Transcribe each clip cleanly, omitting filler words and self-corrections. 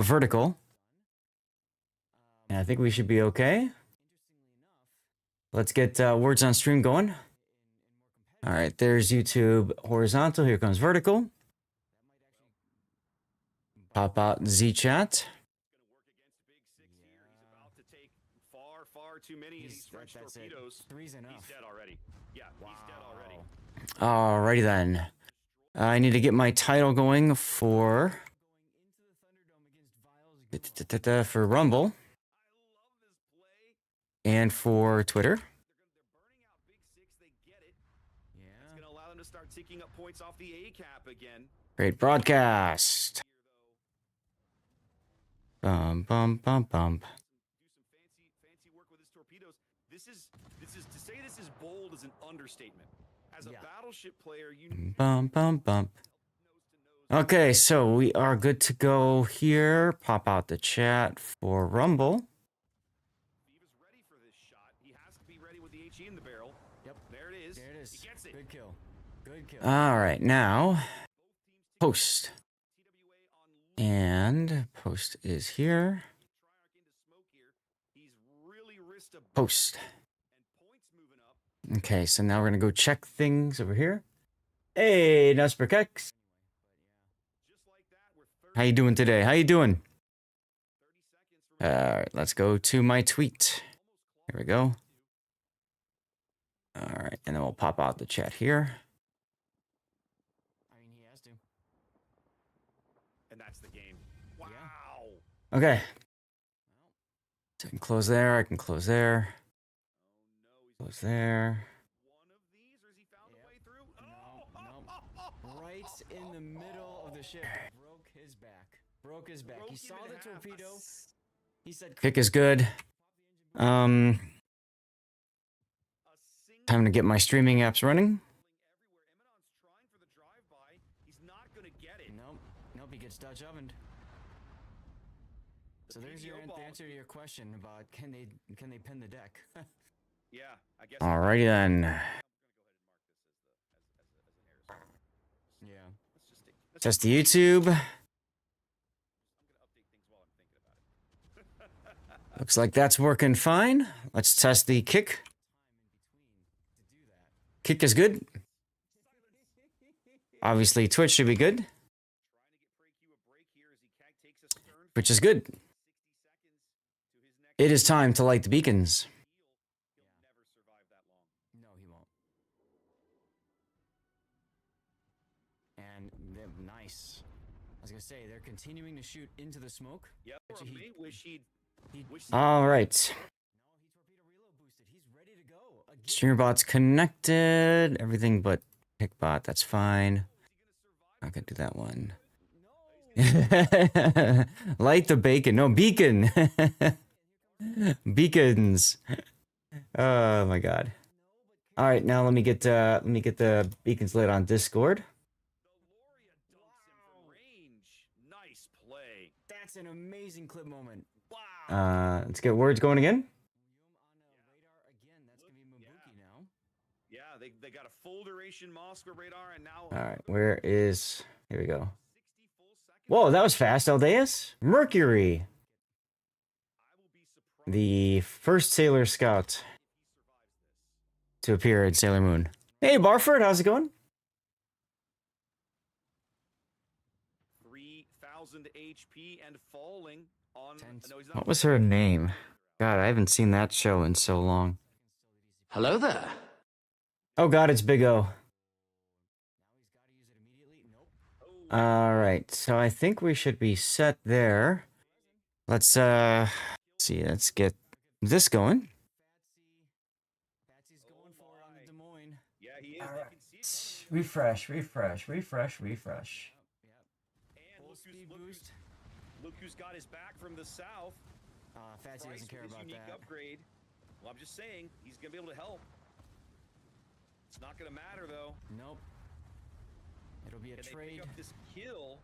vertical. And I think we should be okay. Let's get words on stream going. All right, there's YouTube horizontal. Here comes vertical. Pop out Z chat. Far too many of these French torpedoes. Three's enough. He's dead already. Yeah, wow. He's dead Alrighty already. then. I need to get my title going for Rumble and for Twitter. It's going to allow them to start ticking up points off the A cap again. Great broadcast. Bum bum bum bum. Do some fancy work with his torpedoes. This is to say this is bold is an understatement. As a battleship player, you bum bum bum. Okay, so we are good to go here. Pop out the chat for Rumble. He was ready for this shot. He has to be ready with the HE in the barrel. Yep. There it is. There it is. He gets it. Good kill. Good kill. All right, now post. And post is here. Post. Okay, so now we're gonna go check things over here. Hey, Nusperkex. How you doing today? How you doing? All right, let's go to my tweet. Here we go. All right, and then we'll pop out the chat here. I mean, he has to. And that's the game. Wow. Yeah. Okay. So I can close there. I can close there. Close there. One of these, or has he found a way through? No. Right in the middle of the ship. Broke his back. Broke his back. He saw the torpedo. He said, Kick is good. Time to get my streaming apps running. Nope, he gets Dutch ovened. So there's your answer to your question about can they pin the deck? Yeah, I guess. Alrighty then. Yeah. Test the YouTube. Looks like that's working fine. Let's test the kick. Kick is good. Obviously, Twitch should be good. Which is good. It is time to light the beacons. No, he won't. And they're nice. I was gonna say they're continuing to shoot into the smoke. Yep. All right. He's ready to go. Streamerbot's connected. Everything but Kickbot. That's fine. Not gonna do that one. Light the bacon. No, beacon. Beacons. Oh my god. All right, now let me get the beacons lit on Discord. Nice play. That's an amazing clip moment. Wow. Let's get words going again. Yeah, they got a full duration Moscow radar and now. All right, where is? Here we go. Whoa, that was fast, Aldeus. Mercury. The first Sailor Scout to appear in Sailor Moon. Hey, Barford, how's it going? 3,000 HP and falling on. What was her name? God, I haven't seen that show in so long. Hello there. Oh God, it's Big O. All right, so I think we should be set there. Let's see. Let's get this going. Yeah, he is. Right. Refresh. And look who's got his back from the south. Fatsy doesn't care about unique that. Upgrade. Well, I'm just saying he's gonna be able to help. It's not gonna matter though. Nope. It'll be a Can trade. They pick up this kill.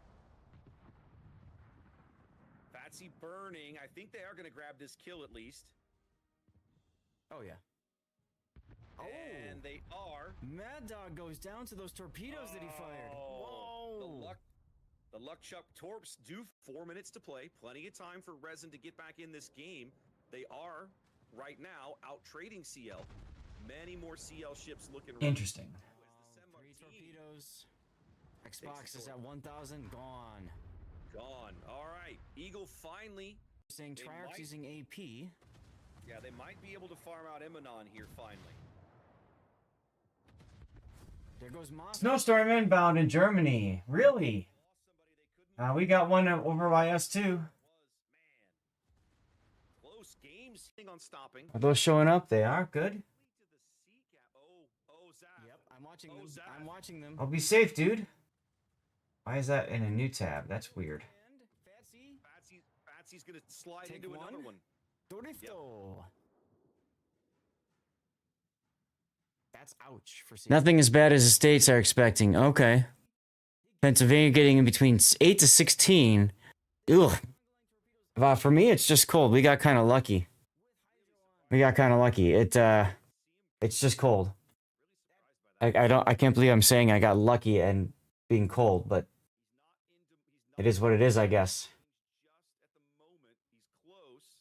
Fatsy burning. I think they are gonna grab this kill at least. Oh yeah. And they are. Mad Dog goes down to those torpedoes that he fired. Whoa. The luck. The Luck Chuck Torps do 4 minutes to play. Plenty of time for Resin to get back in this game. They are, right now, out trading CL. Many more CL ships looking ready. Interesting. Three torpedoes. Xbox is at 1,000. Gone. Gone. All right. Eagle finally. Saying They Triarch's might- using AP. Yeah, they might be able to farm out Emanon here finally. There goes Moss. Snowstorm inbound in Germany. Really? We got one over by us too. Close games on stopping. Are those showing up? They are good. Zap. Yep, I'm watching them. Zap. I'm watching them. I'll be safe, dude. Why is that in a new tab? That's weird. And Fatsy. Fatsy's gonna slide Take into one. another one. Dorifto. That's ouch for seeing. Nothing as bad as the states are expecting. Okay. Pennsylvania getting in between 8 to 16. Ugh. For me, it's just cold. We got kind of lucky. It's just cold. I can't believe I'm saying I got lucky and being cold, but it is what it is, I guess. Just at the moment, he's close.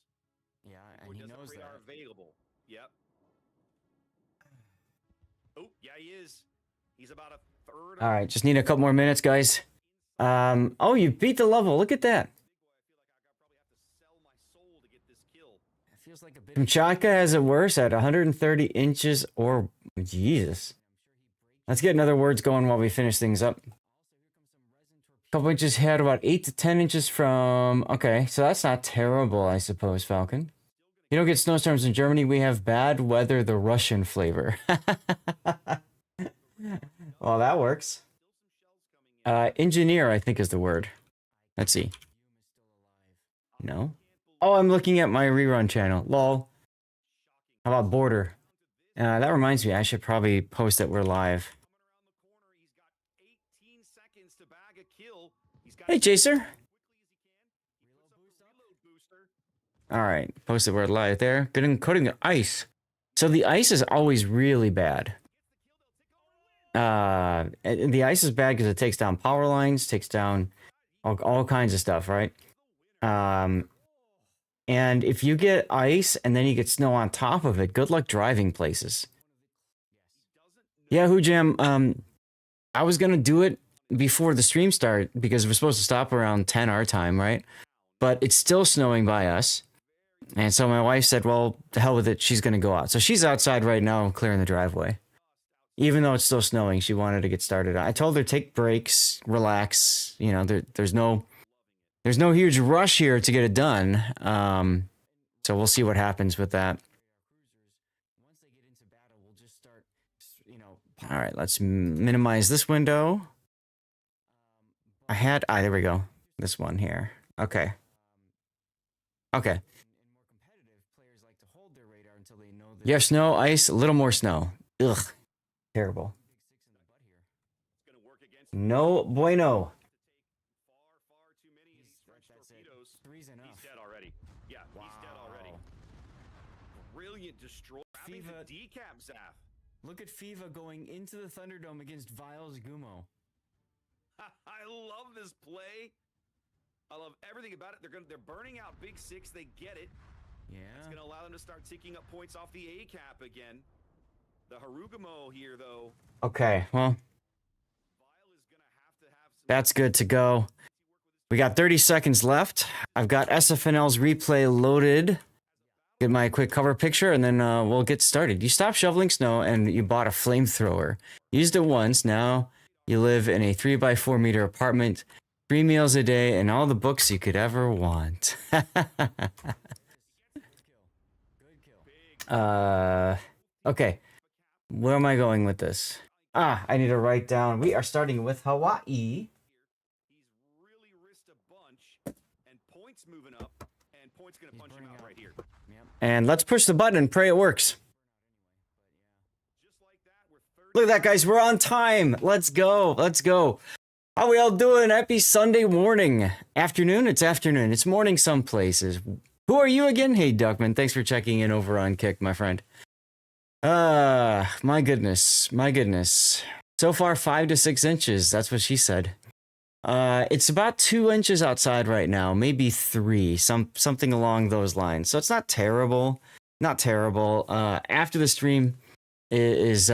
Yeah, Or and he does knows the radar that. available. Yep. Oh, yeah, he is. He's about a third. All right, just need a couple more minutes, guys. Oh, you beat the level. Look at that. It feels like a bit. of- Kamchatka has it worse at 130 inches or... Jesus. Let's get another words going while we finish things up. Couple inches ahead, about 8 to 10 inches from... Okay, so that's not terrible, I suppose, Falcon. You don't get snowstorms in Germany. We have bad weather, the Russian flavor. Well, that works. Engineer, I think, is the word. Let's see. No? Oh, I'm looking at my rerun channel. Lol. How about border? That reminds me, I should probably post that we're live. Hey, Chaser. All right, post that we're live there. Good encoding the ice. So the ice is always really bad. And the ice is bad because it takes down power lines, takes down all kinds of stuff, right? And if you get ice and then you get snow on top of it, good luck driving places. Yeah, Who Jam, I was gonna do it before the stream started because we're supposed to stop around 10 our time, right? But it's still snowing by us. And so my wife said, well, to hell with it, she's gonna go out. So she's outside right now clearing the driveway. Even though it's still snowing, she wanted to get started. I told her take breaks, relax. You know, there's no huge rush here to get it done. So we'll see what happens with that. Once they get into battle, we'll just start, you know. All right, let's minimize this window. There we go. This one here. Okay. Okay. And more competitive players like to hold their radar until they know that. You have snow, ice, a little more snow. Ugh. Terrible. No bueno. Three's enough. He's dead already. Yeah, he's dead already. Brilliant destroy. Grabbing Fiva- the decap Zaf. Look at Fiva going into the Thunderdome against Viles Gumo. I love this play. I love everything about it. They're burning out Big Six. They get it. Yeah. It's going to allow them to start ticking up points off the A cap again. The Harugumo here, though. Okay, well, Vile is going to have some. that's good to go. We got 30 seconds left. I've got SFNL's replay loaded. Get my quick cover picture, and then we'll get started. You stopped shoveling snow, and you bought a flamethrower. Used it once. Now you live in a 3x4 meter apartment, 3 meals a day, and all the books you could ever want. Good kill. Okay. Where am I going with this? I need to write down. We are starting with Hawaii. He's really risked a bunch, and points moving up, and points going to He's punch him burning out out. right here. Yep. And let's push the button and pray it works. Just like that, we're 30. Look at that, guys. We're on time. Let's go. Let's go. How we all doing? Happy Sunday morning. Afternoon? It's afternoon. It's morning some places. Who are you again? Hey, Duckman. Thanks for checking in over on Kick, my friend. My goodness. My goodness. So far, 5 to 6 inches. That's what she said. It's about 2 inches outside right now, maybe 3, something along those lines. So it's not terrible, not terrible. After the stream is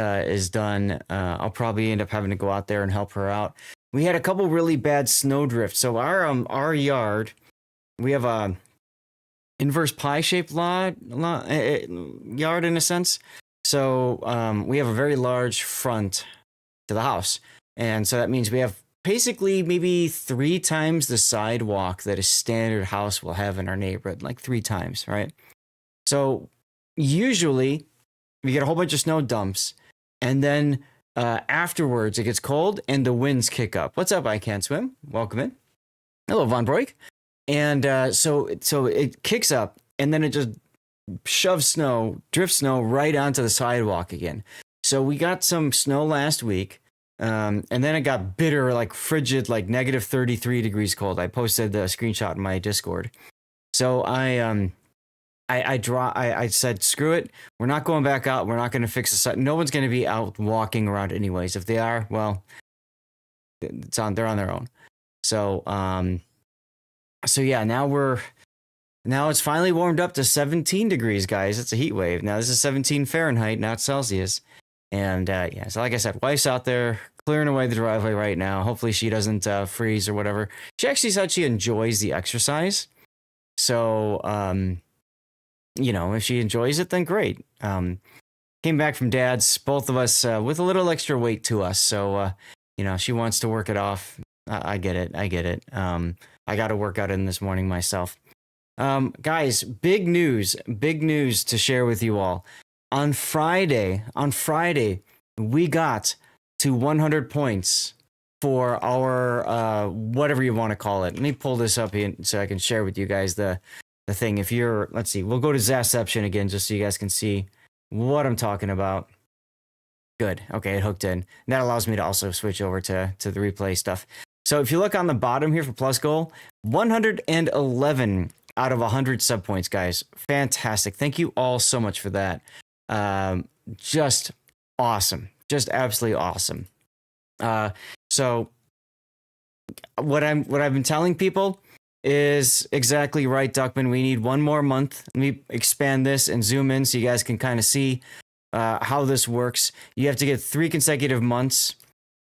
done, I'll probably end up having to go out there and help her out. We had a couple really bad snow drifts. So our yard, we have a inverse pie shaped yard in a sense. So we have a very large front to the house, and so that means we have basically maybe 3 times the sidewalk that a standard house will have in our neighborhood, like 3 times, right? So usually we get a whole bunch of snow dumps, and then afterwards it gets cold and the winds kick up. What's up, I Can't Swim? Welcome in. Hello, Von Broik. And so it kicks up, and then it just shoves drifts snow right onto the sidewalk again. So we got some snow last week. And then it got bitter, like frigid, like negative 33 degrees cold. I posted the screenshot in my Discord. So I said, screw it. We're not going back out. We're not going to fix the site. No one's going to be out walking around anyways. If they are, well, they're on their own. So, yeah, now it's finally warmed up to 17 degrees, guys. It's a heat wave. Now this is 17 Fahrenheit, not Celsius. And yeah, so like I said, wife's out there clearing away the driveway right now. Hopefully she doesn't freeze or whatever. She actually said she enjoys the exercise. So, if she enjoys it, then great. Came back from dad's, both of us with a little extra weight to us. So, she wants to work it off. I get it. I got to work out in this morning myself. Guys, big news to share with you all. On Friday, we got to 100 points for our, whatever you want to call it. Let me pull this up here so I can share with you guys the thing. If you're, let's see, we'll go to Zaception again just so you guys can see what I'm talking about. Good. Okay, it hooked in. And that allows me to also switch over to the replay stuff. So if you look on the bottom here for plus goal, 111 out of 100 sub points, guys. Fantastic. Thank you all so much for that. Just awesome. Just absolutely awesome. So what I've been telling people is exactly right, Duckman. We need 1 more month. Let me expand this and zoom in so you guys can kind of see how this works. You have to get 3 consecutive months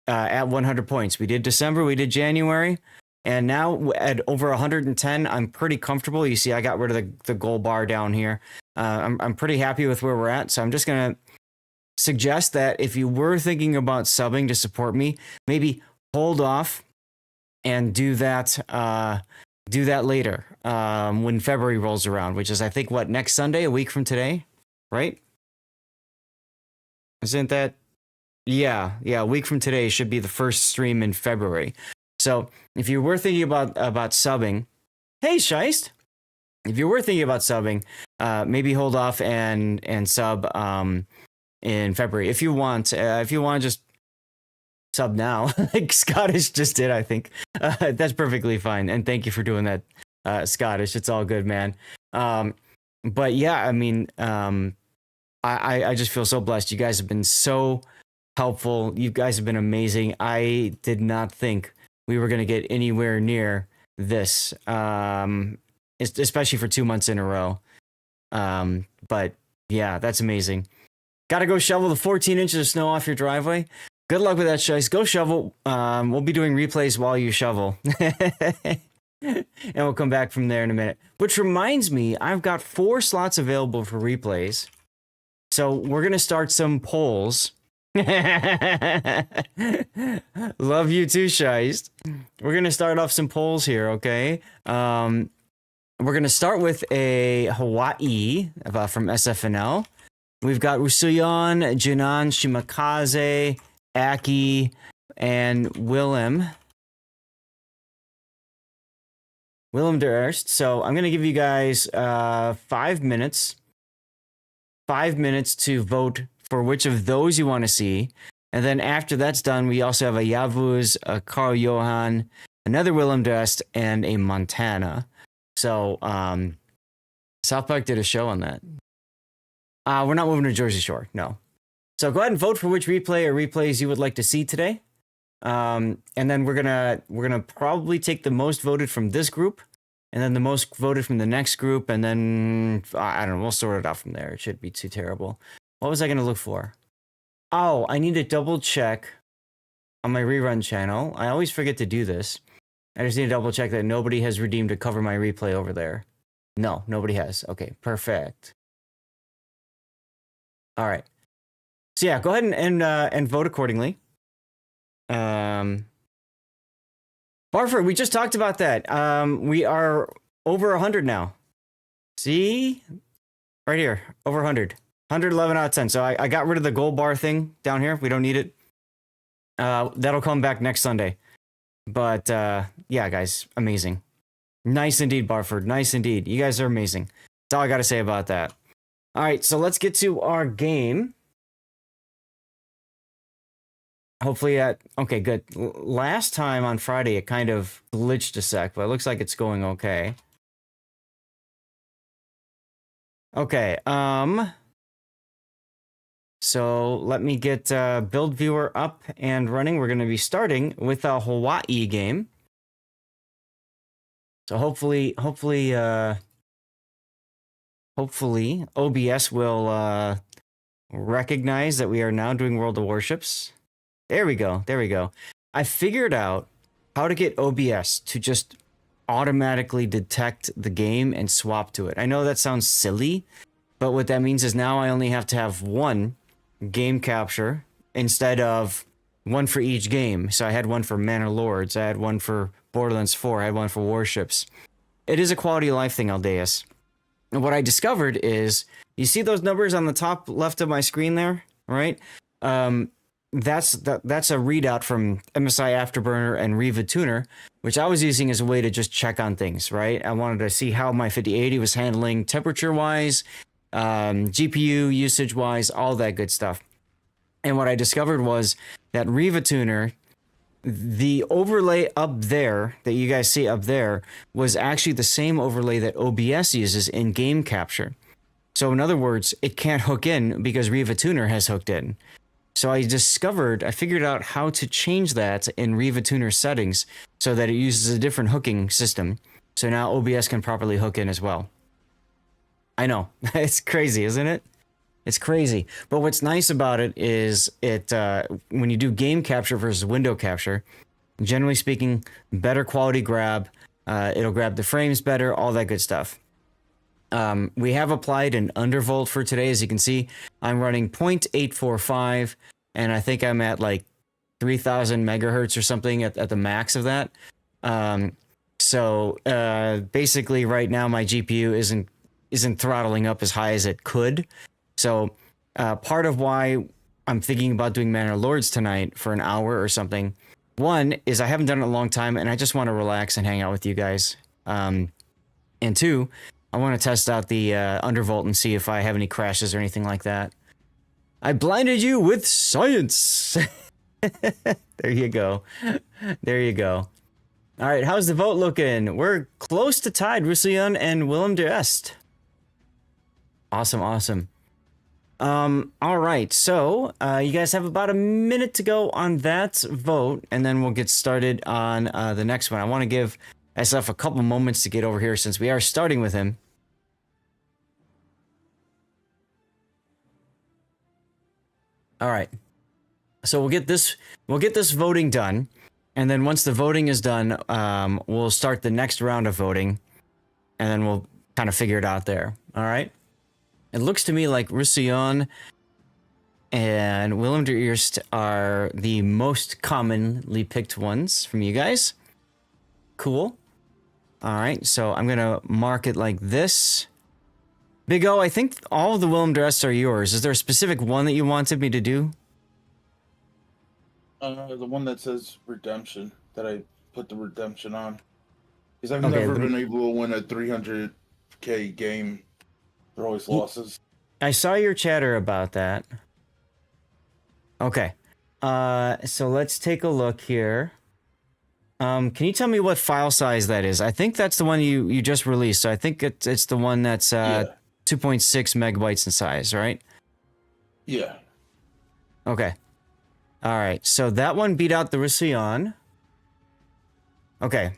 at 100 points. We did December, we did January, and now at over 110, I'm pretty comfortable. You see, I got rid of the goal bar down here. I'm pretty happy with where we're at. So I'm just going to suggest that if you were thinking about subbing to support me, maybe hold off and do that later when February rolls around, which is, I think, next Sunday, a week from today, right? Isn't that? Yeah, a week from today should be the first stream in February. So if you were thinking about subbing, hey, Scheist, if you were thinking about subbing, maybe hold off and sub in February if you want. If you want to just sub now, like Scottish just did, I think that's perfectly fine. And thank you for doing that, Scottish. It's all good, man. But yeah, I mean, I just feel so blessed. You guys have been so helpful. You guys have been amazing. I did not think we were going to get anywhere near this, especially for 2 months in a row. But yeah, that's amazing. Got to go shovel the 14 inches of snow off your driveway. Good luck with that, Shice. Go shovel. We'll be doing replays while you shovel. And we'll come back from there in a minute. Which reminds me, I've got 4 slots available for replays. So we're going to start some polls. Love you too, Shice. We're going to start off some polls here, okay? We're going to start with a Hawaii from SFNL. We've got Rusuyon, Jinan, Shimakaze, Aki, and Willem Durst. So I'm going to give you guys 5 minutes. 5 minutes to vote for which of those you want to see. And then after that's done, we also have a Yavuz, a Carl Johan, another Willem Durst, and a Montana. So South Park did a show on that. We're not moving to Jersey Shore, no. So go ahead and vote for which replay or replays you would like to see today. And then we're gonna probably take the most voted from this group, and then the most voted from the next group, and then I don't know. We'll sort it out from there. It shouldn't be too terrible. What was I gonna look for? Oh, I need to double check on my rerun channel. I always forget to do this. I just need to double check that nobody has redeemed to cover my replay over there. No, nobody has. Okay, perfect. All right. So yeah, go ahead and vote accordingly. Barford, we just talked about that. We are over 100 now. See? Right here, over 100. 111 out of 10. So I got rid of the gold bar thing down here. We don't need it. That'll come back next Sunday. But yeah, guys, amazing. Nice indeed, Barford. Nice indeed. You guys are amazing. That's all I got to say about that. All right, so let's get to our game. Hopefully, okay, good. Last time on Friday, it kind of glitched a sec, but it looks like it's going okay. Okay, so let me get build viewer up and running. We're going to be starting with a Hawaii game. So hopefully OBS will recognize that we are now doing World of Warships. There we go. There we go. I figured out how to get OBS to just automatically detect the game and swap to it. I know that sounds silly, but what that means is now I only have to have one game capture instead of one for each game. So I had one for Manor Lords, I had one for Borderlands 4, I had one for Warships. It is a quality of life thing, Aldeus. And what I discovered is, you see those numbers on the top left of my screen there, right? That's a readout from MSI Afterburner and Riva Tuner, which I was using as a way to just check on things, right? I wanted to see how my 5080 was handling temperature-wise, GPU usage-wise, all that good stuff. And what I discovered was that Riva Tuner, the overlay up there that you guys see up there, was actually the same overlay that OBS uses in game capture. So in other words, it can't hook in because Riva Tuner has hooked in. So I figured out how to change that in Riva Tuner settings so that it uses a different hooking system. So now OBS can properly hook in as well. I know, it's crazy, isn't it? It's crazy. But what's nice about it is when you do game capture versus window capture, generally speaking, better quality grab. It'll grab the frames better, all that good stuff. We have applied an undervolt for today. As you can see, I'm running 0.845, and I think I'm at like 3,000 megahertz or something at the max of that. So basically right now my GPU isn't throttling up as high as it could. So part of why I'm thinking about doing Manor Lords tonight for an hour or something, one is I haven't done it in a long time and I just want to relax and hang out with you guys. And two, I want to test out the Undervolt and see if I have any crashes or anything like that. I blinded you with science. There you go. There you go. All right, how's the vote looking? We're close to tied, Roussillon and Willem de Est. Awesome, awesome. All right, so you guys have about a minute to go on that vote, and then we'll get started on the next one. I want to give SF a couple moments to get over here since we are starting with him. All right, so we'll get this voting done, and then once the voting is done, we'll start the next round of voting, and then we'll kind of figure it out there. All right. It looks to me like Roussillon and Willem de Eerst are the most commonly picked ones from you guys. Cool. All right, so I'm gonna mark it like this. Big O, I think all of the Willem de Eerst are yours. Is there a specific one that you wanted me to do? The one that says redemption, that I put the redemption on. Because I've Okay, never been able to win a 300k game. They're always losses. I saw your chatter about that. Okay. So let's take a look here. Can you tell me what file size that is? I think that's the one you just released. So I think it's the one that's 2.6 megabytes in size, right? Yeah. Okay. All right, so that one beat out the Roussillon. Okay.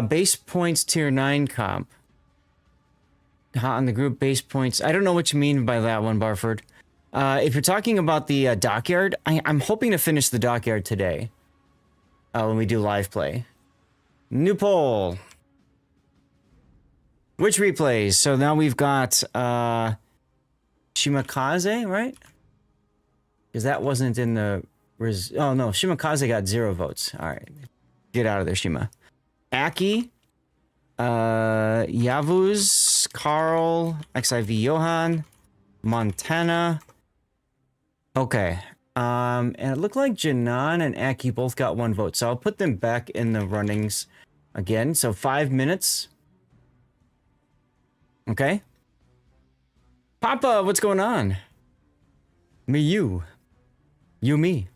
Base points tier 9 comp. On the group base points. I don't know what you mean by that one, Barford. If you're talking about the dockyard, I'm hoping to finish the dockyard today. When we do live play. New poll. Which replays? So now we've got Shimakaze, right? Because that wasn't in the... Oh no, Shimakaze got 0 votes. All right. Get out of there, Shima. Aki. Yavuz, Carl, XIV Johan, Montana. Okay. And it looked like Janan and Aki both got 1 vote, so I'll put them back in the runnings again. So 5 minutes. Okay. Papa, what's going on? Me, you. You, me.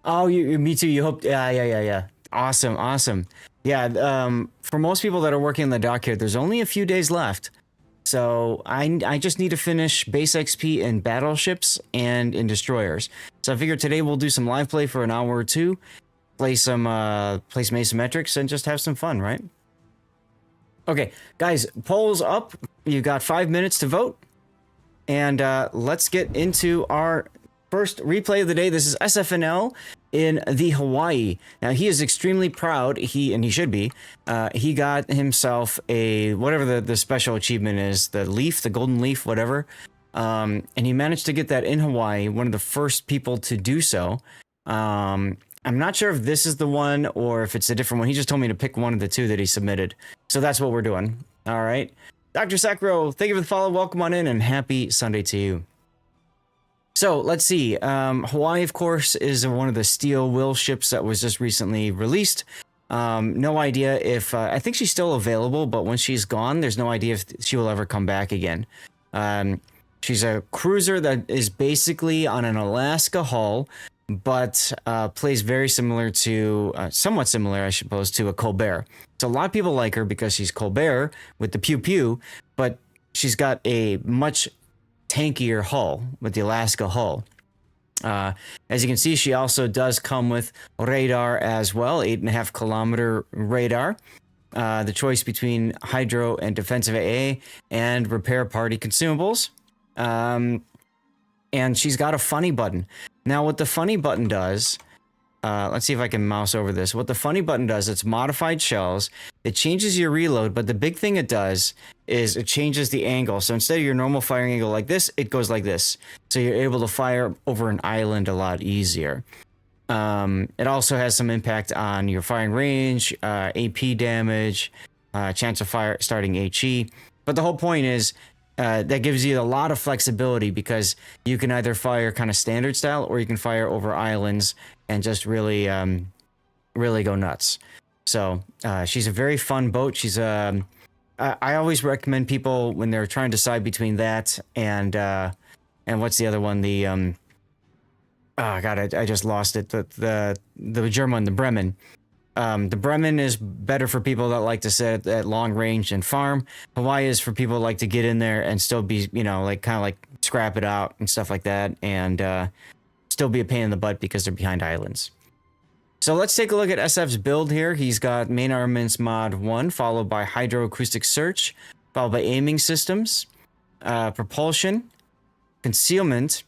Oh, me too. You hope. Yeah. Awesome. Yeah. For most people that are working on the dock here, there's only a few days left. So I just need to finish base XP in battleships and in destroyers. So I figured today we'll do some live play for an hour or two, play some asymmetrics, and just have some fun, right? Okay, guys, polls up. You got 5 minutes to vote, and let's get into our first replay of the day. This is SFNL in the Hawaii. Now, he is extremely proud, and he should be. He got himself a, whatever the special achievement is, the leaf, the golden leaf, whatever. And he managed to get that in Hawaii, one of the first people to do so. I'm not sure if this is the one or if it's a different one. He just told me to pick one of the 2 that he submitted. So that's what we're doing. All right. Dr. Sakro, thank you for the follow. Welcome on in, and happy Sunday to you. So let's see. Hawaii, of course, is one of the steel will ships that was just recently released. No idea if I think she's still available, but when she's gone, there's no idea if she will ever come back again. She's a cruiser that is basically on an Alaska hull, but plays very similar to, somewhat similar, I suppose, to a Colbert. So a lot of people like her because she's Colbert with the pew pew, but she's got a much tankier hull with the Alaska hull. As you can see, she also does come with radar as well, 8.5 kilometer radar. The choice between hydro and defensive AA and repair party consumables. And she's got a funny button. Now, what the funny button does, let's see if I can mouse over this. What the funny button does, it's modified shells. It changes your reload, but the big thing it does is it changes the angle. So instead of your normal firing angle like this, it goes like this. So you're able to fire over an island a lot easier. It also has some impact on your firing range, AP damage, chance of fire starting HE. But the whole point is that gives you a lot of flexibility because you can either fire kind of standard style or you can fire over islands and just really go nuts. So she's a very fun boat. She's I always recommend people when they're trying to decide between that and what's the other one? The oh god, I just lost it. The German, the Bremen. The Bremen is better for people that like to sit at long range and farm. Hawaii is for people that like to get in there and still be, like kind of like scrap it out and stuff like that, and still be a pain in the butt because they're behind islands. So let's take a look at SF's build here. He's got main armaments mod 1, followed by hydroacoustic search, followed by aiming systems, propulsion, concealment,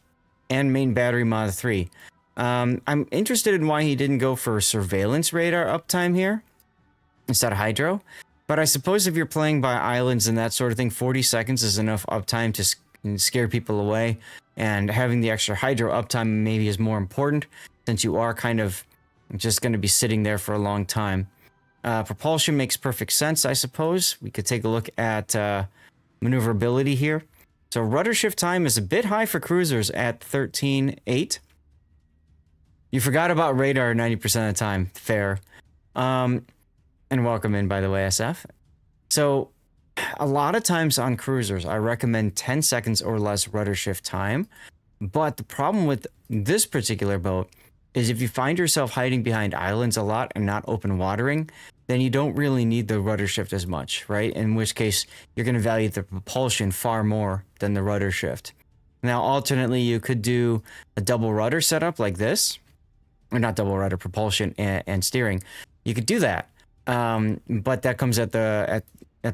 and main battery mod 3. I'm interested in why he didn't go for surveillance radar uptime here instead of hydro. But I suppose if you're playing by islands and that sort of thing, 40 seconds is enough uptime to scare people away. And having the extra hydro uptime maybe is more important since you are kind of just going to be sitting there for a long time. Propulsion makes perfect sense, I suppose. We could take a look at maneuverability here. So rudder shift time is a bit high for cruisers at 13.8. You forgot about radar 90% of the time. Fair. And welcome in, by the way, SF. So a lot of times on cruisers, I recommend 10 seconds or less rudder shift time. But the problem with this particular boat is if you find yourself hiding behind islands a lot and not open watering, then you don't really need the rudder shift as much, right? In which case, you're going to value the propulsion far more than the rudder shift. Now, alternately, you could do a double rudder setup like this, or not double rudder, propulsion and steering. You could do that, but that comes at the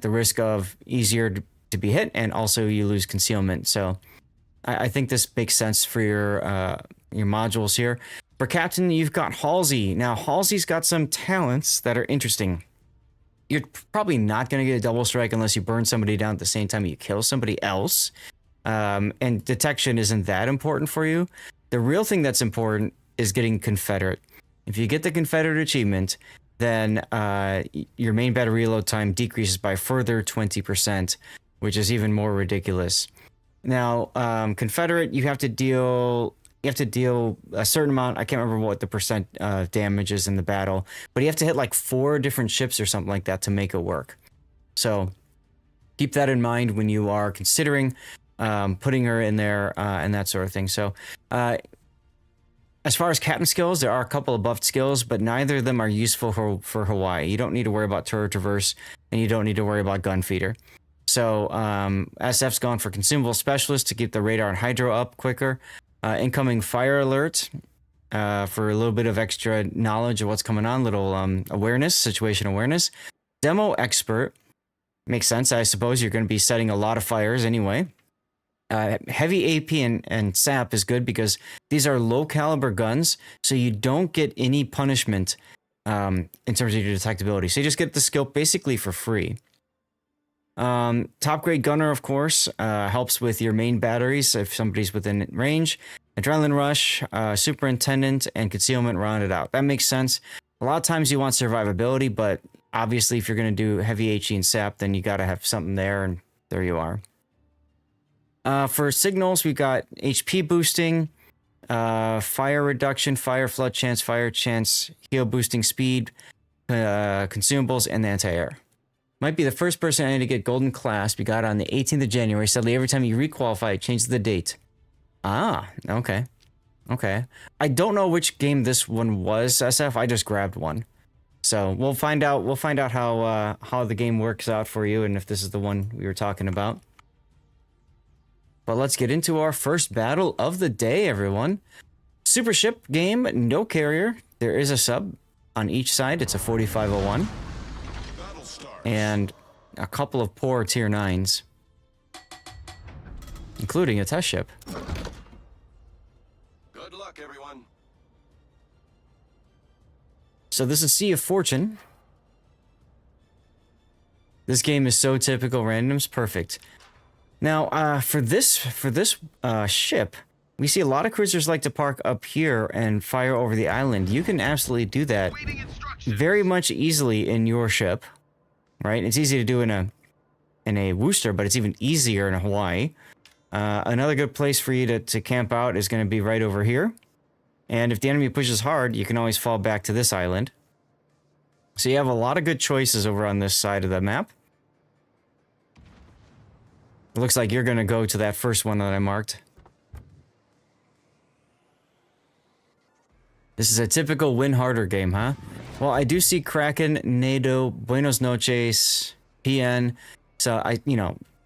risk of easier to be hit, and also you lose concealment. So, I think this makes sense for your modules here. For Captain, you've got Halsey. Now, Halsey's got some talents that are interesting. You're probably not going to get a double strike unless you burn somebody down at the same time you kill somebody else. And detection isn't that important for you. The real thing that's important is getting Confederate. If you get the Confederate achievement, then your main battle reload time decreases by further 20%, which is even more ridiculous. Now, Confederate, you have to deal a certain amount. I can't remember what the percent damage is in the battle, but you have to hit like 4 different ships or something like that to make it work. So keep that in mind when you are considering putting her in there and that sort of thing. So as far as captain skills, there are a couple of buffed skills, but neither of them are useful for Hawaii. You don't need to worry about turret traverse, and you don't need to worry about gun feeder. So SF's gone for consumable specialist to keep the radar and hydro up quicker. Incoming fire alert for a little bit of extra knowledge of what's coming on, little awareness, situation awareness. Demo expert makes sense. I suppose you're going to be setting a lot of fires anyway. Heavy AP and SAP is good because these are low caliber guns, so you don't get any punishment in terms of your detectability. So you just get the skill basically for free. Top grade gunner, of course, helps with your main batteries if somebody's within range. Adrenaline rush, superintendent, and concealment rounded out. That makes sense. A lot of times you want survivability, but obviously if you're going to do heavy HE and SAP, then you got to have something there, and there you are. For signals, we've got HP boosting, fire reduction, fire flood chance, fire chance, heal boosting speed, consumables, and anti-air. Might be the first person I need to get golden clasp. You got it on the 18th of January. Sadly, every time you requalify, it changes the date. Ah, okay. Okay. I don't know which game this one was, SF. I just grabbed one. So we'll find out how the game works out for you and if this is the one we were talking about. But let's get into our first battle of the day, everyone. Super ship game, no carrier. There is a sub on each side. It's a 4501. And a couple of poor tier 9s. Including a test ship. Good luck, everyone. So this is Sea of Fortune. This game is so typical randoms, perfect. Now, for this ship, we see a lot of cruisers like to park up here and fire over the island. You can absolutely do that very much easily in your ship, right? It's easy to do in a Worcester, but it's even easier in a Hawaii. Another good place for you to camp out is going to be right over here. And if the enemy pushes hard, you can always fall back to this island. So you have a lot of good choices over on this side of the map. It looks like you're going to go to that first one that I marked. This is a typical win harder game, huh? Well, I do see Kraken, Nado, Buenos Noches, PN. So,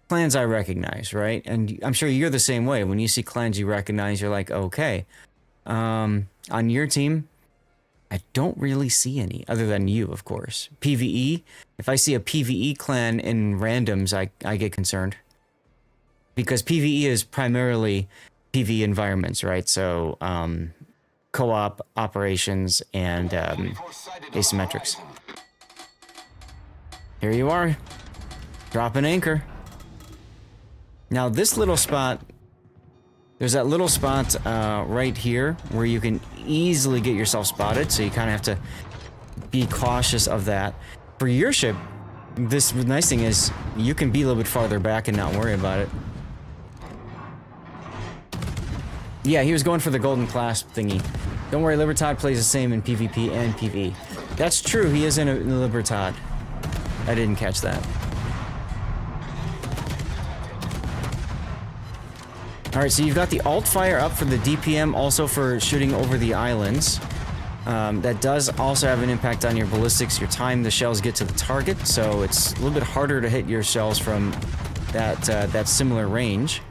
clans I recognize, right? And I'm sure you're the same way. When you see clans you recognize, you're like, okay. On your team, I don't really see any, other than you, of course. PvE, if I see a PvE clan in randoms, I get concerned. Because PvE is primarily PvE environments, right? So, co-op operations and asymmetrics. Here you are. Drop an anchor. Now this little spot, there's that little spot right here where you can easily get yourself spotted, so you kind of have to be cautious of that. For your ship, this nice thing is you can be a little bit farther back and not worry about it. Yeah, he was going for the golden clasp thingy. Don't worry, Libertad plays the same in PvP and PvE. That's true, he is in a Libertad. I didn't catch that. All right, so you've got the alt fire up for the DPM, also for shooting over the islands. That does also have an impact on your ballistics, your time the shells get to the target, so it's a little bit harder to hit your shells from that similar range.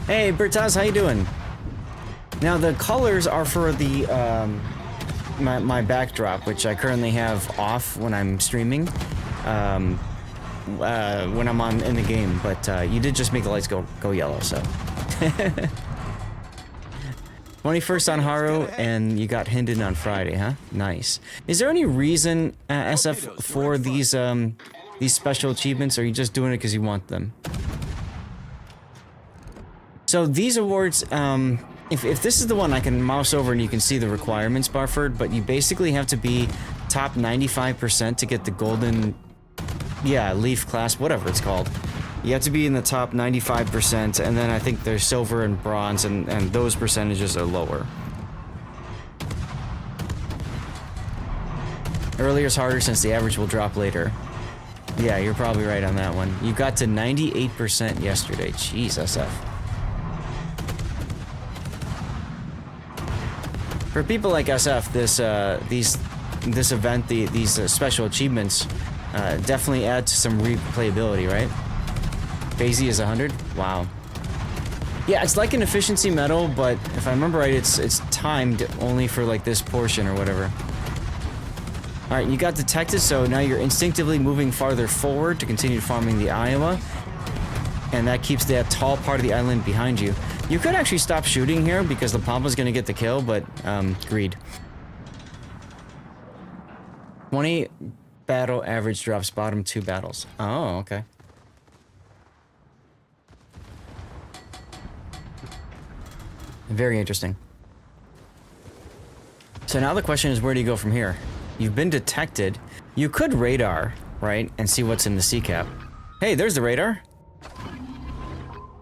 Hey, Bertaz, how you doing? Now the colors are for the my backdrop, which I currently have off when I'm streaming, when I'm in the game. But you did just make the lights go yellow, so. 21st on Haru, and you got Hinden on Friday, huh? Nice. Is there any reason, SF, for these special achievements, or are you just doing it because you want them? So these awards, if this is the one, I can mouse over and you can see the requirements, Barford, but you basically have to be top 95% to get the golden, yeah, leaf class, whatever it's called. You have to be in the top 95%, and then I think there's silver and bronze, and those percentages are lower. Earlier is harder since the average will drop later. Yeah, you're probably right on that one. You got to 98% yesterday. Jeez, SF. For people like SF, this event, these special achievements, definitely add to some replayability, right? Basie is 100. Wow. Yeah, it's like an efficiency medal, but if I remember right, it's timed only for like this portion or whatever. All right, you got detected, so now you're instinctively moving farther forward to continue farming the Iowa, and that keeps that tall part of the island behind you. You could actually stop shooting here because the Pampa's gonna get the kill, but greed. 20 battle average drops bottom 2 battles. Oh, okay. Very interesting. So now the question is, where do you go from here? You've been detected. You could radar, right, and see what's in the sea cap. Hey, there's the radar.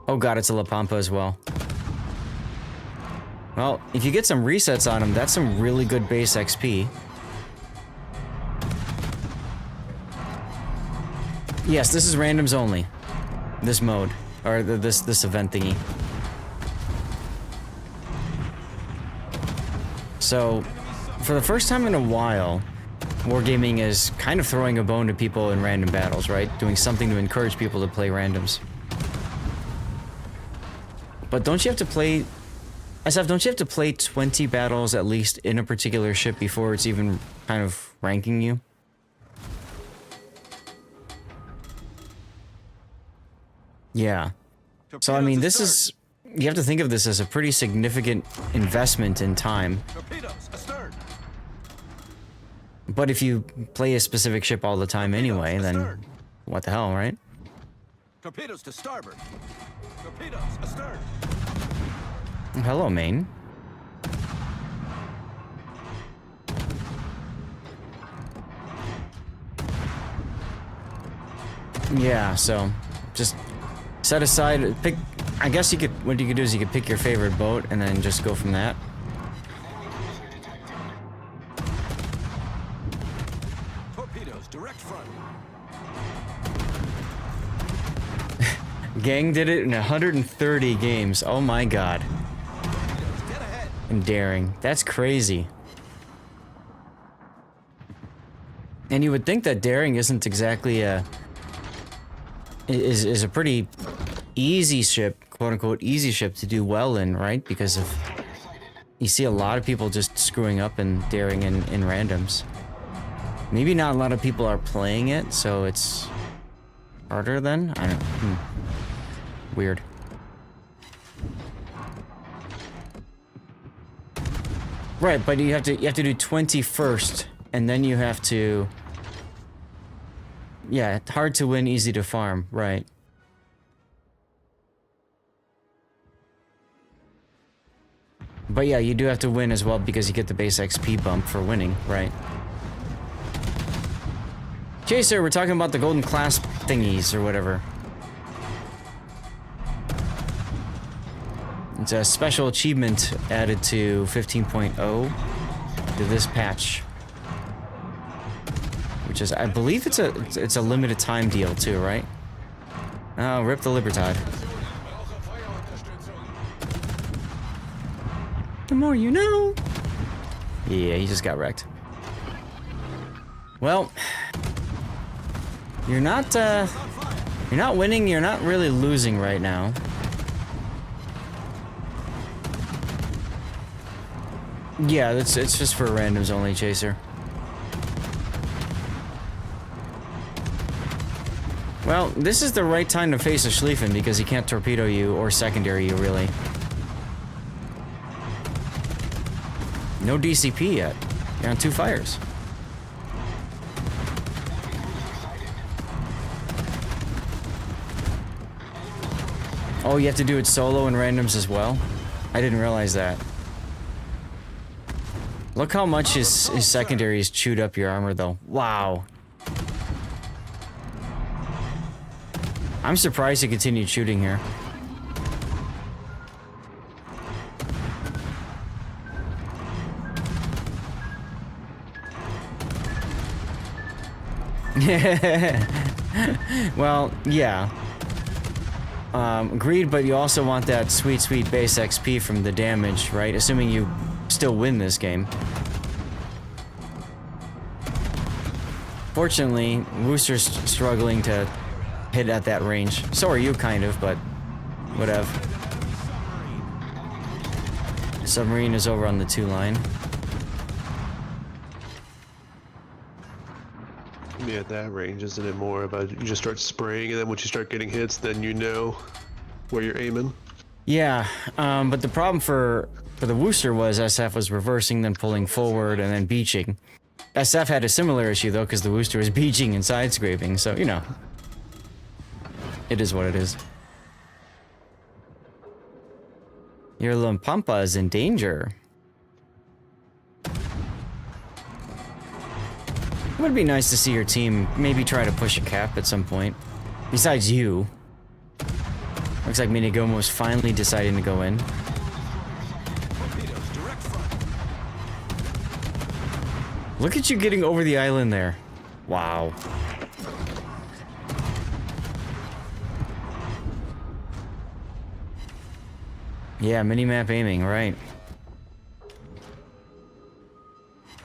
Oh god, it's a La Pampa as well. Well, if you get some resets on them, that's some really good base XP. Yes, this is randoms only. This mode, or this event thingy. So, for the first time in a while, Wargaming is kind of throwing a bone to people in random battles, right? Doing something to encourage people to play randoms. But don't you have to play... SF, don't you have to play 20 battles at least in a particular ship before it's even kind of ranking you? Yeah. So, I mean, this is... You have to think of this as a pretty significant investment in time. But if you play a specific ship all the time anyway, then what the hell, right? Torpedoes to starboard. Torpedoes astern. Hello, Maine. Yeah, so just set aside, pick. I guess you could. What you could do is you could pick your favorite boat and then just go from that. Torpedoes direct front. Gang did it in 130 games. Oh my god. Get ahead. And daring. That's crazy. And you would think that daring isn't exactly a... is a pretty easy ship, quote-unquote easy ship to do well in, right? Because of... You see a lot of people just screwing up and daring in randoms. Maybe not a lot of people are playing it, so it's harder then? I don't know. Weird. Right, but you have to do 20 first, and then you have to... Yeah, hard to win, easy to farm, right. But yeah, you do have to win as well because you get the base XP bump for winning, right. Chaser, we're talking about the golden clasp thingies or whatever. It's a special achievement added to 15.0 to this patch. which is, I believe it's a limited time deal too, right? Oh, rip the Libertad. The more you know. Yeah, he just got wrecked. Well, you're not winning, you're not really losing right now. Yeah, it's just for randoms only, Chaser. Well, this is the right time to face a Schlieffen because he can't torpedo you or secondary you, really. No DCP yet. You're on 2 fires. Oh, you have to do it solo and randoms as well? I didn't realize that. Look how much his secondaries chewed up your armor, though. Wow. I'm surprised he continued shooting here. Well, yeah. Agreed, but you also want that sweet, sweet base XP from the damage, right? Assuming you still win this game. Fortunately, Wooster's struggling to hit at that range. So are you, kind of, but whatever. Submarine is over on the 2 line. Yeah, at that range, isn't it more about you just start spraying and then once you start getting hits, then you know where you're aiming? Yeah, but the problem for the Wooster was SF was reversing, then pulling forward, and then beaching. SF had a similar issue, though, because the Wooster was beaching and side scraping, so, you know. It is what it is. Your Lampampa is in danger. It would be nice to see your team maybe try to push a cap at some point. Besides you. Looks like Minigomo's finally deciding to go in. Torpedoes, direct front. Look at you getting over the island there. Wow. Yeah, mini-map aiming, right.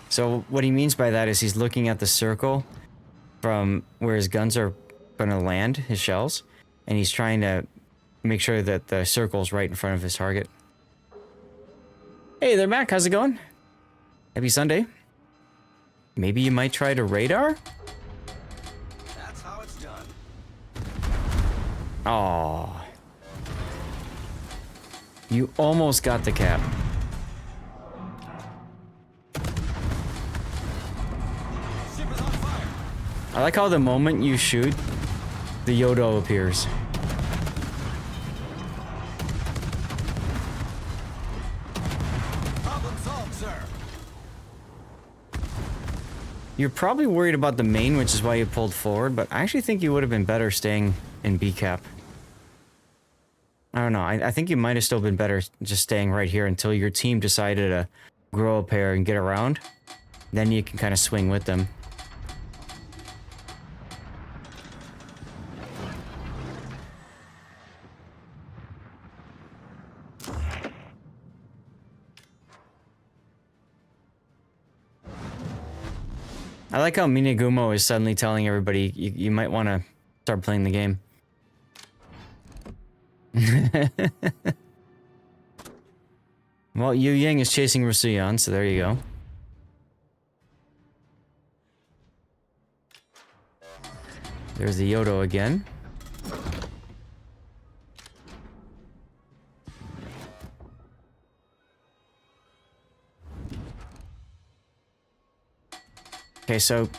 So what he means by that is he's looking at the circle from where his guns are gonna land, his shells, and he's trying to make sure that the circle's right in front of his target. Hey there, Mac, how's it going? Happy Sunday. Maybe you might try to radar? That's how it's done. Aww. You almost got the cap. Ship is on fire. I like how the moment you shoot, the Yodo appears. Problem solved, sir. You're probably worried about the main, which is why you pulled forward, but I actually think you would have been better staying in B cap. I don't know. I think you might have still been better just staying right here until your team decided to grow a pair and get around. Then you can kind of swing with them. I like how Minagumo is suddenly telling everybody you might want to start playing the game. Well, Yu Yang is chasing Rusuyan, so there you go. There's the Yodo again. Okay, so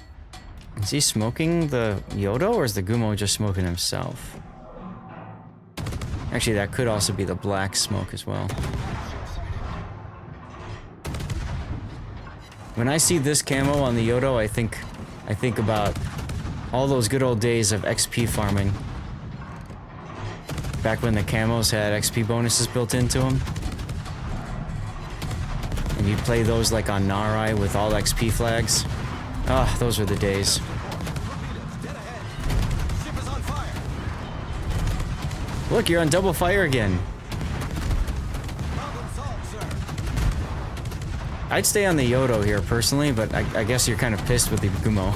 is he smoking the Yodo, or is the Gumo just smoking himself? Actually, that could also be the black smoke as well. When I see this camo on the Yodo, I think about all those good old days of XP farming. Back when the camos had XP bonuses built into them. And you'd play those like on Narai with all XP flags. Ah, those were the days. Look, you're on double fire again. Problem solved, sir. I'd stay on the Yodo here personally, but I guess you're kind of pissed with the Gumo.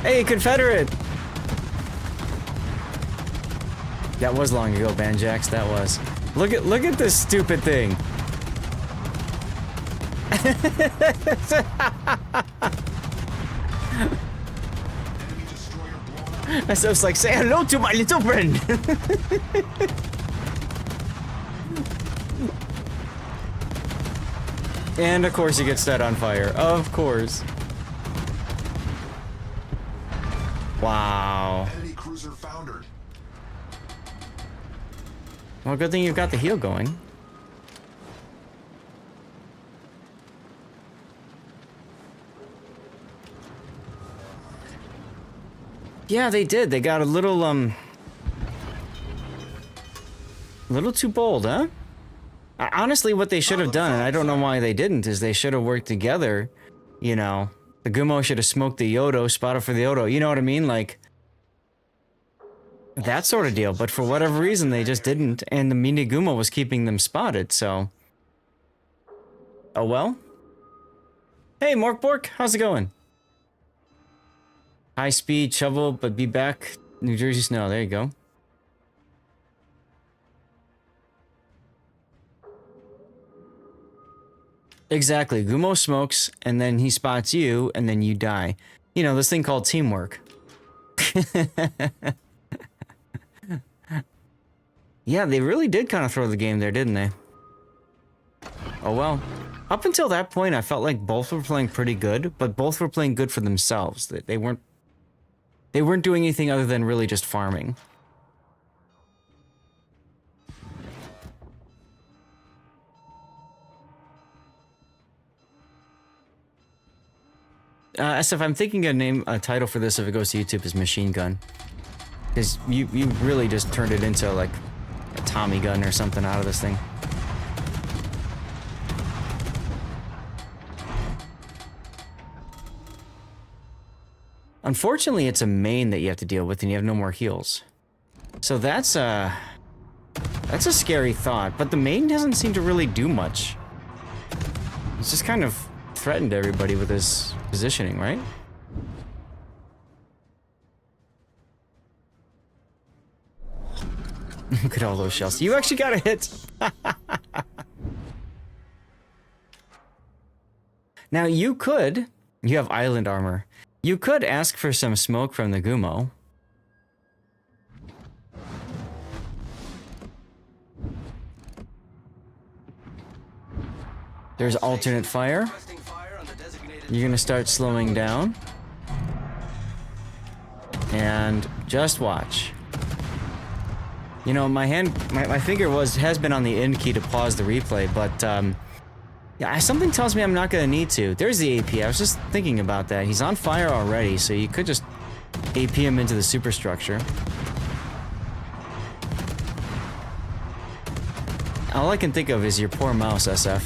Hey, Confederate! That was long ago, Banjax. That was. Look at this stupid thing. I was like, say hello to my little friend. And of course he gets set on fire. Of course. Wow. Enemy cruiser foundered. Well, good thing you've got the heal going. Yeah, they did. They got a little too bold, huh? Honestly, what they should have done, and I don't know why they didn't, is they should have worked together. You know, the Gumo should have smoked the Yodo, spotted for the Yodo. You know what I mean? Like, that sort of deal. But for whatever reason, they just didn't. And the Mini Gumo was keeping them spotted, so. Oh well. Hey, Mork Bork, how's it going? High speed, shovel, but be back. New Jersey snow, there you go. Exactly. Gumo smokes, and then he spots you, and then you die. You know, this thing called teamwork. Yeah, they really did kind of throw the game there, didn't they? Oh well. Up until that point, I felt like both were playing pretty good, but both were playing good for themselves. They weren't doing anything other than really just farming. SF, I'm thinking a title for this if it goes to YouTube is Machine Gun. Because you really just turned it into like a Tommy gun or something out of this thing. Unfortunately, it's a main that you have to deal with and you have no more heals. So that's a scary thought, but the main doesn't seem to really do much. It's just kind of threatened everybody with his positioning, right? Look at all those shells. You actually got a hit! Now you have island armor. You could ask for some smoke from the Gumo. There's alternate fire. You're gonna start slowing down. And just watch. You know, my finger has been on the end key to pause the replay, but yeah, something tells me I'm not gonna need to. There's the AP. I was just thinking about that. He's on fire already, so you could just AP him into the superstructure. All I can think of is your poor mouse, SF.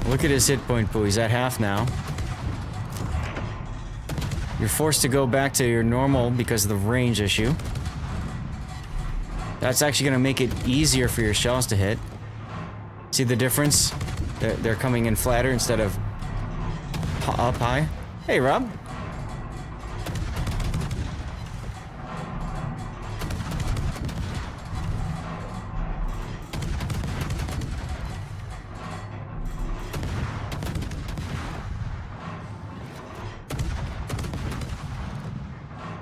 Look at his hit point pool. He's at half now. You're forced to go back to your normal because of the range issue. That's actually going to make it easier for your shells to hit. See the difference? They're coming in flatter instead of up high. Hey, Rob.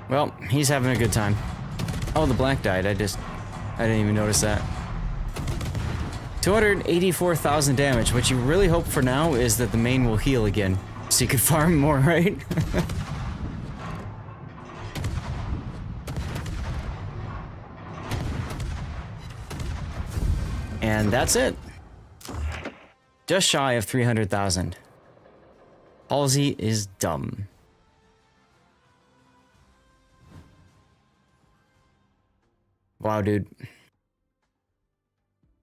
Well, he's having a good time. Oh, the black died. I didn't even notice that. 284,000 damage. What you really hope for now is that the main will heal again. So you can farm more, right? And that's it. Just shy of 300,000. Halsey is dumb. Wow, dude.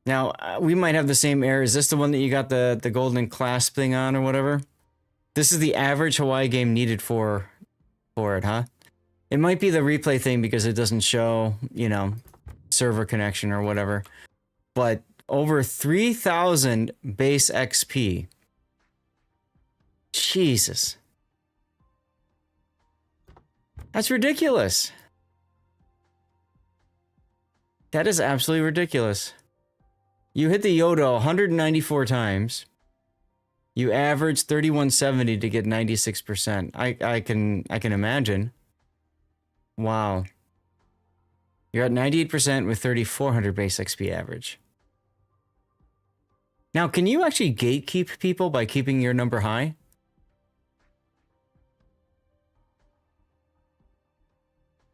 Now, we might have the same error. Is this the one that you got the golden clasp thing on or whatever? This is the average Hawaii game needed for it, huh? It might be the replay thing because it doesn't show, you know, server connection or whatever. But over 3,000 base XP. Jesus. That's ridiculous. That is absolutely ridiculous. You hit the Yodel 194 times. You average 3170 to get 96%. I can imagine. Wow. You're at 98% with 3,400 base XP average. Now, can you actually gatekeep people by keeping your number high?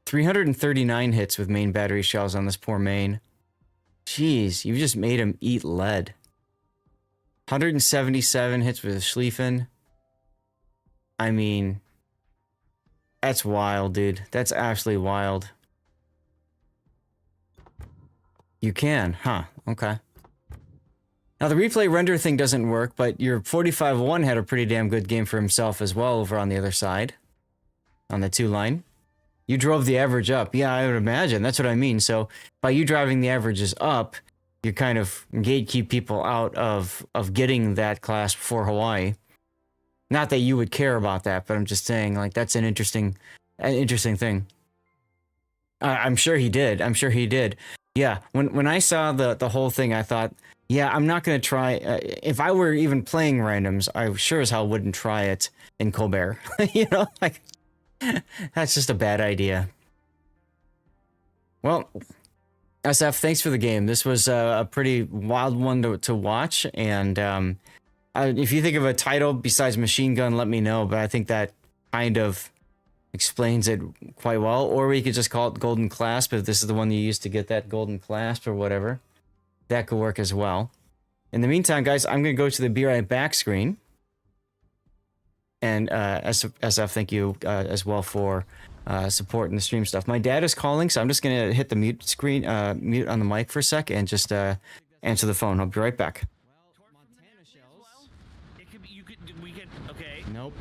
$339 hits with main battery shells on this poor main. Jeez, you just made him eat lead. 177 hits with a Schlieffen. I mean, that's wild, dude. That's absolutely wild. You can, huh? Okay. Now, the replay render thing doesn't work, but your 45-1 had a pretty damn good game for himself as well over on the other side. On the 2 line. You drove the average up. Yeah, I would imagine. That's what I mean. So, by you driving the averages up, you kind of gatekeep people out of getting that class before Hawaii. Not that you would care about that, but I'm just saying, like, that's an interesting thing. I'm sure he did. I'm sure he did. Yeah, when I saw the whole thing, I thought, yeah, I'm not going to try. If I were even playing randoms, I sure as hell wouldn't try it in Colbert. You know, like, that's just a bad idea. Well, SF, thanks for the game. This was a pretty wild one to watch. And if you think of a title besides Machine Gun, let me know. But I think that kind of explains it quite well. Or we could just call it Golden Clasp if this is the one you used to get that Golden Clasp or whatever. That could work as well. In the meantime, guys, I'm going to go to the Be Right Back screen. And SF, thank you as well for supporting the stream stuff. My dad is calling, so I'm just going to hit the mute screen, mute on the mic for a sec, and just answer the phone. I'll be right back. Montana shells. We could, okay. Nope.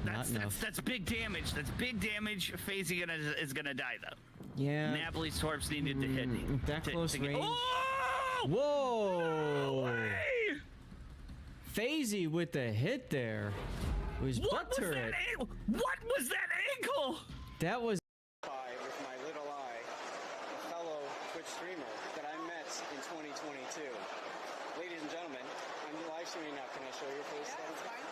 Not enough. That's big damage. That's big damage. FaZe is gonna die though. Yeah. Napoli's Torps needed to hit. That close range. Oh! Whoa! No way! FaZe with the hit there. It was butt turret. What was that ankle? That was. With my little eye, a fellow Twitch streamer that I met in 2022. Ladies and gentlemen, I'm live streaming now. Can I show your face? Yeah, that's fine.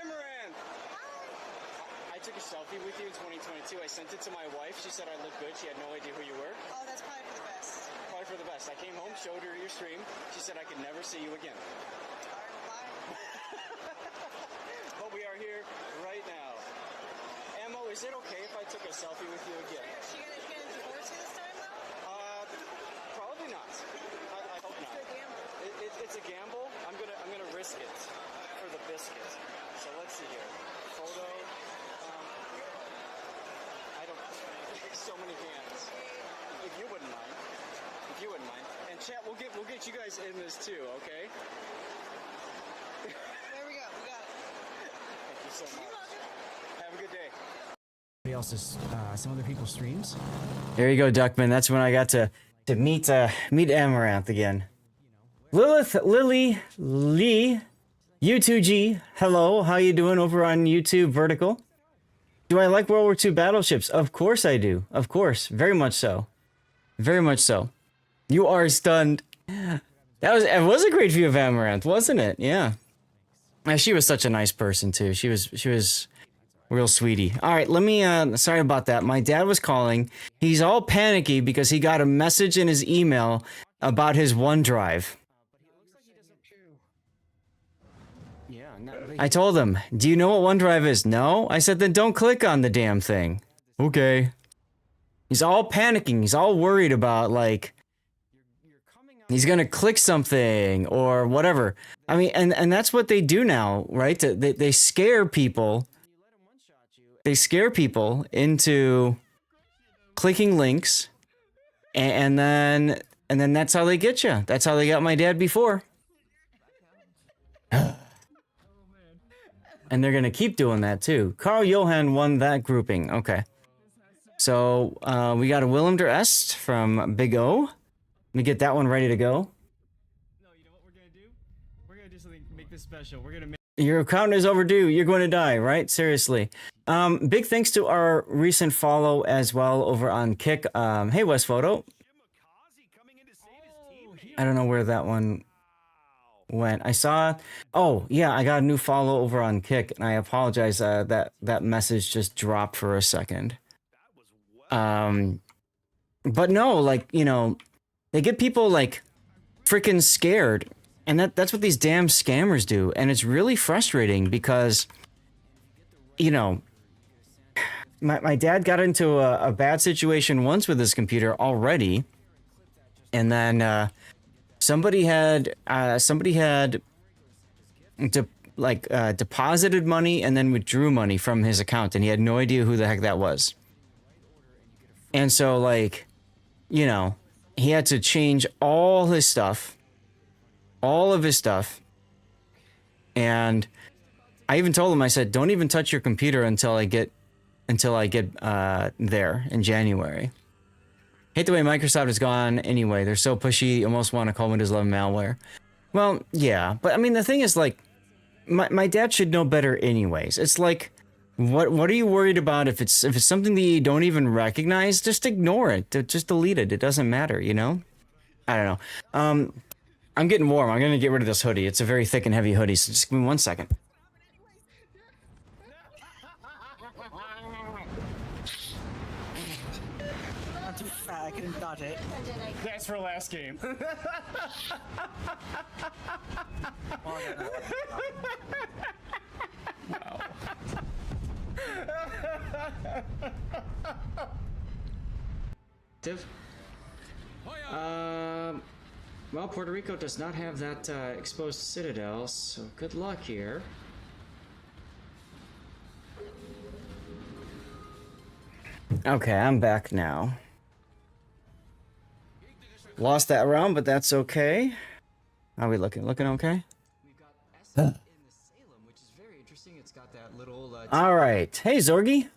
Amaranth! Hi! I took a selfie with you in 2022. I sent it to my wife. She said I looked good. She had no idea who you were. Oh, that's probably for the best. Probably for the best. I came home, showed her your stream. She said I could never see you again. But we are here right now. Ammo, is it okay if I took a selfie with you again? She gonna divorce you this time, though? Probably not. I hope not. It's a gamble. I'm gonna risk it for the biscuit. So let's see here. Photo. I don't. So many hands. If you wouldn't mind. If you wouldn't mind. And chat, we'll get you guys in this too. Okay. There we go. We got it. Thank you so much. Have a good day. Else's, some other people's streams. There you go, Duckman. That's when I got to meet Amaranth again. Lilith, Lily, Lee, U2G. Hello, how you doing over on YouTube Vertical? Do I like World War II battleships? Of course I do. Of course, very much so. Very much so. You are stunned. It was a great view of Amaranth, wasn't it? Yeah. She was such a nice person too. She was real sweetie. All right, let me sorry about that. My dad was calling. He's all panicky because he got a message in his email about his OneDrive. Yeah. I told him, "Do you know what OneDrive is?" No. I said, "Then don't click on the damn thing." Okay. He's all panicking. He's all worried about, like, he's gonna click something or whatever. I mean, and that's what they do now, right? They scare people. They scare people into clicking links, and then that's how they get you. That's how they got my dad before. And they're going to keep doing that too. Carl Johan won that grouping. Okay. So we got a Willem der Est from Big O. Let me get that one ready to go. No, you know what we're gonna do? We're gonna do something. Make this special. We're gonna make. Your account is overdue. You're going to die, right? Seriously. Big thanks to our recent follow as well over on Kick. Hey, West Photo. I don't know where that one went. I saw. Oh yeah, I got a new follow over on Kick, and I apologize. That message just dropped for a second. But no, like, you know, they get people like freaking scared, and that's what these damn scammers do, and it's really frustrating because, you know, my dad got into a bad situation once with his computer already, and then somebody had deposited money and then withdrew money from his account, and he had no idea who the heck that was. And so, like, you know, he had to change all his stuff, all of his stuff. And I even told him, I said, don't even touch your computer until I get there in January. Hate the way Microsoft has gone anyway. They're so pushy, almost want to call Windows 11 malware. Well, yeah, but I mean, the thing is, like, my dad should know better anyways. It's like, what are you worried about if it's something that you don't even recognize? Just ignore it. Just delete it. It doesn't matter, you know? I don't know. I'm getting warm. I'm gonna get rid of this hoodie. It's a very thick and heavy hoodie, so just give me 1 second. I'm too fat, I couldn't dodge it. That's for last game. Wow. Well, Puerto Rico does not have that exposed citadel, so good luck here. Okay, I'm back now. Lost that round, but that's okay. How are we looking? Looking okay? We've got S in the Salem, which is very interesting. It's got that little. All right. Hey, Zorgi.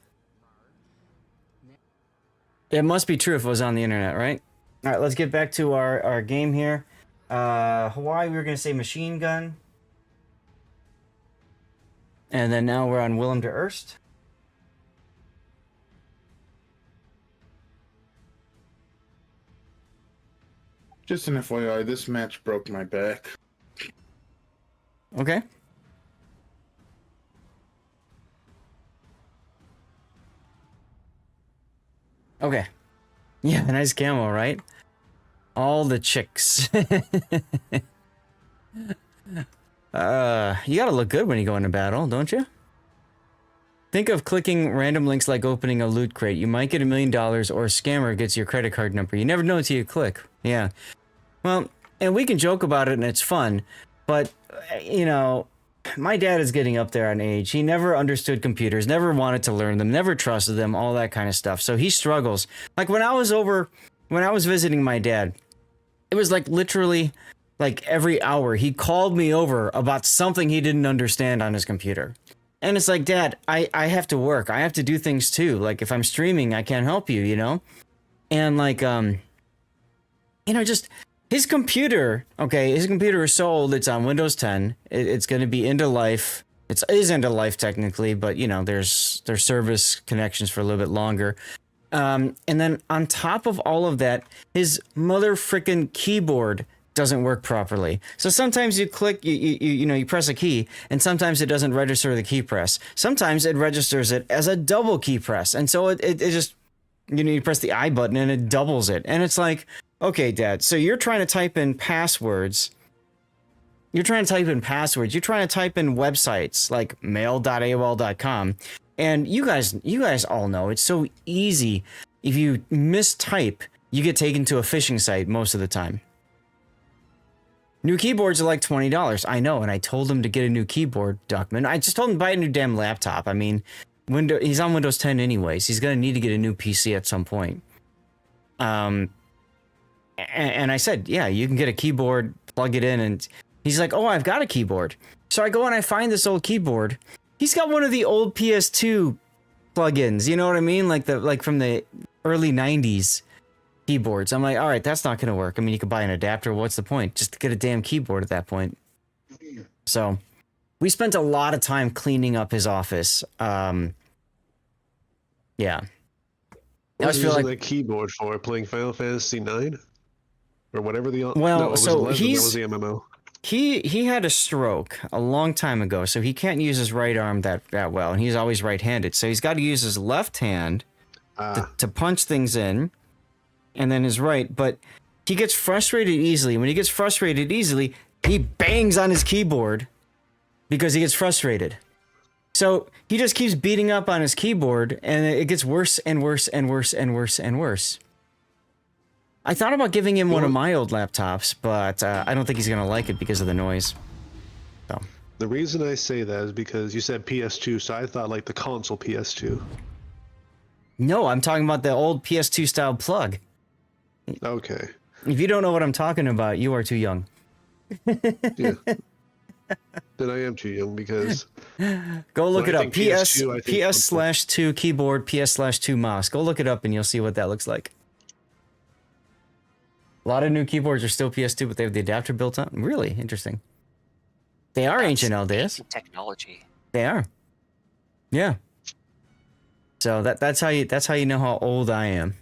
It must be true if it was on the internet, right? All right, let's get back to our game here. Hawaii, we were going to say machine gun. And then now we're on Willem der Erst. Just an FYI, this match broke my back. Okay. Okay. Yeah, nice camo, right? All the chicks. You gotta look good when you go into battle, don't you? Think of clicking random links like opening a loot crate. You might get $1 million, or a scammer gets your credit card number. You never know until you click. Yeah. Well, and we can joke about it and it's fun, but, you know, my dad is getting up there in age. He never understood computers, never wanted to learn them, never trusted them, all that kind of stuff. So he struggles. Like when I was visiting my dad, it was like literally like every hour he called me over about something he didn't understand on his computer. And it's like, Dad, I have to work. I have to do things too. Like if I'm streaming, I can't help you, you know? And like, you know, just his computer, okay, his computer is so old, it's on Windows 10. It's going to be end of life. It is end of life technically, but you know, there's service connections for a little bit longer. And then on top of all of that, his mother frickin' keyboard doesn't work properly. So sometimes you click, you press a key, and sometimes it doesn't register the key press. Sometimes it registers it as a double key press, and so it just, you know, you press the I button and it doubles it, and it's like, okay, Dad, so you're trying to type in passwords. You're trying to type in websites like mail.aol.com. And you guys all know it's so easy. If you mistype, you get taken to a phishing site most of the time. New keyboards are like $20. I know, and I told him to get a new keyboard, Duckman. I just told him to buy a new damn laptop. I mean, he's on Windows 10 anyways. He's gonna need to get a new PC at some point. And I said, yeah, you can get a keyboard, plug it in, and he's like, oh, I've got a keyboard. So I go and I find this old keyboard, He's got one of the old PS2 plugins. You know what I mean? Like from the early 90s keyboards. I'm like, all right, that's not going to work. I mean, you could buy an adapter. What's the point? Just to get a damn keyboard at that point. So we spent a lot of time cleaning up his office. Yeah. I What just was feel using like that keyboard for playing Final Fantasy 9 or whatever the Well, no, it was so 11, he's- that was the MMO. he had a stroke a long time ago, so he can't use his right arm that well, and he's always right-handed. So he's got to use his left hand to punch things in, and then his right. But he gets frustrated easily. When he gets frustrated easily, he bangs on his keyboard because he gets frustrated. So he just keeps beating up on his keyboard, and it gets worse and worse and worse and worse and worse. I thought about giving him one of my old laptops, but I don't think he's going to like it because of the noise. So. The reason I say that is because you said PS2, so I thought like the console PS2. No, I'm talking about the old PS2 style plug. Okay. If you don't know what I'm talking about, you are too young. Yeah. Then I am too young because Go look when it I up. think PS PS2, I think PS/2 keyboard, PS/2 mouse. Go look it up and you'll see what that looks like. A lot of new keyboards are still PS2, but they have the adapter built on. Really interesting. They are ancient nowadays. Technology. They are. Yeah. So that's how you know how old I am.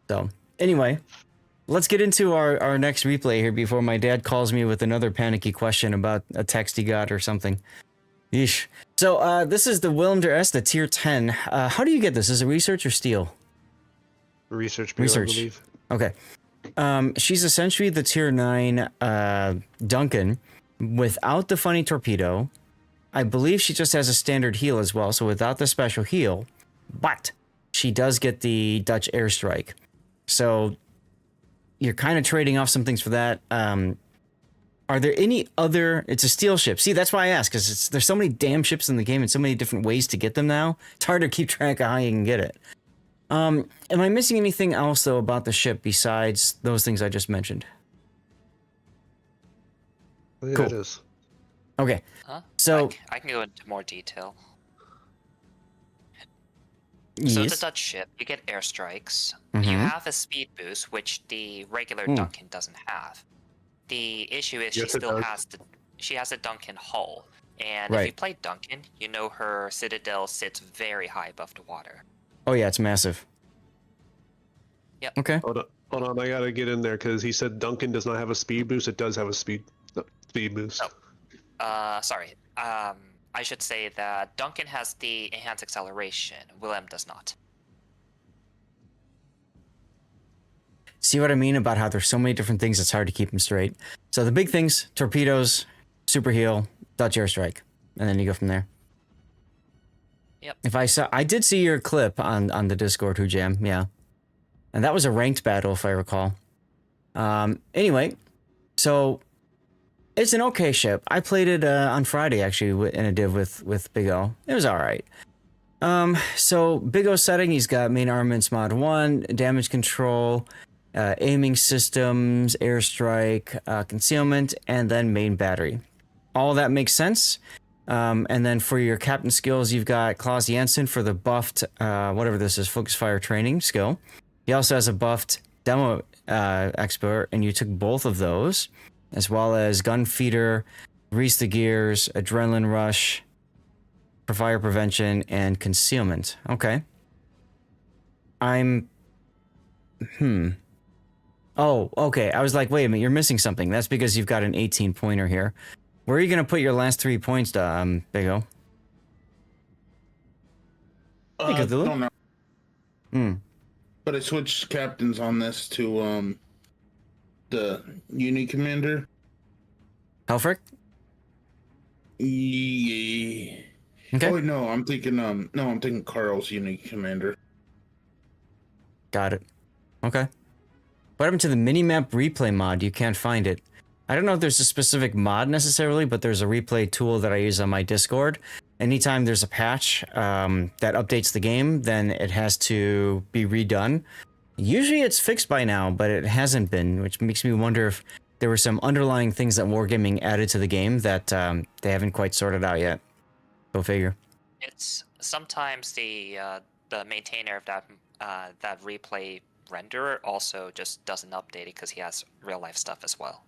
So anyway, let's get into our next replay here before my dad calls me with another panicky question about a text he got or something. Yeesh. So this is the Willem der S, the tier 10. How do you get this? Is it research or steal? research bureau, Research. I believe. Okay. She's essentially the tier 9 Duncan without the funny torpedo. I believe she just has a standard heal as well, so without the special heal. But she does get the Dutch airstrike. So you're kind of trading off some things for that. Are there any other... It's a steel ship. See, that's why I asked, because there's so many damn ships in the game and so many different ways to get them now. It's hard to keep track of how you can get it. Am I missing anything else, though, about the ship besides those things I just mentioned? Yeah, Cool. it is. Okay. Huh? So... I can go into more detail. So the Yes. Dutch ship, you get airstrikes. Mhm. You have a speed boost, which the regular Duncan doesn't have. The issue is Yes, she it still does. has she has a Duncan hull, and if Right. you play Duncan, you know her citadel sits very high above the water. Oh, yeah, it's massive. Yep. Okay. Hold on, I gotta get in there because he said Duncan does not have a speed boost. It does have a speed boost. Oh. Sorry. I should say that Duncan has the enhanced acceleration. Willem does not. See what I mean about how there's so many different things, it's hard to keep them straight. So the big things, torpedoes, super heal, Dutch airstrike, and then you go from there. Yep. I did see your clip on the Discord, Who Jam, yeah. And that was a ranked battle, if I recall. Anyway, so it's an okay ship. I played it on Friday, actually, in a div with Big O. It was all right. So Big O setting, he's got main armaments mod 1, damage control, aiming systems, airstrike, concealment, and then main battery. All that makes sense. And then for your captain skills, you've got Klaus Jensen for the buffed, whatever this is, focus fire training skill. He also has a buffed demo expert, and you took both of those, as well as gun feeder, grease the gears, adrenaline rush, for fire prevention, and concealment. Okay. Oh, okay. I was like, wait a minute, you're missing something. That's because you've got an 18-pointer here. Where are you going to put your last 3 points, Big O? Hey, I Cthulhu. don't know. But I switched captains on this to the Uni Commander. Helfric? Yeah. Okay. Oh no, I'm thinking Carl's Uni Commander. Got it. Okay. What happened to the minimap replay mod? You can't find it. I don't know if there's a specific mod necessarily, but there's a replay tool that I use on my Discord. Anytime there's a patch that updates the game, then it has to be redone. Usually it's fixed by now, but it hasn't been, which makes me wonder if there were some underlying things that Wargaming added to the game that they haven't quite sorted out yet. Go figure. It's sometimes the maintainer of that replay renderer also just doesn't update it because he has real life stuff as well.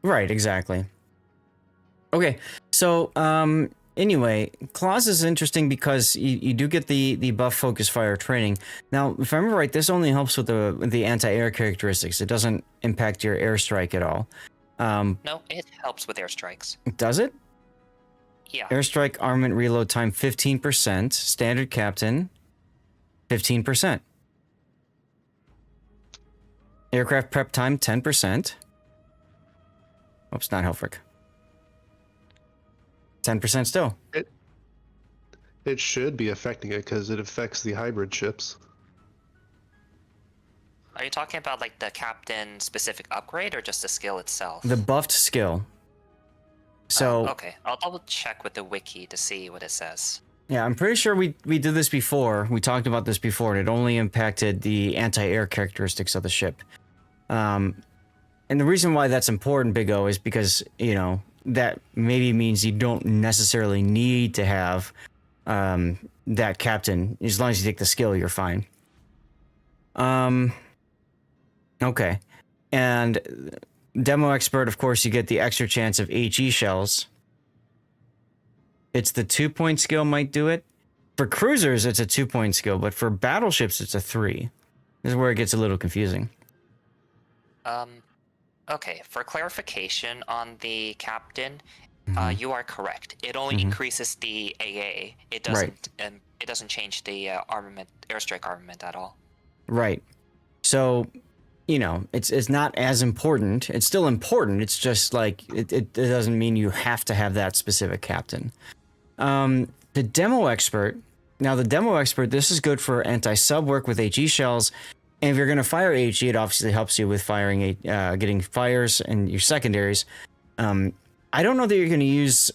Right, exactly. Okay, so anyway, Claws is interesting because you do get the buff focus fire training. Now, if I remember right, this only helps with the anti-air characteristics. It doesn't impact your airstrike at all. No, it helps with airstrikes. Does it? Yeah. Airstrike armament reload time 15%. Standard captain 15%. Aircraft prep time 10%. Oops, not Helfrich. 10% still. It should be affecting it because it affects the hybrid ships. Are you talking about like the captain specific upgrade or just the skill itself? The buffed skill. So okay, I'll double check with the wiki to see what it says. yeah, I'm pretty sure we did this before. We talked about this before, and it only impacted the anti-air characteristics of the ship. And the reason why that's important, Big O, is because, you know, that maybe means you don't necessarily need to have that captain. As long as you take the skill, you're fine. Okay. And Demo Expert, of course, you get the extra chance of HE shells. It's the 2-point skill might do it. For cruisers, it's a 2-point skill, but for battleships, it's a 3. This is where it gets a little confusing. Okay, for clarification on the captain, you are correct. It only increases the AA. It doesn't. It doesn't change the armament, airstrike armament at all. Right. So, you know, it's not as important. It's still important. It's just like it doesn't mean you have to have that specific captain. The Demo Expert. Now, the Demo Expert. This is good for anti-sub work with HE shells. And if you're going to fire HE, it obviously helps you with firing, getting fires and your secondaries. I don't know that you're going to use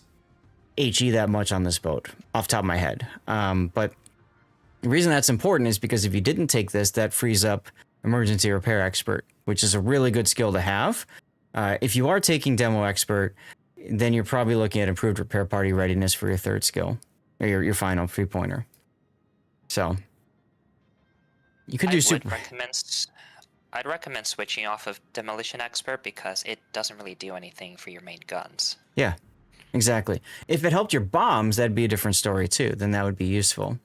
HE that much on this boat, off the top of my head. But the reason that's important is because if you didn't take this, that frees up Emergency Repair Expert, which is a really good skill to have. If you are taking Demo Expert, then you're probably looking at improved repair party readiness for your third skill, or your final 3-pointer. So you could do super. I'd recommend switching off of Demolition Expert because it doesn't really do anything for your main guns. Yeah, exactly. If it helped your bombs, that'd be a different story too. Then that would be useful.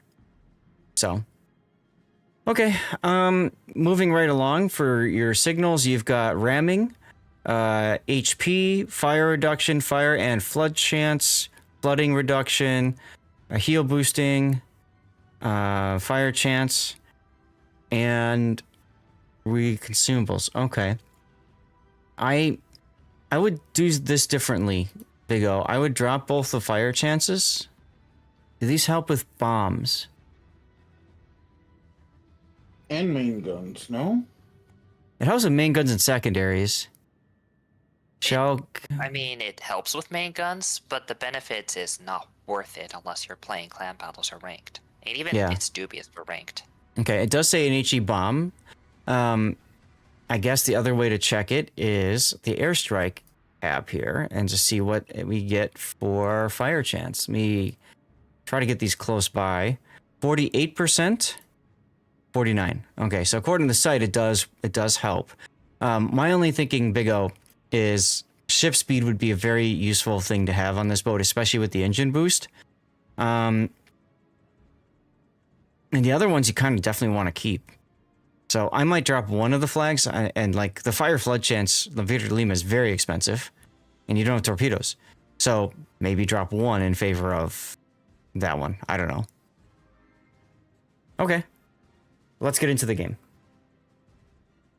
So, okay. Moving right along for your signals, you've got ramming, HP, fire reduction, fire and flood chance, flooding reduction, heal boosting, fire chance, and consumables. Okay. I would do this differently, Big O. I would drop both the fire chances. Do these help with bombs? And main guns, no? It helps with main guns and secondaries. I mean, it helps with main guns, but the benefits is not worth it unless you're playing clan battles or ranked. And even it's dubious for ranked. Okay, it does say an HE bomb. I guess the other way to check it is the airstrike tab here and to see what we get for fire chance. Let me try to get these close by. 48%, 49. Okay, so according to the site, it does help. My only thinking, Big O, is ship speed would be a very useful thing to have on this boat, especially with the engine boost. And the other ones you kind of definitely want to keep. So I might drop one of the flags, and like the fire flood chance, the Victor Lima is very expensive, and you don't have torpedoes. So maybe drop one in favor of that one. I don't know. Okay, let's get into the game.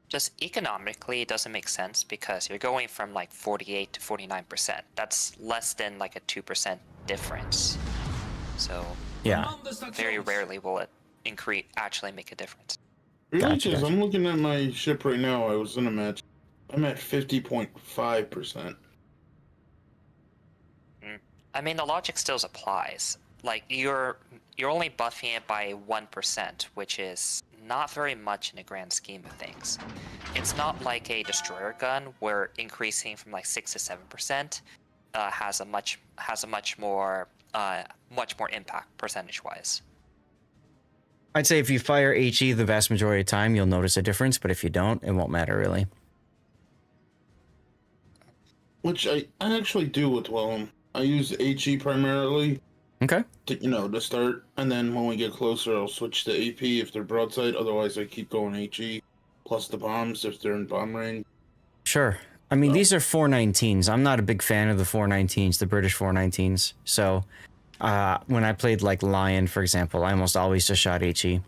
Just economically, it doesn't make sense because you're going from like 48 to 49%. That's less than like a 2% difference. So yeah, very rarely will it actually make a difference. Really? Because I'm looking at my ship right now. I was in a match. I'm at 50.5%. I mean, the logic still applies. Like you're only buffing it by 1%, which is not very much in the grand scheme of things. It's not like a destroyer gun where increasing from like 6 to 7% has a much more impact percentage-wise. I'd say if you fire HE the vast majority of the time, you'll notice a difference, but if you don't, it won't matter really. Which I actually do with Willem. I use HE primarily. Okay. To start, and then when we get closer, I'll switch to AP if they're broadside. Otherwise, I keep going HE plus the bombs if they're in bomb range. Sure. I mean, these are 419s. I'm not a big fan of the 419s, the British 419s. So, when I played like Lion, for example, I almost always just shot HE.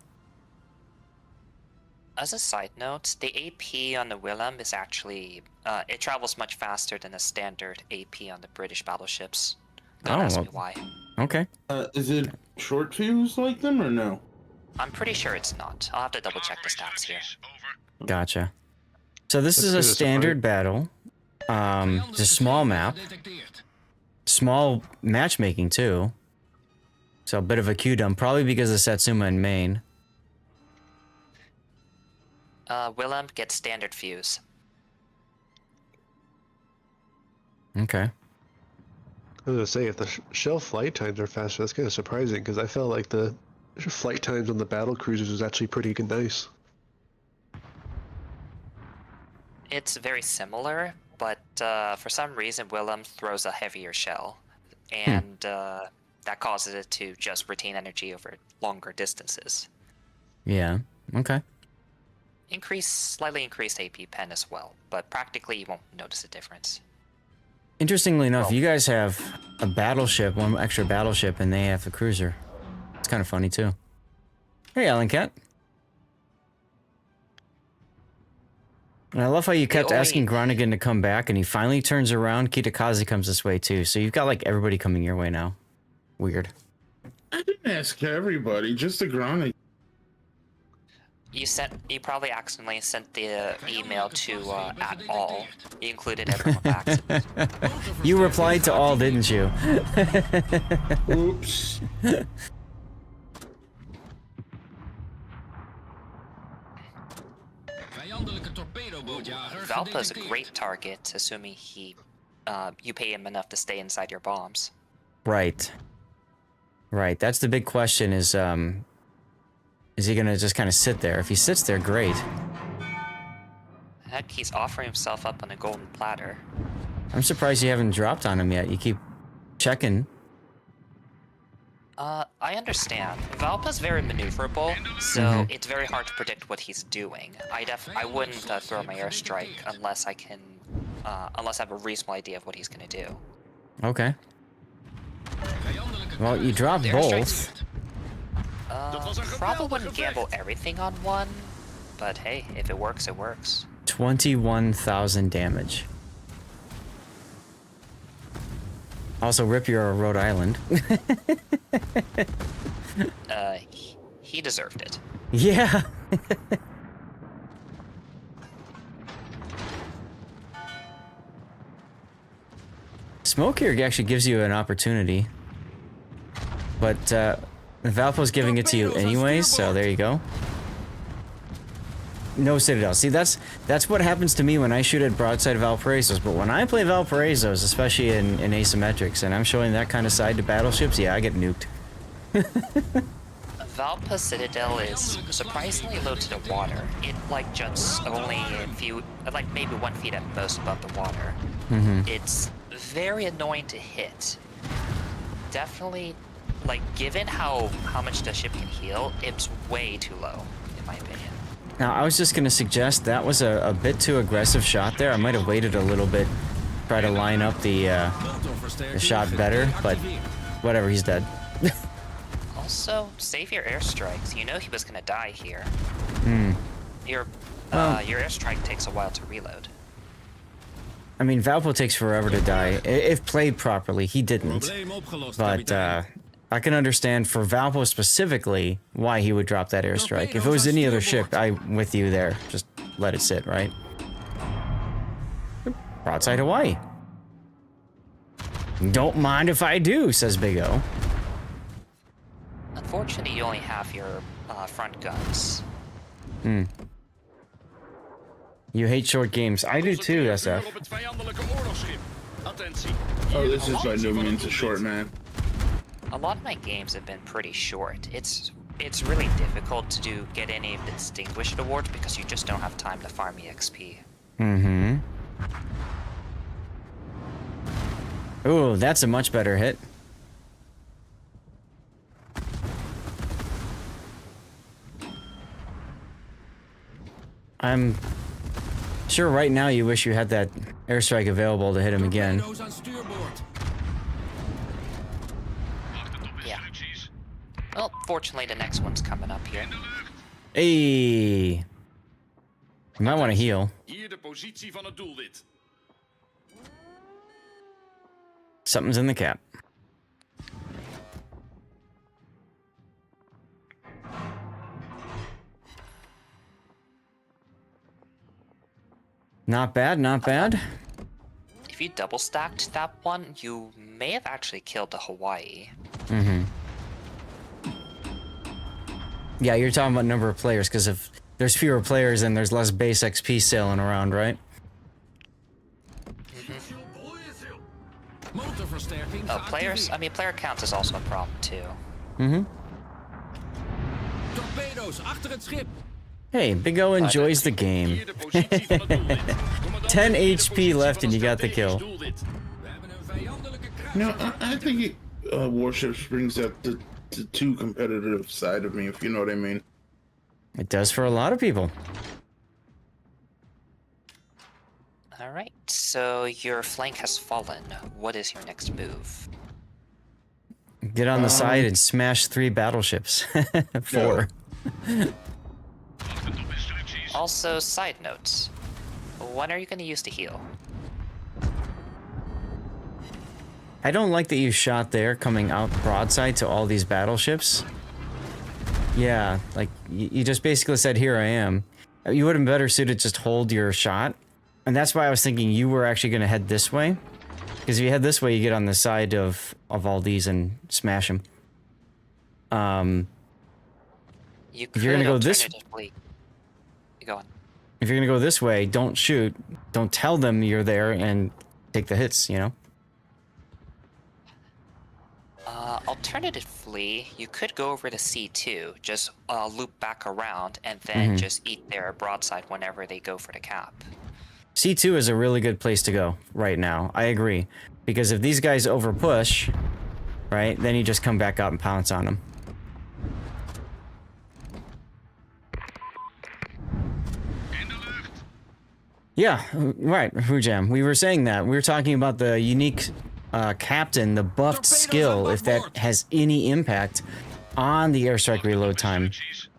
As a side note, the AP on the Willem is actually it travels much faster than a standard AP on the British battleships. Don't ask me why. Okay. Is it short fuse like them or no? I'm pretty sure it's not. I'll have to double check the stats here. Gotcha. So this is a standard battle. It's a small map. Small matchmaking too. So a bit of a Q-dump, probably because of Satsuma in Maine. Willem gets standard fuse. Okay. I was gonna say, if the shell flight times are faster, that's kind of surprising, because I felt like the flight times on the battle cruisers was actually pretty nice. It's very similar, but for some reason Willem throws a heavier shell, and that causes it to just retain energy over longer distances. Yeah. Okay. Slightly increased AP pen as well, but practically you won't notice a difference. Interestingly enough, you guys have a battleship, one extra battleship, and they have a cruiser. It's kind of funny too. Hey, Alan Cat. And I love how you kept asking Groningen to come back, and he finally turns around. Kitakaze comes this way too, so you've got like everybody coming your way now. Weird. I didn't ask everybody, just the Groningen. You probably accidentally sent the email to at all. You included everyone by accident. You replied to all, didn't you? Oops. Valpa's a great target, assuming you pay him enough to stay inside your bombs. Right. Right. That's the big question is he gonna just kind of sit there? If he sits there, great. Heck, he's offering himself up on a golden platter. I'm surprised you haven't dropped on him yet. You keep checking. I understand. Valpa's very maneuverable, so it's very hard to predict what he's doing. I wouldn't throw my airstrike unless I have a reasonable idea of what he's gonna do. Okay. Well, you dropped both. Probably wouldn't gamble everything on one, but hey, if it works, it works. 21,000 damage. Also, rip your Rhode Island. He deserved it. Yeah. Smoke here actually gives you an opportunity. But, Valpo's giving it to you anyways, so there you go. No Citadel. See, that's what happens to me when I shoot at broadside Valparaisos, but when I play Valparaisos, especially in asymmetrics, and I'm showing that kind of side to battleships, yeah, I get nuked. Valpa Citadel is surprisingly low to the water. It like juts only a few, like maybe 1 feet at most above the water. It's very annoying to hit. Definitely, like given how much the ship can heal, it's way too low, in my opinion. Now, I was just going to suggest that was a bit too aggressive shot there. I might have waited a little bit, try to line up the shot better, but whatever, he's dead. Also, save your airstrikes. You know he was going to die here. Your airstrike takes a while to reload. I mean, Valpo takes forever to die. If played properly, he didn't. But I can understand for Valpo specifically why he would drop that airstrike. If it was any other ship, I'm with you there. Just let it sit, right? Broadside Hawaii. Don't mind if I do, says Big O. Unfortunately, you only have your front guns. Hmm. You hate short games. I do too, SF. Oh, this is by no means a short man. A lot of my games have been pretty short. It's really difficult to get any of the distinguished awards because you just don't have time to farm EXP. Mm-hmm. Ooh, that's a much better hit. I'm sure right now you wish you had that airstrike available to hit him again. Yeah. Well, fortunately, the next one's coming up here. Hey, you might want to heal. Hier de positie van het doelwit. Something's in the cap. Not bad, not bad. If you double stacked that one, you may have actually killed the Hawaii. Mm-hmm. Yeah, you're talking about number of players, because if there's fewer players, then there's less base XP sailing around, right? Oh, players? I mean, player counts is also a problem, too. Mm-hmm. Torpedo's achter het schip. Hey, Big O enjoys the game. 10 HP left and you got the kill. No, I think Warships brings out the too competitive side of me, if you know what I mean. It does for a lot of people. Alright, so your flank has fallen. What is your next move? Get on the side and smash 3 battleships. 4. Also, side notes. When are you going to use the heal? I don't like that you shot there coming out broadside to all these battleships. Yeah, like, you just basically said, here I am. You would have been better suited just hold your shot. And that's why I was thinking you were actually going to head this way. Because if you head this way, you get on the side of all these and smash them. You if you're going to go this... Go on. If you're going to go this way, don't shoot. Don't tell them you're there and take the hits, you know? Alternatively, you could go over to C2, just loop back around, and then just eat their broadside whenever they go for the cap. C2 is a really good place to go right now. I agree. Because if these guys overpush, right, then you just come back out and pounce on them. Yeah, right, Hujam. We were saying that. We were talking about the unique captain, the buffed skill, if that has any impact on the airstrike reload time,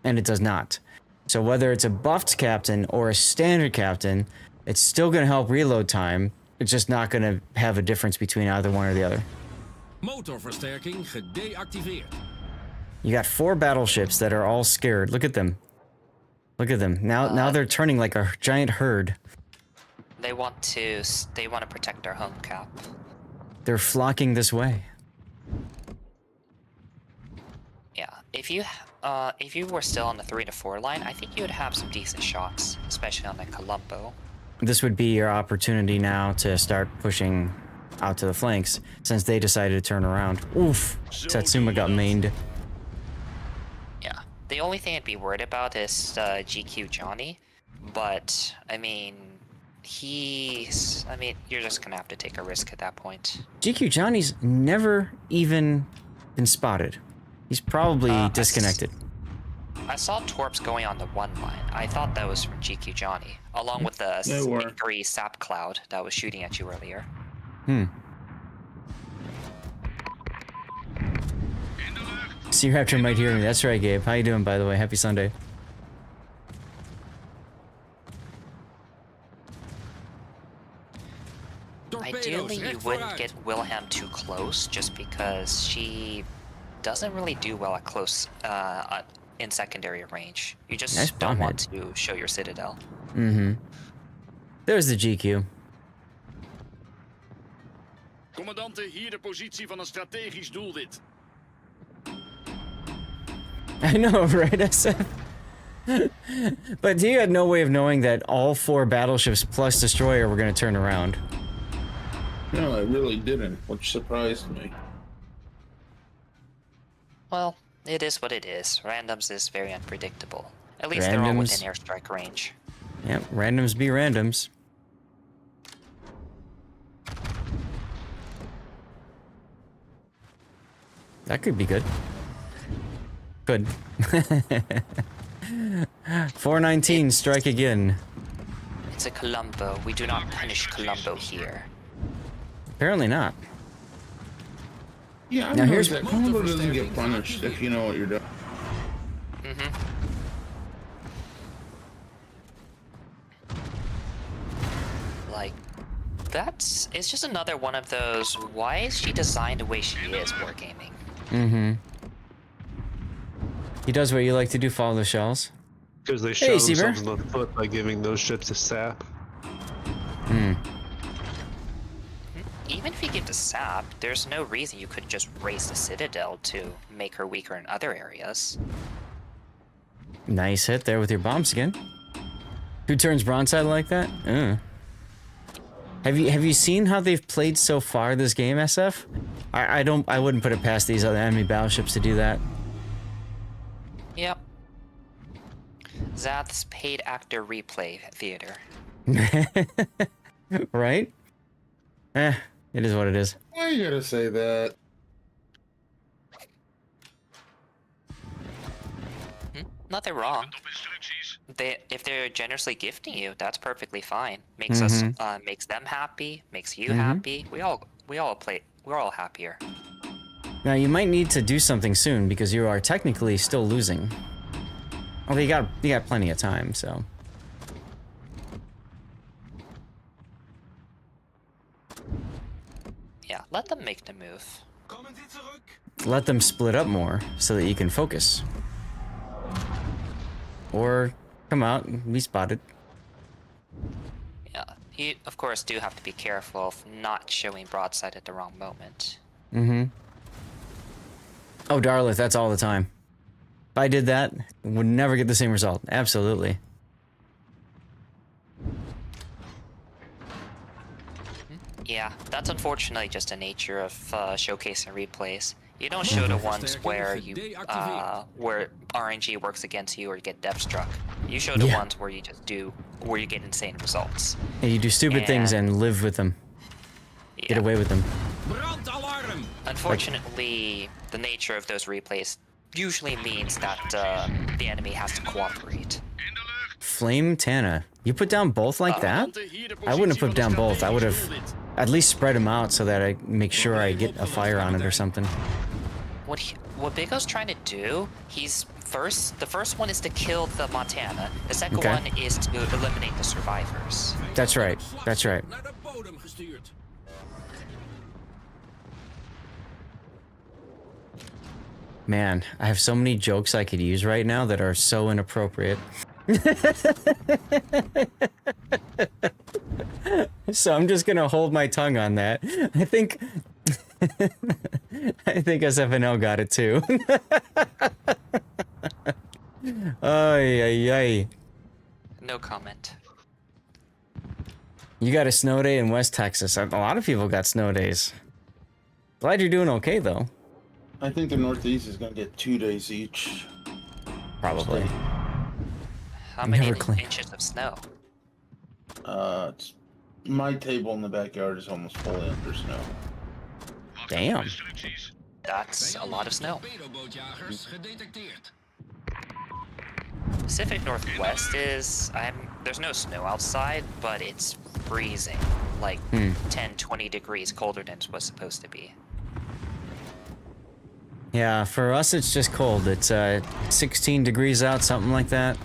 and it does not. So whether it's a buffed captain or a standard captain, it's still going to help reload time. It's just not going to have a difference between either one or the other. Motorversterking gedeactiveerd. You got 4 battleships that are all scared. Look at them. Look at them. Now they're turning like a giant herd. They want to protect their home cap. They're flocking this way. Yeah, if you were still on the 3 to 4 line, I think you would have some decent shots, especially on the Colombo. This would be your opportunity now to start pushing out to the flanks, since they decided to turn around. Oof! Satsuma got mained. Yeah, the only thing I'd be worried about is GQ Johnny, but I mean, you're just gonna have to take a risk at that point. GQ Johnny's never even been spotted. He's probably disconnected. I saw Torps going on the 1 line. I thought that was from GQ Johnny, along with the 3 sap cloud that was shooting at you earlier. Sea Raptor might hear me. That's right, Gabe. How you doing, by the way? Happy Sunday. Ideally, you wouldn't get Wilhelm too close, just because she doesn't really do well at close, in secondary range. You just don't want to show your citadel. There's the GQ. Commandante, hier de positie van een strategisch doelwit. I know, right, SF? But he had no way of knowing that all 4 battleships plus destroyer were going to turn around. No, I really didn't, which surprised me. Well, it is what it is. Randoms is very unpredictable. At least they're all Randoms. within airstrike range. Yep, randoms be randoms. That could be good. Good. 419, strike again. It's a Columbo. We do not punish Columbo here. Apparently not. Yeah, I Now know here's- that Columbo doesn't get punished if you know what you're doing. Like, it's just another one of those, why is she designed the way she is, wargaming? Mm-hmm. He does what you like to do, follow the shells. Because they Hey, shot Seaver. themselves in the foot by giving those ships a sap. Hmm. Even if you give the sap, there's no reason you couldn't just raise the Citadel to make her weaker in other areas. Nice hit there with your bombs again. Who turns broadside like that? Have you seen how they've played so far this game, SF? I wouldn't put it past these other enemy battleships to do that. Yep. Zath's paid actor replay theater. Right? It is what it is. Why you gotta say that? Nothing wrong. If they're generously gifting you, that's perfectly fine. Makes us, makes them happy, makes you happy. We're all happier. Now you might need to do something soon because you are technically still losing. Although you got plenty of time, so. Yeah, let them make the move. Let them split up more so that you can focus. Or come out and be spotted. Yeah, you of course do have to be careful of not showing broadside at the wrong moment. Mm-hmm. Oh, Darlith, that's all the time. If I did that, would never get the same result. Absolutely. Yeah, that's unfortunately just the nature of showcasing replays. You don't show the ones where where RNG works against you or you get depth struck. You show the ones where you get insane results. And you do stupid things and live with them. Get away with them. Brandalarm! Unfortunately, the nature of those replays usually means that the enemy has to cooperate. Flame Tana. You put down both like that? I wouldn't have put down both. I would have at least spread them out so that I make sure I get a fire on it or something. What Bigo's trying to do, the first one is to kill the Montana. The second one is to eliminate the survivors. That's right. That's right. Naar de bodem gestuurd. Man, I have so many jokes I could use right now that are so inappropriate. So I'm just gonna hold my tongue on that. I think SFNL got it too. Ay, ay, ay. No comment. You got a snow day in West Texas. A lot of people got snow days. Glad you're doing okay though. I think the Northeast is gonna get 2 days each. Probably. How many Never clean. inches of snow? My table in the backyard is almost fully under snow. Damn. That's a lot of snow. Torpedobootjagers gedetecteerd. Pacific Northwest there's no snow outside, but it's freezing. Like 10, 20 degrees colder than it was supposed to be. Yeah, for us it's just cold. It's 16 degrees out, something like that.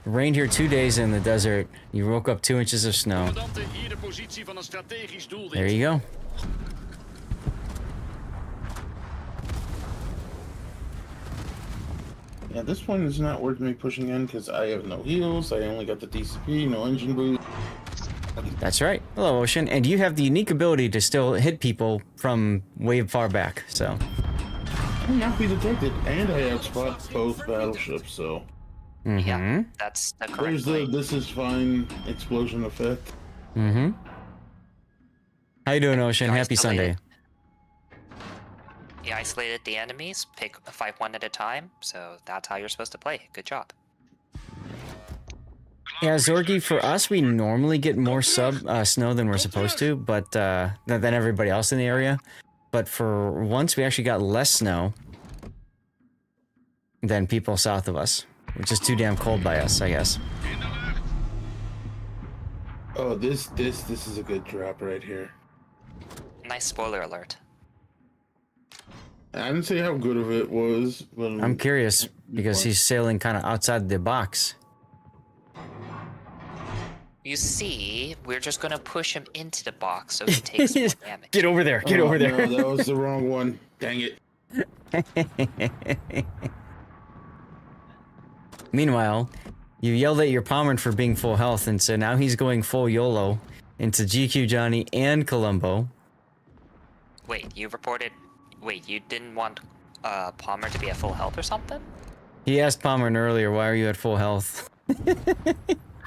It rained here 2 days in the desert. You woke up 2 inches of snow. There you go. Yeah, this one is not worth me pushing in because I have no heals. I only got the DCP, no engine boost. That's right. Hello, Ocean. And you have the unique ability to still hit people from way far back, so. Cannot be detected, and I outspot both battleships, so... Yeah, that's the correct There's play. the "this is fine" explosion effect. How you doing, Ocean? You Happy Sunday. You isolated the enemies, fight one at a time, so that's how you're supposed to play. Good job. Yeah, Zorgi, for us, we normally get more snow than we're supposed to, but than everybody else in the area. But for once, we actually got less snow than people south of us, which is too damn cold by us, I guess. Oh, this is a good drop right here. Nice spoiler alert. I didn't say how good of it was, but I'm curious because he's sailing kind of outside the box. You see, we're just gonna push him into the box so he takes more damage. Get over there! Get over there! No, that was the wrong one. Dang it. Meanwhile, you yelled at your Pommern for being full health, and so now he's going full YOLO into GQ Johnny and Columbo. Wait, you reported... Wait, you didn't want Palmer to be at full health or something? He asked Pommern earlier, why are you at full health?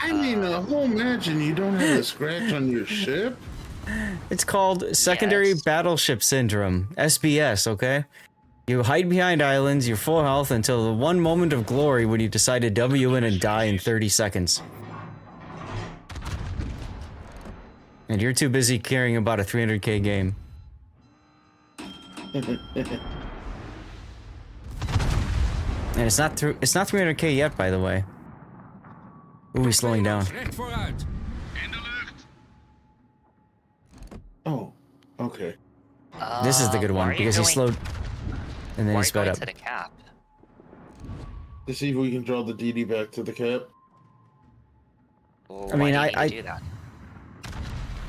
I mean, a whole match and you don't have a scratch on your ship? It's called Secondary Battleship Syndrome, SBS, okay? You hide behind islands, you're full health until the one moment of glory when you decide to W in and die in 30 seconds. And you're too busy caring about a 300k game. And it's not 300k yet, by the way. Ooh, he's slowing down. Oh, okay. This is the good one because he slowed and then he sped up. To the cap? To see if we can draw the DD back to the cap. Well, I mean, why do you need to do that?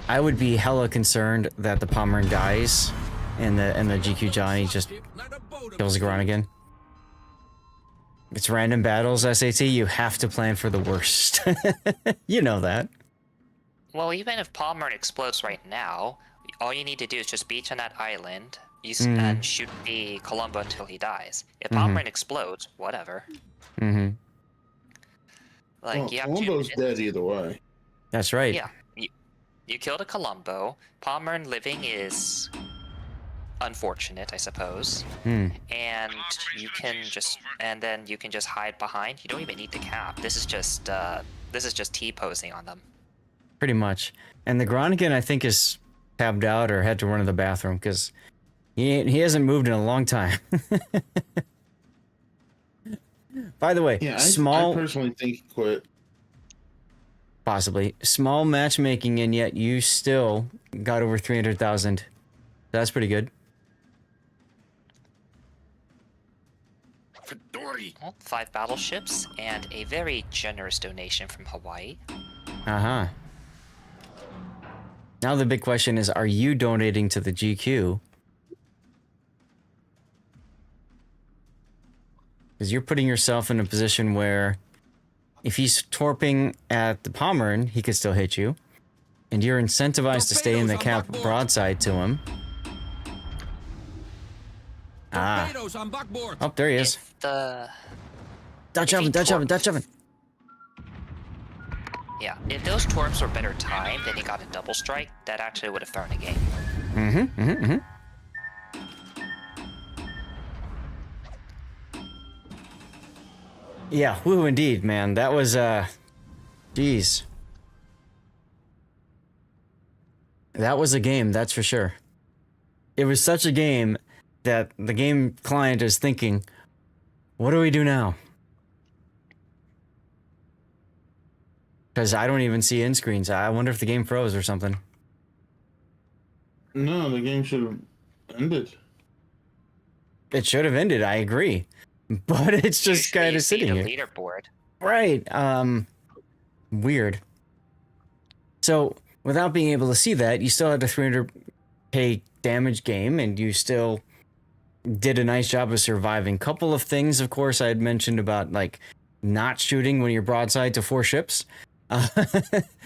I would be hella concerned that the Pommern dies and the GQ Johnny just kills the ground again. It's random battles, SAT. You have to plan for the worst. You know that. Well, even if Palmer explodes right now, all you need to do is just beach on that island and shoot the Columbo until he dies. If Palmer explodes, whatever. Like, well, you have Columbo's dead either way. That's right. Yeah. You killed a Columbo. Palmer living is unfortunate, I suppose. And you can just hide behind. You don't even need the cap. This is just T-posing on them. Pretty much. And the Groningen, I think, is tabbed out or had to run to the bathroom because he hasn't moved in a long time. By the way, Yeah, I personally think he quit. Possibly. Small matchmaking, and yet you still got over 300,000. That's pretty good. Well, 5 battleships and a very generous donation from Hawaii. Uh-huh. Now the big question is, are you donating to the GQ? Because you're putting yourself in a position where if he's torping at the Pommern, he could still hit you. And you're incentivized to stay in the cap broadside to him. Ah. Oh, there he is. Dutch oven, Dutch oven, Dutch oven. Yeah, if those torps were better timed and he got a double strike, that actually would have thrown a game. Yeah, woo indeed, man. That was, jeez. That was a game, that's for sure. It was such a game that the game client is thinking, what do we do now? Because I don't even see end screens. I wonder if the game froze or something. No, the game should have ended. It should have ended, I agree. But it's just kind of sitting here. Leaderboard. Right. Weird. So, without being able to see that, you still had a 300k damage game, and you still did a nice job of surviving. Couple of things, of course, I had mentioned about, like, not shooting when you're broadside to 4 ships.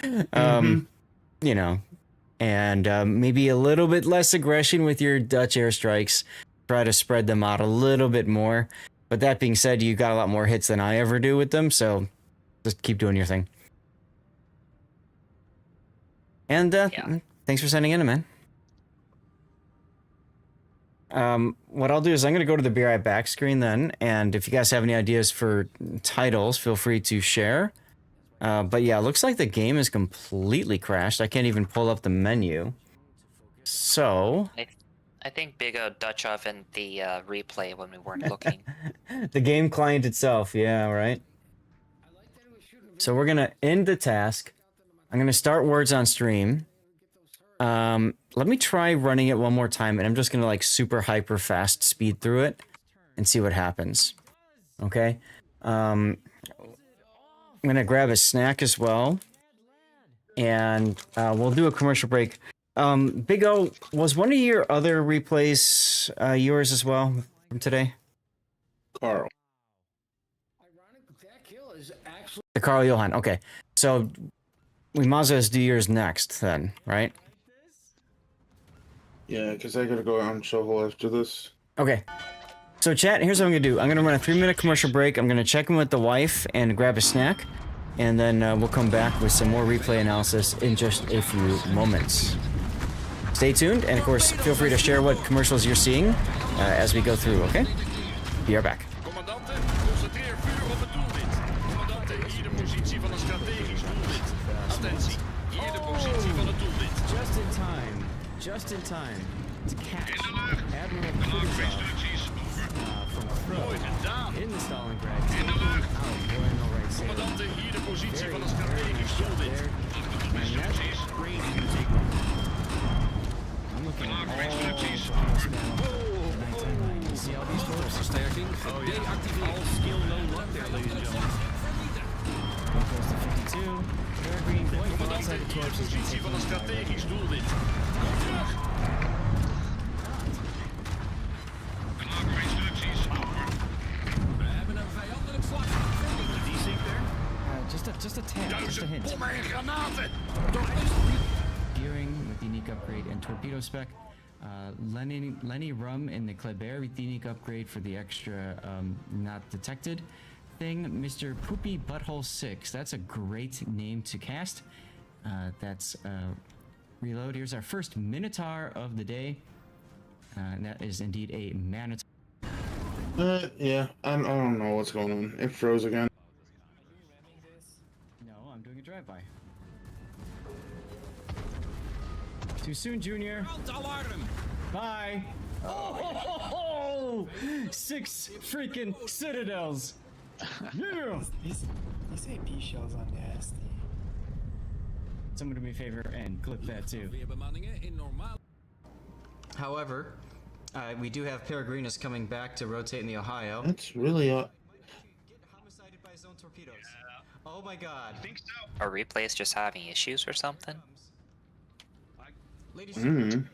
You know, and maybe a little bit less aggression with your Dutch airstrikes. try to spread them out a little bit more. But that being said, you got a lot more hits than I ever do with them, so just keep doing your thing. And thanks for sending in, man. What I'll do is I'm going to go to the Be Right Back screen then, and if you guys have any ideas for titles, feel free to share. But yeah, it looks like the game is completely crashed. I can't even pull up the menu. So... I think Big O Dutch oven the replay when we weren't looking. The game client itself, yeah, right? So we're going to end the task. I'm going to start Words on Stream. Let me try running it one more time, and I'm just going to like super hyper fast speed through it and see what happens. Okay? I'm going to grab a snack as well, and we'll do a commercial break. Big O, was one of your other replays yours as well from today? Carl. The Carl Johan, okay. So we might as well do yours next then, right? Yeah, because I gotta go out and shovel after this. Okay. So chat, here's what I'm gonna do. I'm gonna run a 3-minute commercial break. I'm gonna check in with the wife and grab a snack. And then we'll come back with some more replay analysis in just a few moments. Stay tuned, and of course, feel free to share what commercials you're seeing as we go through, okay? Be right back. Commandanten, concentreer vuur op het doelwit. Commandanten, hier de positie van een strategisch doelwit. Attentie, hier de positie van het doelwit. Just in time. Just in time. To catch Admiral Kutuzov from Mooi gedaan. in the Stalingrad. In de lucht. Royal Right Sail. Commandanten, hier de positie van een strategisch doelwit. Instructies. I'm looking at all instructies. You see all these doors? Versterking gedeactiveerd. All skill no luck there, ladies and gentlemen. One goes to 52. Peregrine going from outside the torch. Positie van een strategisch doelwit. Klaar voor instructies. We hebben een vijandelijk vlag. Die zinkt er. Just a tad, just a hint. Bommen en granaten. Gearing with the unique upgrade and torpedo spec. Lenny Rum in the Kleber with the unique upgrade for the extra not detected thing. Mr. Poopy Butthole 6. That's a great name to cast. That's reload. Here's our first Minotaur of the day. And that is indeed a Manotaur. Yeah, I don't know what's going on. It froze again. No, I'm doing a drive-by. Too soon, Junior. Brandalarm. Bye. Oh, 6 freaking citadels. Yeah. These AP shells are nasty. Someone do me a favor and clip that too. Weer bemanningen in normaal. However, we do have Peregrinus coming back to rotate in the Ohio. That's really Get homicided by his own torpedoes. Oh my god. I think so. Are replays just having issues or something? Ladies and gentlemen,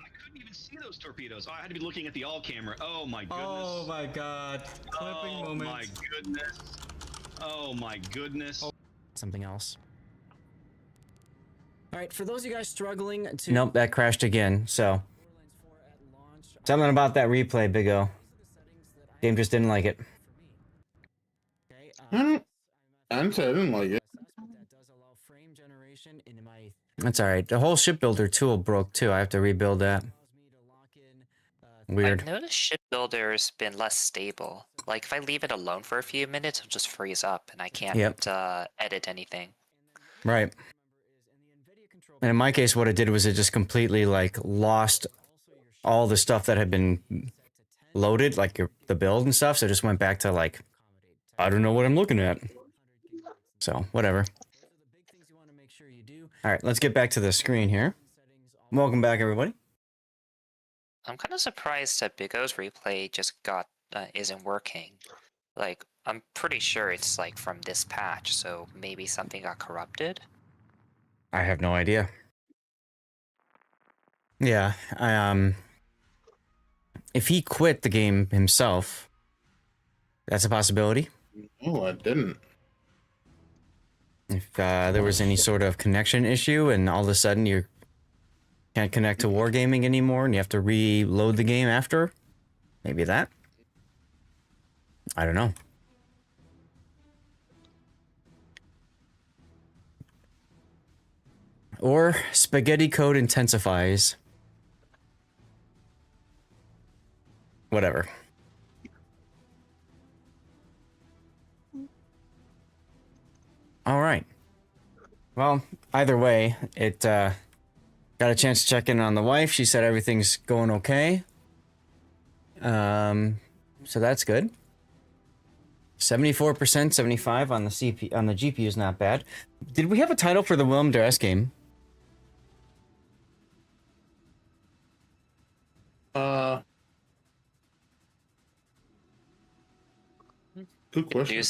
I couldn't even see those torpedoes. Oh, I had to be looking at the all camera. Oh my goodness. oh my god. Clipping moment. Oh my goodness. Oh my goodness. Something else. All right, for those of you guys struggling to Nope, that crashed again, so. Something about that replay, Big O. Game just didn't like it. I didn't like it. That's alright. The whole shipbuilder tool broke too. I have to rebuild that. Weird. I've noticed shipbuilder's been less stable. Like if I leave it alone for a few minutes, it'll just freeze up and I can't edit anything. Right. And in my case, what it did was it just completely like lost all the stuff that had been loaded, like the build and stuff. So it just went back to like, I don't know what I'm looking at. So whatever. All right, let's get back to the screen here. Welcome back, everybody. I'm kind of surprised that Big O's replay just isn't working. Like, I'm pretty sure it's like from this patch, so maybe something got corrupted. I have no idea. Yeah, if he quit the game himself, that's a possibility. Oh, I didn't. If there was any sort of connection issue and all of a sudden your Can't connect to wargaming anymore, and you have to reload the game after. Maybe that. I don't know. Or spaghetti code intensifies. Whatever. All right. Well, either way, it got a chance to check in on the wife. She said everything's going okay. So that's good. 74%, 75 on the GPU is not bad. Did we have a title for the Willem Dress game? Good question.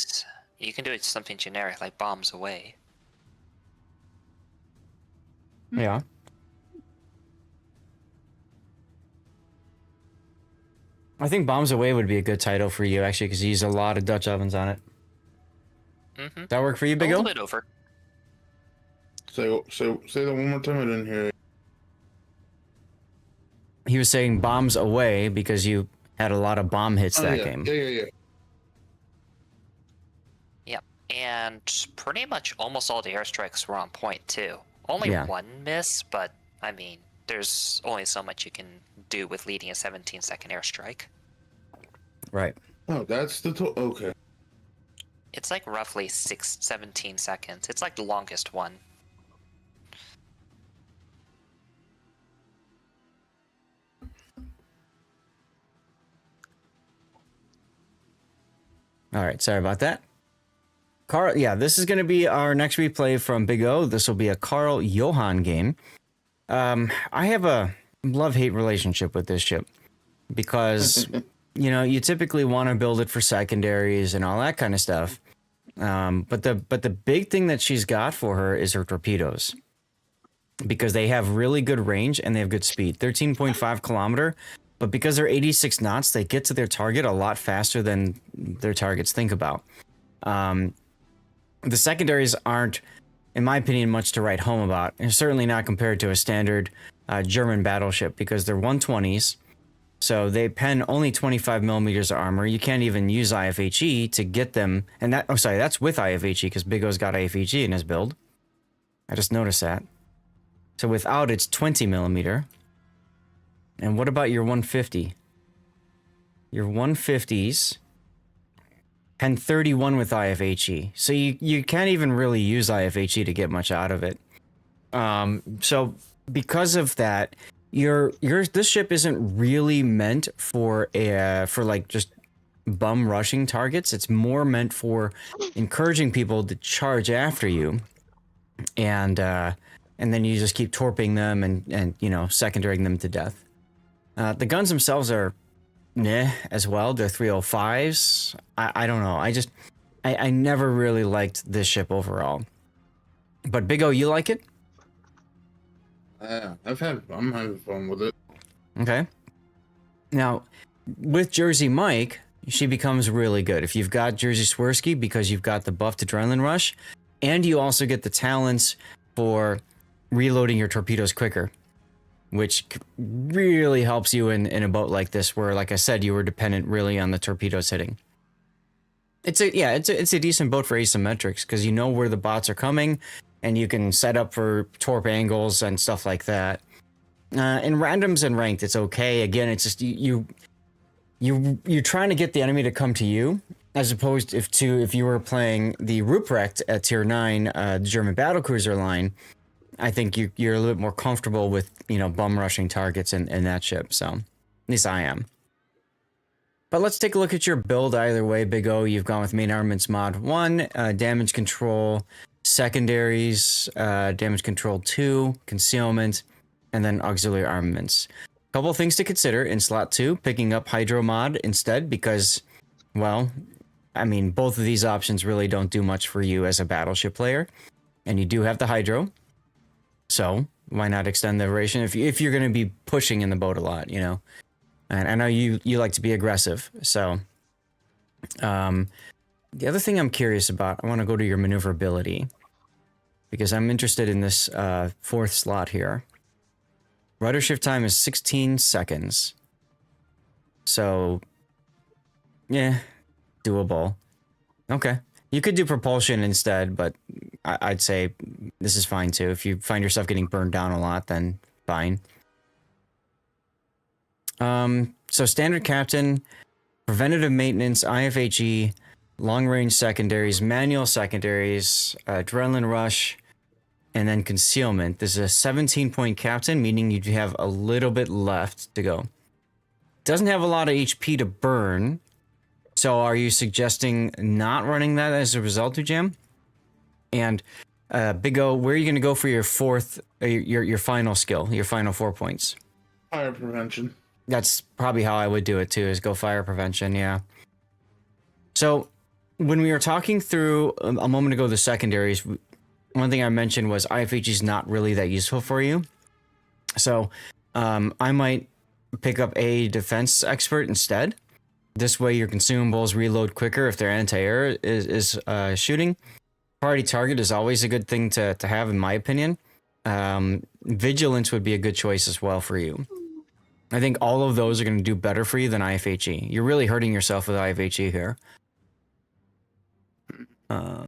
You can do it something generic like bombs away. Yeah. I think Bombs Away would be a good title for you, actually, because you use a lot of Dutch ovens on it. Mm-hmm. That work for you, Big A O? little bit over. Say that one more time. I didn't hear it. He was saying Bombs Away because you had a lot of bomb hits that yeah. game. Yeah. Yep. And pretty much almost all the airstrikes were on point, too. Only one miss, but, I mean, there's only so much you can do with leading a 17-second airstrike. Right. Oh, that's the okay. It's like roughly 17 seconds. It's like the longest one. All right, sorry about that. Carl, yeah, this is going to be our next replay from Big O. This will be a Carl Johan game. I have a love-hate relationship with this ship because, you know, you typically want to build it for secondaries and all that kind of stuff. But the big thing that she's got for her is her torpedoes, because they have really good range and they have good speed. 13.5 kilometer, but because they're 86 knots, they get to their target a lot faster than their targets think about. The secondaries aren't, in my opinion, much to write home about, and certainly not compared to a standard German battleship, because they're 120s, so they pen only 25 millimeters of armor. You can't even use IFHE to get them, and that, oh sorry, that's with IFHE, because Big O's got IFHE in his build. I just noticed that. So without, it's 20 millimeter. And what about your 150? Your 150s pen 31 with IFHE. So you can't even really use IFHE to get much out of it. So because of that, this ship isn't really meant for like just bum rushing targets. It's more meant for encouraging people to charge after you, and then you just keep torping them and you know, secondarying them to death. The guns themselves are meh as well. They're 305s. I don't know. I never really liked this ship overall. But Big O, you like it? I'm having fun with it. Okay. Now, with Jersey Mike, she becomes really good. If you've got Jersey Swirsky, because you've got the buffed adrenaline rush, and you also get the talents for reloading your torpedoes quicker, which really helps you in a boat like this, where, like I said, you were dependent really on the torpedoes hitting. It's a decent boat for asymmetrics, because you know where the bots are coming, and you can set up for torp angles and stuff like that. In randoms and ranked, it's okay. Again, it's just you're trying to get the enemy to come to you, as opposed if you were playing the Ruprecht at tier 9, German battlecruiser line. I think you're a little bit more comfortable with, you know, bum rushing targets in that ship. So at least I am. But let's take a look at your build either way, Big O. You've gone with main armaments mod 1, damage control, secondaries, damage control 2, concealment, and then auxiliary armaments. Couple things to consider in slot 2, picking up hydro mod instead, because, well, I mean, both of these options really don't do much for you as a battleship player, and you do have the hydro. So why not extend the duration if you're going to be pushing in the boat a lot, you know? And I know you like to be aggressive. So the other thing I'm curious about, I want to go to your maneuverability, because I'm interested in this 4th slot here. Rudder shift time is 16 seconds. So, yeah, doable. Okay. You could do propulsion instead, but I'd say this is fine too. If you find yourself getting burned down a lot, then fine. So standard captain, preventative maintenance, IFHE, long range secondaries, manual secondaries, adrenaline rush, and then concealment. This is a 17-point captain, meaning you have a little bit left to go. Doesn't have a lot of HP to burn. So are you suggesting not running that as a result, Jam? And Big O, where are you going to go for your fourth, your final skill, your final 4 points? Fire prevention. That's probably how I would do it too, is go fire prevention, yeah. So when we were talking through a moment ago the secondaries, one thing I mentioned was IFHE is not really that useful for you. So I might pick up a defense expert instead. This way your consumables reload quicker if their anti-air is shooting. Priority target is always a good thing to have, in my opinion. Vigilance would be a good choice as well for you. I think all of those are going to do better for you than IFHE. You're really hurting yourself with IFHE here. Yeah,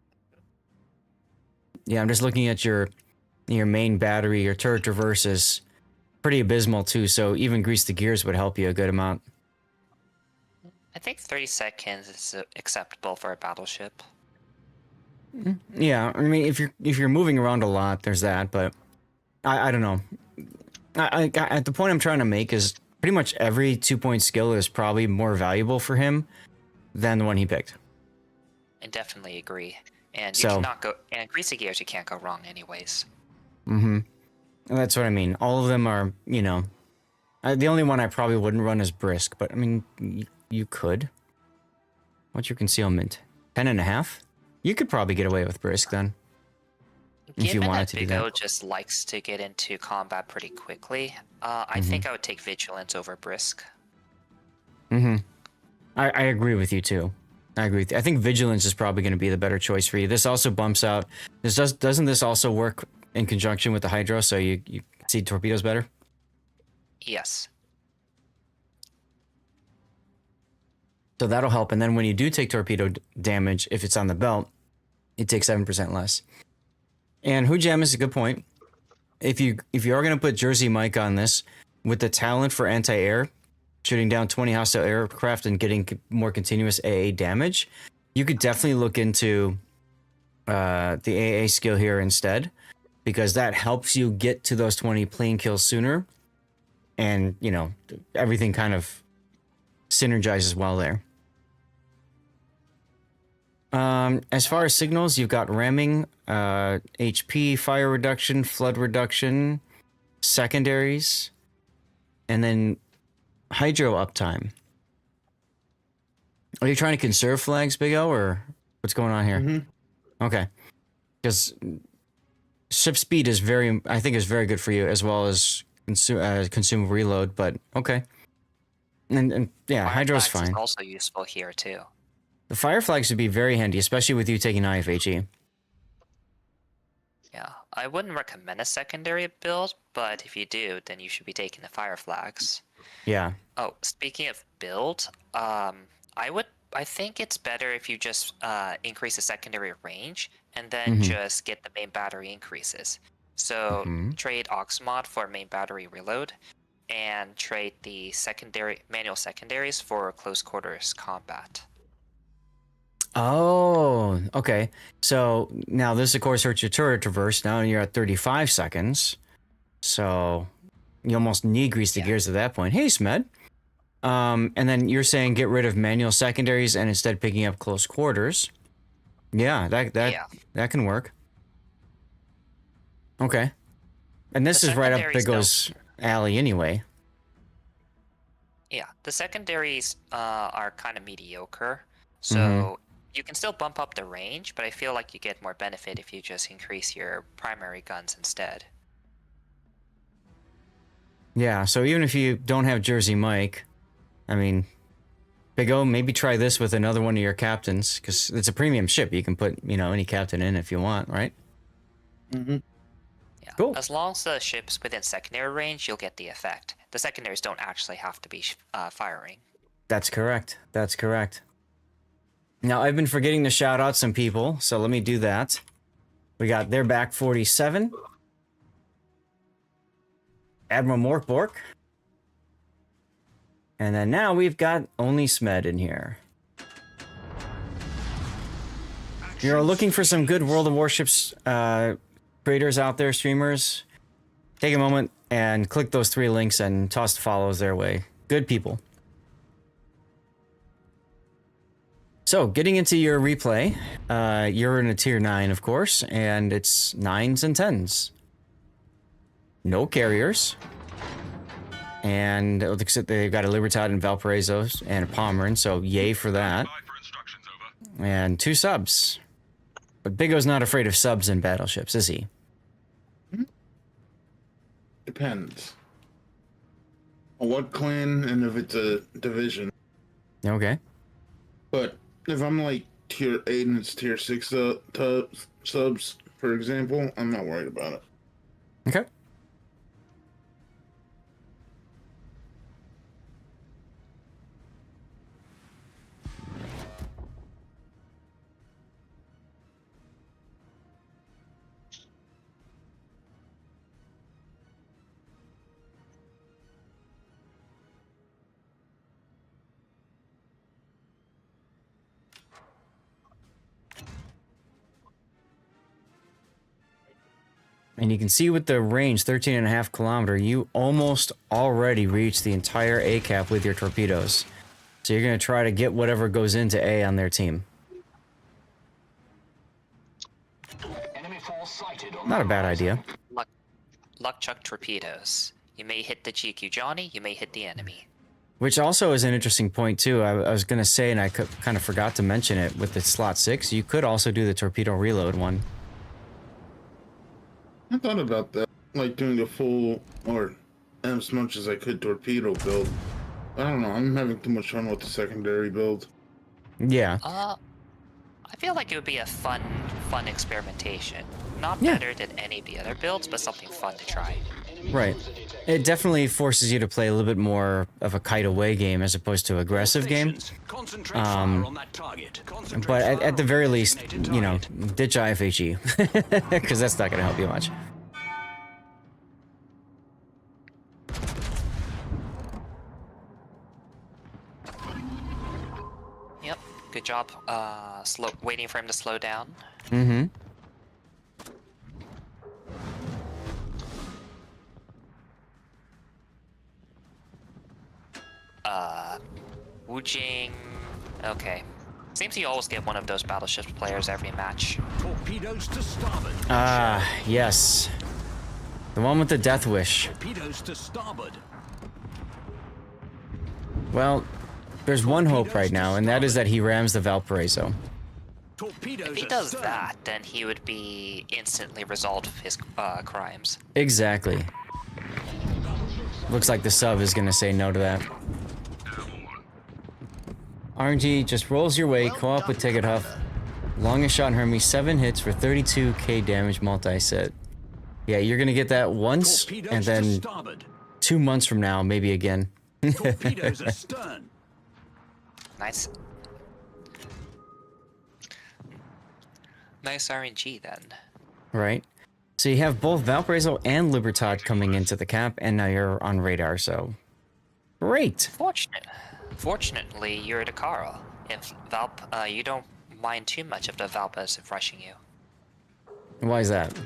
I'm just looking at your main battery. Your turret traverse is pretty abysmal too, so even grease the gears would help you a good amount. I think 30 seconds is acceptable for a battleship. Yeah, I mean, if you're moving around a lot, there's that, but I don't know. At the point I'm trying to make is pretty much every 2-point skill is probably more valuable for him than the one he picked. I definitely agree. And you cannot go, and greasy gears you can't go wrong anyways. Mm-hmm. That's what I mean. All of them are, you know, the only one I probably wouldn't run is brisk, but I mean, you could. What's your concealment? 10.5? You could probably get away with brisk then. If you wanted to do that. Big O just likes to get into combat pretty quickly, I think I would take vigilance over brisk. Mm-hmm. I agree with you too. I agree with you. I think vigilance is probably going to be the better choice for you. This also bumps out. Doesn't this also work in conjunction with the hydro, so you see torpedoes better? Yes. So that'll help. And then when you do take torpedo damage, if it's on the belt, it takes 7% less. And Hujam is a good point. If you are going to put Jersey Mike on this, with the talent for anti-air, shooting down 20 hostile aircraft and getting more continuous AA damage, you could definitely look into the AA skill here instead, because that helps you get to those 20 plane kills sooner. And, you know, everything kind of synergizes well there. As far as signals, you've got ramming, HP, fire reduction, flood reduction, secondaries, and then hydro uptime. Are you trying to conserve flags, Big O, or what's going on here? Mm-hmm. Okay. Because ship speed is I think is very good for you, as well as consume reload, but okay. And yeah, Fire hydro's flags fine. is also useful here too. The fire flags would be very handy, especially with you taking IFHE. Yeah, I wouldn't recommend a secondary build, but if you do, then you should be taking the fire flags. Yeah. Oh, speaking of build, I think it's better if you just increase the secondary range and then just get the main battery increases. So trade Oxmod for main battery reload, and trade the manual secondaries for close quarters combat. Oh, okay. So now this, of course, hurts your turret traverse. Now you're at 35 seconds. So you almost need grease the gears at that point. Hey, Smed. And then you're saying get rid of manual secondaries and instead picking up close quarters. Yeah, that can work. Okay. And this is right up Big O's alley anyway. Yeah, the secondaries are kind of mediocre. So you can still bump up the range, but I feel like you get more benefit if you just increase your primary guns instead. Yeah, so even if you don't have Jersey Mike, I mean, Big O, maybe try this with another one of your captains, because it's a premium ship. You can put, you know, any captain in if you want, right? Yeah, Yeah. Cool. As long as the ship's within secondary range, you'll get the effect. The secondaries don't actually have to be firing. That's correct. That's correct. Now, I've been forgetting to shout out some people, so let me do that. We got their back 47. Admiral Morkbork. And then now we've got only Smed in here. If you're looking for some good World of Warships creators out there, streamers, take a moment and click those 3 links and toss the follows their way. Good people. So, getting into your replay, you're in a tier 9, of course, and it's 9s and 10s. No carriers. And it looks like they've got a Libertad and Valparaiso and a Pomeran, so yay for that. And 2 subs. But Bigo's not afraid of subs in battleships, is he? Depends on what clan and if it's a division. Okay. But if I'm like tier 8 and it's tier 6 subs, for example, I'm not worried about it. Okay. And you can see with the range, 13.5 kilometer, you almost already reached the entire A cap with your torpedoes. So you're going to try to get whatever goes into A on their team. Not a bad idea. Luck chuck torpedoes. You may hit the GQ Johnny, you may hit the enemy. Which also is an interesting point, too. I was going to say, and I kind of forgot to mention it, with the slot 6, you could also do the torpedo reload one. I thought about that, like doing the full, or as much as I could, torpedo build. I don't know, I'm having too much fun with the secondary build. Yeah. I feel like it would be a fun experimentation. Not Yeah. better than any of the other builds, but something fun to try. Right. It definitely forces you to play a little bit more of a kite away game as opposed to aggressive game. But at the very least, you know, ditch IFHE. Because that's not going to help you much. Yep, good job waiting for him to slow down. Mm-hmm. Wu Jing. Okay. Seems you always get one of those battleships players every match. Torpedoes to starboard. Yes. The one with the death wish. Torpedoes to starboard. Well, there's one hope right now, and that is that he rams the Valparaiso. If he does that, then he would be instantly resolved of his crimes. Exactly. Looks like the sub is gonna say no to that. RNG just rolls your way, co-op with Ticket Huff. Longest shot Hermes, 7 hits for 32k damage multi-set. Yeah, you're gonna get that once, and then 2 months from now, maybe again. Torpedoes astern. Nice. Nice RNG then. Right. So you have both Valparaiso and Libertad coming into the cap, and now you're on radar, so... Great! Fortunately, you're the Carl. If you don't mind too much of the Valpas rushing you. Why is that?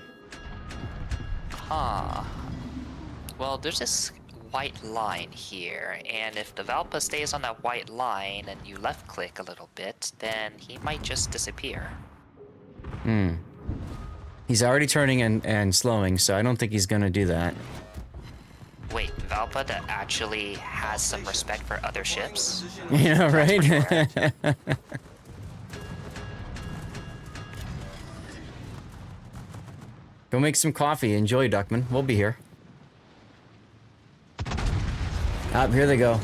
Well, there's this white line here, and if the Valpa stays on that white line and you left click a little bit, then he might just disappear. He's already turning and slowing, so I don't think he's gonna do that. Wait, Valpa that actually has some respect for other ships? Yeah, right? Go make some coffee. Enjoy, Duckman. We'll be here. Here they go.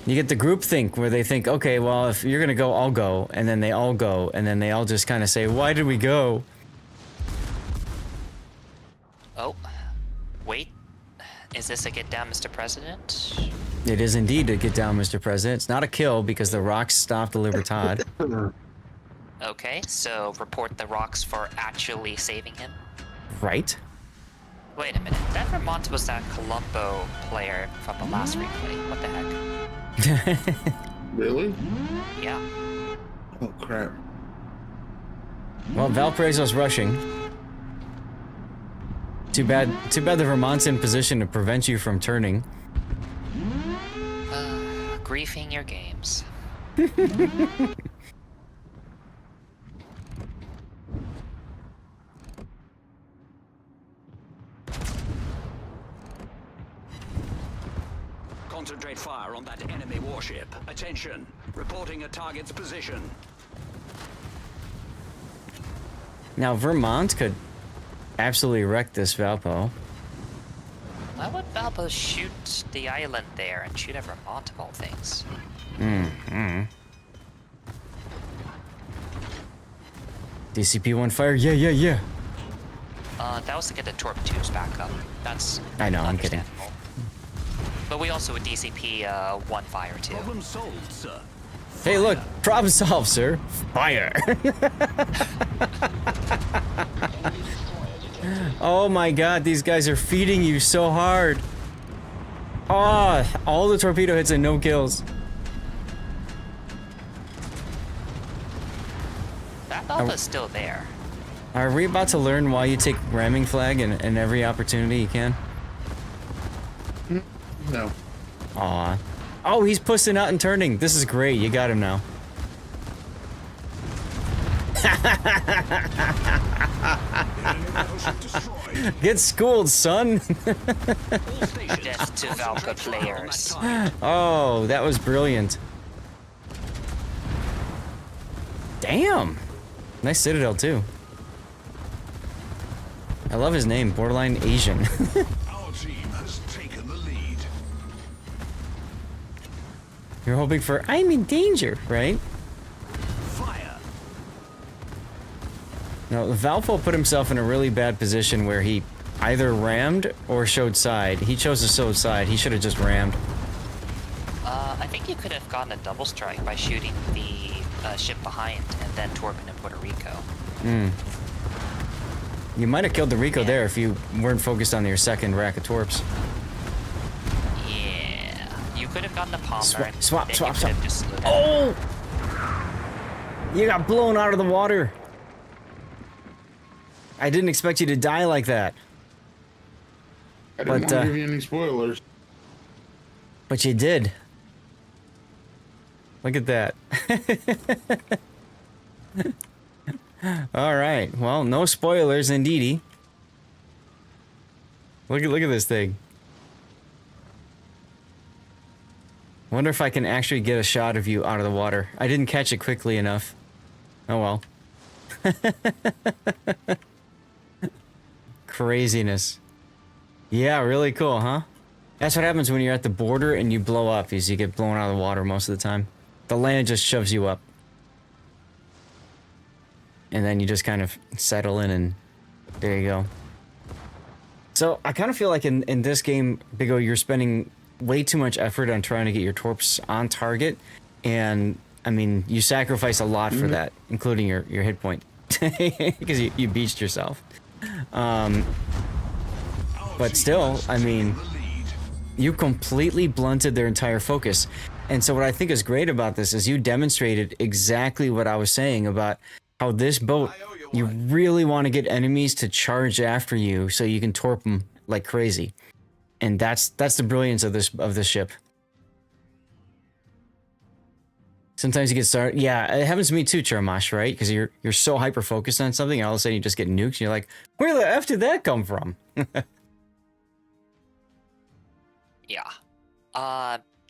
You get the group think where they think, okay, well, if you're gonna go, I'll go. And then they all go. And then they all just kind of say, why did we go? Oh, Is this a get down, Mr. President? It is indeed a get down, Mr. President. It's not a kill because the rocks stopped the Libertad. Okay, so report the rocks for actually saving him. Right? Wait a minute, that Vermont was that Colombo player from the last replay. What the heck? Really? Yeah. Oh crap. Well, Valparaiso's rushing. Too bad the Vermont's in position to prevent you from turning. Griefing your games. Concentrate fire on that enemy warship. Attention. Reporting a target's position. Now, Vermont could absolutely wreck this Valpo. Why would Valpo shoot the island there and shoot at Vermont of all things? DCP-1 fire, yeah. That was to get the torp tubes back up. That's I know, I'm kidding. understandable. But we also would DCP 1 fire too. Problem solved, sir. Hey, look, problem solved, sir. Fire. Oh my god, these guys are feeding you so hard. Oh, all the torpedo hits and no kills. That Valpo's still there. Are we about to learn why you take ramming flag in every opportunity you can? No. Aw. Oh, he's pussing out and turning. This is great. You got him now. Get schooled, son. Death to Valpo players. Oh, that was brilliant. Damn. Nice citadel, too. I love his name, Borderline Asian. Our team has taken the lead. You're hoping for, I'm in danger, right? Fire. No, Valpo put himself in a really bad position where he either rammed or showed side. He chose to show side. He should have just rammed. I think you could have gotten a double strike by shooting the ship behind and then torping in Puerto Rico. You might have killed the Rico there if you weren't focused on your second rack of torps. Yeah, you could have gotten the Palmer. Swap. Just slowed it. Oh! You got blown out of the water. I didn't expect you to die like that. I didn't want to give you any spoilers. But you did. Look at that. All right. Well, no spoilers, indeedy. Look at this thing. Wonder if I can actually get a shot of you out of the water. I didn't catch it quickly enough. Oh well. Craziness. Yeah, really cool, huh? That's what happens when you're at the border and you blow up, is you get blown out of the water most of the time. The land just shoves you up. And then you just kind of settle in and there you go. So I kind of feel like in this game, Big O, you're spending way too much effort on trying to get your torps on target. And I mean, you sacrifice a lot for that, including your hit point. Because you beached yourself. But still, I mean, you completely blunted their entire focus. And so what I think is great about this is you demonstrated exactly what I was saying about how this boat, you really want to get enemies to charge after you so you can torp them like crazy. And that's the brilliance of this ship. Sometimes you get started. Yeah, it happens to me too, Charmash, right? Because you're so hyper focused on something, and all of a sudden you just get nuked, and you're like, where the F did that come from? Yeah.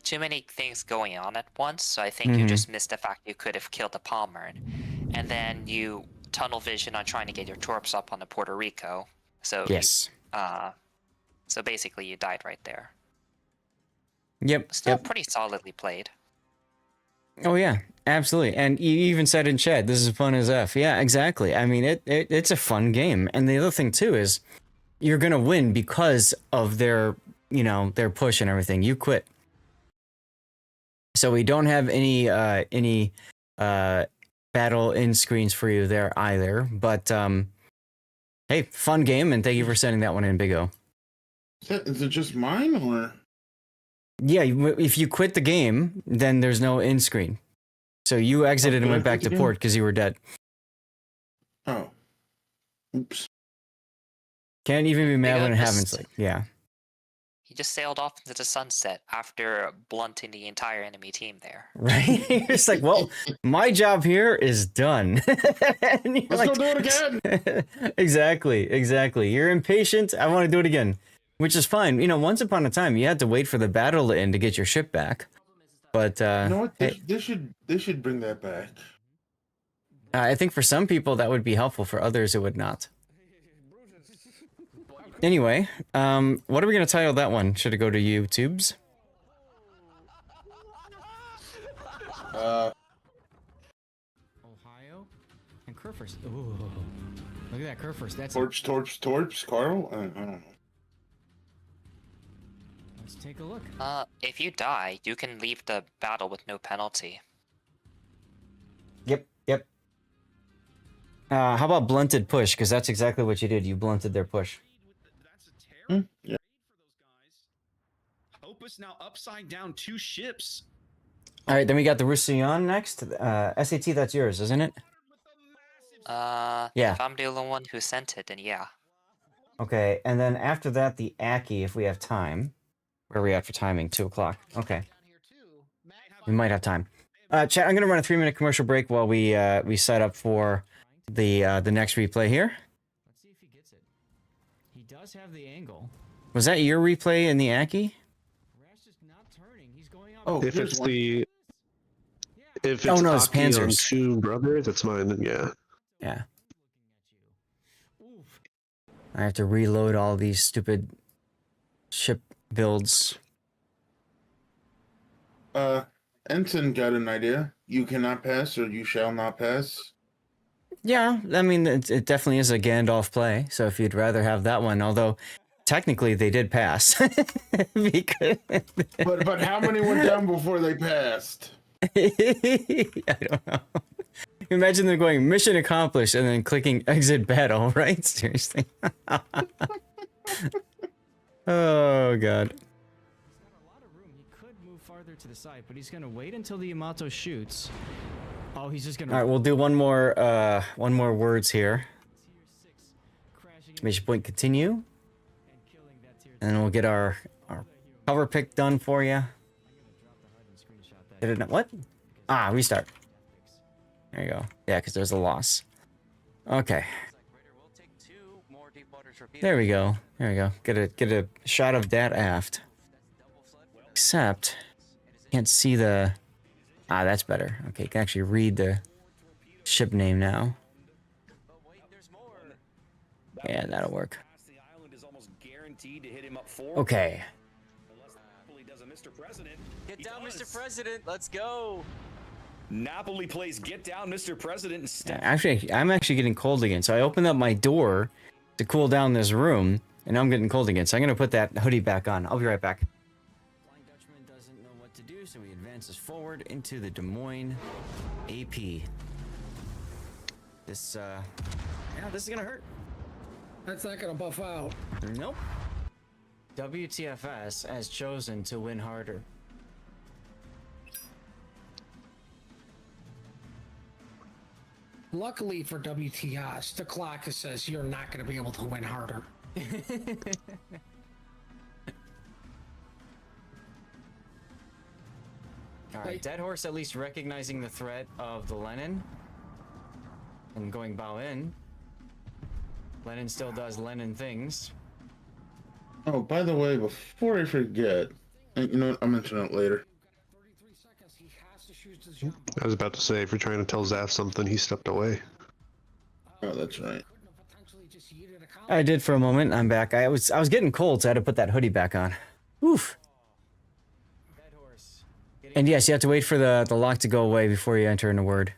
Too many things going on at once, so I think you just missed the fact you could have killed the Palmer. And then you tunnel vision on trying to get your torps up on the Puerto Rico. So yes. So basically you died right there. Yep. Still pretty solidly played. Oh yeah, absolutely. And you even said in chat, this is fun as F. Yeah, exactly. I mean, it's a fun game. And the other thing too is you're going to win because of their you know, their push and everything. You quit. So we don't have any battle end screens for you there either. But hey, fun game, and thank you for sending that one in, Big O. Is it just mine or? Yeah, if you quit the game, then there's no end screen. So you exited and went back to port because you were dead. Oh. Oops. Can't even be mad Big O when it happens. just- Like, yeah. He just sailed off into the sunset after blunting the entire enemy team there. Right? It's like, well, my job here is done. And you're Let's go do it again. Exactly. You're impatient. I want to do it again, which is fine. You know, once upon a time, you had to wait for the battle to end to get your ship back. But You know what? hey, They should bring that back. I think for some people that would be helpful. For others, it would not. Anyway, what are we gonna title that one? Should it go to YouTube's? Ohio and Kerfers. Ooh, look at that Kerfers. That's Torps, Carl? I don't know. Let's take a look. If you die, you can leave the battle with no penalty. Yep. How about blunted push? Because that's exactly what you did. You blunted their push. That's a terrible Yeah. trade for those guys. Opus now upside down 2 ships. All right, then we got the Roussillon next. SAT, that's yours, isn't it? Yeah. If I'm the only one who sent it, then yeah. Okay, and then after that, the Aki, if we have time. Where are we at for timing? 2 o'clock. Okay. We might have time. Chat, I'm going to run a 3-minute commercial break while we set up for the next replay here. Let's see if he gets it. He does have the angle. Was that your replay in the Aki? Rash is not turning. He's going up. Oh, If here's it's one. if it's Oh, no, it's Aki on Panzers. Two Brothers, that's mine. Then yeah. Yeah. I have to reload all these stupid ship builds. Ensign got an idea. You cannot pass, or you shall not pass. Yeah, I mean, it definitely is a Gandalf play. So if you'd rather have that one, although technically they did pass. Because But how many went down before they passed? I don't know. Imagine them going mission accomplished and then clicking exit battle, right? Seriously. Oh god. He's got a lot of room. He could move farther to the side, but he's gonna wait until the Yamato shoots. Oh, he's just gonna. All right, we'll do one more words here. Exclamation point continue, and then we'll get our cover pick done for you. Did it not? What? Ah, restart. There you go. Yeah, because there's a loss. Okay. There we go. There we go. Get a shot of that aft. Except can't see the. Ah, that's better. Okay, can actually read the ship name now. Yeah, that'll work. Okay. Get down, Mr. President. Let's go. Napoli plays Get Down, Mr. President instead. Actually, I'm actually getting cold again. So I opened up my door to cool down this room, and now I'm getting cold again. So I'm gonna put that hoodie back on. I'll be right back. Flying Dutchman doesn't know what to do, so he advances forward into the Des Moines AP. This yeah, this is gonna hurt. That's not gonna buff out. Nope. WTFS has chosen to win harder. Luckily for WTS, the clock says you're not gonna be able to win harder. Alright, Dead Horse at least recognizing the threat of the Lenin and going bow in. Lenin still does Lenin things. Oh, by the way, before I forget, you know what? I'll mention it later. I was about to say, if you're trying to tell Zaf something, he stepped away. Oh, that's right. I did for a moment. I'm back. I was getting cold, so I had to put that hoodie back on. Oof. And yes, you have to wait for the lock to go away before you enter in a word.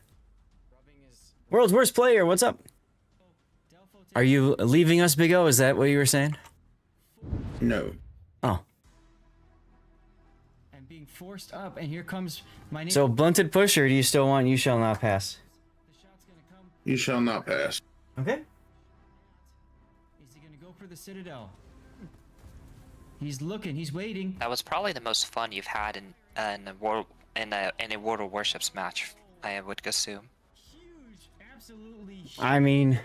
World's worst player, what's up? Are you leaving us, Big O? Is that what you were saying? No. Oh. getting forced up, and here comes my name. So blunted push, or do you still want you shall not pass? The shot's gonna come. You shall not pass. Okay. Is he gonna go for the Citadel? He's looking. He's waiting. That was probably the most fun you've had in a World of Warships match, I would assume. Huge, absolutely huge. I mean,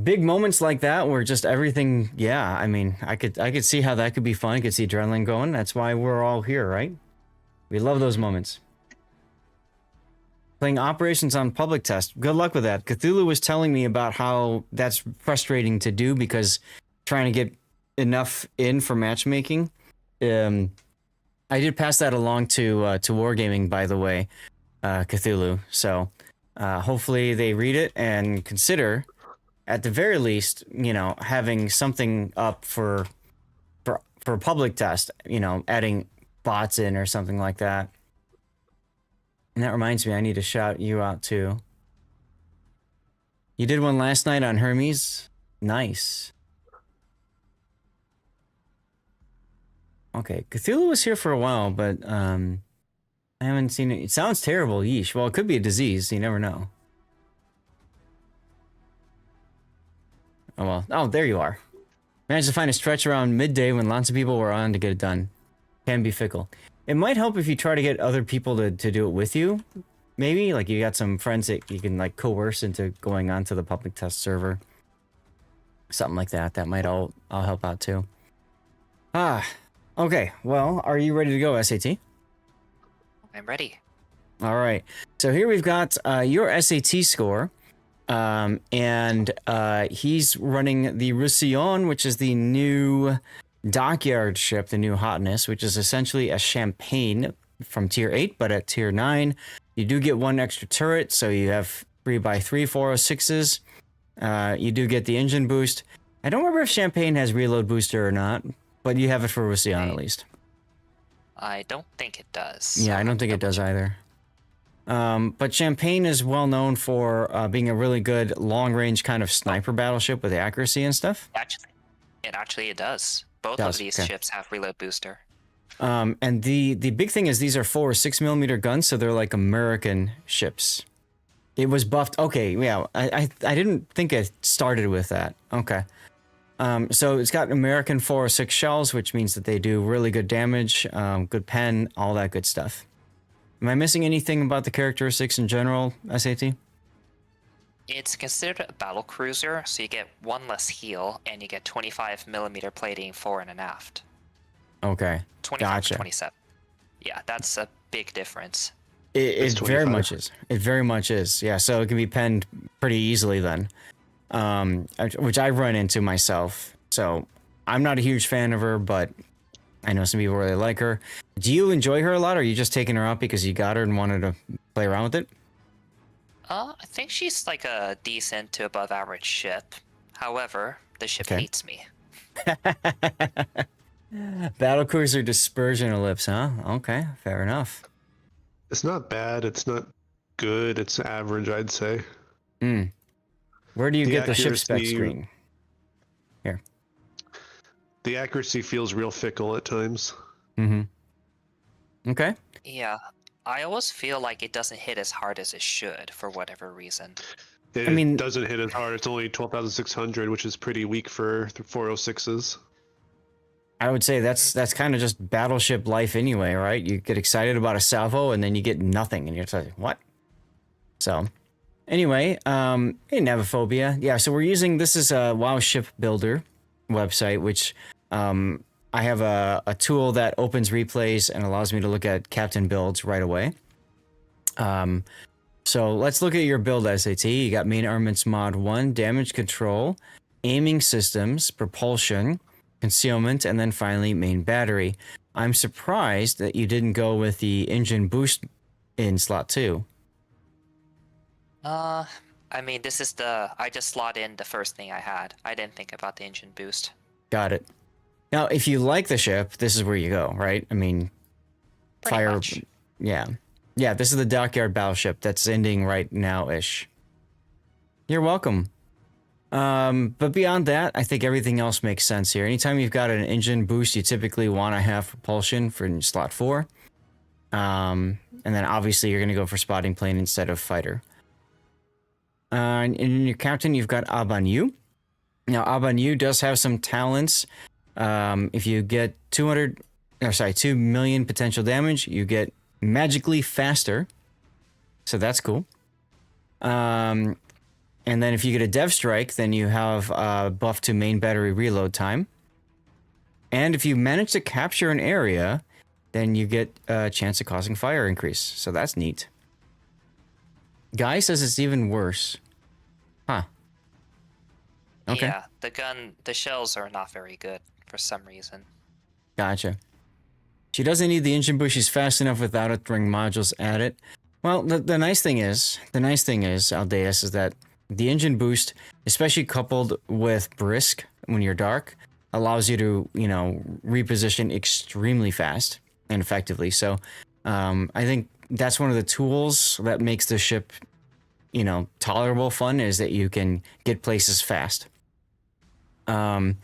big moments like that where just everything. Yeah, I mean, I could see how that could be fun. I could see adrenaline going. That's why we're all here, right? We love those moments. Playing operations on public test. Good luck with that. Cthulhu was telling me about how that's frustrating to do because trying to get enough in for matchmaking. I did pass that along to Wargaming, by the way, Cthulhu. So hopefully they read it and consider, at the very least, you know, having something up for public test. You know, adding bots in or something like that. And that reminds me, I need to shout you out too. You did one last night on Hermes. Nice. Okay, Cthulhu was here for a while, but I haven't seen it. It sounds terrible, yeesh. Well, it could be a disease. You never know. Oh, well. Oh, there you are. Managed to find a stretch around midday when lots of people were on to get it done. Can be fickle. It might help if you try to get other people to do it with you. Maybe, like, you got some friends that you can, like, coerce into going onto the public test server. Something like that. That might all help out, too. Okay. Well, are you ready to go, SAT? I'm ready. All right. So here we've got your SAT score. And he's running the Roussillon, which is the new dockyard ship, the new hotness, which is essentially a champagne from tier 8, but at tier 9, you do get one extra turret, so you have 3x3 406s. You do get the engine boost. I don't remember if champagne has reload booster or not, but you have it for Roussillon at least. I don't think it does. Yeah, I don't think it does either. But Champagne is well known for being a really good long-range kind of sniper battleship with accuracy and stuff. Actually, it does. Both of these ships have reload booster. And the big thing is these are 4 or 6 millimeter guns, so they're like American ships. It was buffed. Okay, yeah, I didn't think it started with that. Okay. So it's got American 4 or 6 shells, which means that they do really good damage, good pen, all that good stuff. Am I missing anything about the characteristics in general, SAT? It's considered a battle cruiser, so you get 1 less heal, and you get 25 millimeter plating fore and aft. Okay, 25 gotcha. to 27. Yeah, that's a big difference. It very much is. It very much is. Yeah, so it can be penned pretty easily then, which I run into myself. So I'm not a huge fan of her, but I know some people really like her. Do you enjoy her a lot, or are you just taking her out because you got her and wanted to play around with it? I think she's like a decent to above average ship. However, the ship hates me. Battlecruiser dispersion ellipse, huh? Okay, fair enough. It's not bad. It's not good. It's average, I'd say. Where do you get the ship spec screen? Here. The accuracy feels real fickle at times. Okay. Yeah, I always feel like it doesn't hit as hard as it should for whatever reason. It doesn't hit as hard. It's only 12,600, which is pretty weak for 406s. I would say that's kind of just battleship life anyway, right? You get excited about a salvo and then you get nothing and you're just like, what? So anyway, hey, Navophobia. Yeah, so we're using, this is a WoW ship builder website, which I have a tool that opens replays and allows me to look at captain builds right away. So let's look at your build, SAT. You got main armaments mod 1, damage control, aiming systems, propulsion, concealment, and then finally main battery. I'm surprised that you didn't go with the engine boost in slot 2. I mean, I just slot in the first thing I had. I didn't think about the engine boost. Got it. Now, if you like the ship, this is where you go, right? I mean, Pretty much. Yeah. Yeah, this is the dockyard battleship that's ending right now-ish. You're welcome. But beyond that, I think everything else makes sense here. Anytime you've got an engine boost, you typically want to have propulsion for slot 4. And then obviously you're going to go for spotting plane instead of fighter. And in your captain, you've got Abanyu. Now, Abanyu does have some talents. If you get 2 million potential damage, you get magically faster. So that's cool. And then if you get a Dev Strike, then you have buff to main battery reload time. And if you manage to capture an area, then you get a chance of causing fire increase. So that's neat. Guy says it's even worse. Huh. Okay. Yeah, the shells are not very good for some reason. Gotcha. She doesn't need the engine boost. She's fast enough without it throwing modules at it. Well, the nice thing is, Aldeus, is that the engine boost, especially coupled with brisk when you're dark, allows you to, reposition extremely fast and effectively. So, I think that's one of the tools that makes the ship, tolerable fun, is that you can get places fast. Now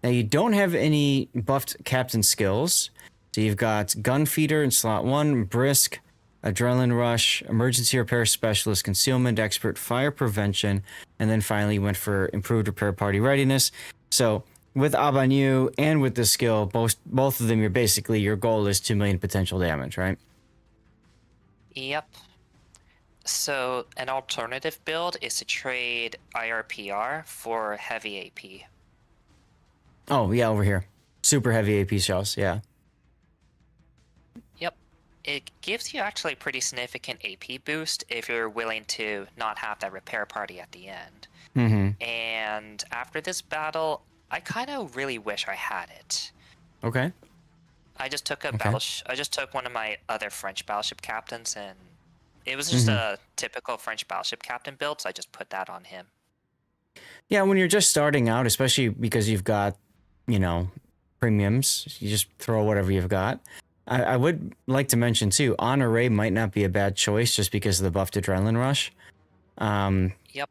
you don't have any buffed captain skills. So you've got gun feeder in slot 1, brisk, adrenaline rush, emergency repair specialist, concealment expert, fire prevention, and then finally went for improved repair party readiness. So with Abanyu and with this skill, both of them, your goal is 2 million potential damage, right? Yep. So an alternative build is to trade IRPR for heavy AP. Oh, yeah, over here. Super heavy AP shells, yeah. Yep. It gives you actually pretty significant AP boost if you're willing to not have that repair party at the end. Mm-hmm. And after this battle, I kind of really wish I had it. Okay. I just took I just took one of my other French battleship captains, and it was just a typical French battleship captain build, so I just put that on him. Yeah, when you're just starting out, especially because you've got, premiums, you just throw whatever you've got. I would like to mention, too, Honore might not be a bad choice just because of the buffed adrenaline rush. Yep.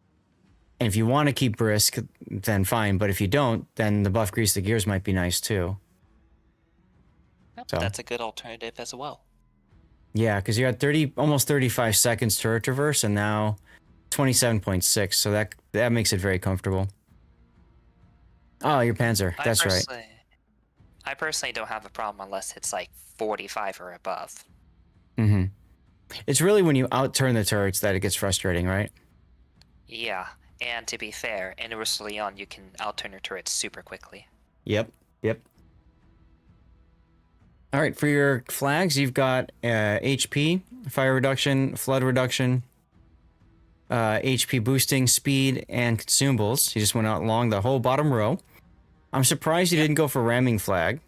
And if you want to keep brisk, then fine. But if you don't, then the buff grease the gears might be nice, too. Yep, So that's a good alternative as well. Yeah, because you had almost 35 seconds turret traverse, and now 27.6. So that makes it very comfortable. Oh, your Panzer. That's right. I personally don't have a problem unless it's like 45 or above. Mm-hmm. It's really when you outturn the turrets that it gets frustrating, right? Yeah, and to be fair, in Roussillon you can outturn your turrets super quickly. Yep. All right, for your flags, you've got HP, fire reduction, flood reduction, HP boosting, speed, and consumables. You just went out along the whole bottom row. I'm surprised you didn't go for ramming flag.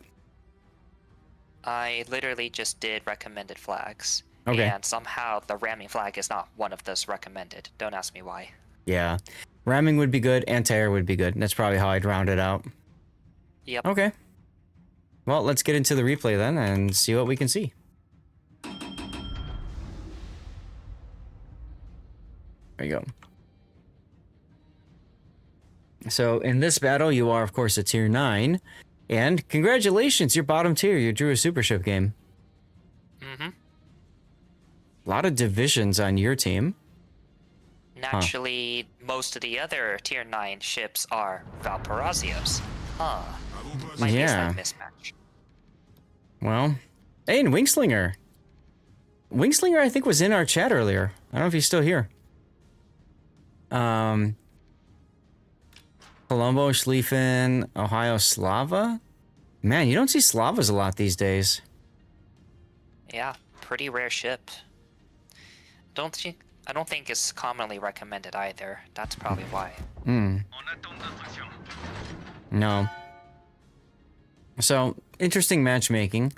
I literally just did recommended flags. Okay. And somehow the ramming flag is not one of those recommended. Don't ask me why. Yeah. Ramming would be good, anti-air would be good. That's probably how I'd round it out. Yep. Okay. Well, let's get into the replay then and see what we can see. There you go. So in this battle, you are, of course, a tier 9. And congratulations, you're bottom tier. You drew a super ship game. Mm-hmm. A lot of divisions on your team. Naturally, most of the other tier 9 ships are Valparazzios. Huh. Might be a slight mismatch. Well, hey, and Wingslinger. Wingslinger, I think, was in our chat earlier. I don't know if he's still here. Colombo, Schlieffen, Ohio, Slava? Man, you don't see Slavas a lot these days. Yeah, pretty rare ship. I don't think it's commonly recommended either. That's probably why. No. So, interesting matchmaking.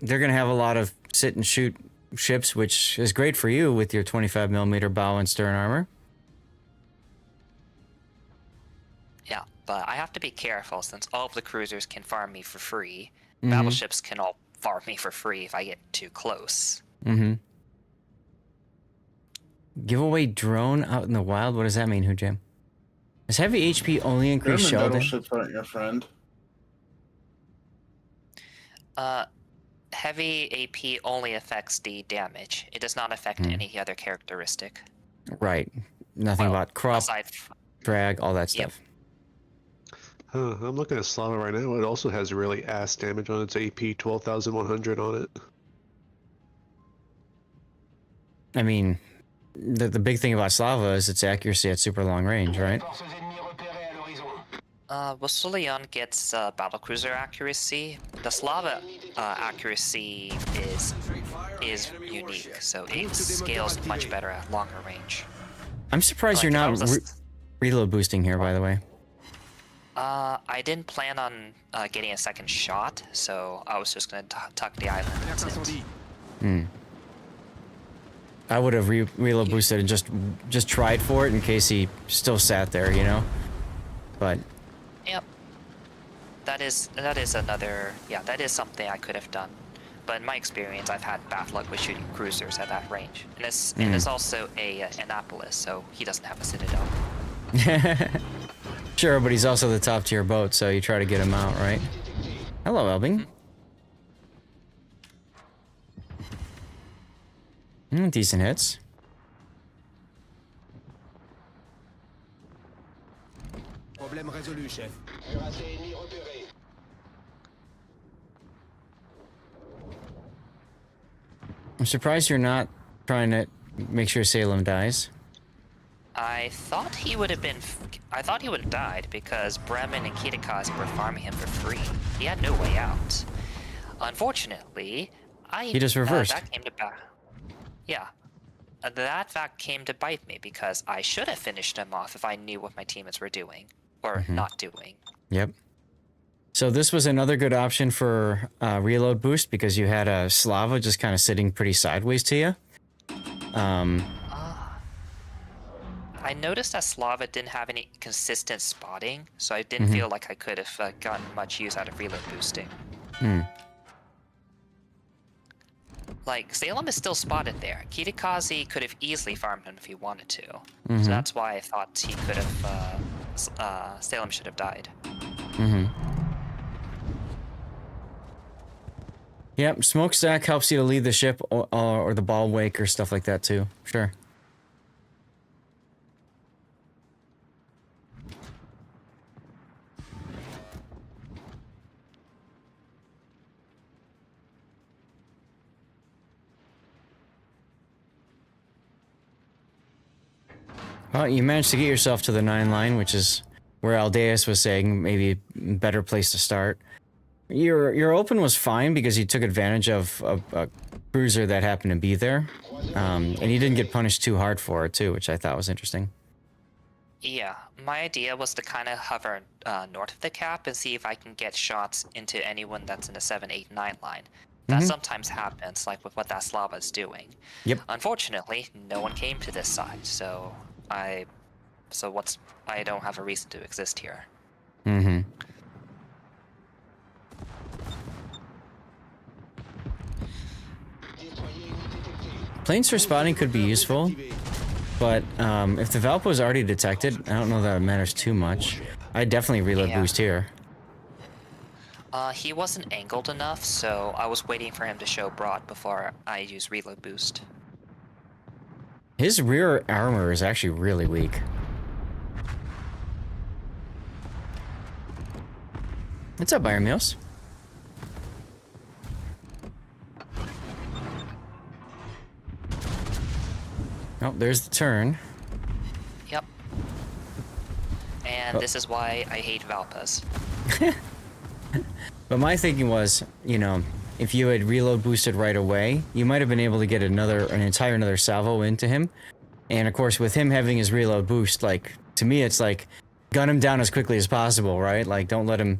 They're going to have a lot of sit and shoot ships, which is great for you with your 25mm bow and stern armor. Yeah, but I have to be careful since all of the cruisers can farm me for free. Battleships can all farm me for free if I get too close. Giveaway drone out in the wild? What does that mean, Hujam? Does heavy HP only increase shell damage? Battleships aren't your friend. heavy AP only affects the damage. It does not affect any other characteristic. Right. Nothing about crop, Aside drag, all that Yep. stuff. Huh, I'm looking at Slava right now. It also has really ass damage on its AP, 12,100 on it. I mean, the big thing about Slava is its accuracy at super long range, right? Wasilion gets battlecruiser accuracy. The Slava accuracy is unique, so it scales much better at longer range. I'm surprised you're not reload boosting here, by the way. I didn't plan on getting a second shot, so I was just gonna tuck the island. That's it. I would have reload boosted and just tried for it in case he still sat there, you know. But Yep. That is another, that is something I could have done. But in my experience, I've had bad luck with shooting cruisers at that range. And it's also a Annapolis, so he doesn't have a citadel. Sure, but he's also the top tier boat, so you try to get him out, right? Hello, Elbing. Decent hits. Problème résolu, chef. I'm surprised you're not trying to make sure Salem dies. I thought he would have died because Bremen and Kitakazi were farming him for free. He had no way out. Unfortunately, He just reversed. That came to that fact came to bite me because I should have finished him off if I knew what my teammates were doing or not doing. Yep. So this was another good option for reload boost because you had a Slava just kind of sitting pretty sideways to you. I noticed that Slava didn't have any consistent spotting, so I didn't feel like I could have gotten much use out of reload boosting. Like, Salem is still spotted there. Kitakazi could have easily farmed him if he wanted to. So that's why I thought he could have, Salem should have died. Yep, smokestack helps you to lead the ship or the ball wake or stuff like that too. Sure. Well, you managed to get yourself to the 9 line, which is where Aldeus was saying maybe a better place to start. Your open was fine because you took advantage of a cruiser that happened to be there, and you didn't get punished too hard for it too, which I thought was interesting. Yeah, my idea was to kind of hover north of the cap and see if I can get shots into anyone that's in the 7, 8, 9 line. That sometimes happens, like with what that Slava is doing. Yep. Unfortunately, no one came to this side, so I don't have a reason to exist here. Planes for spotting could be useful, but if the Valpo is already detected, I don't know that it matters too much. I definitely reload boost here. He wasn't angled enough, so I was waiting for him to show broad before I use reload boost. His rear armor is actually really weak. What's up, Iron Meals? Oh, there's the turn. Yep. And this is why I hate Valpas. But my thinking was, you know, if you had reload boosted right away, you might have been able to get an entire salvo into him. And of course, with him having his reload boost, like, to me, it's like, gun him down as quickly as possible, right? Like, don't let him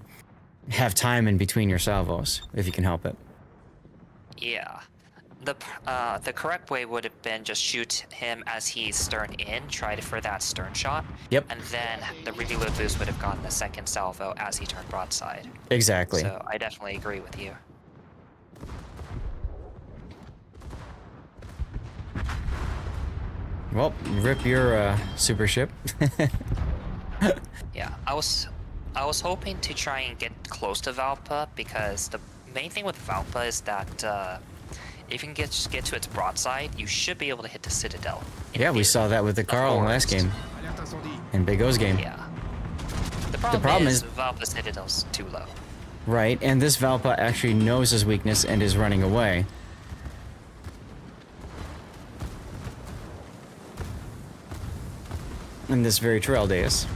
have time in between your salvos, if you can help it. Yeah. The correct way would have been just shoot him as he's stern in, try for that stern shot. Yep. And then the reload boost would have gotten the second salvo as he turned broadside. Exactly. So I definitely agree with you. Well, rip your super ship. Yeah, I was hoping to try and get close to Valpa because the main thing with Valpa is that if you can get to its broadside, you should be able to hit the Citadel. Yeah, we saw that with the Carl in last game. In Big O's game. Yeah. The problem is Valpa's Citadel's too low. Right, and this Valpa actually knows his weakness and is running away. In this very true, Aldeus.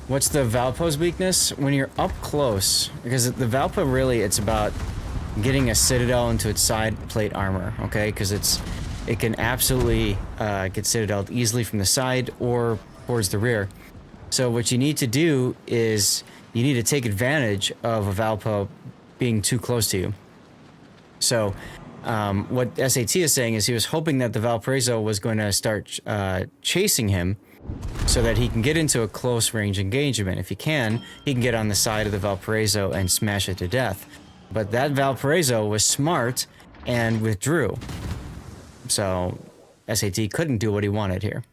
What's the Valpo's weakness? When you're up close, because the Valpa really, it's about getting a Citadel into its side plate armor, okay? Because it can absolutely get Citadeled easily from the side or towards the rear. So what you need to do is you need to take advantage of a Valpo being too close to you. So what SAT is saying is he was hoping that the Valparaiso was going to start chasing him so that he can get into a close range engagement. If he can get on the side of the Valparaiso and smash it to death. But that Valparaiso was smart and withdrew. So SAT couldn't do what he wanted here.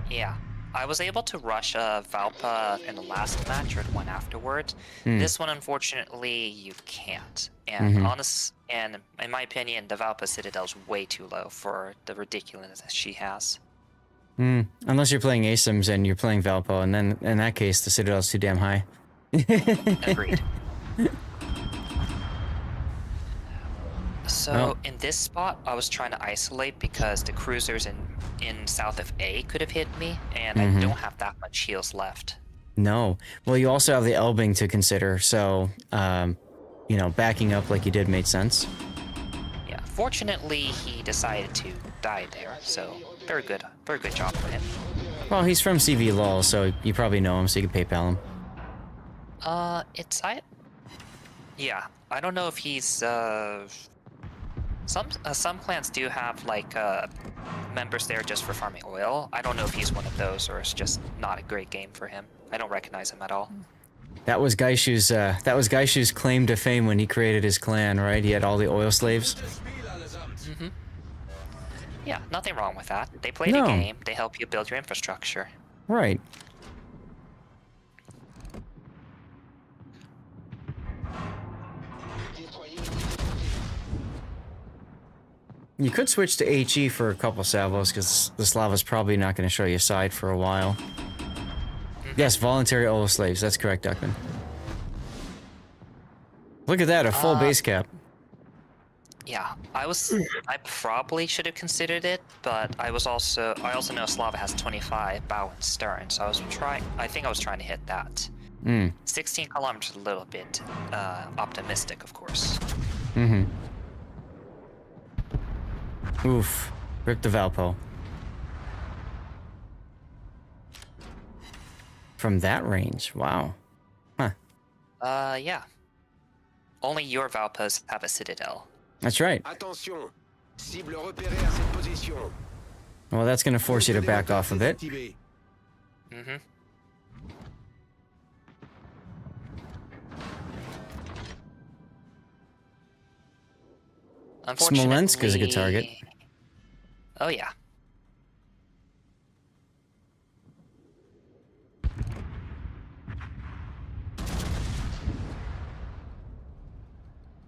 Yeah. I was able to rush a Valpa in the last match or the one afterwards. This one, unfortunately, you can't. And and in my opinion, the Valpa Citadel's way too low for the ridiculousness she has. Unless you're playing ASIMs and you're playing Valpo, and then in that case, the Citadel's too damn high. Agreed. So in this spot, I was trying to isolate because the cruisers in south of A could have hit me, and I don't have that much heals left. No. Well, you also have the Elbing to consider, so, you know, backing up like you did made sense. Yeah, fortunately, he decided to die there, so very good job for him. Well, he's from CV LOL, so you probably know him, so you can PayPal him. Yeah, I don't know if he's, some clans do have, like, members there just for farming oil. I don't know if he's one of those, or it's just not a great game for him. I don't recognize him at all. That was Gaishu's claim to fame when he created his clan, right? He had all the oil slaves. Yeah, nothing wrong with that. They play the game, they help you build your infrastructure. Right. You could switch to HE for a couple salvos, because the Slava's probably not going to show you side for a while. Yes, voluntary oil slaves. That's correct, Duckman. Look at that, a full base cap. Yeah, I probably should have considered it, but I also know Slava has 25 bow and stern, so I think I was trying to hit that. 16 kilometers a little bit optimistic, of course. Oof. Rip the Valpo. From that range, wow. Huh. Yeah. Only your Valpas have a Citadel. That's right. Attention, cible repérée à cette position. Well, that's going to force you to back off a bit. Smolensk is a good target. Oh, yeah.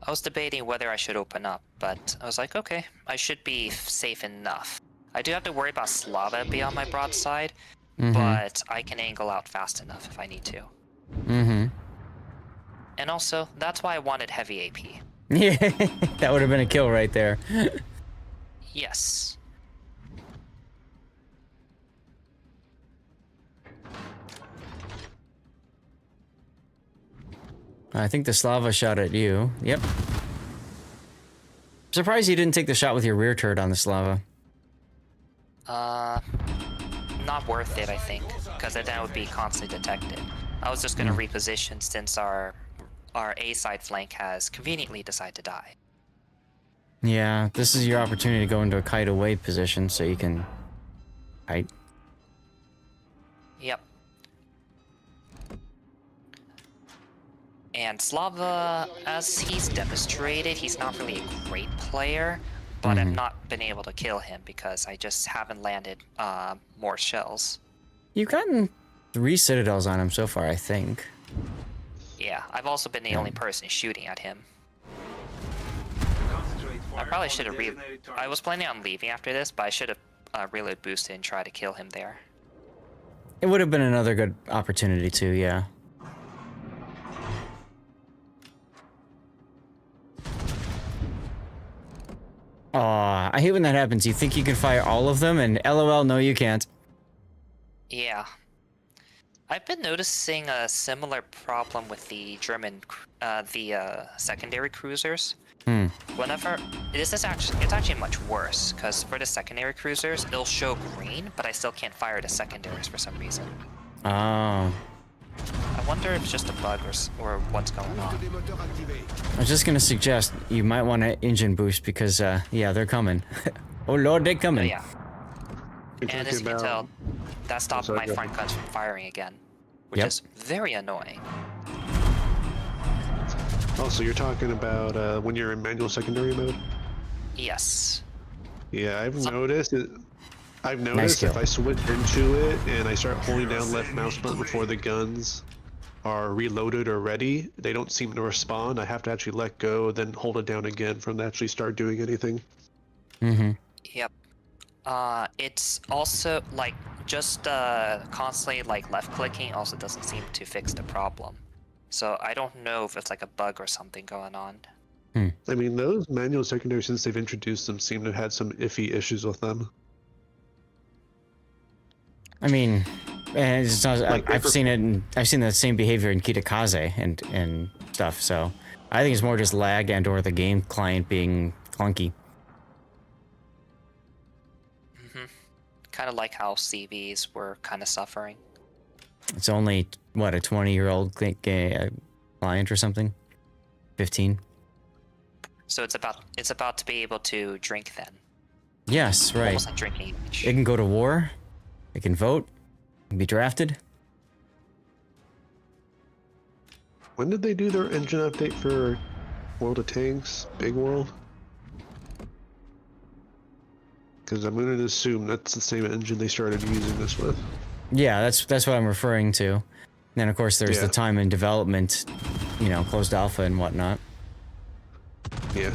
I was debating whether I should open up, but I was like, okay, I should be safe enough. I do have to worry about Slava beyond my broadside, but I can angle out fast enough if I need to. And also, that's why I wanted heavy AP. Yeah, that would have been a kill right there. Yes. I think the Slava shot at you. Yep. Surprised you didn't take the shot with your rear turret on the Slava. Not worth it, I think, because then that would be constantly detected. I was just going to reposition since our A side flank has conveniently decided to die. Yeah, this is your opportunity to go into a kite away position so you can kite. Yep. And Slava, as he's demonstrated, he's not really a great player, but I've not been able to kill him because I just haven't landed more shells. You've gotten 3 citadels on him so far, I think. Yeah, I've also been the only person shooting at him. I probably should have I was planning on leaving after this, but I should have reload boosted and tried to kill him there. It would have been another good opportunity too, yeah. Aw, I hate when that happens. You think you can fire all of them, and LOL, no you can't. Yeah. I've been noticing a similar problem with the German, secondary cruisers. Whenever it's actually much worse because for the secondary cruisers it'll show green, but I still can't fire the secondaries for some reason. Oh. I wonder if it's just a bug or what's going on. I was just gonna suggest you might want to engine boost because yeah, they're coming. Oh lord, they're coming. Yeah. And as you can tell, that stopped my front guns from firing again, which is very annoying. Also, you're talking about when you're in manual secondary mode? Yes. Yeah, I've noticed if I switch into it and I start holding down left mouse button before the guns are reloaded or ready, they don't seem to respond. I have to actually let go, then hold it down again for them to actually start doing anything. Yep. It's also like just constantly like left clicking also doesn't seem to fix the problem. So I don't know if it's like a bug or something going on. I mean, those manual secondaries, since they've introduced them, seem to have had some iffy issues with them. I mean, it's not, like I've seen it. I've seen the same behavior in Kitakaze and stuff. So I think it's more just lag and/or the game client being clunky. Kind of like how CVs were kind of suffering. It's only what, a 20-year-old client or something, 15. So it's about to be able to drink then. Yes, right. Almost like drinking age. It can go to war. It can vote. It can be drafted. When did they do their engine update for World of Tanks, Big World? Because I'm going to assume that's the same engine they started using this with. Yeah, that's what I'm referring to. And then of course there's the time in development, you know, closed alpha and whatnot. Yeah.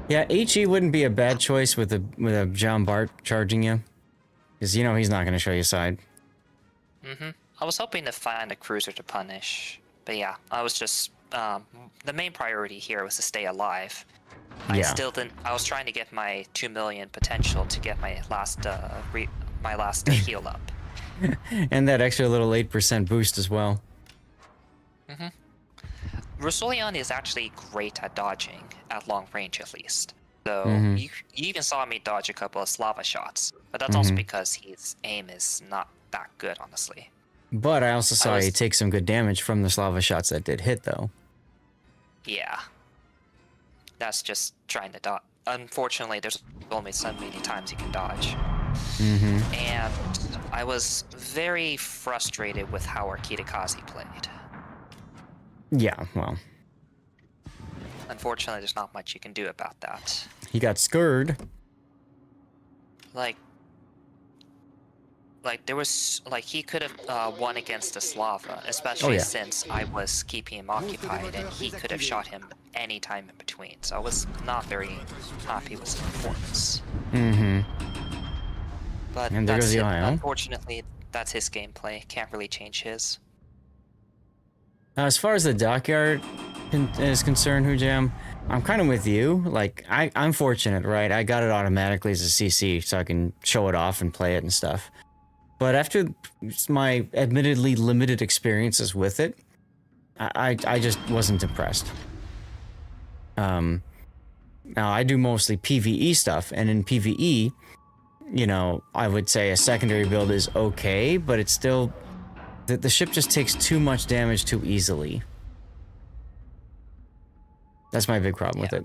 Yeah, HE wouldn't be a bad choice with a Jean Bart charging you, because you know he's not going to show you side. I was hoping to find a cruiser to punish, but yeah, I was just the main priority here was to stay alive. I still didn't. I was trying to get my 2 million potential to get my last heal up. And that extra little 8% boost as well. Rusolian is actually great at dodging, at long range at least. So you even saw me dodge a couple of Slava shots, but that's also because his aim is not that good, honestly. But I also saw you take some good damage from the Slava shots that did hit, though. Yeah. That's just trying to dodge. Unfortunately, there's only so many times you can dodge. And I was very frustrated with how our Kitakaze played. Yeah, well. Unfortunately, there's not much you can do about that. He got scared. Like there was, he could have won against the Slava, especially since I was keeping him occupied, and he could have shot him any time in between. So I was not very happy with his performance. But and there goes the IO. Unfortunately, that's his gameplay. Can't really change his. As far as the dockyard is concerned, Hujam, I'm kind of with you. Like, I'm fortunate, right? I got it automatically as a CC, so I can show it off and play it and stuff. But after my admittedly limited experiences with it, I just wasn't impressed. Now, I do mostly PvE stuff, and in PvE, you know, I would say a secondary build is okay, but it's still... The ship just takes too much damage too easily. That's my big problem with it.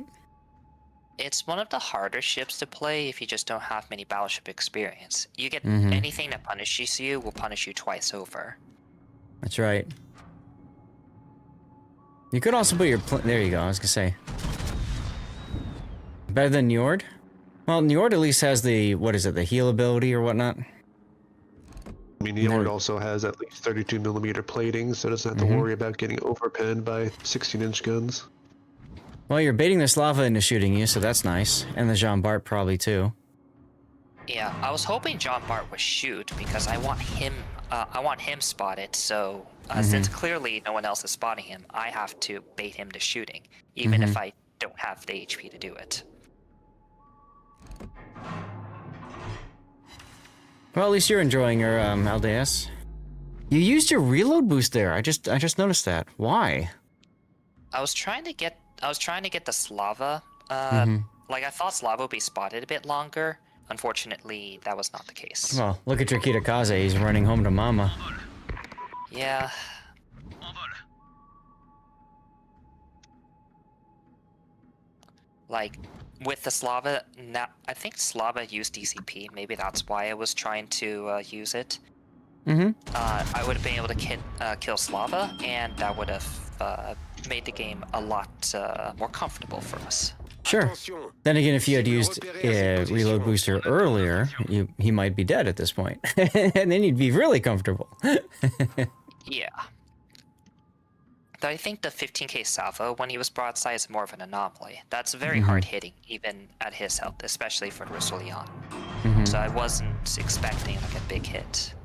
It's one of the harder ships to play if you just don't have many battleship experience. You get anything that punishes you will punish you twice over. That's right. You could also put your... There you go, I was gonna say. Better than Njord? Well, Njord at least has the, what is it, the heal ability or whatnot? I mean, Njord also has at least 32mm plating, so it doesn't have to worry about getting overpenned by 16-inch guns. Well, you're baiting the Slava into shooting you, so that's nice. And the Jean Bart probably too. Yeah, I was hoping John Bart would shoot because I want him spotted. So since clearly no one else is spotting him, I have to bait him to shooting, even if I don't have the HP to do it. Well, at least you're enjoying your LDS. You used your reload boost there. I just noticed that. Why? I was trying to get the Slava. Like I thought Slava would be spotted a bit longer. Unfortunately, that was not the case. Well, look at your Kitakaze. He's running home to mama. Yeah. Like, with the Slava, I think Slava used DCP. Maybe that's why I was trying to use it. I would have been able to kill Slava, and that would have made the game a lot more comfortable for us. Sure. Then again, if you had used a reload booster earlier, he might be dead at this point. And then you'd be really comfortable. Yeah. Though I think the 15k Salvo, when he was broadside, is more of an anomaly. That's very hard hitting, even at his health, especially for Rusolian. So I wasn't expecting like a big hit.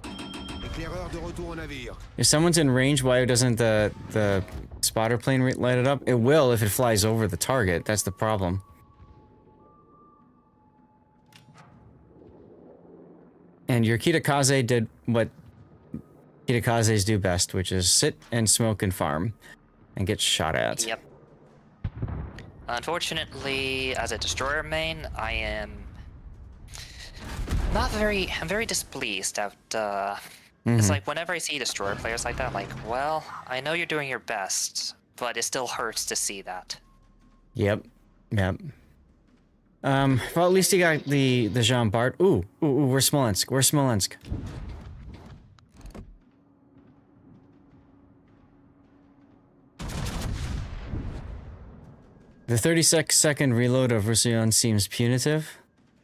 If someone's in range, why doesn't the spotter plane light it up? It will if it flies over the target. That's the problem. And your Kitakaze did what Kitakazes do best, which is sit and smoke and farm and get shot at. Yep. Unfortunately, as a destroyer main, I am I'm very displeased at it's like whenever I see destroyer players like that, I'm like, well, I know you're doing your best, but it still hurts to see that. Yep. Well, at least you got the Jean Bart. Ooh, where's Smolensk? Where's Smolensk? The 36-second reload of Rusolian seems punitive.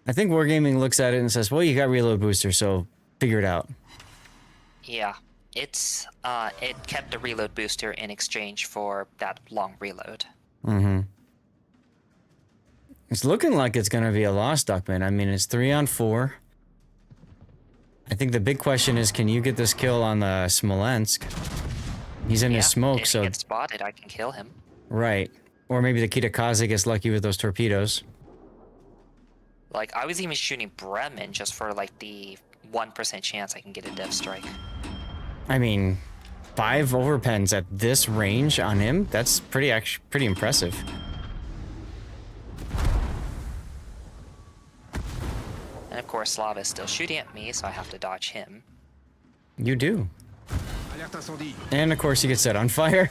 I think Wargaming looks at it and says, well, you got reload booster, so figure it out. Yeah, it kept the reload booster in exchange for that long reload. It's looking like it's going to be a loss, Duckman. I mean, it's 3-on-4. I think the big question is, can you get this kill on the Smolensk? He's in his smoke, so... if he gets spotted, I can kill him. Right. Or maybe the Kitakaze gets lucky with those torpedoes. Like, I was even shooting Bremen just for, like, the 1% chance I can get a dev strike. I mean, 5 overpens at this range on him? That's pretty impressive. And of course, Slava is still shooting at me, so I have to dodge him. You do. And of course, you get set on fire.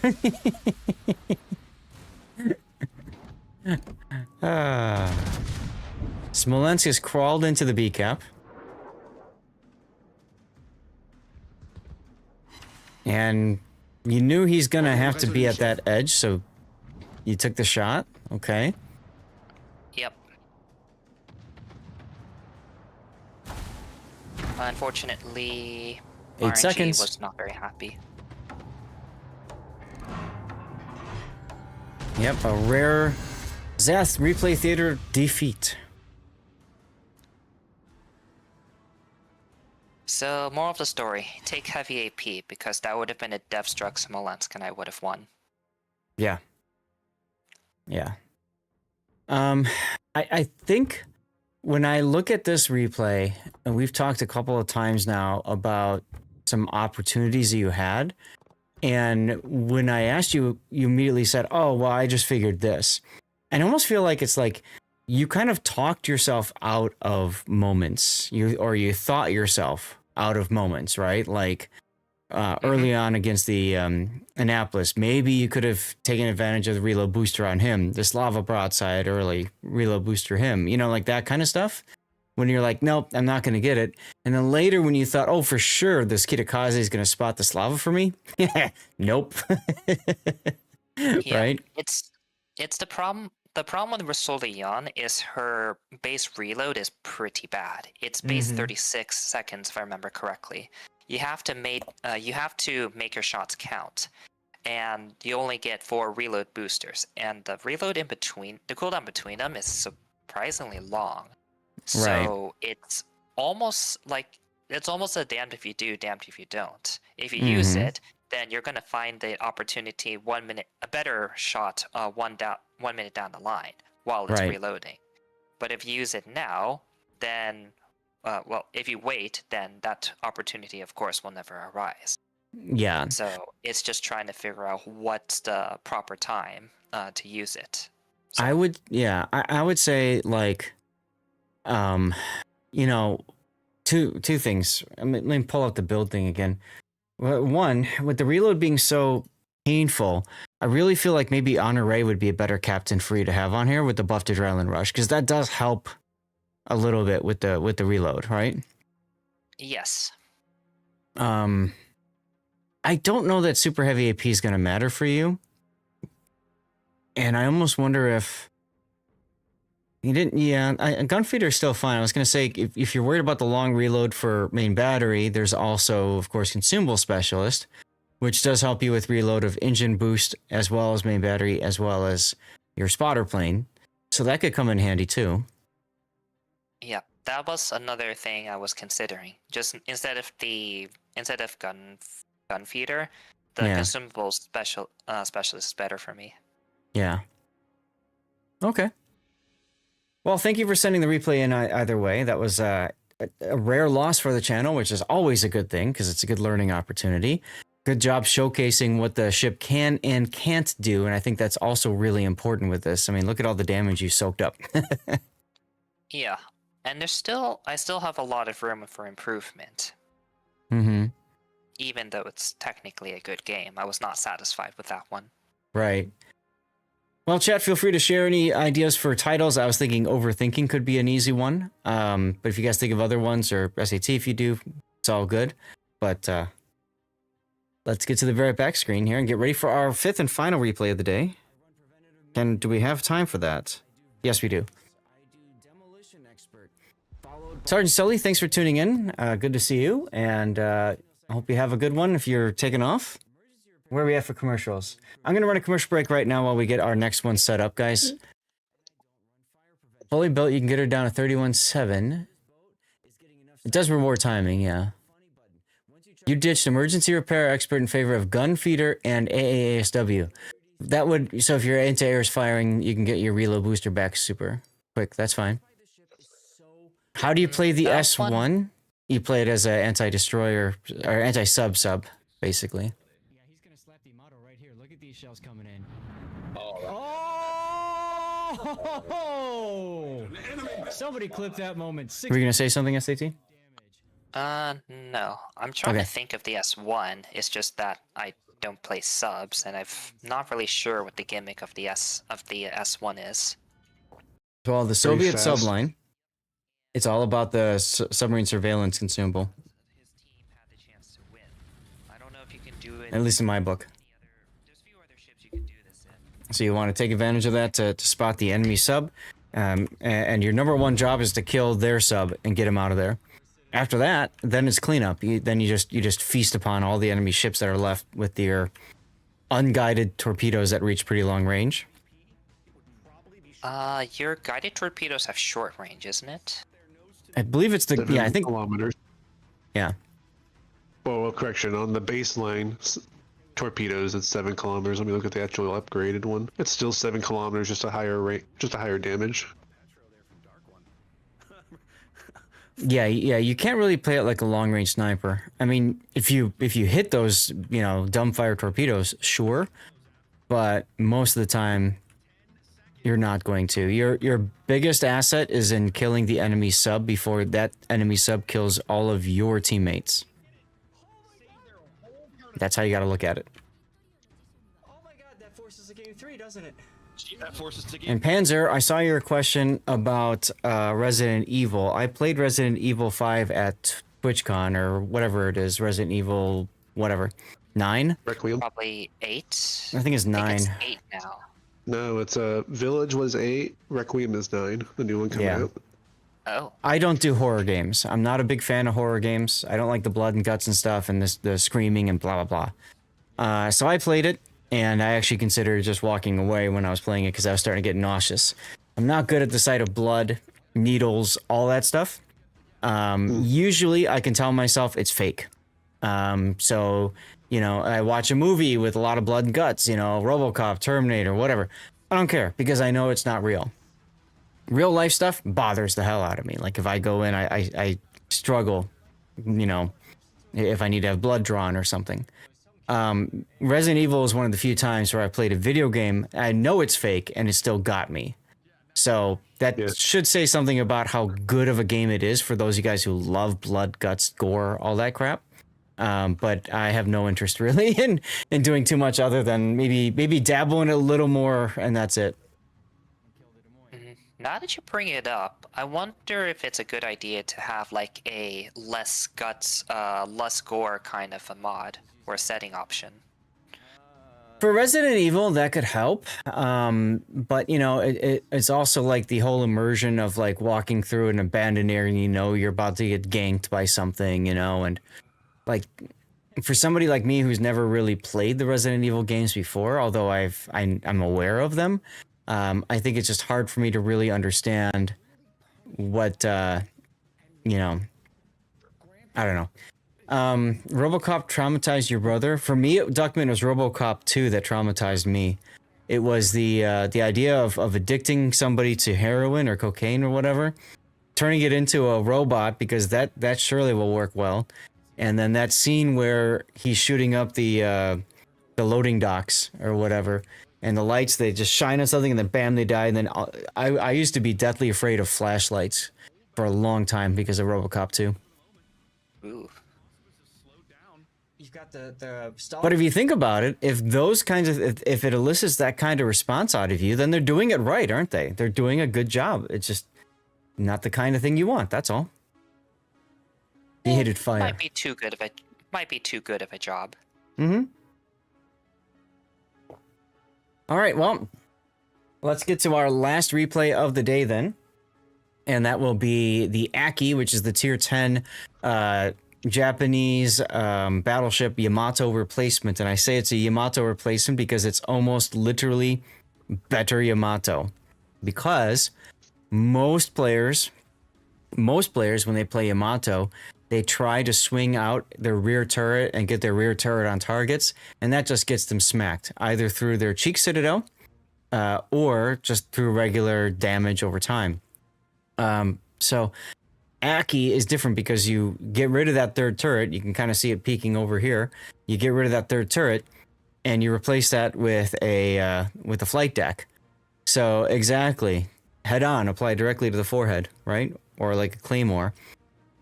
Smolensk has crawled into the B cap. And you knew he's gonna have to be at that edge, so you took the shot. Okay. Yep. Unfortunately, 8 RNG seconds. was not very happy. Yep, a rare Zath Replay Theater defeat. So, moral of the story, take heavy AP, because that would have been a Deathstruck Smolensk and I would have won. Yeah. I think when I look at this replay, and we've talked a couple of times now about some opportunities that you had, and when I asked you, you immediately said, oh, well, I just figured this. And I almost feel like it's like you kind of talked yourself out of moments, you thought yourself out of moments, right? Like early on against the Annapolis, maybe you could have taken advantage of the reload booster on him, the Slava broadside early, reload booster him, you know, like that kind of stuff. When you're like, nope, I'm not going to get it. And then later when you thought, oh, for sure, this Kitakaze is going to spot the Slava for me. Nope. Yeah, right? It's the problem the problem with Rosoleon is her base reload is pretty bad. It's base 36 seconds, if I remember correctly. You have to make your shots count, and you only get 4 reload boosters. And the reload in between, the cooldown between them is surprisingly long. So it's almost a damned if you do, damned if you don't. If you use it, then you're gonna find the opportunity a better shot 1 minute down the line while it's reloading. But if you use it now, then if you wait, then that opportunity, of course, will never arise. Yeah. So it's just trying to figure out what's the proper time to use it. So, I would say like, you know, two things. Let me pull out the build thing again. One, with the reload being so painful, I really feel like maybe Honor Ray would be a better captain for you to have on here with the buff to Adrenaline Rush, because that does help a little bit with the reload, right? yes. I don't know that super heavy AP is going to matter for you, and I almost wonder if you didn't. Yeah, Gunfeeder is still fine. I was going to say if you're worried about the long reload for main battery, there's also, of course, Consumable Specialist, which does help you with reload of engine boost as well as main battery as well as your spotter plane. So that could come in handy too. Yeah, that was another thing I was considering. Just instead of gun feeder, the consumable specialist is better for me. Yeah. Okay. Well, thank you for sending the replay in either way. That was a rare loss for the channel, which is always a good thing because it's a good learning opportunity. Good job showcasing what the ship can and can't do, and I think that's also really important with this. I mean, look at all the damage you soaked up. Yeah, and I still have a lot of room for improvement. Mm-hmm. Even though it's technically a good game, I was not satisfied with that one. Right. Well, chat, feel free to share any ideas for titles. I was thinking Overthinking could be an easy one. But if you guys think of other ones, or SAT if you do, it's all good. But let's get to the very back screen here and get ready for our 5th and final replay of the day. And do we have time for that? Yes, we do. Sergeant Sully, thanks for tuning in. Good to see you. And I hope you have a good one if you're taking off. Where are we at for commercials? I'm going to run a commercial break right now while we get our next one set up, guys. Fully built, you can get her down to 31.7. It does reward timing, yeah. You ditched emergency repair expert in favor of gun feeder and AASW. That would, so if your anti-air is firing, you can get your reload booster back super quick. That's fine. How do you play the S1? You play it as an anti-destroyer or anti-sub, basically. Shells coming in. Oh! Somebody clip that moment. Were you gonna say something, SAT? No. I'm trying to think of the S1. It's just that I don't play subs, and I'm not really sure what the gimmick of the S1 is. Well, the Soviet subline. It's all about the submarine surveillance consumable. I don't know if you can do it. At least in my book. So you want to take advantage of that to spot the enemy sub, and your number one job is to kill their sub and get them out of there. After that, then it's cleanup. Then you just feast upon all the enemy ships that are left with your unguided torpedoes that reach pretty long range. Your guided torpedoes have short range, isn't it? I believe it's the 7 I think kilometers. Yeah. Well, correction on the baseline. Torpedoes, it's 7 kilometers. Let me look at the actual upgraded one. It's still 7 kilometers, just a higher rate, just a higher damage. Yeah, you can't really play it like a long range sniper. I mean, if you hit those, dumbfire torpedoes, sure, but most of the time you're not going to. Your biggest asset is in killing the enemy sub before that enemy sub kills all of your teammates. That's how you got to look at it. Oh my god, that forces a game 3, doesn't it? That forces to game. And Panzer, I saw your question about Resident Evil. I played Resident Evil 5 at TwitchCon or whatever it is. Resident Evil, whatever. 9? Probably 8. I think it's 9. I think it's 8 now. No, it's Village was 8, Requiem is 9. The new one coming out. Oh. I don't do horror games. I'm not a big fan of horror games. I don't like the blood and guts and stuff and the screaming and blah, blah, blah. So I played it, and I actually considered just walking away when I was playing it because I was starting to get nauseous. I'm not good at the sight of blood, needles, all that stuff. Usually I can tell myself it's fake. So, you know, I watch a movie with a lot of blood and guts, you know, RoboCop, Terminator, whatever. I don't care because I know it's not real. Real life stuff bothers the hell out of me. Like if I go in, I struggle, you know, if I need to have blood drawn or something. Resident Evil is one of the few times where I played a video game. I know it's fake and it still got me. So that should say something about how good of a game it is for those of you guys who love blood, guts, gore, all that crap. But I have no interest really in doing too much other than maybe dabble in it a little more, and that's it. Now that you bring it up, I wonder if it's a good idea to have like a less guts, less gore kind of a mod or a setting option. For Resident Evil, that could help. But you know, it's also like the whole immersion of like walking through an abandoned area and you know you're about to get ganked by something, you know, and like for somebody like me who's never really played the Resident Evil games before, although I'm aware of them. I think it's just hard for me to really understand what, you know, I don't know. RoboCop traumatized your brother. For me, Duckman, was RoboCop 2 that traumatized me. It was the idea of addicting somebody to heroin or cocaine or whatever, turning it into a robot because that surely will work well. And then that scene where he's shooting up the loading docks or whatever. And the lights, they just shine on something and then bam, they die. And then I used to be deathly afraid of flashlights for a long time because of RoboCop 2. Ooh. You've got the But if you think about it, if those kinds of, if it elicits that kind of response out of you, then they're doing it right, aren't they? They're doing a good job. It's just not the kind of thing you want. That's all. He hated fire. Might be too good of a job. Mm-hmm. All right, well, let's get to our last replay of the day then. And that will be the Aki, which is the tier 10 Japanese battleship Yamato replacement. And I say it's a Yamato replacement because it's almost literally better Yamato. Because most players, when they play Yamato, they try to swing out their rear turret and get their rear turret on targets, and that just gets them smacked, either through their cheek citadel or just through regular damage over time. So Aki is different because you get rid of that third turret. You can kind of see it peeking over here. You get rid of that third turret, and you replace that with a flight deck. So exactly, head on, apply directly to the forehead, right? Or like a claymore.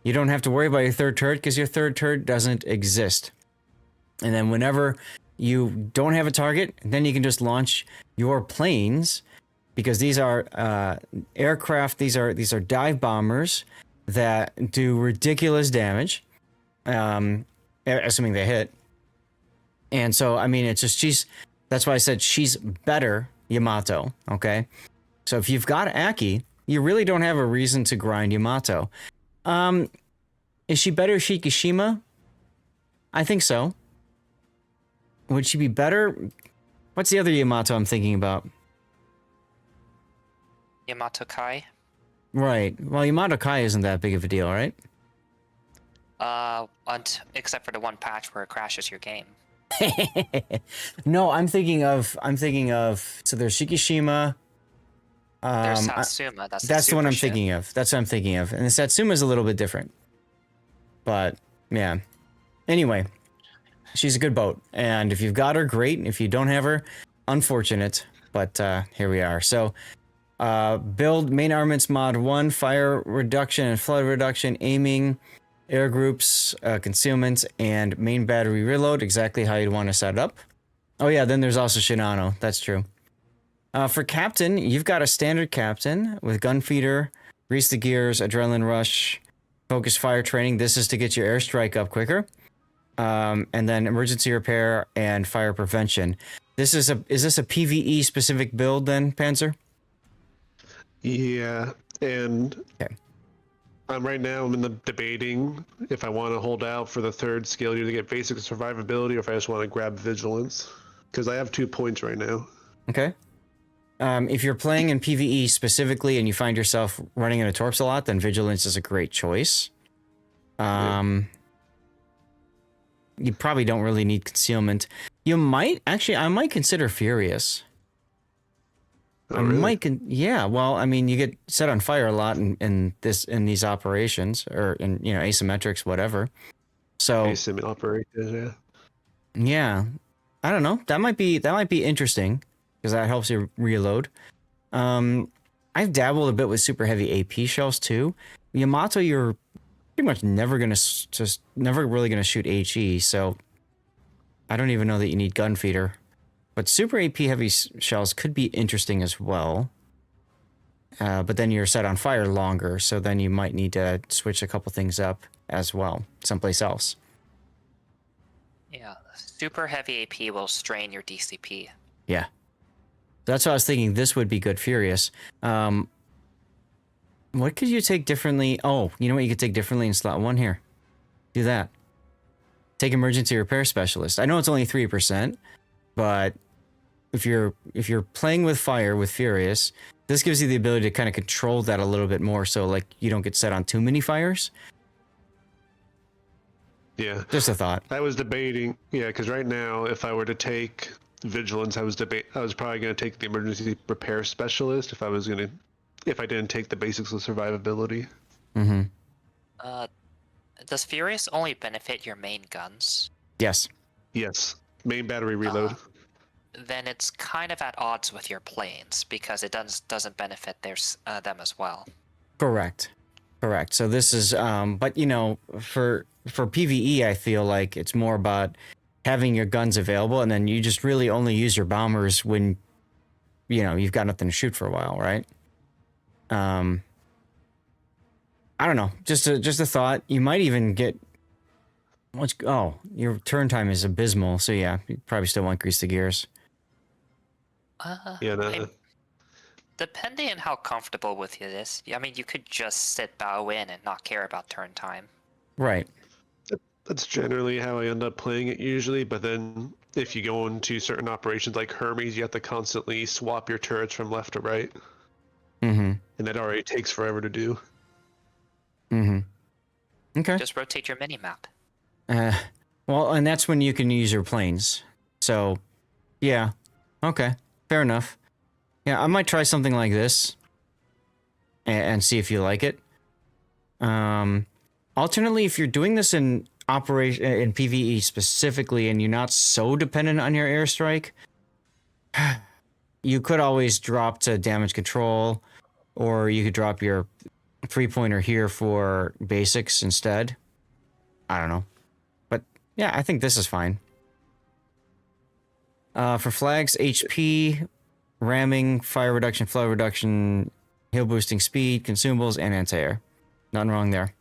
You don't have to worry about your third turret because your third turret doesn't exist. And then whenever you don't have a target, then you can just launch your planes, because these are aircraft. These are dive bombers that do ridiculous damage, assuming they hit. And so, I mean, it's just that's why I said she's better Yamato. Okay, so if you've got Aki, you really don't have a reason to grind Yamato. Is she better Shikishima? I think so. Would she be better? What's the other Yamato I'm thinking about? Yamato Kai? Right. Well, Yamato Kai isn't that big of a deal, right? Except for the one patch where it crashes your game. No, I'm thinking of, so there's Shikishima. There's Satsuma. That's the one I'm thinking of. That's what I'm thinking of. And the Satsuma's a little bit different. But, yeah. Anyway, she's a good boat. And if you've got her, great. If you don't have her, unfortunate. But here we are. So, build main armaments mod 1, fire reduction and flood reduction, aiming, air groups, concealment, and main battery reload. Exactly how you'd want to set it up. Oh, yeah, then there's also Shinano. That's true. For captain, you've got a standard captain with gun feeder, grease the gears, adrenaline rush, focus fire training. This is to get your airstrike up quicker. and then emergency repair and fire prevention. Is this a PvE specific build then, Panzer? Yeah, and okay. Right now I'm in the debating if I want to hold out for the third skill to get basic survivability, or if I just want to grab vigilance, because I have 2 points right now. Okay. If you're playing in PvE specifically and you find yourself running into torps a lot, then vigilance is a great choice. You probably don't really need concealment. You might actually. I might consider furious. Oh, really? Yeah. Well, I mean, you get set on fire a lot in these operations, or in asymmetrics, whatever. So asymmetric operations, yeah. Yeah, I don't know. That might be interesting because that helps you reload. I've dabbled a bit with super heavy AP shells too. Yamato, you're pretty much never really gonna shoot HE, so I don't even know that you need gun feeder. But super AP heavy shells could be interesting as well. But then you're set on fire longer, so then you might need to switch a couple things up as well, someplace else. Yeah, super heavy AP will strain your DCP. Yeah. That's what I was thinking. This would be good Furious. What could you take differently? Oh, you know what you could take differently in slot 1 here? Do that. Take emergency repair specialist. I know it's only 3%, but if you're playing with fire with Furious, this gives you the ability to kind of control that a little bit more, so like you don't get set on too many fires. Yeah. Just a thought. I was debating, yeah, because right now, if I were to take vigilance, I was probably going to take the emergency repair specialist if I didn't take the basics of survivability. Mm-hmm. Does Furious only benefit your main guns? Yes. Yes. Main battery reload. Then it's kind of at odds with your planes because it doesn't benefit them as well. Correct. So this is, but for PvE, I feel like it's more about having your guns available, and then you just really only use your bombers when, you've got nothing to shoot for a while, right? I don't know. Just a thought. You might even get. Your turn time is abysmal. So yeah, you probably still want to grease the gears. Depending on how comfortable with it is, I mean, you could just sit bow in and not care about turn time. Right. That's generally how I end up playing it usually, but then if you go into certain operations like Hermes, you have to constantly swap your turrets from left to right. Mm-hmm. And that already takes forever to do. Mm-hmm. Okay. Just rotate your mini-map. Well, and that's when you can use your planes. So, yeah. Okay. Fair enough. Yeah, I might try something like this and see if you like it. Alternately, if you're doing this in PvE specifically and you're not so dependent on your airstrike, you could always drop to damage control, or you could drop your 3-pointer here for basics instead. I don't know. But yeah, I think this is fine. For flags, HP, ramming, fire reduction, flow reduction, heal boosting speed, consumables, and anti-air. Nothing wrong there.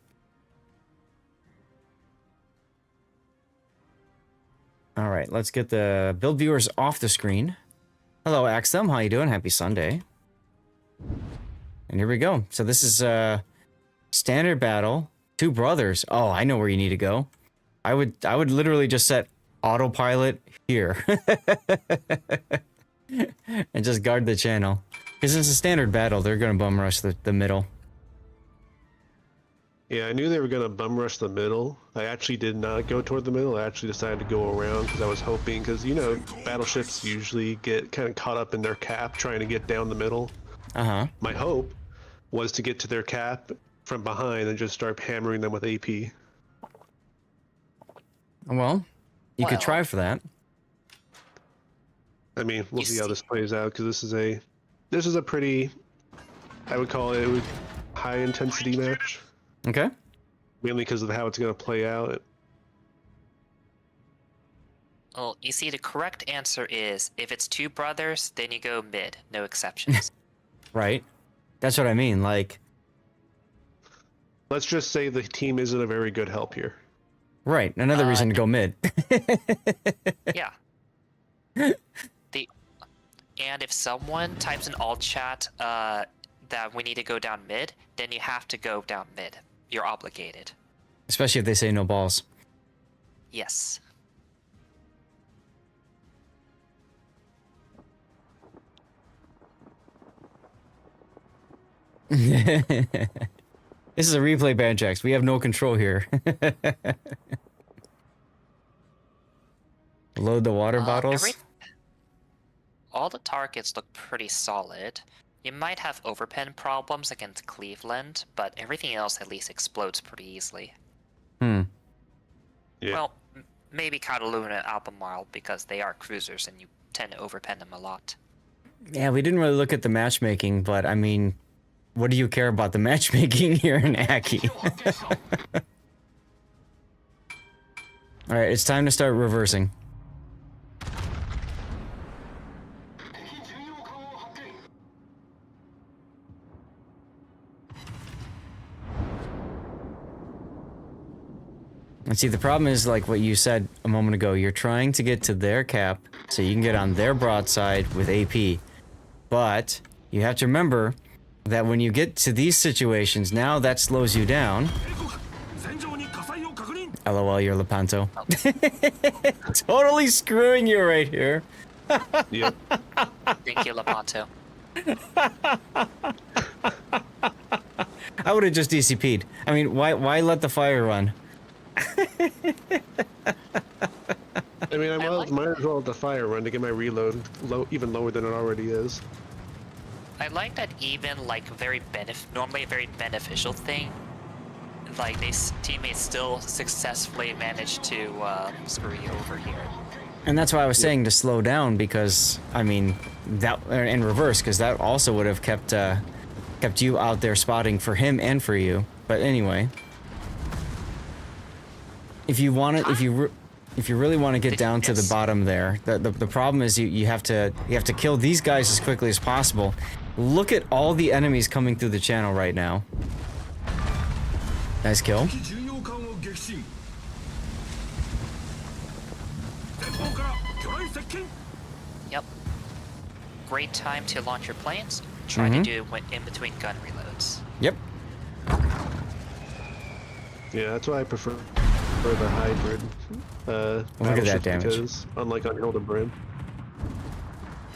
All right, let's get the build viewers off the screen. Hello, Axtham. How you doing? Happy Sunday. And here we go. So this is standard battle. 2 brothers. Oh, I know where you need to go. I would literally just set autopilot here. And just guard the channel. Because it's a standard battle, they're going to bum rush the middle. Yeah, I knew they were going to bum rush the middle. I actually did not go toward the middle. I actually decided to go around because I was hoping, because, battleships usually get kind of caught up in their cap trying to get down the middle. Uh-huh. My hope was to get to their cap from behind and just start hammering them with AP. Well, you could try for that. I mean, we'll see how this plays out, because this is a pretty, I would call it a high intensity match. Okay. Mainly because of how it's going to play out. Well, you see, the correct answer is, if it's 2 brothers, then you go mid, no exceptions. Right. That's what I mean, like... Let's just say the team isn't a very good help here. Right, another reason to go mid. Yeah. And if someone types in alt chat that we need to go down mid, then you have to go down mid. You're obligated. Especially if they say no balls. Yes. This is a replay, Banjax. We have no control here. Load the water bottles. All the targets look pretty solid. You might have overpen problems against Cleveland, but everything else at least explodes pretty easily. Yeah. Well, maybe Cataluna and Albemarle because they are cruisers and you tend to overpen them a lot. Yeah, we didn't really look at the matchmaking, but I mean, what do you care about the matchmaking here in Aki? Alright, it's time to start reversing. And see, the problem is, like what you said a moment ago, you're trying to get to their cap so you can get on their broadside with AP. But you have to remember that when you get to these situations, now that slows you down. LOL, you're Lepanto. Totally screwing you right here. Yep. Thank you, Lepanto. I would have just DCP'd. I mean, why let the fire run? I mean, I might as well let the fire run to get my reload even lower than it already is. I like that even like normally a very beneficial thing, like teammates still successfully managed to screw you over here. And that's why I was saying to slow down, because I mean that in reverse, because that also would have kept you out there spotting for him and for you. But anyway, if you want to, if you really want to get down to the bottom there, the problem is you have to kill these guys as quickly as possible. Look at all the enemies coming through the channel right now. Nice kill. Yep. Great time to launch your planes. Try to do it in between gun reloads. Yep. Yeah, that's why I prefer the hybrid. Look at that damage. Because, unlike on Hildebrand.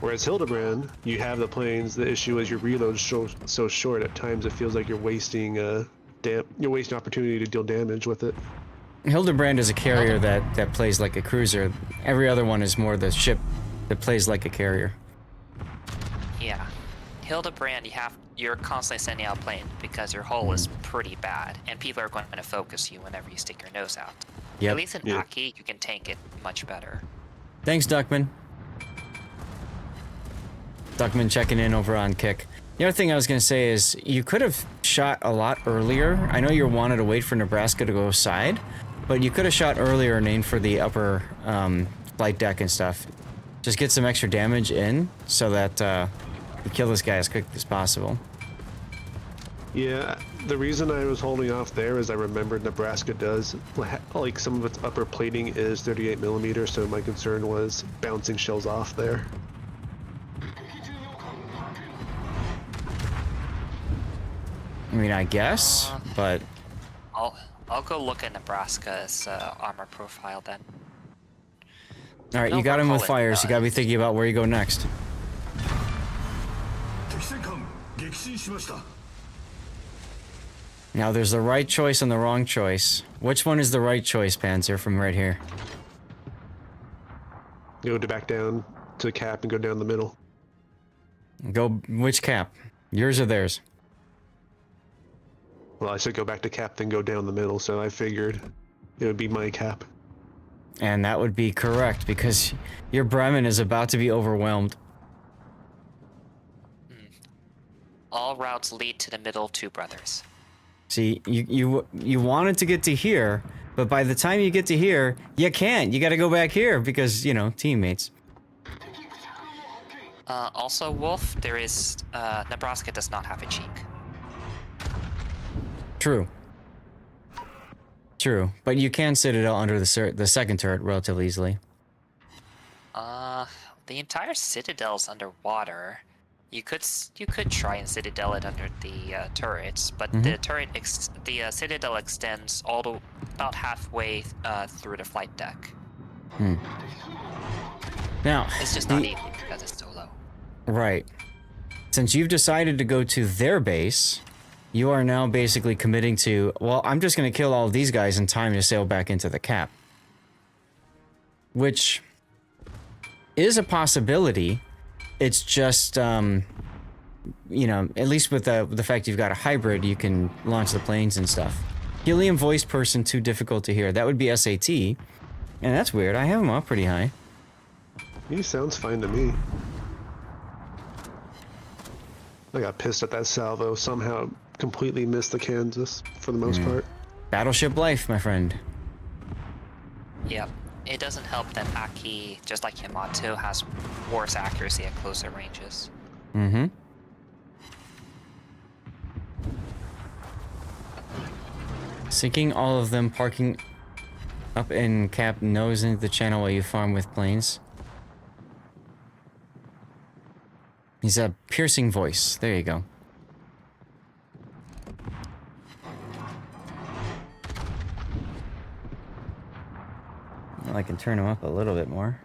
Whereas Hildebrand, you have the planes. The issue is your reload's so short. At times, it feels like you're wasting opportunity to deal damage with it. Hildebrand is a carrier that plays like a cruiser. Every other one is more the ship that plays like a carrier. Yeah. Hildebrand, you're constantly sending out planes because your hull is pretty bad, and people are going to focus you whenever you stick your nose out. Yep. At least in Aki, you can tank it much better. Thanks, Duckman. Duckman checking in over on Kick. The other thing I was going to say is you could have shot a lot earlier. I know you wanted to wait for Nebraska to go side, but you could have shot earlier and aimed for the upper flight deck and stuff. Just get some extra damage in so that you kill this guy as quick as possible. Yeah, the reason I was holding off there is I remembered Nebraska does, like, some of its upper plating is 38mm, so my concern was bouncing shells off there. I mean, I guess, but... I'll go look at Nebraska's armor profile then. Alright, you got him with fires, you gotta be thinking about where you go next. Now, there's the right choice and the wrong choice. Which one is the right choice, Panzer, from right here? Go back down to the cap and go down the middle. Go, which cap? Yours or theirs? Well, I said go back to cap, then go down the middle, so I figured it would be my cap. And that would be correct, because your Bremen is about to be overwhelmed. All routes lead to the middle two brothers. See, you wanted to get to here, but by the time you get to here, you can't. You gotta go back here, because, you know, teammates. Also, Wolf, there is, Nebraska does not have a cheek. True. True, but you can Citadel under the second turret relatively easily. The entire Citadel's underwater. You could try and Citadel it under the turrets, but the Citadel extends about halfway through the flight deck. Now It's just not easy because it's so low. Right. Since you've decided to go to their base, you are now basically committing to, well, I'm just going to kill all of these guys in time to sail back into the cap. Which is a possibility. It's just, you know, at least with the fact you've got a hybrid, you can launch the planes and stuff. Helium voice person too difficult to hear. That would be SAT. And that's weird. I have him up pretty high. He sounds fine to me. I got pissed at that salvo. Somehow completely missed the Kansas for the most part. Battleship life, my friend. Yep. It doesn't help that Aki, just like Yamato, has worse accuracy at closer ranges. Mm-hmm. Sinking all of them, parking up in cap, nose into the channel while you farm with planes. He's a piercing voice. There you go. Well, I can turn him up a little bit more.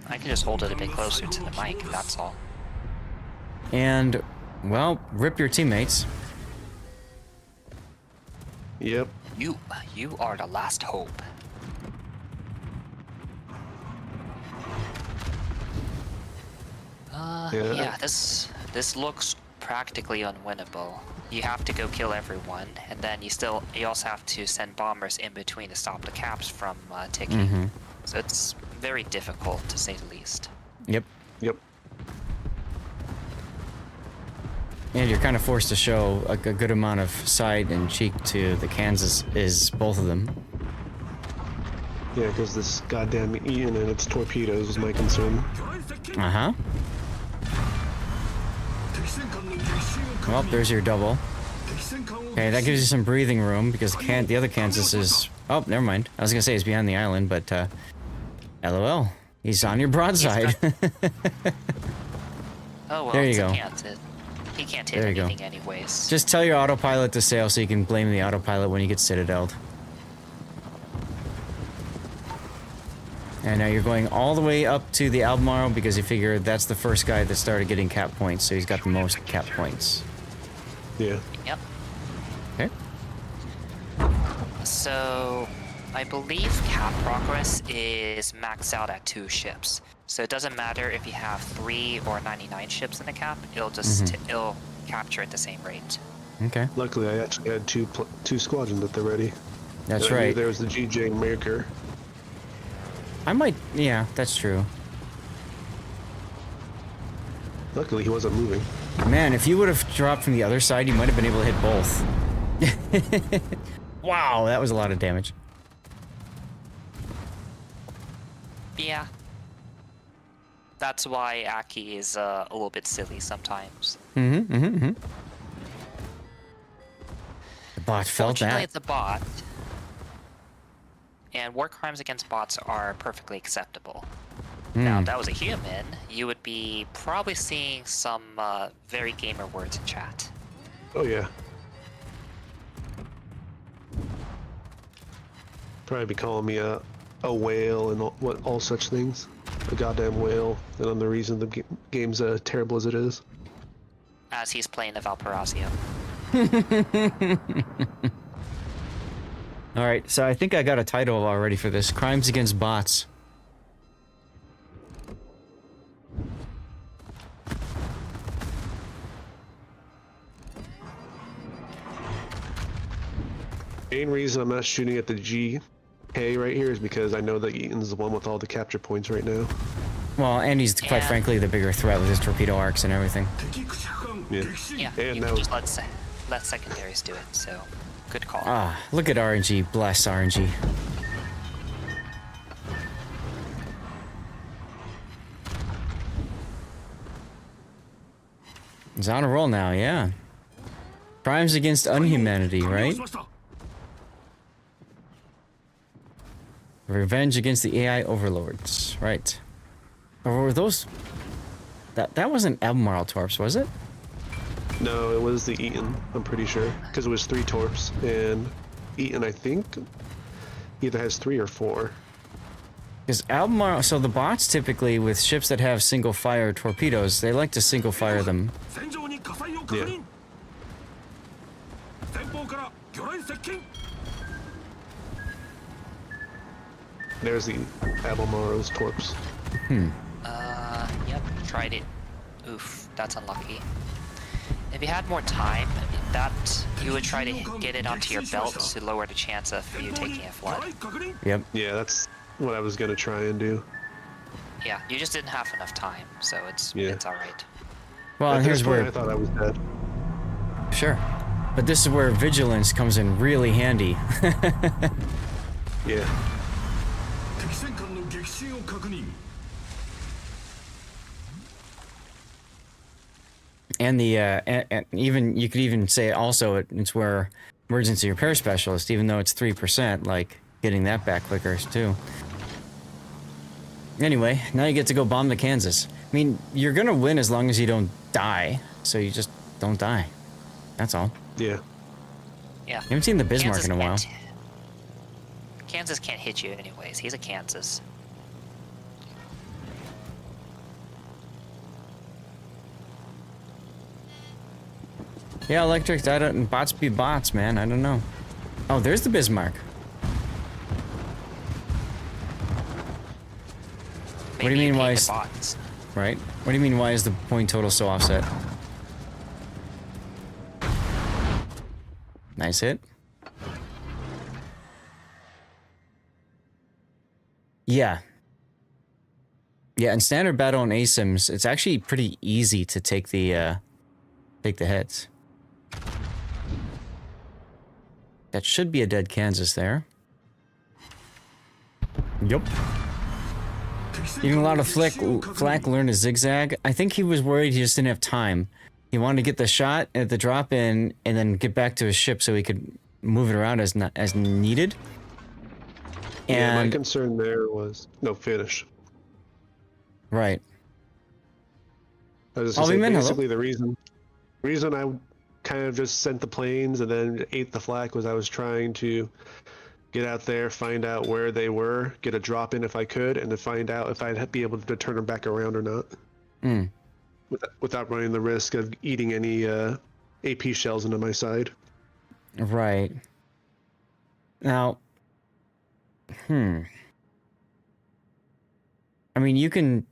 I can just hold it a bit closer to the mic, that's all. And, well, rip your teammates. Yep. You are the last hope. Yeah, this looks practically unwinnable. You have to go kill everyone, and then you also have to send bombers in between to stop the caps from ticking. So it's very difficult, to say the least. Yep. Yep. And you're kind of forced to show a good amount of side and cheek to the Kansas, is both of them. Yeah, because this goddamn Ian and its torpedoes was my concern. Uh-huh. Well, there's your double. Okay, that gives you some breathing room because the other Kansas is... Oh, never mind. I was gonna say he's behind the island, but LOL. He's on your broadside. Oh well, there you go. He can't hit anything anyways. Just tell your autopilot to sail so you can blame the autopilot when you get citadeled. And now you're going all the way up to the Albemarle because you figure that's the first guy that started getting cap points, so he's got the most cap points. Yeah. Yep. Okay. So, I believe cap progress is maxed out at 2 ships. So it doesn't matter if you have 3 or 99 ships in the cap, it'll just it'll capture at the same rate. Okay. Luckily, I actually had two squadrons at the ready. That's right. There was the GJ Maker. Yeah, that's true. Luckily, he wasn't moving. Man, if you would have dropped from the other side, you might have been able to hit both. Wow, that was a lot of damage. Yeah. That's why Aki is a little bit silly sometimes. The bot felt Fortunately, that. it's a bot. And war crimes against bots are perfectly acceptable. Now, if that was a human, you would be probably seeing some very gamer words in chat. Oh yeah. Probably be calling me a whale and all such things. A goddamn whale, and I'm the reason the game's terrible as it is. As he's playing the Valparaiso. Alright, so I think I got a title already for this. Crimes Against Bots. Main reason I'm not shooting at the GK right here is because I know that Eaton's the one with all the capture points right now. Well, and he's quite frankly the bigger threat with his torpedo arcs and everything. Yeah, and you now can just let secondaries do it, so good call. Ah, look at RNG. Bless RNG. He's on a roll now, yeah. Crimes against unhumanity, right? Revenge against the AI overlords, right? Or were those... That wasn't Albemarle Torps, was it? No, it was the Eaton, I'm pretty sure. Because it was 3 torps, and Eaton, I think, either has 3 or 4. Because Albemarle... So the bots typically, with ships that have single-fire torpedoes, they like to single-fire them. Yeah. There's the Albemarle's torps. Yep, tried it. Oof, that's unlucky. If you had more time, that you would try to get it onto your belt to lower the chance of you taking a flood. Yep. Yeah, that's what I was gonna try and do. Yeah, you just didn't have enough time, so it's alright. Well, and here's where... I thought I was dead. Sure. But this is where vigilance comes in really handy. Yeah. And the and even you could even say also it's where emergency repair specialist, even though it's 3%, like getting that back quicker too. Anyway, now you get to go bomb the Kansas. I mean, you're gonna win as long as you don't die, so you just don't die. That's all. Yeah. Yeah. You haven't seen the Bismarck Kansas in a while. Kansas can't hit you anyways. He's a Kansas. Yeah, electric. I don't. Bots be bots, man. I don't know. Oh, there's the Bismarck. Maybe What do you mean? Why hate is the bots. right? What do you mean? Why is the point total so offset? Nice hit. Yeah. Yeah, in standard battle and ASIMs, it's actually pretty easy to take the hits. That should be a dead Kansas there. Yup. Even a lot of Flak learned to zigzag. I think he was worried he just didn't have time. He wanted to get the shot at the drop in and then get back to his ship so he could move it around as needed. And Yeah, my concern there was no finish. Right. I was just Oh, gonna say, basically the reason I kind of just sent the planes and then ate the flak was I was trying to get out there, find out where they were, get a drop in if I could, and to find out if I'd be able to turn them back around or not. Mm. Without running the risk of eating any AP shells into my side. Right. Now, I mean, you can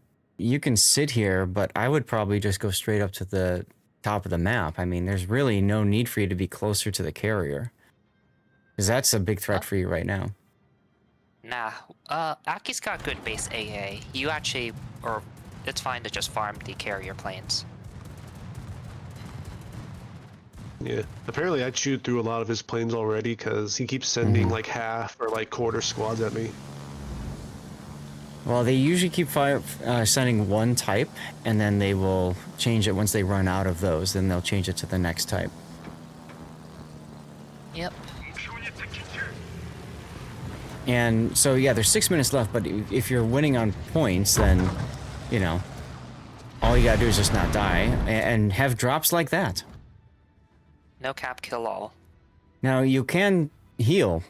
sit here, but I would probably just go straight up to the top of the map. I mean, there's really no need for you to be closer to the carrier, because that's a big threat for you right now. Nah, Aki's got good base AA. You actually, or it's fine to just farm the carrier planes. Yeah, apparently I chewed through a lot of his planes already because he keeps sending like half or like quarter squads at me. Well, they usually keep sending one type, and then they will change it once they run out of those. Then they'll change it to the next type. Yep. And so, yeah, there's 6 minutes left, but if you're winning on points, then, you know, all you gotta do is just not die and have drops like that. No cap, kill all. Now, you can heal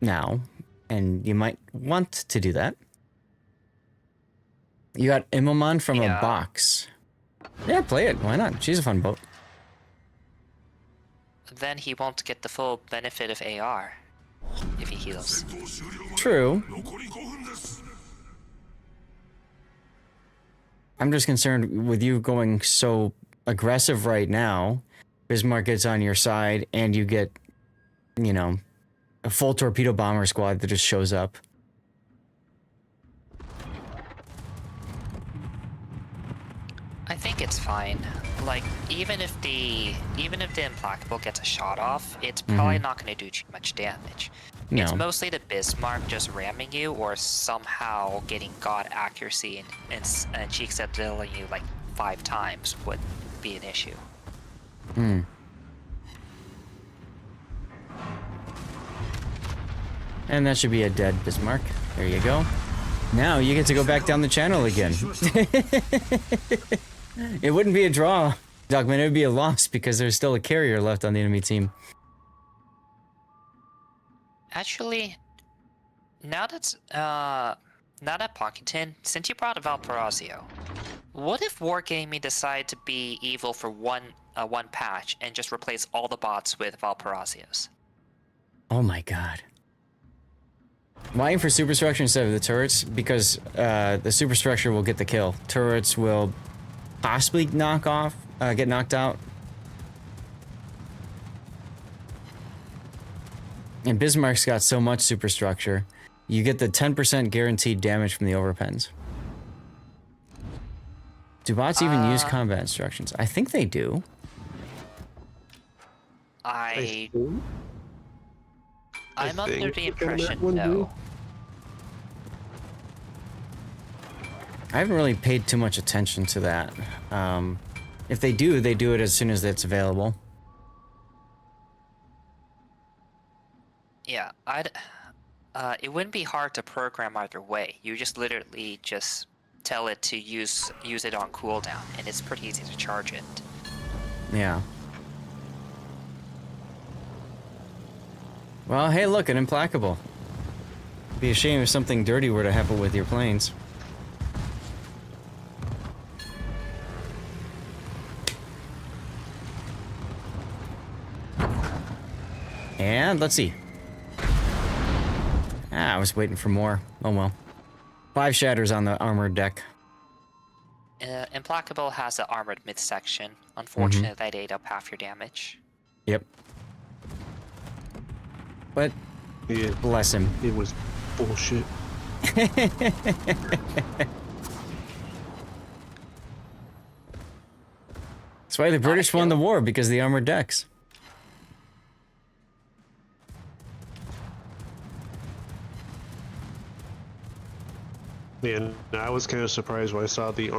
now, and you might want to do that. You got Immelman from a box. Yeah, play it. Why not? She's a fun boat. Then he won't get the full benefit of AR if he heals. True. I'm just concerned with you going so aggressive right now. Bismarck gets on your side, and you get, you know, a full torpedo bomber squad that just shows up. I think it's fine. Like, even if the Implacable gets a shot off, it's probably not going to do too much damage. No. It's mostly the Bismarck just ramming you or somehow getting god accuracy and cheek dealing you like 5 times would be an issue. And that should be a dead Bismarck. There you go. Now you get to go back down the channel again. It wouldn't be a draw, Dogman. It would be a loss because there's still a carrier left on the enemy team. Actually, now that Pockington, since you brought Valparaiso, what if Wargaming decide to be evil for one patch and just replace all the bots with Valparaisos? Oh my god. Why aim for superstructure instead of the turrets? Because the superstructure will get the kill. Turrets will possibly get knocked out. And Bismarck's got so much superstructure, you get the 10% guaranteed damage from the overpens. Do bots even use combat instructions? I think they do. I'm under the impression no. I haven't really paid too much attention to that. If they do it as soon as it's available. Yeah, it wouldn't be hard to program either way. You just literally just tell it to use it on cooldown, and it's pretty easy to charge it. Yeah. Well, hey, look, an implacable. Be a shame if something dirty were to happen with your planes. And let's see. I was waiting for more. Oh well. 5 shatters on the armored deck. Implacable has the armored midsection. Unfortunately, that ate up half your damage. Yep. But yeah, bless him. It was bullshit. That's why the British won the war, because of the armored decks. Yeah, I was kind of surprised when I saw the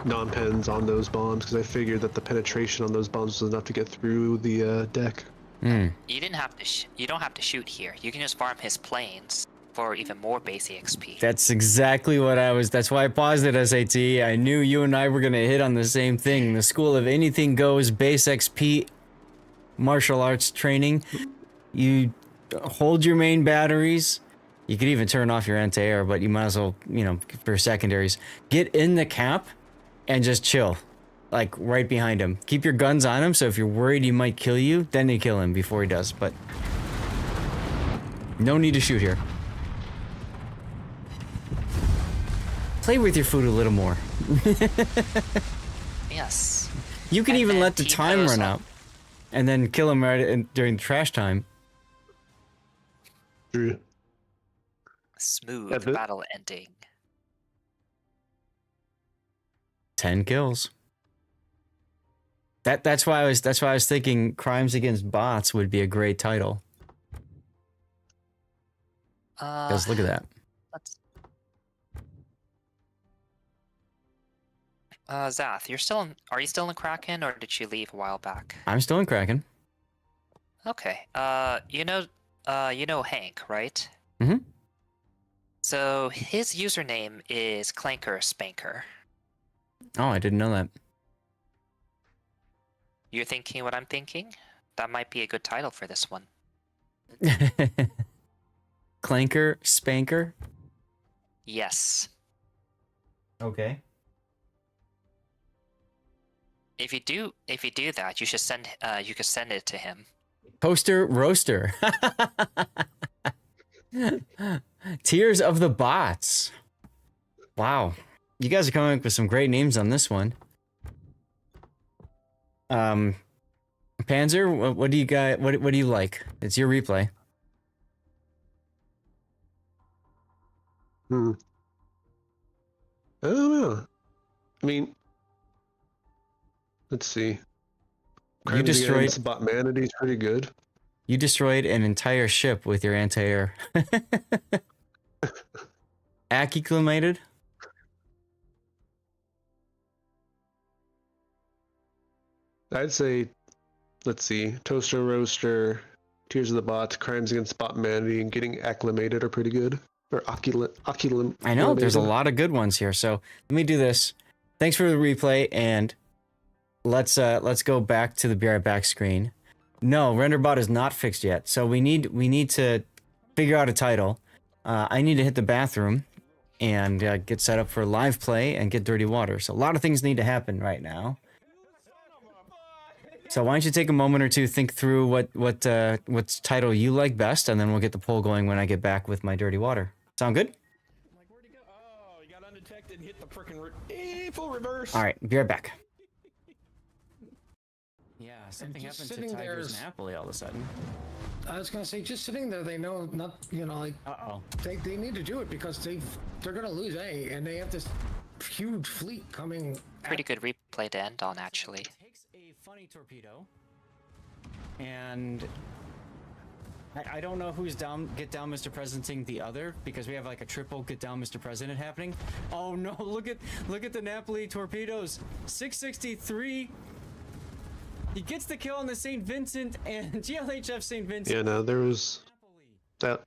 non-pens on those bombs, because I figured that the penetration on those bombs was enough to get through the deck. You didn't have to. You don't have to shoot here. You can just farm his planes for even more base XP. That's exactly what I was. That's why I paused it, SAT. I knew you and I were gonna hit on the same thing. The school of anything goes, base XP, martial arts training. You hold your main batteries. You could even turn off your anti-air, but you might as well, you know, for secondaries. Get in the cap and just chill. Like, right behind him. Keep your guns on him, so if you're worried he might kill you, then you kill him before he does, but... no need to shoot here. Play with your food a little more. Yes. You can even let the time run out, and then kill him during trash time. True. Smooth battle ending. 10 kills. That's why I was thinking Crimes Against Bots would be a great title. Because look at that. Zath, are you still in Kraken, or did you leave a while back? I'm still in Kraken. Okay. You know Hank, right? Mm-hmm. So his username is Clanker Spanker. Oh, I didn't know that. You're thinking what I'm thinking? That might be a good title for this one. Clanker Spanker? Yes. Okay. If you do that, you should send it to him. Poster Roaster. Tears of the Bots. Wow. You guys are coming up with some great names on this one. Panzer, what do you got? What do you like? It's your replay. I don't know. I mean, let's see. You destroyed Botmanity is pretty good. You destroyed an entire ship with your anti-air. Acclimated? I'd say, let's see, Toaster Roaster, Tears of the Bot, Crimes Against Bot Humanity, and Getting Acclimated are pretty good. Or Oculum. I know there's a lot of good ones here. So let me do this. Thanks for the replay, and let's go back to the be right back screen. No, RenderBot is not fixed yet. So we need to figure out a title. I need to hit the bathroom and get set up for live play and get dirty water. So a lot of things need to happen right now. So why don't you take a moment or two, think through what title you like best, and then we'll get the poll going when I get back with my dirty water. Sound good? Like, where'd he go? Oh, he got undetected and hit the frickin' full reverse. All right, be right back. Yeah, something happened to sitting Tigers there's- Napoli all of a sudden. I was gonna say, just sitting there, they know not, you know, like they need to do it because they're gonna lose A, and they have this huge fleet coming. Pretty good replay to end on, actually. Takes a funny torpedo, and I don't know who's down. Get down, Mr. Presidenting the other, because we have like a triple get down, Mr. President happening. Oh no! Look at the Napoli torpedoes. 663. He gets the kill on the St. Vincent and GLHF St. Vincent. Yeah, no, there was that.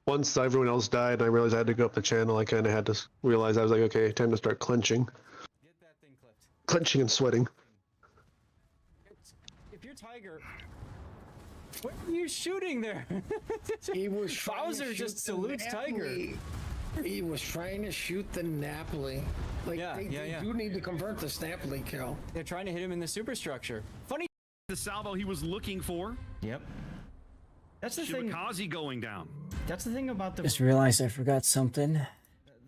Once everyone else died and I realized I had to go up the channel, I kind of had to realize I was like, okay, time to start clenching. Get that thing clipped. Clenching and sweating. If you're Tiger, what are you shooting there? He was trying to Bowser shoot just the salutes Tiger. Napoli. He was trying to shoot the Napoli. Like they do need to convert this Napoli kill. They're trying to hit him in the superstructure. Funny. The salvo he was looking for. Yep. That's the thing. Shimakaze going down. That's the thing about the. Just realized I forgot something. The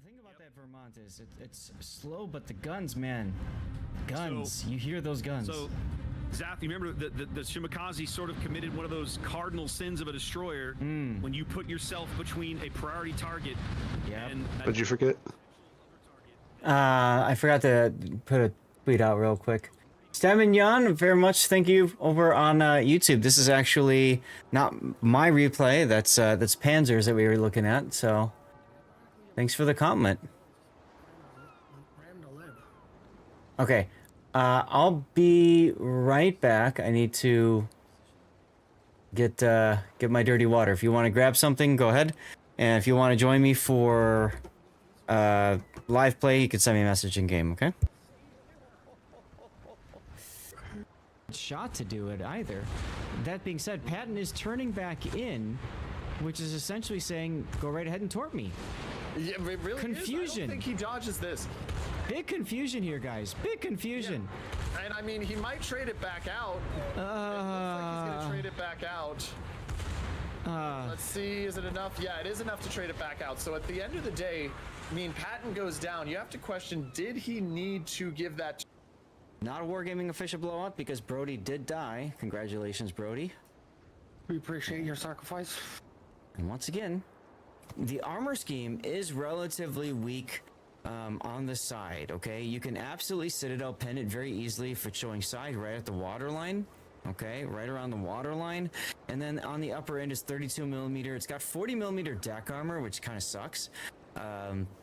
thing about that Vermont is it's slow, but the guns, man, guns. You hear those guns. So, Zath, you remember the Shimakaze sort of committed one of those cardinal sins of a destroyer when you put yourself between a priority target. Yeah. What'd you forget? I forgot to put a tweet out real quick. Stammen Jan, very much thank you over on YouTube. This is actually not my replay. That's Panzer's that we were looking at. So, thanks for the compliment. Okay, I'll be right back. I need to get my dirty water. If you want to grab something, go ahead. And if you want to join me for live play, you can send me a message in game. Okay. Shot to do it either. That being said, Patton is turning back in, which is essentially saying, go right ahead and torp me. Yeah, it really Confusion. Is. I don't think he dodges this. Big confusion here, guys. Big confusion. Yeah. And I mean, he might trade it back out. It looks like he's gonna trade it back out. Let's see, is it enough? Yeah, it is enough to trade it back out. So at the end of the day, I mean, Patton goes down. You have to question, did he need to give that? Not a Wargaming official blowout because Brody did die. Congratulations, Brody. We appreciate your sacrifice. And once again, the armor scheme is relatively weak on the side, okay? You can absolutely Citadel pin it very easily if it's showing side right at the waterline, okay? Right around the waterline. And then on the upper end is 32 millimeter. It's got 40 millimeter deck armor, which kind of sucks.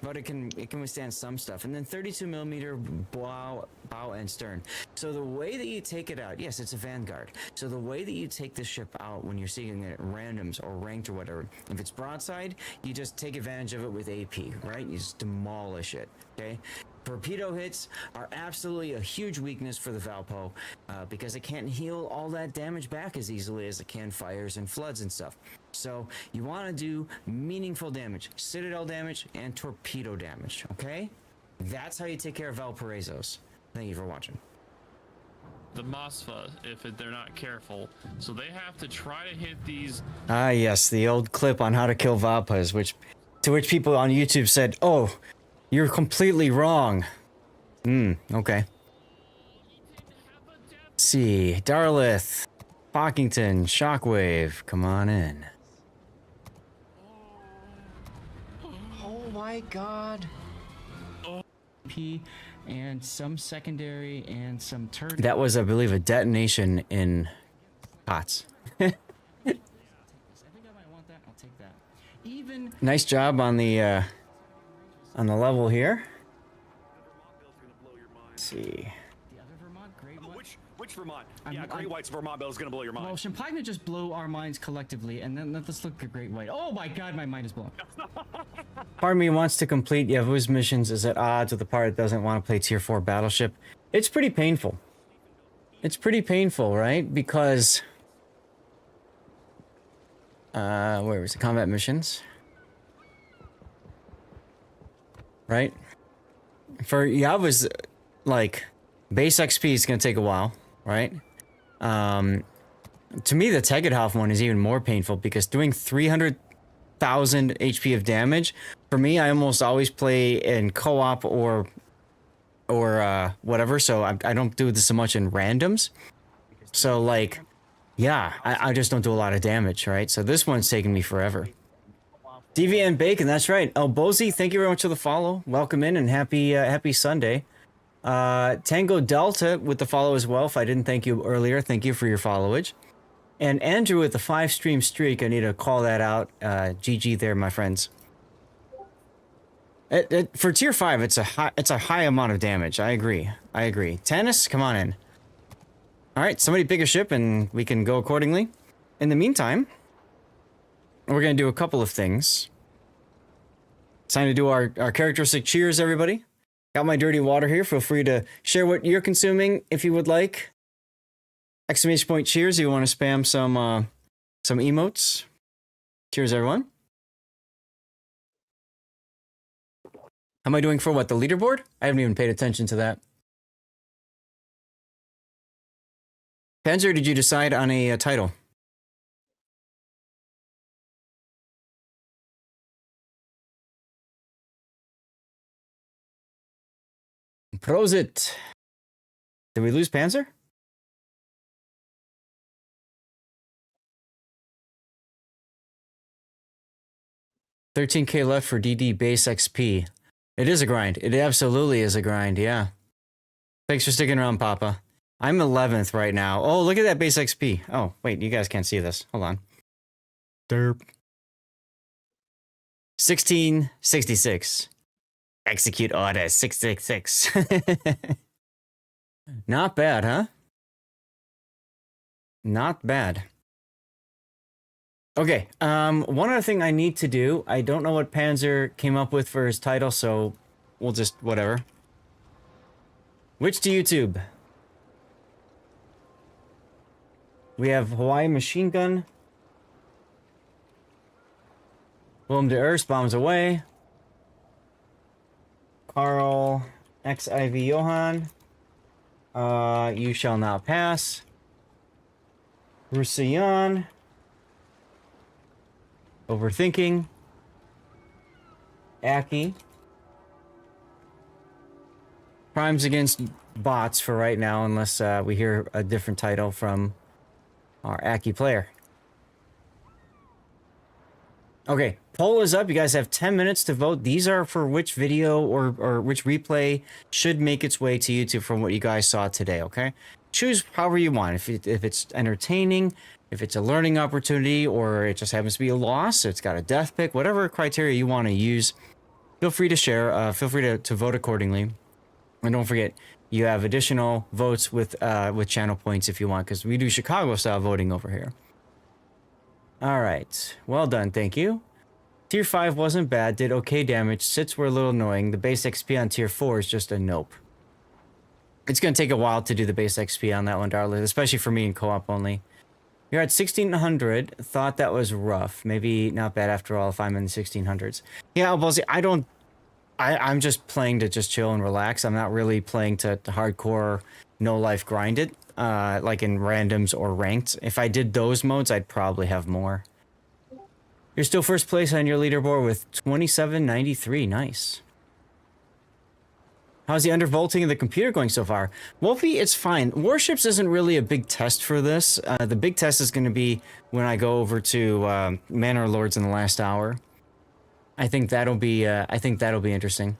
But it can withstand some stuff. And then 32 millimeter bow and stern. So the way that you take it out, yes, it's a Vanguard. So the way that you take this ship out when you're seeing it at randoms or ranked or whatever, if it's broadside, you just take advantage of it with AP, right? You just demolish it, okay? Torpedo hits are absolutely a huge weakness for the Valpo because it can't heal all that damage back as easily as it can fires and floods and stuff. So you want to do meaningful damage, Citadel damage, and torpedo damage, okay? That's how you take care of Valparaisos. Thank you for watching. The Mosfa, if they're not careful. So they have to try to hit these. Ah, yes, the old clip on how to kill Valpas, to which people on YouTube said, "Oh, you're completely wrong." Okay. Let's see, Darlith, Pockington, Shockwave, come on in. Oh my god. P and some secondary and some turret. That was, I believe, a detonation in pots. I think I might want that. I'll take that. Even Nice job on the level here. Let's see. the other Vermont grade one. Which Vermont? Yeah, Great White's Vermont Bell is going to blow your mind. Well, Champagne just blow our minds collectively, and then let's look at Great White. Oh my god, my mind is blown. Part of me wants to complete Yavu's missions is at odds with the part that doesn't want to play tier 4 battleship. It's pretty painful. It's pretty painful, right? Because... where was the combat missions? Right? For Yavu's, like, base XP is going to take a while, right? To me, the Tegethoff one is even more painful because doing 300,000 HP of damage, for me, I almost always play in co-op or whatever, so I don't do this so much in randoms. So, like, yeah, I just don't do a lot of damage, right? So this one's taking me forever. DVN Bacon, that's right. El Bozy, thank you very much for the follow. Welcome in and happy Sunday. Tango Delta with the follow as well. If I didn't thank you earlier, thank you for your followage. And Andrew with the 5-stream streak, I need to call that out. GG there, my friends. For tier 5, it's a high amount of damage. I agree. Tannis, come on in. All right, somebody pick a ship and we can go accordingly. In the meantime, we're going to do a couple of things. It's time to do our characteristic cheers, everybody. Got my dirty water here. Feel free to share what you're consuming if you would like. Exclamation point cheers if you want to spam some emotes. Cheers, everyone. How am I doing for what? The leaderboard? I haven't even paid attention to that. Panzer, did you decide on a title? Prosit. Did we lose Panzer? $13K left for DD base XP. It is a grind. It absolutely is a grind, yeah. Thanks for sticking around, Papa. I'm 11th right now. Oh, look at that base XP. Oh, wait, you guys can't see this. Hold on. Derp. 1666. Execute order 666. Not bad, huh? Not bad. Okay, one other thing I need to do. I don't know what Panzer came up with for his title, so we'll just whatever. Which to YouTube? We have Hawaii machine gun. Willem de Earth bombs away. Carl XIV Johan. You shall not pass. Roussillon. Overthinking. Aki. Crimes against bots for right now, unless we hear a different title from our Aki player. Okay, poll is up. You guys have 10 minutes to vote. These are for which video or which replay should make its way to YouTube from what you guys saw today, okay? Choose however you want. If it's entertaining, if it's a learning opportunity, or it just happens to be a loss, it's got a death pick, whatever criteria you want to use, feel free to share. Feel free to vote accordingly. And don't forget, you have additional votes with channel points if you want, because we do Chicago-style voting over here. All right. Well done. Thank you. Tier 5 wasn't bad. Did okay damage. Sits were a little annoying. The base XP on Tier 4 is just a nope. It's going to take a while to do the base XP on that one, darling, especially for me in co-op only. You're at 1600. Thought that was rough. Maybe not bad after all if I'm in the 1600s. Yeah, Ballsy, I'm just playing to just chill and relax. I'm not really playing to hardcore no-life grind it, like in randoms or ranked. If I did those modes, I'd probably have more. You're still first place on your leaderboard with 2793. Nice. How's the undervolting of the computer going so far? Wolfie, it's fine. Warships isn't really a big test for this. The big test is going to be when I go over to Manor Lords in the last hour. I think that'll be interesting.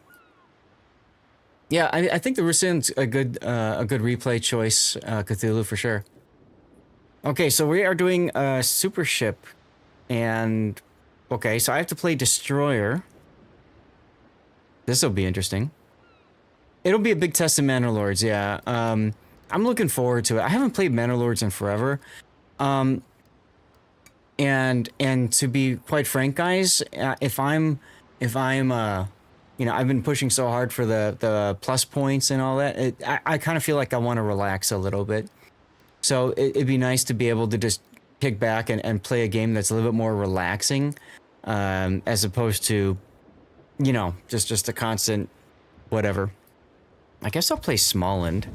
Yeah, I think the Rusin's a good replay choice, Cthulhu for sure. Okay, so we are doing a super ship, and okay, so I have to play Destroyer. This will be interesting. It'll be a big test in Manor Lords, yeah. I'm looking forward to it. I haven't played Manor Lords in forever. And to be quite frank, guys, if I'm you know, I've been pushing so hard for the plus points and all that. I kind of feel like I want to relax a little bit. So it'd be nice to be able to just kick back and play a game that's a little bit more relaxing, as opposed to, you know, just a constant whatever. I guess I'll play Smallland.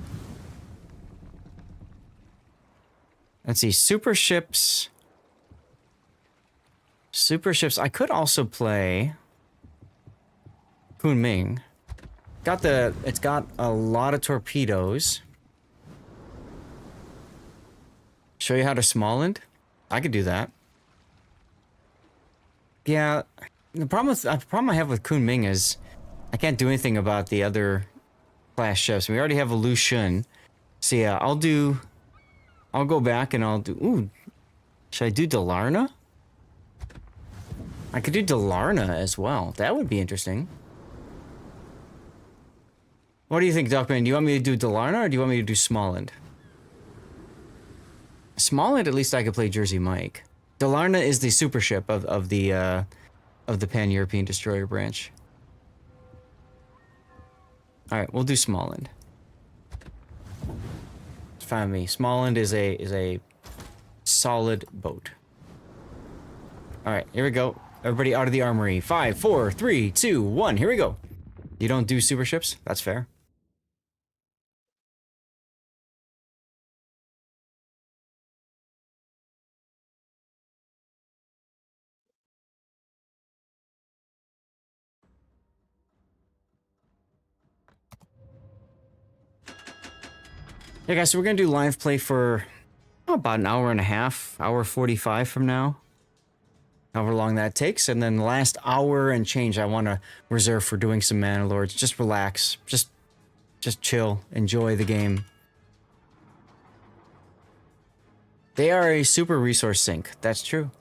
Let's see, super ships. Super ships. I could also play Kunming. It's got a lot of torpedoes. Show you how to Smallland? I could do that. Yeah, the problem I have with Kunming is I can't do anything about the other class ships. We already have a Lu Xun. So yeah, I'll go back and I'll do... Ooh, should I do Dalarna? I could do Dalarna as well. That would be interesting. What do you think, Duckman? Do you want me to do Dalarna or do you want me to do Smallland? Smallland, at least I could play Jersey Mike. Dalarna is the super ship of the Pan-European Destroyer branch. Alright, we'll do Smallland. It's fine with me. Smallland is a solid boat. Alright, here we go. Everybody out of the armory. 5, 4, 3, 2, 1. Here we go. You don't do super ships? That's fair. Yeah, guys, so we're going to do live play for about an hour and a half, hour 45 from now. However long that takes. And then the last hour and change I want to reserve for doing some Manor Lords. Just relax. Just chill. Enjoy the game. They are a super resource sink. That's true.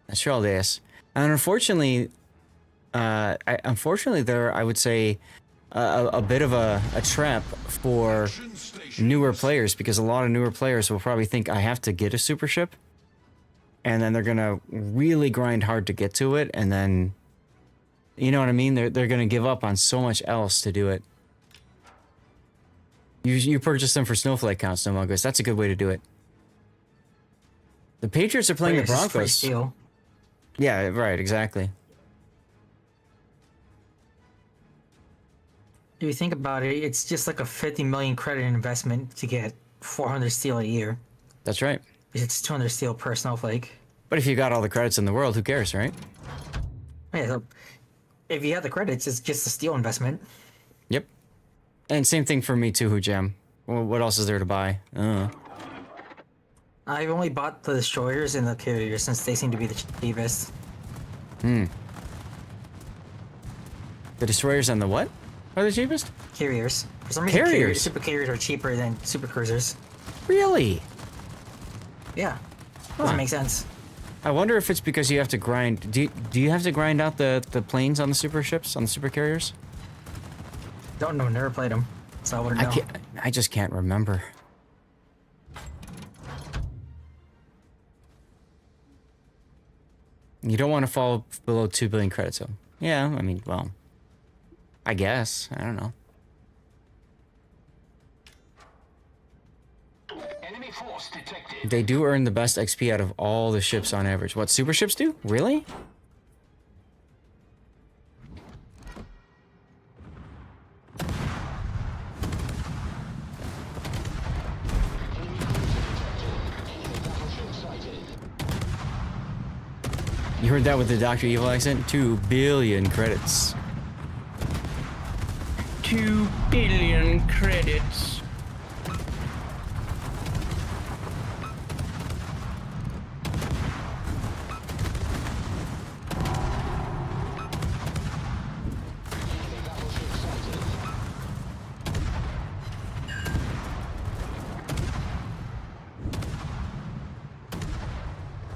That's true, Aldeus. And unfortunately, they're, I would say, a bit of a trap for newer players, because a lot of newer players will probably think I have to get a super ship, and then they're gonna really grind hard to get to it, and then, you know what I mean? They're gonna give up on so much else to do it. You purchase them for snowflake counts, Nomogus. That's a good way to do it. The Patriots are playing the Broncos. Yeah, right, exactly. If you think about it, it's just like a 50 million credit investment to get 400 steel a year. That's right. It's 200 steel per snowflake. But if you got all the credits in the world, who cares, right? Yeah, so if you have the credits, it's just a steel investment. Yep. And same thing for me too, Hujam. Well, what else is there to buy? I've only bought the destroyers and the carriers since they seem to be the cheapest. The destroyers and the what are the cheapest? Carriers. For some reason, carriers. Super carriers are cheaper than super cruisers. Really? Yeah. Doesn't make sense. I wonder if it's because you have to grind. Do you have to grind out the planes on the super ships, on the super carriers? Don't know. Never played them, so I wouldn't know. I just can't remember. You don't want to fall below 2 billion credits, so yeah. I mean, well, I guess. I don't know. Enemy force detected. They do earn the best XP out of all the ships on average. What, super ships do? Really? You heard that with the Dr. Evil accent? 2 billion credits. 2 billion credits.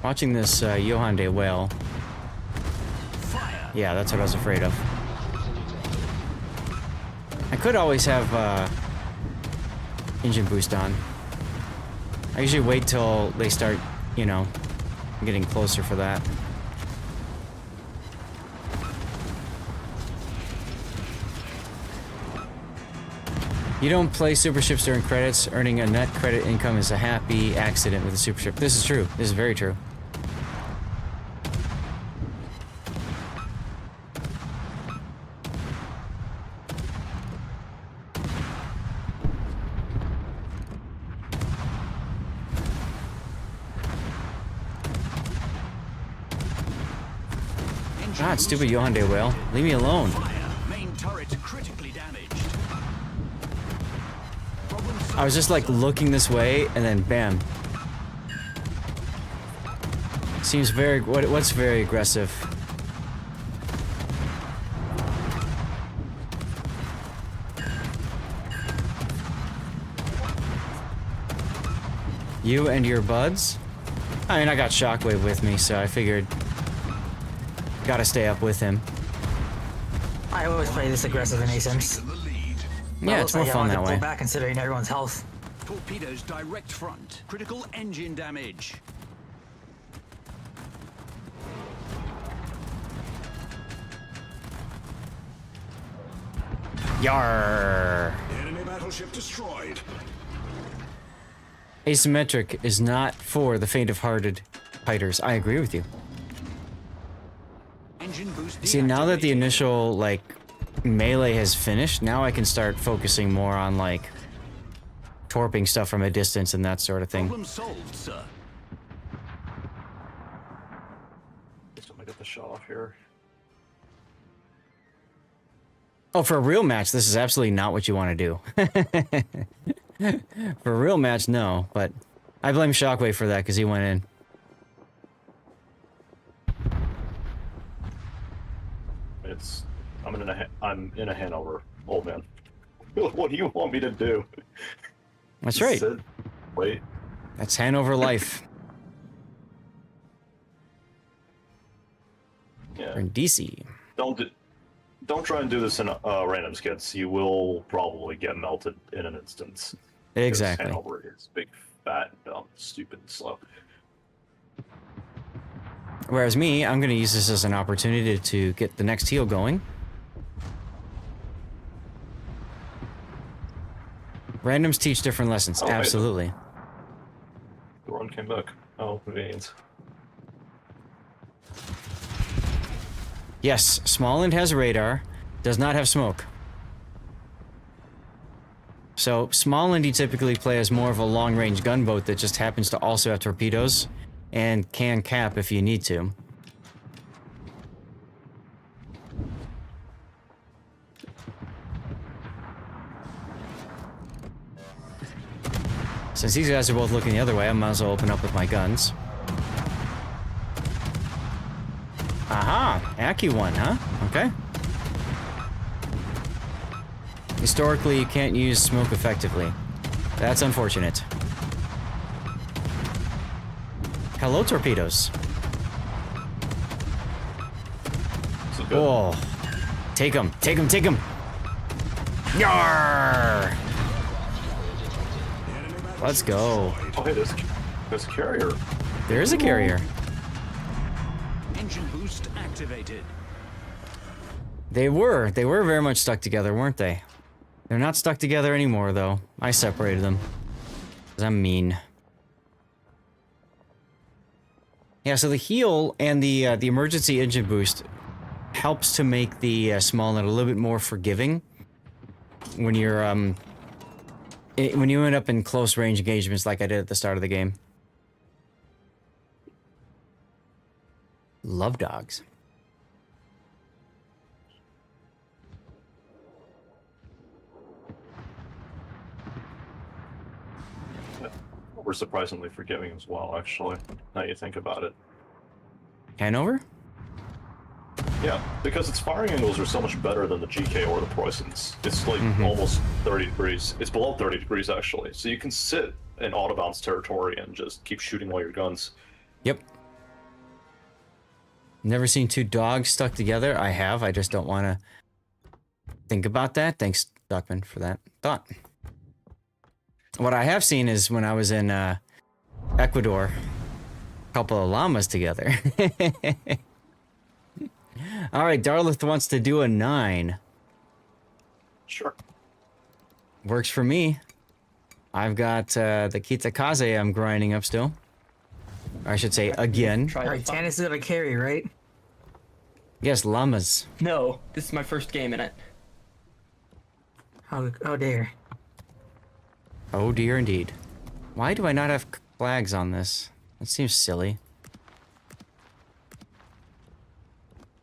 Watching this Johan de Whale. Yeah, that's what I was afraid of. I could always have engine boost on. I usually wait till they start, you know, getting closer for that. You don't play super ships during credits. Earning a net credit income is a happy accident with a super ship. This is true. This is very true. God, stupid Hyundai whale. Leave me alone. Main turret critically damaged. I was just like looking this way and then bam. Seems very, what's very aggressive? You and your buds? I mean, I got Shockwave with me, so I figured gotta stay up with him. I always play this aggressive in ASIMs. Yeah, it's more fun that way. Pull back considering everyone's health. Torpedoes direct front. Critical engine damage. Yarr. Enemy battleship destroyed. Asymmetric is not for the faint-of-hearted fighters. I agree with you. Engine boost. See, now that the initial, like, melee has finished, now I can start focusing more on, like, torping stuff from a distance and that sort of thing. Problem solved, sir. Just gonna get the shot off here. Oh, for a real match, this is absolutely not what you want to do. For a real match, no, but I blame Shockwave for that because he went in. I'm in a Hanover, old man. What do you want me to do? That's right. Sit, wait. That's Hanover life. Yeah. We're in DC. Don't try and do this in random skits. You will probably get melted in an instance. Exactly. Hanover is big, fat, dumb, stupid, slow. Whereas me, I'm going to use this as an opportunity to get the next heal going. Randoms teach different lessons. Oh, absolutely. The run came back. Oh, convenience. Yes, Smallland has radar, does not have smoke. So, Smallland you typically play as more of a long-range gunboat that just happens to also have torpedoes and can cap if you need to. Since these guys are both looking the other way, I might as well open up with my guns. Aha! AccuOne, huh? Okay. Historically, you can't use smoke effectively. That's unfortunate. Hello, torpedoes. Oh. Take them, take them, take them! Yarr! Let's go. Oh, hey, there's a carrier. There is a carrier. Engine boost activated. They were very much stuck together, weren't they? They're not stuck together anymore, though. I separated them. 'Cause I'm mean. Yeah, so the heal and the emergency engine boost helps to make the Smallnet a little bit more forgiving when you're when you end up in close range engagements like I did at the start of the game. Love dogs. We're surprisingly forgiving as well, actually, now you think about it. Hanover? Yeah, because its firing angles are so much better than the GK or the Preussens. It's like almost 30 degrees. It's below 30 degrees, actually. So you can sit in Autobahn's territory and just keep shooting all your guns. Yep. Never seen two dogs stuck together. I have. I just don't want to think about that. Thanks, Duckman, for that thought. What I have seen is when I was in Ecuador, a couple of llamas together. All right, Darlith wants to do a 9. Sure. Works for me. I've got the Kitakaze I'm grinding up still. Or I should say again. Alright, Tannis is gonna carry, right? Yes, llamas. No, this is my first game in it. Oh dear. Oh dear indeed. Why do I not have flags on this? That seems silly.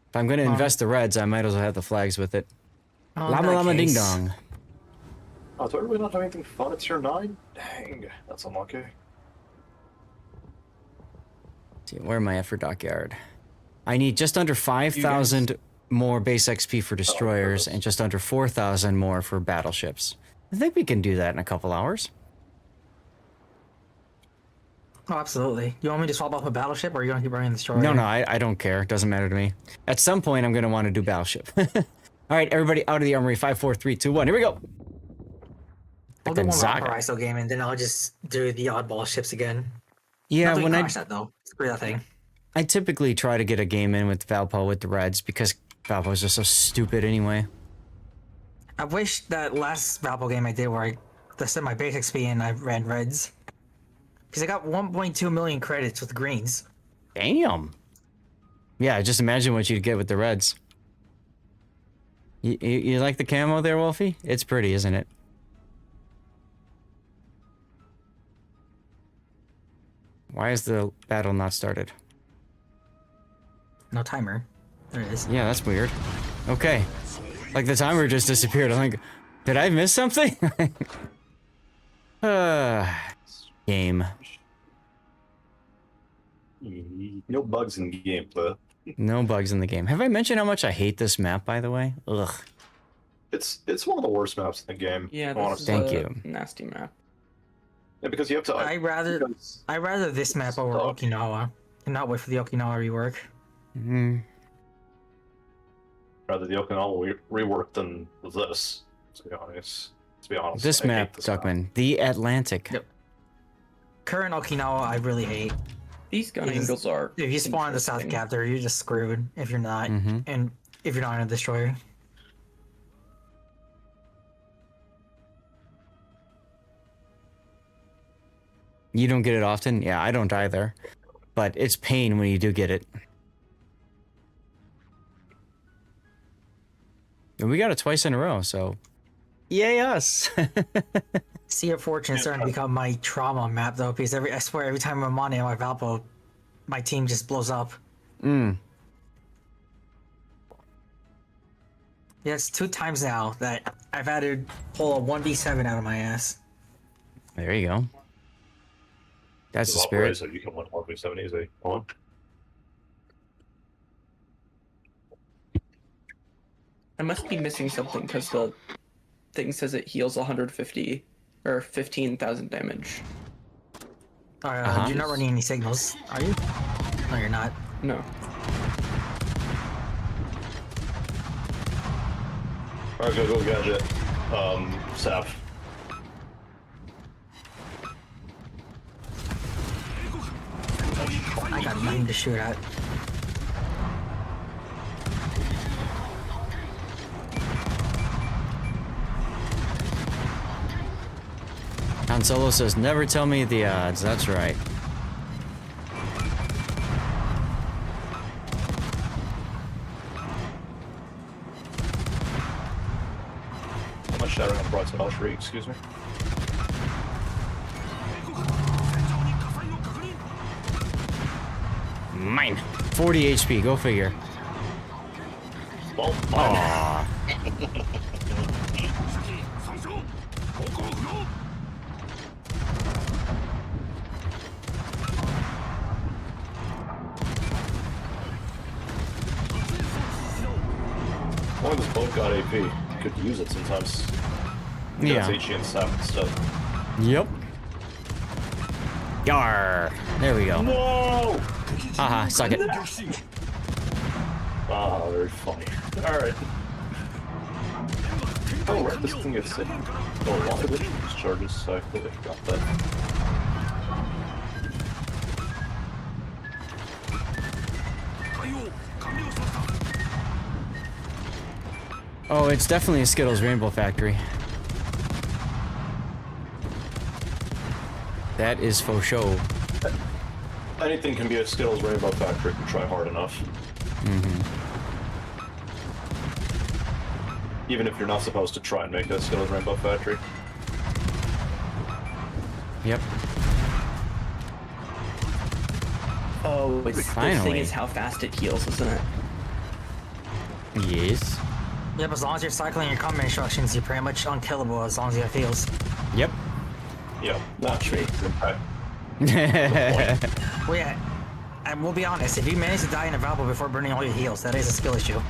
If I'm going to invest the reds, I might as well have the flags with it. Llama llama ding dong. Oh, do I really not have anything fun at tier 9? Dang, that's unlucky. See, where am I at for Dockyard? I need just under 5,000 more base XP for destroyers and just under 4,000 more for battleships. I think we can do that in a couple hours. Oh, absolutely. You want me to swap off a battleship, or are you gonna keep running the destroyer? No, I don't care. It doesn't matter to me. At some point, I'm going to want to do battleship. All right, everybody out of the armory. 5, 4, 3, 2, 1. Here we go. I'll do one more ISO game, and then I'll just do the oddball ships again. Yeah, when I that though, screw that thing. I typically try to get a game in with Valpo with the Reds because Valpo's just so stupid anyway. I wish that last Valpo game I did where I set my base XP and I ran Reds. Because I got 1.2 million credits with greens. Damn. Yeah, just imagine what you'd get with the Reds. You like the camo there, Wolfie? It's pretty, isn't it? Why is the battle not started? No timer. There it is. Yeah, that's weird. Okay. Like the timer just disappeared. I'm like, did I miss something? Game. No bugs in the game, but no bugs in the game. Have I mentioned how much I hate this map, by the way? Ugh. It's one of the worst maps in the game. Yeah, honestly. Thank you. Nasty map. Yeah, because you have to. I rather this map over Okinawa, and not wait for the Okinawa rework. Rather the Okinawa rework than this. To be honest. This map, Duckman, the Atlantic. Yep. Current Okinawa, I really hate. These gun angles are. If you spawn in the South Cap there, you're just screwed. If you're not, and if you're not in a destroyer. You don't get it often? Yeah, I don't either. But it's pain when you do get it. And we got it twice in a row, so... Yay us! Sea of Fortune is starting to become my trauma map, though, because I swear every time I'm on it on my Valpo, my team just blows up. Yeah, it's 2 times now that I've had to pull a 1v7 out of my ass. There you go. That's the spirit. So you can win 1v7 easy. Hold on. I must be missing something because the thing says it heals 150 or 15,000 damage. You're not running any signals, are you? No, you're not. No. Alright, go gadget. Saf. I got nothing to shoot at. Han Solo says, never tell me the odds. That's right. How much shattering on the broadside all three, excuse me? Mine. 40 HP, go figure. Well, aww. As long as both got AP, you could use it sometimes. Yeah. HE and Saf and stuff. Yep. Yar. There we go. No! Haha, suck it. Ah, very funny. Alright. Oh, right, this thing gets oh, lots of charges, so I completely forgot that. Oh, it's definitely a Skittles Rainbow Factory. That is for show. Anything can be a Skittles Rainbow Factory if you try hard enough. Even if you're not supposed to try and make a Skittles Rainbow Factory. Yep. Oh, the thing Finally. is how fast it heals, isn't it? Yes. Yep, as long as you're cycling your combat instructions, you're pretty much unkillable as long as you have heals. Yep. Yeah, watch me. Well, yeah, and we'll be honest, if you manage to die in a Valpo before burning all your heals, that is a skill issue.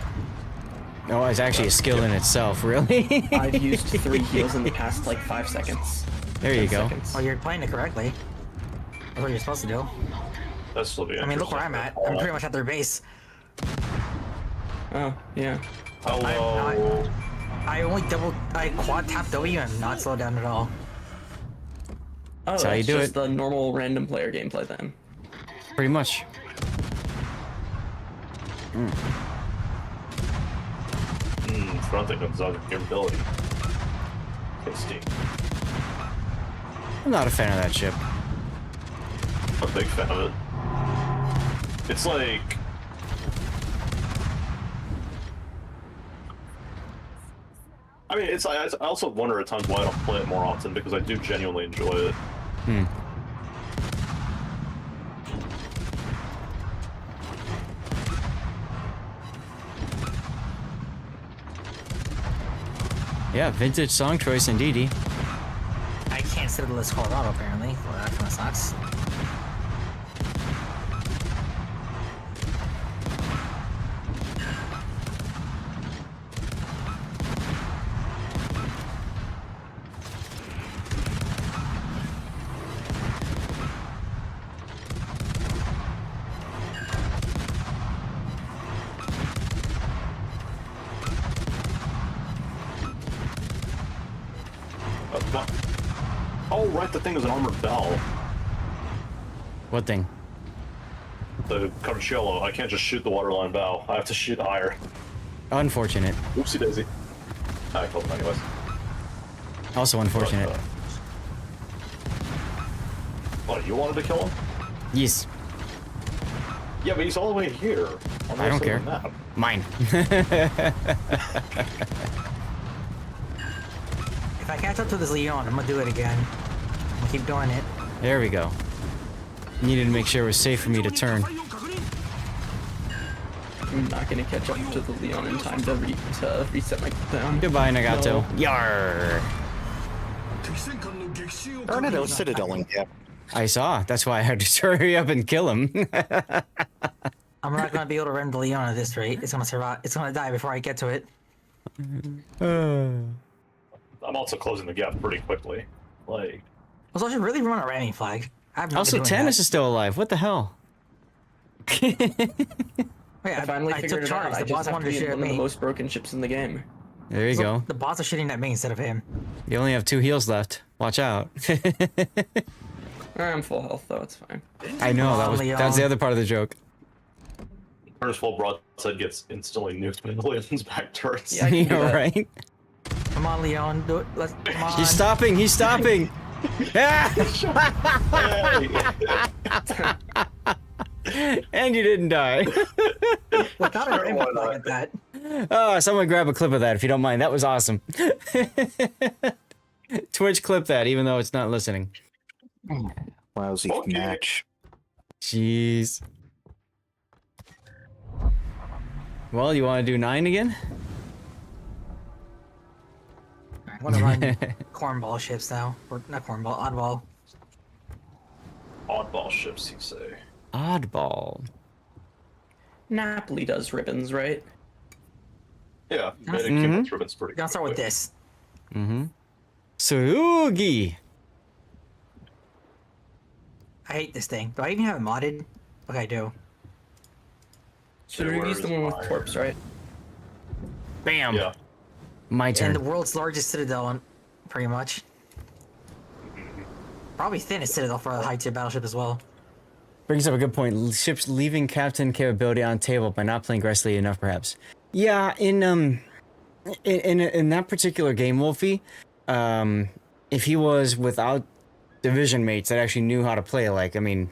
Oh, it's actually a skill in itself, really? I've used 3 heals in the past, like, 5 seconds. There you go. Well, you're playing it correctly. That's what you're supposed to do. That's still be I mean, look where I'm at. I'm pretty much at their base. Oh, yeah. Hello. I quad tap W and not slow down at all. Oh, That's how you do just it. the normal random player gameplay then. Pretty much. Fronting comes out of your ability. Tasty. I'm not a fan of that ship. I'm a big fan of it. It's like... I mean, it's I also wonder at times why I don't play it more often, because I do genuinely enjoy it. Yeah, vintage song choice indeedy. I can't sit with this Colorado apparently. Well, that kind of sucks. Oh, right, the thing is an armored bell. What thing? The Carciello. I can't just shoot the waterline bow. I have to shoot higher. Unfortunate. Oopsie daisy. I killed him anyways. Also unfortunate. What, you wanted to kill him? Yes. Yeah, but he's all the way here. On the I don't other side care. of the map. Mine. If I catch up to this Leon, I'm gonna do it again. I'm gonna keep doing it. There we go. Needed to make sure it was safe for me to turn. I'm not gonna catch up to the Leon in time to reset my cooldown. Goodbye, Nagato. No. Yar. Tornado Citadel in cap. I saw. That's why I had to hurry up and kill him. I'm not gonna be able to run the Leon at this rate. It's gonna survive. It's gonna die before I get to it. I'm also closing the gap pretty quickly. Like... Also, I should really run a ramming flag. I've Also, Tannis is still alive. What the hell? Wait, I finally I figured took it out. charge. I The just boss have to wanted to be shoot in at one of the me. most broken ships in the game. There you go. The bots are shooting at me instead of him. You only have 2 heals left. Watch out. I'm full health though, it's fine. I know, that's the other part of the joke. First full broadside gets instantly nuked by the Leon's back turrets. Yeah, I can do that. Right? Come on, Leon. Do it. Let's. Come on. He's stopping. He's stopping. And you didn't die. Without a ramming flag at that. Oh, someone grab a clip of that if you don't mind. That was awesome. Twitch clip that, even though it's not listening. Lousy match. Jeez. Well, you want to do 9 again? I want to run cornball ships now. Or not cornball, oddball. Oddball ships, you say. Oddball. Napoli does ribbons, right? Yeah, made a cumulus ribbons pretty Gonna start with this. Sugi. I hate this thing. Do I even have it modded? Okay, I do. Should we use the one with corpse, right? Bam. Yeah. My turn. And the world's largest citadel, pretty much. Probably thinnest citadel for a high-tier battleship as well. Brings up a good point. Ships leaving captain capability on table by not playing aggressively enough, perhaps. Yeah, in that particular game, Wolfie, if he was without division mates that actually knew how to play, like, I mean,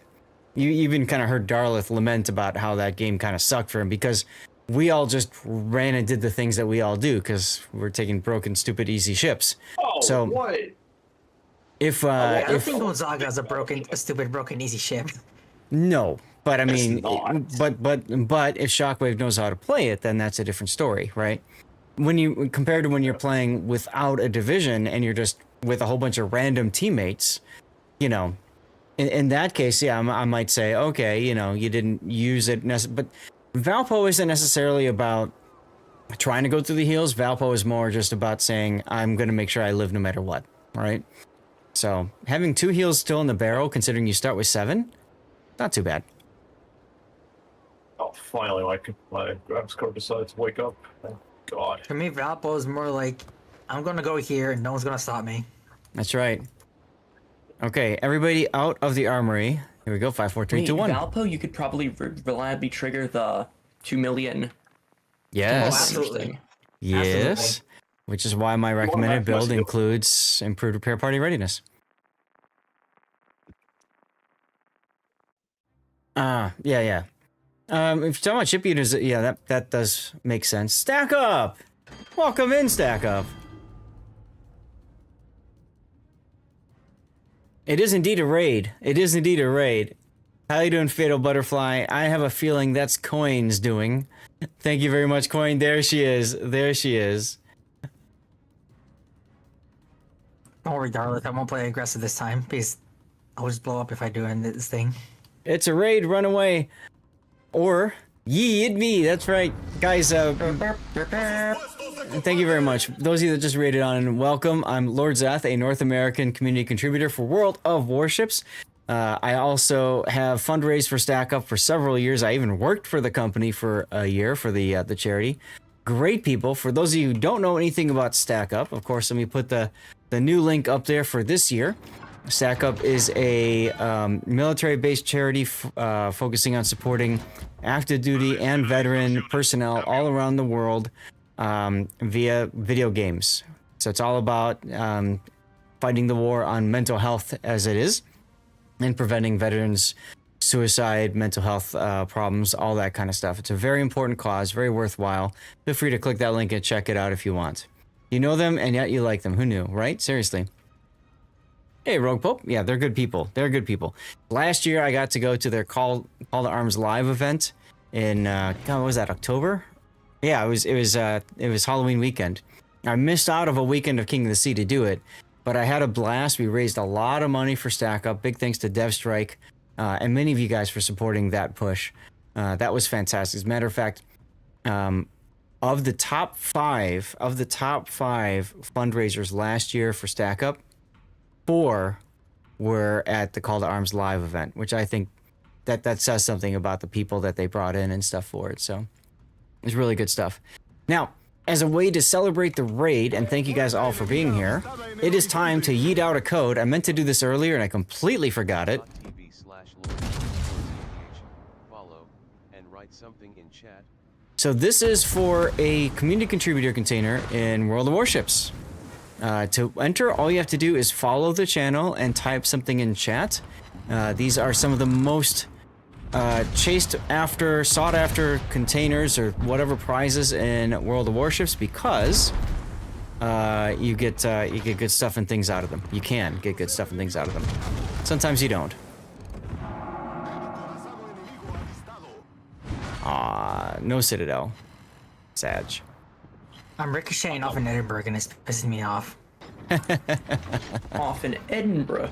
you even kind of heard Darlith lament about how that game kind of sucked for him because we all just ran and did the things that we all do because we're taking broken, stupid, easy ships. Oh, so what? If I don't think Gonzaga's a stupid, broken, easy ship. No, but I mean, but if Shockwave knows how to play it, then that's a different story, right? When you compared to when you're playing without a division and you're just with a whole bunch of random teammates, you know, in that case, yeah, I might say, okay, you know, you didn't use it, but Valpo isn't necessarily about trying to go through the heals. Valpo is more just about saying, I'm going to make sure I live no matter what, right? So having 2 heals still in the barrel, considering you start with 7, not too bad. Oh, finally, my graphics card decides to wake up. Thank God. For me, Valpo is more like, I'm gonna go here and no one's gonna stop me. That's right. Okay, everybody out of the armory. Here we go, 5, 4, 3, 2, 1. Valpo, you could probably reliably trigger the 2 million. Yes. Oh, absolutely. Yes. Absolutely. Which is why my recommended build includes improved repair party readiness. Yeah. If you're talking about ship units, yeah, that does make sense. Stack Up! Welcome in, Stack Up. It is indeed a raid. It is indeed a raid. How you doing, Fatal Butterfly? I have a feeling that's Coin's doing. Thank you very much, Coin. There she is. There she is. Don't worry, Darlith. I won't play aggressive this time because I'll just blow up if I do in this thing. It's a raid, run away. Or, yeet me, that's right. Guys, thank you very much. Those of you that just raided on, welcome. I'm Lord Zath, a North American community contributor for World of Warships. I also have fundraised for Stack Up for several years. I even worked for the company for a year for the charity. Great people. For those of you who don't know anything about Stack Up, of course, let me put the new link up there for this year. Stack Up is a military-based charity focusing on supporting active duty and veteran personnel all around the world via video games. So it's all about fighting the war on mental health as it is and preventing veterans suicide, mental health problems, all that kind of stuff. It's a very important cause, very worthwhile. Feel free to click that link and check it out if you want. You know them and yet you like them. Who knew, right? Seriously. Hey, Rogue Pope. Yeah, they're good people. They're good people. Last year, I got to go to their Call to Arms live event in God, what was that, October? Yeah, it was Halloween weekend. I missed out of a weekend of King of the Sea to do it, but I had a blast. We raised a lot of money for Stack Up. Big thanks to DevStrike and many of you guys for supporting that push. That was fantastic. As a matter of fact, of the top five fundraisers last year for Stack Up, 4 were at the Call to Arms live event, which I think that says something about the people that they brought in and stuff for it. So it's really good stuff. Now, as a way to celebrate the raid, and thank you guys all for being here, it is time to yeet out a code. I meant to do this earlier and I completely forgot it. So this is for a community contributor container in World of Warships. To enter, all you have to do is follow the channel and type something in chat. These are some of the most sought after containers or whatever prizes in World of Warships because you get good stuff and things out of them. You can get good stuff and things out of them. Sometimes you don't. No Citadel. Sag. I'm ricocheting off in Edinburgh and it's pissing me off. Off in Edinburgh?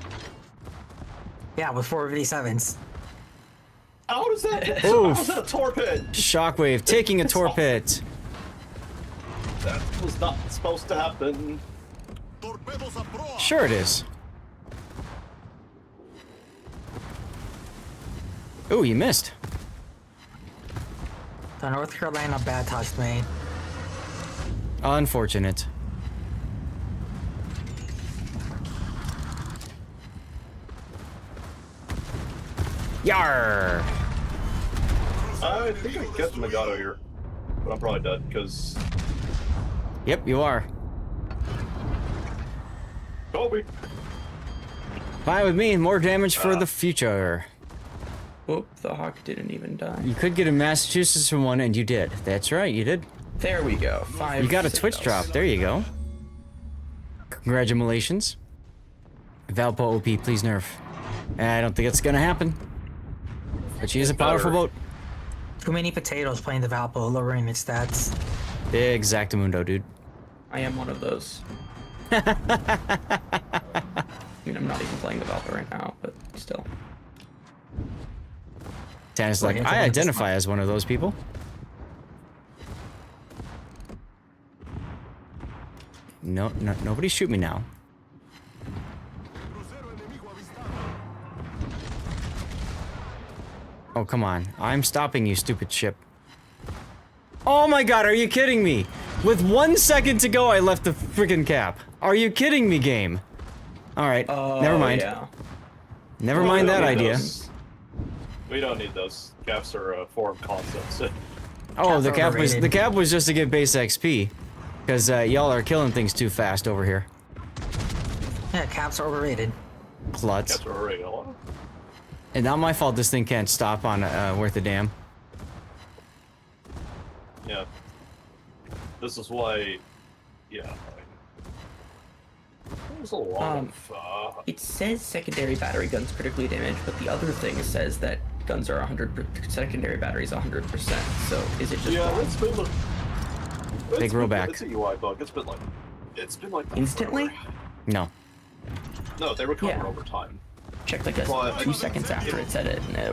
Yeah, with 457s. How is that? How is that a torpid? Shockwave taking a torpid. That was not supposed to happen. Sure it is. Ooh, you missed. The North Carolina bad touched me. Unfortunate. Yar! I think I get the Megado here, but I'm probably dead because. Yep, you are. Kobe. Fine with me. More damage for the future. Whoop, the hawk didn't even die. You could get a Massachusetts from one, and you did. That's right, you did. There we go. 5. You got a signals. Twitch drop. There you go. Congratulations. Valpo OP, please nerf. I don't think it's gonna happen. But she is a powerful boat. Too many potatoes playing the Valpo, lowering its stats. Exactamundo, dude. I am one of those. I mean, I'm not even playing the Valpo right now, but still. Tan's like, I identify as one of those people. No, nobody shoot me now. Oh, come on. I'm stopping you, stupid ship. Oh my god, are you kidding me? With 1 second to go, I left the friggin' cap. Are you kidding me, game? Alright, never mind. Yeah. Never mind that idea. We don't need those. Caps are foreign concepts. Oh, the cap was just to get base XP. Because y'all are killing things too fast over here. Yeah, caps are overrated. Klutz. Caps are overrated. And not my fault this thing can't stop on Worth a Damn. Yeah. This is why, yeah. There's a lot of, It says secondary battery guns critically damaged, but the other thing says that guns are 100%, secondary batteries 100%. So is it just wrong? It's been like... Big rollback. It's a UI bug. It's been like Instantly? No. No, they recover over time. Checked like 2 seconds after it said it, and they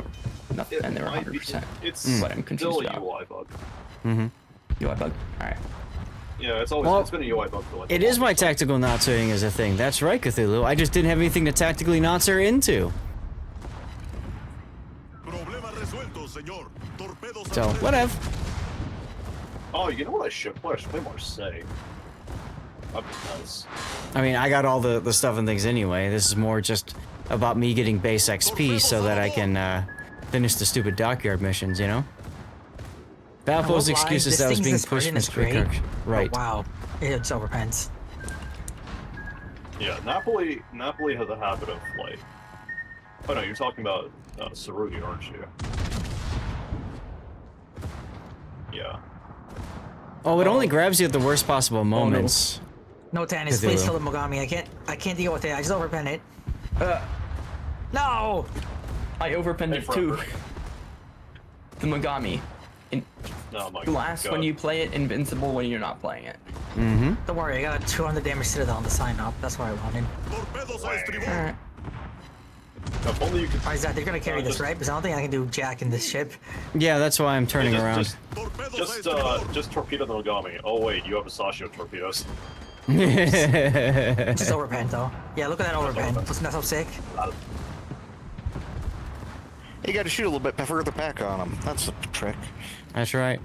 were 100%. It's what I'm confused still a about. UI bug. UI bug. All right. Yeah, it's always it's been a UI bug for like. It is my tactical not-sering as a thing. That's right, Cthulhu. I just didn't have anything to tactically not-ser into. So, whatever. Oh, you know what I should play? I should play more Say. I mean, I got all the stuff and things anyway. This is more just about me getting base XP so that I can finish the stupid dockyard missions, you know? Valpo's excuse is that I was being pushed from Quick Right. Oh, wow. It's overpens. Yeah, Napoli has a habit of like. Oh no, you're talking about Sarugi, aren't you? Yeah. Oh, it only grabs you at the worst possible moments. No, Tannis, please kill the Mogami. I can't deal with it. I just overpen it. No! I overpenned it too. The Mogami. Oh my Blast God. when you play it, invincible when you're not playing it. Don't worry, I got a 200 damage Citadel on the sign up. That's what I wanted. Alright. If only you could. Why is that? They're gonna carry this, right? Because I don't think I can do jack in this ship. Yeah, that's why I'm turning around. Just torpedo the Mogami. Oh wait, you have Asashio torpedoes. Just overpen though. Yeah, look at that overpen. Wasn't that so sick? You gotta shoot a little bit further back on him. That's the trick. That's right.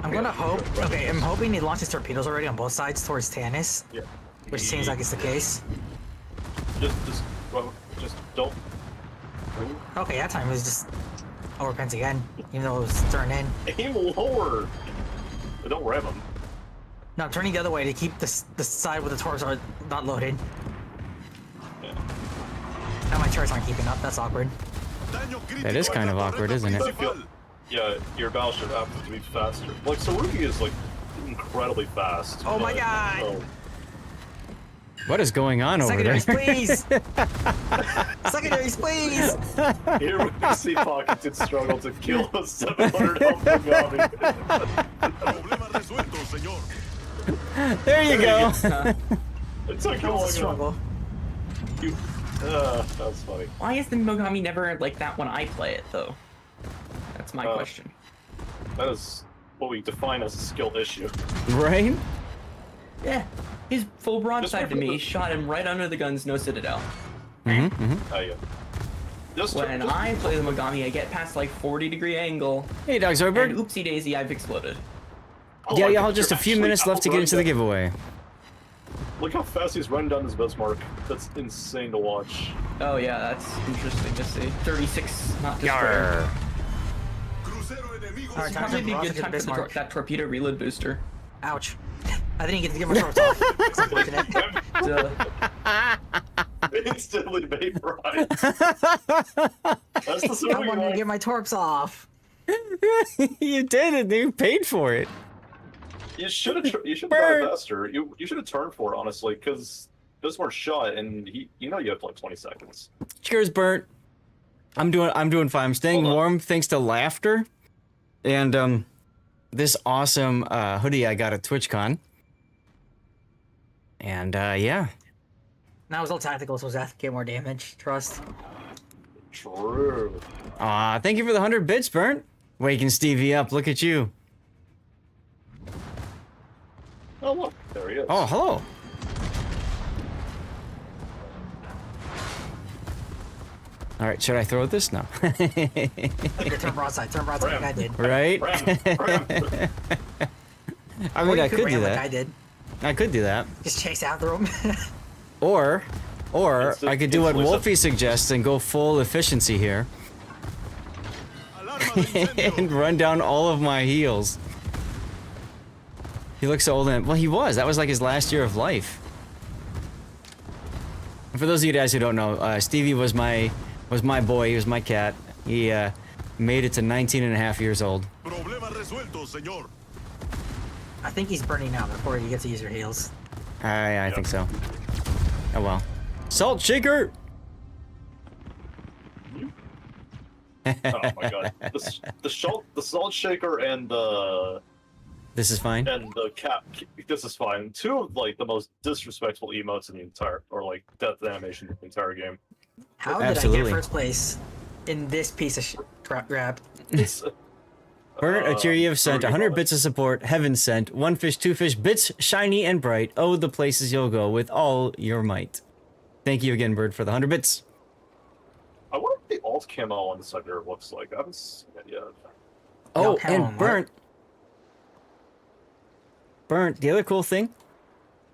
I'm gonna hope. Okay, I'm hoping he launches torpedoes already on both sides towards Tannis. Yeah. Which seems like it's the case. Just don't. Okay, that time it was just overpens again, even though it was turned in. Aim lower. But don't ram him. No, I'm turning the other way to keep the side where the turrets are not loaded. Yeah. Now my turrets aren't keeping up. That's awkward. That is kind of awkward, isn't it? Yeah, your battleship happens to be faster. Like, Sarugi is, like, incredibly fast. Oh my god! What is going on over there? Secondaries, please! Secondaries, please! Here we see Pockets and struggle to kill a 700 health Mogami. There you go! It took him long struggle. That's funny. Why is the Mogami never like that when I play it, though? That's my question. That is what we define as a skill issue. Right? Yeah. He's full broadside to me, shot him right under the guns, no Citadel. Yeah. When I play the Mogami, I get past like 40-degree angle. Hey, Doug Zoidberg. And oopsie daisy, I've exploded. Yeah, y'all just a few minutes left to get into the giveaway. Look how fast he's running down this Bismarck. That's insane to watch. Oh yeah, that's interesting to see. 36 not destroyed. Yarr. It's probably be a good time for that torpedo reload booster. Ouch. I didn't get to get my shorts off. It's unfortunate. Instantly vaporized. That's the sort I wanted to get my torps off. You did it. You paid for it. You should have done it faster. You should have turned for it, honestly, because Bismarck shot, and you know you have like 20 seconds. Cheers, Burnt. I'm doing fine. I'm staying warm thanks to laughter, and this awesome hoodie I got at TwitchCon. And yeah. Now it's all tactical, so Zeth get more damage. Trust. True. Thank you for the 100 bits, Burnt. Waking Stevie up. Look at you. Oh look, there he is. Oh, hello. All right, should I throw this? No. Turn broadside like I did. Right? I mean, I could do that. Like I did. I could do that. Just chase after him. Or I could do what Wolfie suggests and go full efficiency here. And run down all of my heals. He looks so old and well, he was. That was like his last year of life. And for those of you guys who don't know, Stevie was my boy. He was my cat. He made it to 19 and a half years old. I think he's burning out before you get to use your heals. I think so. Oh well. Salt shaker. Oh my god. The salt shaker and the This is fine. And the cap. This is fine. Two of like the most disrespectful emotes in the entire, or like death animation in the entire game. How did I get first place in this piece of crap? Bert, a cheer you have sent 100 bits of support. Heaven sent. One fish, two fish, bits shiny and bright. Oh, the places you'll go with all your might. Thank you again, Bird, for the 100 bits. I wonder what the alt camo on the sector looks like. I haven't seen it yet. Oh, and Burnt, the other cool thing,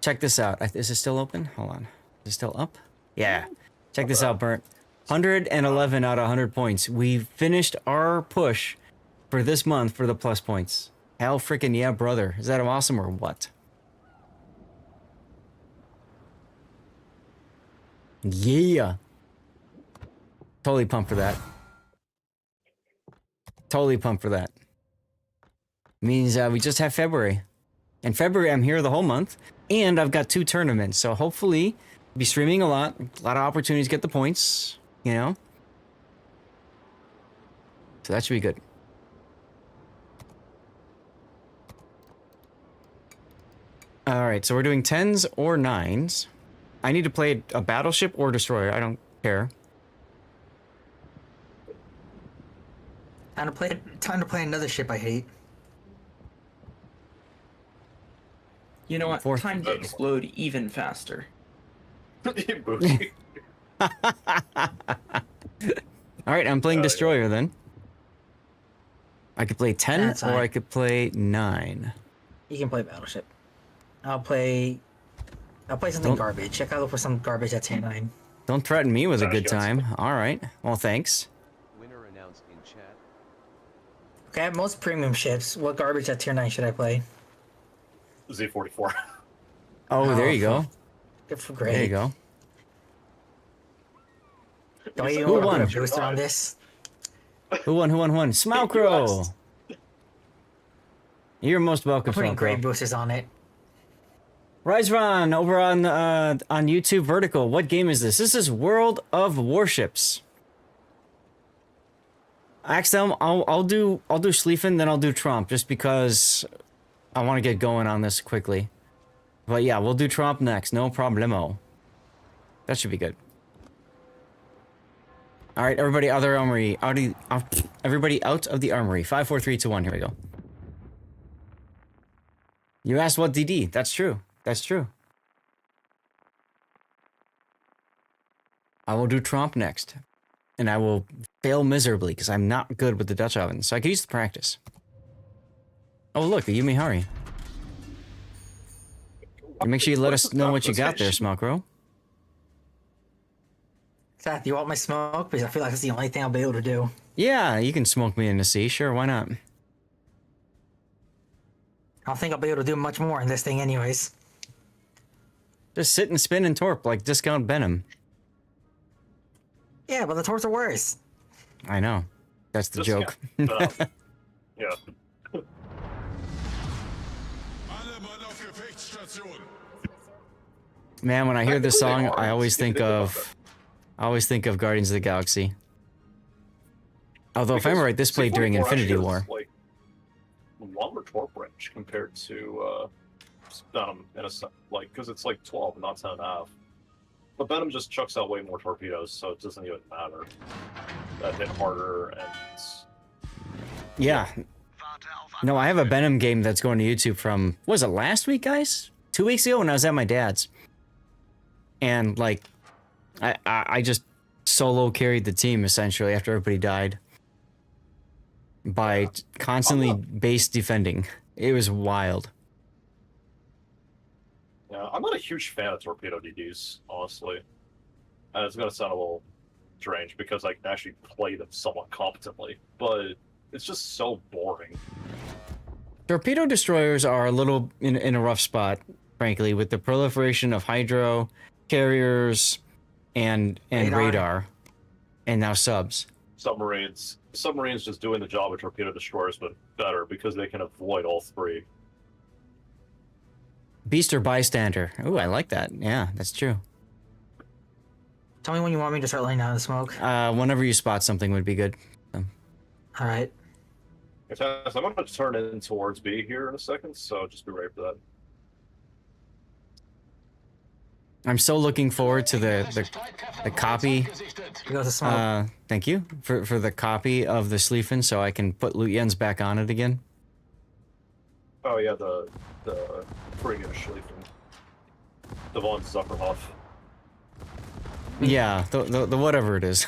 check this out. Is it still open? Hold on. Is it still up? Yeah. Check this out, Burnt. 111 out of 100 points. We finished our push for this month for the plus points. Hell freaking yeah, brother. Is that awesome or what? Yeah. Totally pumped for that. Totally pumped for that. Means we just have February. In February, I'm here the whole month, and I've got 2 tournaments, so hopefully, I'll be streaming a lot of opportunities to get the points, you know? So that should be good. Alright, so we're doing 10s or 9s. I need to play a battleship or destroyer, I don't care. Time to play another ship I hate. You know what? Time to explode even faster. Alright, I'm playing destroyer then. I could play 10 or I could play 9. You can play battleship. I'll play something garbage. Check out for some garbage at tier 9. Don't threaten me with a good time. Alright, well thanks. Winner announced in chat. Okay, I have most premium ships. What garbage at tier 9 should I play? Z44. Oh, there you go. Good for great. There you go. Don't you Who want won? to put a booster on this? Who won? Smalcrow! You're most welcome, I'm putting great Smalcrow. boosters on it. Rizron, over on YouTube Vertical. What game is this? This is World of Warships. Ask them. I'll do Schlieffen, then I'll do Trump, just because I want to get going on this quickly. But yeah, we'll do Trump next. No problemo. That should be good. All right, everybody, other armory. Everybody out of the armory. 5, 4, 3, 2, 1. Here we go. You asked what DD. That's true. That's true. I will do Trump next. And I will fail miserably because I'm not good with the Dutch oven. So I could use the practice. Oh, look, the Yumi Hari. Make sure you let us know what you got there, Conversation. Smokro. Seth, you want my smoke? Because I feel like that's the only thing I'll be able to do. Yeah, you can smoke me in the sea. Sure, why not? I don't think I'll be able to do much more in this thing anyways. Just sit and spin and torp like Discount Venom. Yeah, but the torps are worse. I know. That's the joke. Yeah. Man, when I hear this song, I always think of Guardians of the Galaxy. Although, if I'm right, this played during Infinity War. Like longer torp range compared to Venom in a sense, like because it's like 12, not 10 and a half. But Venom just chucks out way more torpedoes, so it doesn't even matter. That hit harder and. Yeah. No, I have a Venom game that's going to YouTube from, was it last week, guys? 2 weeks ago when I was at my dad's. And, like, I just solo carried the team, essentially, after everybody died. By constantly base defending. It was wild. Yeah, I'm not a huge fan of torpedo DDs, honestly. And it's gonna sound a little strange because I can actually play them somewhat competently, but it's just so boring. Torpedo destroyers are a little in a rough spot, frankly, with the proliferation of hydro, carriers, and radar, and now subs. Submarines just doing the job of torpedo destroyers, but better because they can avoid all three. Beast or bystander. Ooh, I like that. Yeah, that's true. Tell me when you want me to start laying down the smoke. Whenever you spot something would be good. All right. I'm going to turn in towards B here in a second, so just be ready for that. I'm so looking forward to the copy. Thank you for the copy of the Schlieffen, so I can put Loot Jens back on it again. Oh yeah, the friggin' Schlieffen. The von Zuckerhoff. Yeah, the whatever it is.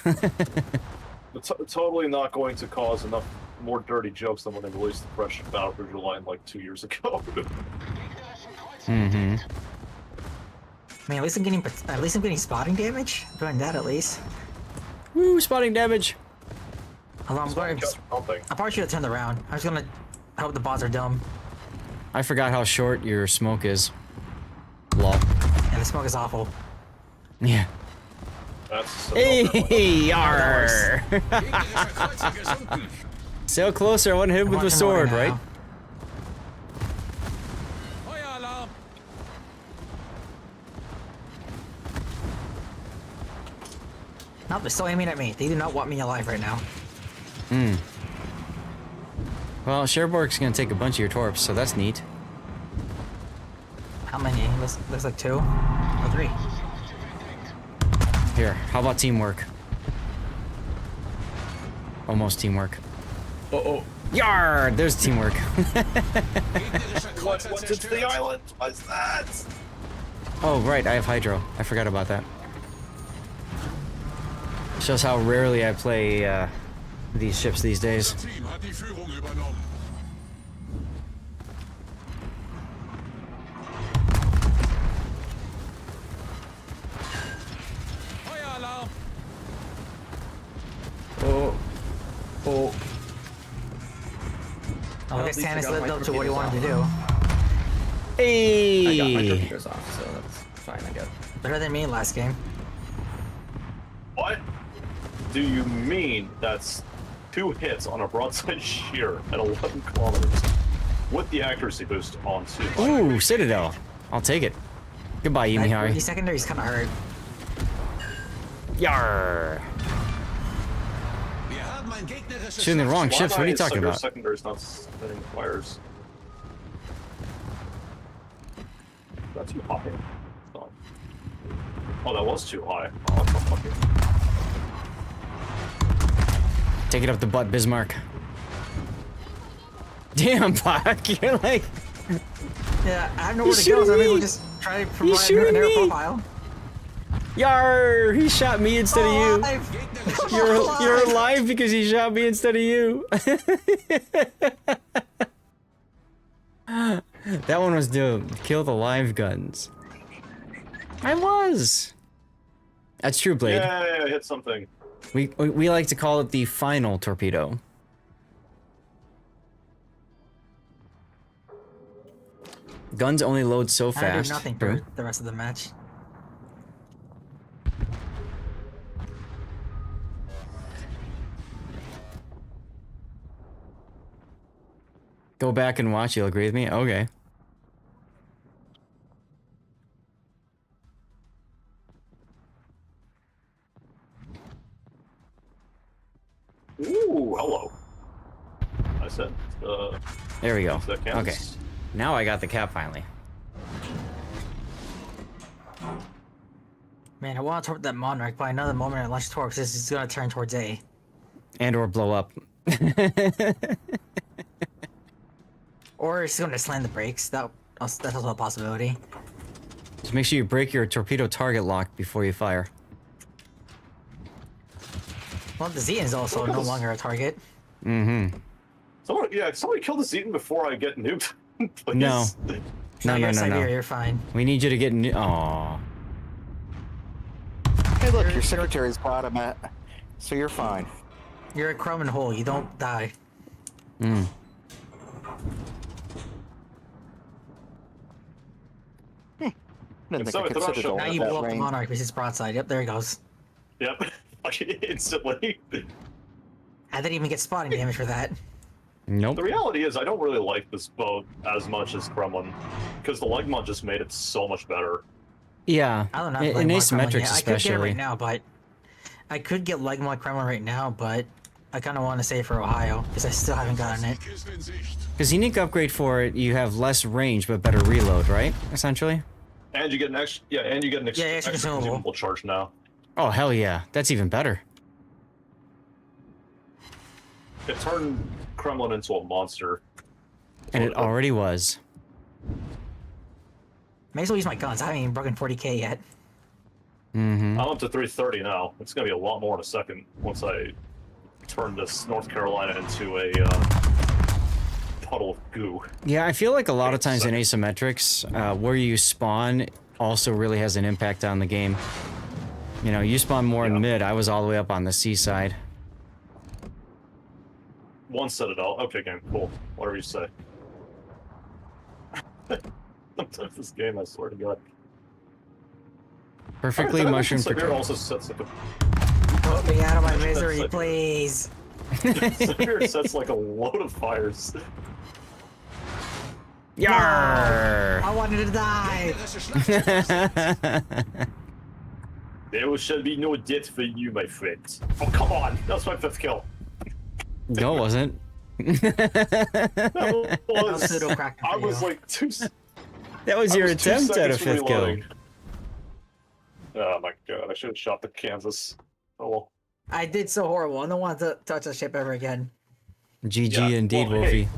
Totally not going to cause enough more dirty jokes than when they released the fresh Battlefield line like 2 years ago. Mm-hmm. I mean, at least I'm getting spotting damage. I'm doing that at least. Woo, spotting damage. Hold on, I probably should have turned around. I was gonna. I hope the bots are dumb. I forgot how short your smoke is. Lol. Yeah, the smoke is awful. Yeah. That's so hey, yar! Sail closer, I want to hit him with the sword, right? No, they're still aiming at me. They do not want me alive right now. Hmm. Well, Cherbourg's gonna take a bunch of your torps, so that's neat. How many? Looks like 2 or 3. Here, how about teamwork? Almost teamwork. Uh-oh. Yar! There's teamwork. What's into the island? What's that? Oh, right, I have Hydro. I forgot about that. Shows how rarely I play these ships these days. Oh, I guess Tannis lived up to what he wanted to do. Hey! I got my torpedoes off, so that's fine, I guess. Better than me last game. What do you mean that's 2 hits on a broadside shear at 11 kilometers with the accuracy boost on 2? Ooh, Citadel. I'll take it. Goodbye, Yumihari. The secondary's kind of hurt. Yar! Shooting the wrong ships, what are you talking about? Secondary's not spinning fires. That's too high. Oh, that was too high. Oh, that's not fucking. Take it up the butt, Bismarck. Damn, Black, you're like... Yeah, I have nowhere to go, so I think we'll just try to provide an air profile. Yar! He shot me instead of you. You're alive because he shot me instead of you. That one was to kill the live guns. I was. That's true, Blade. Yeah, I hit something. We like to call it the final torpedo. Guns only load so I fast. do nothing True. for the rest of the match. Go back and watch. You'll agree with me. Okay. Ooh, hello. I said. There we go. That counts. Okay. Now I got the cap finally. Man, I want to torp that Monarch, but another moment at launch torps, this is gonna turn towards A. And or blow up. Or it's gonna slam the brakes. That's also a possibility. Just make sure you break your torpedo target lock before you fire. Well, the Zetan is also no longer a target. Mm-hmm. Somebody killed the Zetan before I get nuked. Please. No. No. Siberia, you're fine. We need you to get Aww. Hey, look, your secretary's bottom at, so you're fine. You're a crumb and hole. You don't die. Hmm. Didn't think I considered all Now of you that blow up the range. Monarch with his broadside. Yep, there he goes. Yep. Instantly. I didn't even get spotting damage for that. Nope. The reality is, I don't really like this boat as much as Kremlin, because the Legmont just made it so much better. Yeah. I don't know. In asymmetrics, especially. I could get it right now, but I could get Legmont Kremlin right now, but I kind of want to save for Ohio because I still haven't gotten it. Because unique upgrade for it, you have less range but better reload, right? Essentially. And you get an extra, extra consumable charge now. Oh hell yeah, that's even better. It turned Kremlin into a monster. And it already was. May as well use my guns. I haven't even broken 40k yet. Mm-hmm. I'm up to 330 now. It's gonna be a lot more in a second once I turn this North Carolina into a puddle of goo. Yeah, I feel like a lot of times in asymmetrics, where you spawn also really has an impact on the game. You know, you spawn more in mid. I was all the way up on the seaside. One citadel. Okay, game. Cool. Whatever you say. Sometimes this game, I swear to God. Perfectly mushroom Siberia protect. also sets like a. Put me out of my misery, please. Siberia sets like a load of fires. Yarr! I wanted to die. There shall be no death for you, my friend. Oh, come on! That's my 5th kill. No, it wasn't. That was, I was like That was your attempt at a 5th kill. reloading. Oh my god, I should have shot the Kansas. Oh well. I did so horrible. I don't want to touch the ship ever again. GG indeed, well, Wolfie. hey,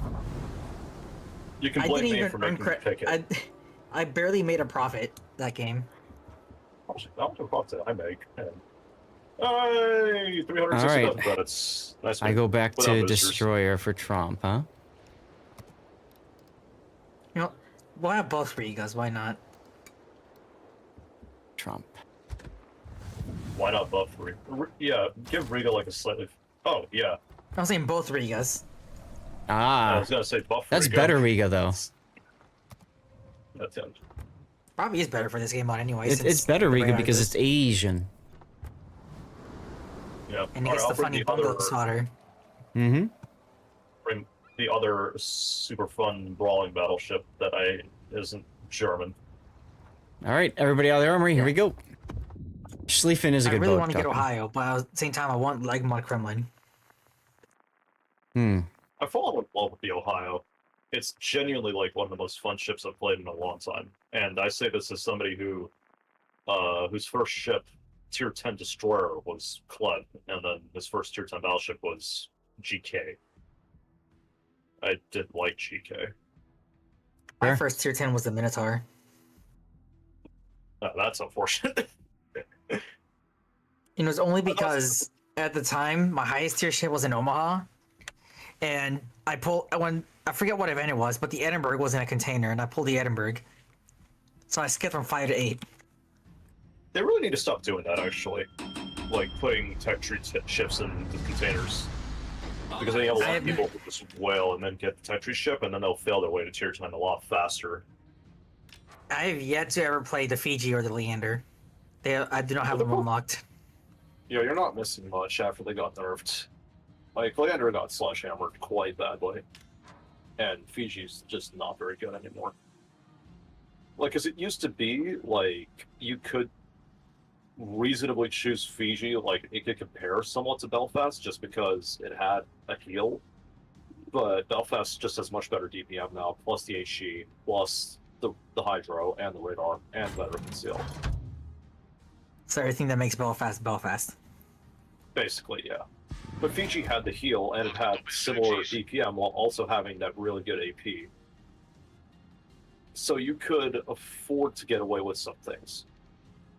you can I blame didn't me even for earn making you pick it. I barely made a profit that game. How much profit did I make? Hey, 360 Alright. credits. Nice. I go back Without to boosters. Destroyer for Trump, huh? You know, we'll have both for you guys. Why not? Trump. Why not buff Riga? Yeah, give Riga like a slightly. Oh yeah. I'm saying both Rigas. Ah. I was gonna say buff. That's Riga. better Riga, though. That's it. Probably is better for this game mod anyway. It's better Riga because it's Asian. Yeah. And it gets the funny bundle slaughter. Mm-hmm. Bring the other super fun brawling battleship that isn't German. All right, everybody out of the armory. Here we go. Schlieffen is a I good really boat. want to get Talking. Ohio, but at the same time, I want Legmont Kremlin. I've fallen in love with the Ohio. It's genuinely like one of the most fun ships I've played in a long time. And I say this as somebody who, whose first ship, Tier 10 destroyer, was Kled, and then his first Tier 10 battleship was GK. I did like GK. My first tier 10 was the Minotaur. Oh, that's unfortunate. It was only because at the time my highest tier ship was in Omaha, and I forget what event it was, but the Edinburgh was in a container, and I pulled the Edinburgh. So I skipped from 5 to 8. They really need to stop doing that, actually. Like, putting tech tree ships in the containers. Because then you have a lot of people who just whale and then get the tech tree ship, and then they'll fail their way to tier 10 a lot faster. I have yet to ever play the Fiji or the Leander. I do not have them unlocked. Yeah, you're not missing much after they got nerfed. Like, Leander got sledgehammered quite badly. And Fiji's just not very good anymore. Like, as it used to be, like, you could reasonably choose Fiji, like, it could compare somewhat to Belfast just because it had a heal. But Belfast just has much better DPM now, plus the HE, plus the Hydro, and the radar, and better conceal. So everything that makes Belfast, Belfast. Basically, yeah. But Fiji had the heal, and it had similar DPM while also having that really good AP. So you could afford to get away with some things.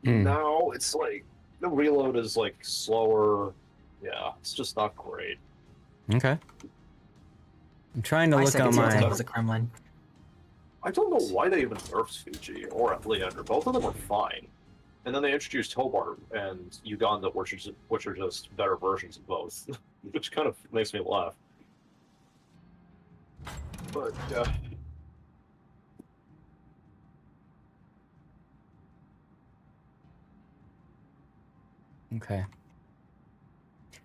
Now, it's like, the reload is, like, slower. Yeah, it's just not great. Okay. I'm trying to look on my... Was a Kremlin. I don't know why they even nerfed Fiji or Leander. Both of them are fine. And then they introduced Hobart and Uganda, which are just better versions of both. Which kind of makes me laugh. But, yeah. Okay.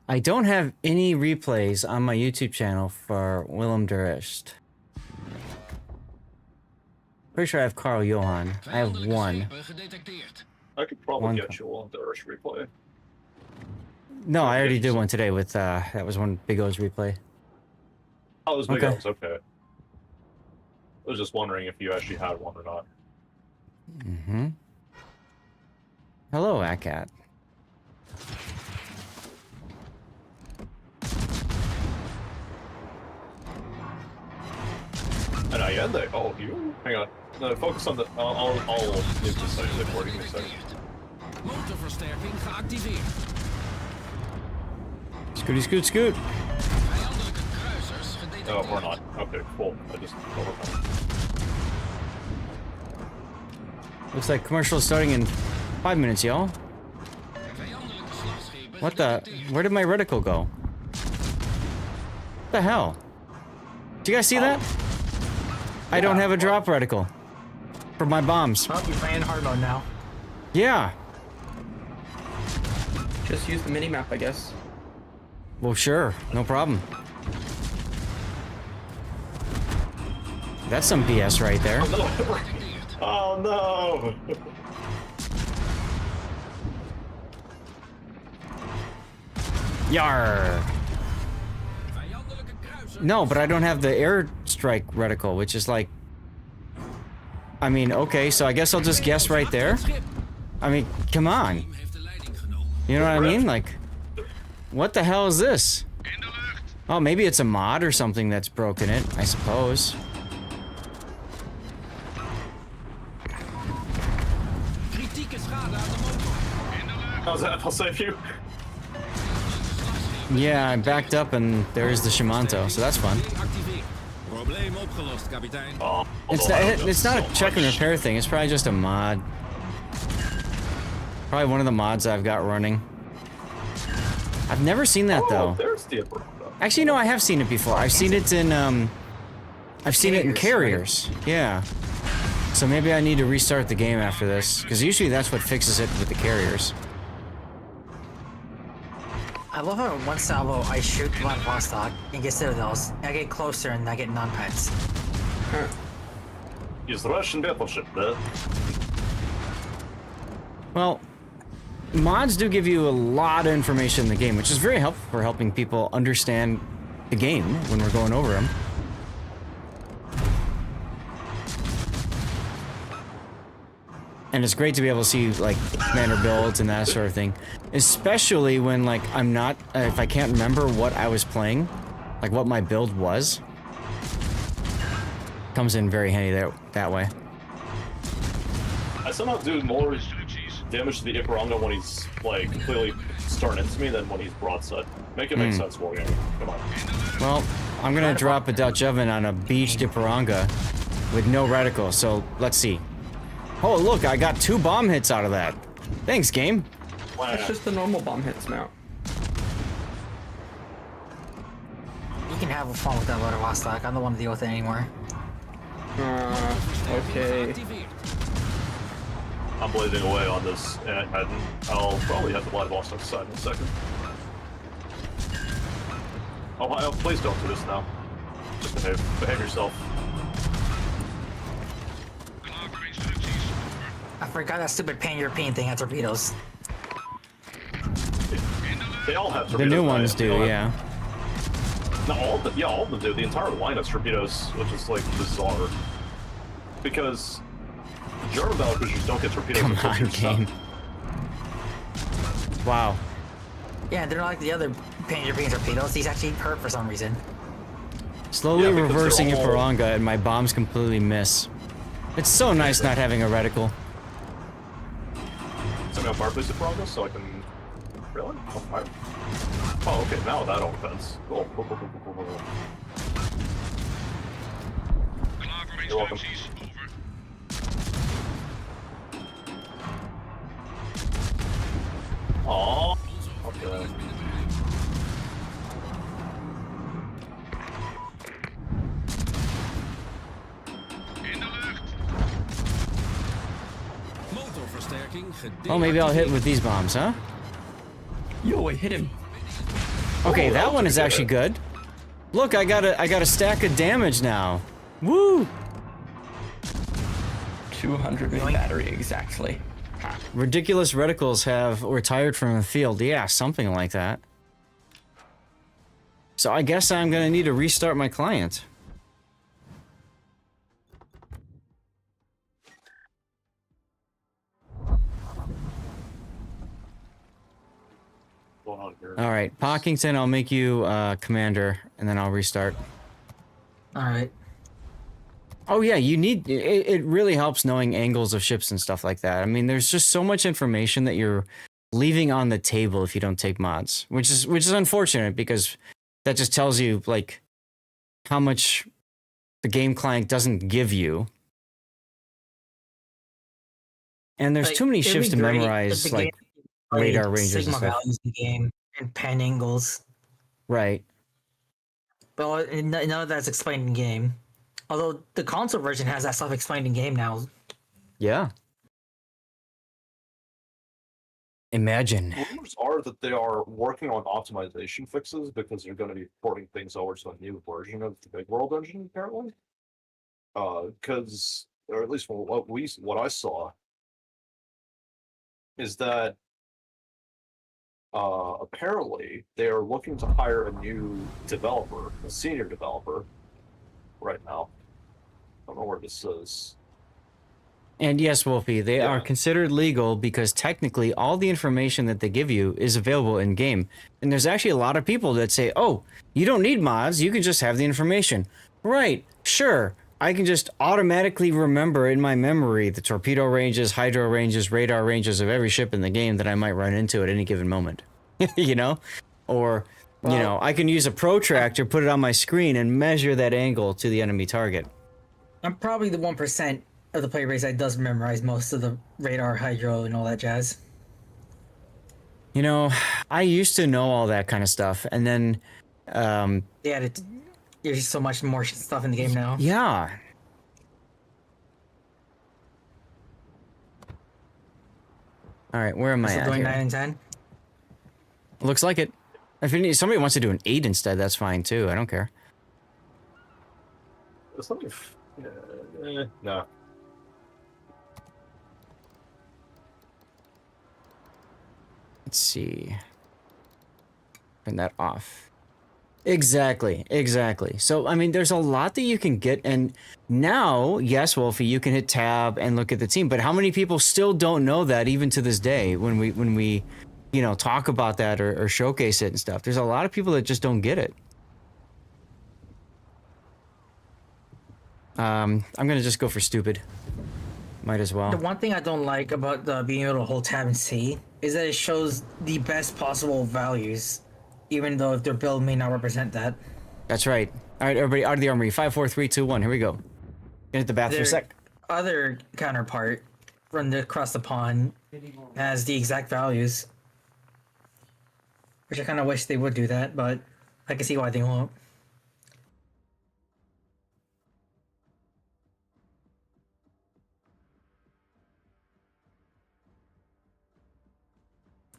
I don't have any replays on my YouTube channel for Willem de Rest. Pretty sure I have Carl Johan. I have one. I could probably get you on the Irish replay. No, I already did one today with, that was one Big O's replay. Oh, it was Big O's, okay. I was just wondering if you actually had one or not. Mm-hmm. Hello, Akat. And Allende, oh, you? Hang on. No, focus on the... I'll leave this side of the recording in a second. Motorversterking geactiveerd. Scooty scoot scoot. Oh, we're not. Okay, cool. I just overcome. Looks like commercial is starting in 5 minutes, y'all. What the? Where did my reticle go? What the hell? Do you guys see that? I don't have a drop reticle for my bombs. Oh, you're playing hard mode now. Yeah. Just use the minimap, I guess. Well, sure. No problem. That's some BS right there. Oh no! Yar. No, but I don't have the airstrike reticle, which is like... I mean, okay, so I guess I'll just guess right there. I mean, come on. You know what I mean? Like, what the hell is this? Oh, maybe it's a mod or something that's broken it, I suppose. How's that? I'll save you. Yeah, I backed up and there's the Shimanto, so that's fun. Oh, It's not a check and repair thing, it's probably just a mod. Probably one of the mods I've got running. I've never seen that though. There's the Actually, no, I have seen it before. I've seen it in, I've seen it in carriers. Yeah. So maybe I need to restart the game after this, because usually that's what fixes it with the carriers. I love how in one salvo I shoot one Vostok and get citadels, and I get closer and I get non-pets. Use the Russian battleship, there. Well, mods do give you a lot of information in the game, which is very helpful for helping people understand the game when we're going over them. And it's great to be able to see, like, commander builds and that sort of thing. Especially when, like, I'm not... if I can't remember what I was playing, like, what my build was. Comes in very handy that way. I somehow do more damage to the Ikaronga when he's, like, completely starting into me than when he's broadside. Make it make sense for you. Come on. Well, I'm gonna drop a Dutch oven on a beach de Piranga with no reticle, so let's see. Oh, look, I got 2 bomb hits out of that. Thanks, game. That's just the normal bomb hits now. You can have fun with that loader Vostok. I don't want to deal with it anymore. Okay. I'm blazing away on this, and I'll probably have the live Vostok side in a second. Oh, please don't do this now. Just behave yourself. I forgot that stupid pan-European thing had torpedoes. They all have torpedoes. The new ones right? do, yeah. No, all of them do. The entire line has torpedoes, which is like bizarre. Because the German battle cruisers don't get torpedoes. Come on, game. Wow. Yeah, they're not like the other pan-European torpedoes. These actually hurt for some reason. Slowly reversing a Piranga and my bombs completely miss. It's so nice not having a reticle. Send me on fireplace at Piranga so I can... Really? Oh, okay, now that all depends. Cool. You're welcome. Aww. Okay. Oh, maybe I'll hit with these bombs, huh? Yo, I hit him. Okay, that one is actually good. Look, I got a stack of damage now. Woo! 200 battery exactly. Ridiculous reticles have retired from the field. Yeah, something like that. So I guess I'm gonna need to restart my client. All right, Pockington, I'll make you commander, and then I'll restart. All right. Oh yeah, you need it really helps knowing angles of ships and stuff like that. I mean, there's just so much information that you're leaving on the table if you don't take mods, which is unfortunate because that just tells you like how much the game client doesn't give you. And there's Like, too many it'd ships be to great memorize if the like game radar played ranges Sigma and stuff. values in the game and pan angles. Right. But none of that's explained in game. Although the console version has that stuff explained in game now. Yeah. Imagine. Rumors are that they are working on optimization fixes because they're going to be porting things over to a new version of the Big World engine, apparently. Because, or at least what I saw, is that apparently they are looking to hire a new developer, a senior developer, right now. I don't know where this is. And yes, Wolfie, they are considered legal because technically all the information that they give you is available in game. And there's actually a lot of people that say, oh, you don't need mods, you can just have the information. Right, sure. I can just automatically remember in my memory the torpedo ranges, hydro ranges, radar ranges of every ship in the game that I might run into at any given moment. You know? Or, you know, I can use a protractor, put it on my screen, and measure that angle to the enemy target. I'm probably the 1% of the player base that does memorize most of the radar, hydro, and all that jazz. You know, I used to know all that kind of stuff, and then... Yeah, there's so much more stuff in the game now. Yeah. All right, where am I at Going here? 9 and 10? Looks like it. If somebody wants to do an 8 instead, that's fine too. I don't care. No. Let's see. Turn that off. Exactly. So, I mean, there's a lot that you can get. And now, yes, Wolfie, you can hit tab and look at the team. But how many people still don't know that even to this day when we you know, talk about that or showcase it and stuff? There's a lot of people that just don't get it. I'm going to just go for stupid. Might as well. The one thing I don't like about being able to hold tab and see is that it shows the best possible values, even though if their build may not represent that. That's right. All right, everybody, out of the armory. 5, 4, 3, 2, 1. Here we go. Hit the bathroom Their sec. other counterpart run across the pond has the exact values. Which I kind of wish they would do that, but I can see why they won't.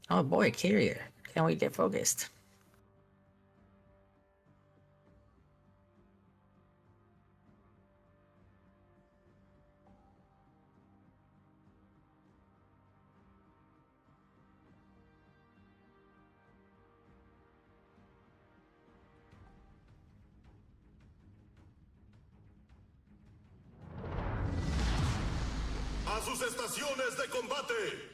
Oh boy, carrier. Can't wait to get focused. ¡A sus estaciones de combate!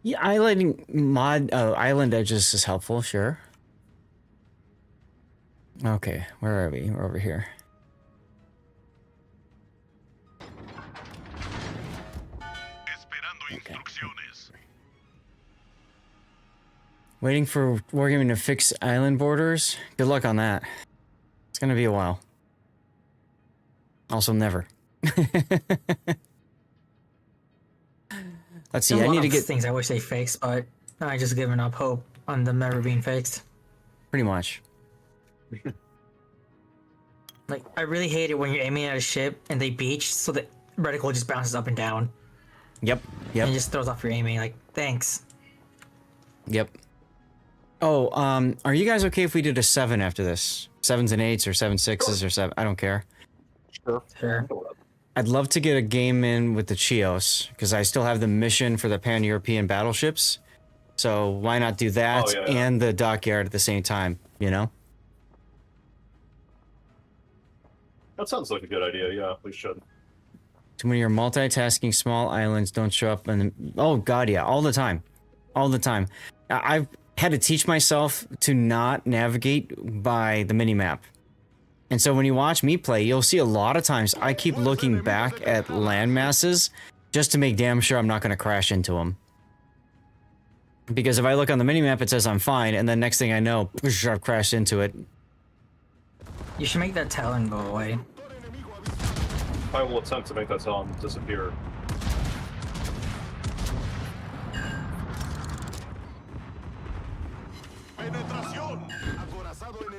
Yeah, island edges is helpful, sure. Okay, where are we? We're over here. Okay. Waiting for Wargaming to fix island borders. Good luck on that. It's gonna be a while. Also, never. Let's see. There's I a lot need to of get things I wish they fixed, but I just given up hope on them ever being fixed. pretty much. Like, I really hate it when you're aiming at a ship and they beach, so the reticle just bounces up and down. Yep. And just throws off your aiming. Like, thanks. Yep. Oh, are you guys okay if we did a 7 after this? 7s and 8s or 7 6s or 7? I don't care. Sure. I'd love to get a game in with the Chios because I still have the mission for the Pan-European battleships. So why not do that and the dockyard at the same time? You know. That sounds like a good idea. Yeah, we should. Too many are multitasking. Small islands don't show up, and oh god, yeah, all the time, all the time. I've had to teach myself to not navigate by the minimap. And so when you watch me play, you'll see a lot of times I keep looking back at land masses just to make damn sure I'm not going to crash into them. Because if I look on the minimap, it says I'm fine, and then next thing I know, I've crashed into it. You should make that talon go away. I will attempt to make that talon disappear.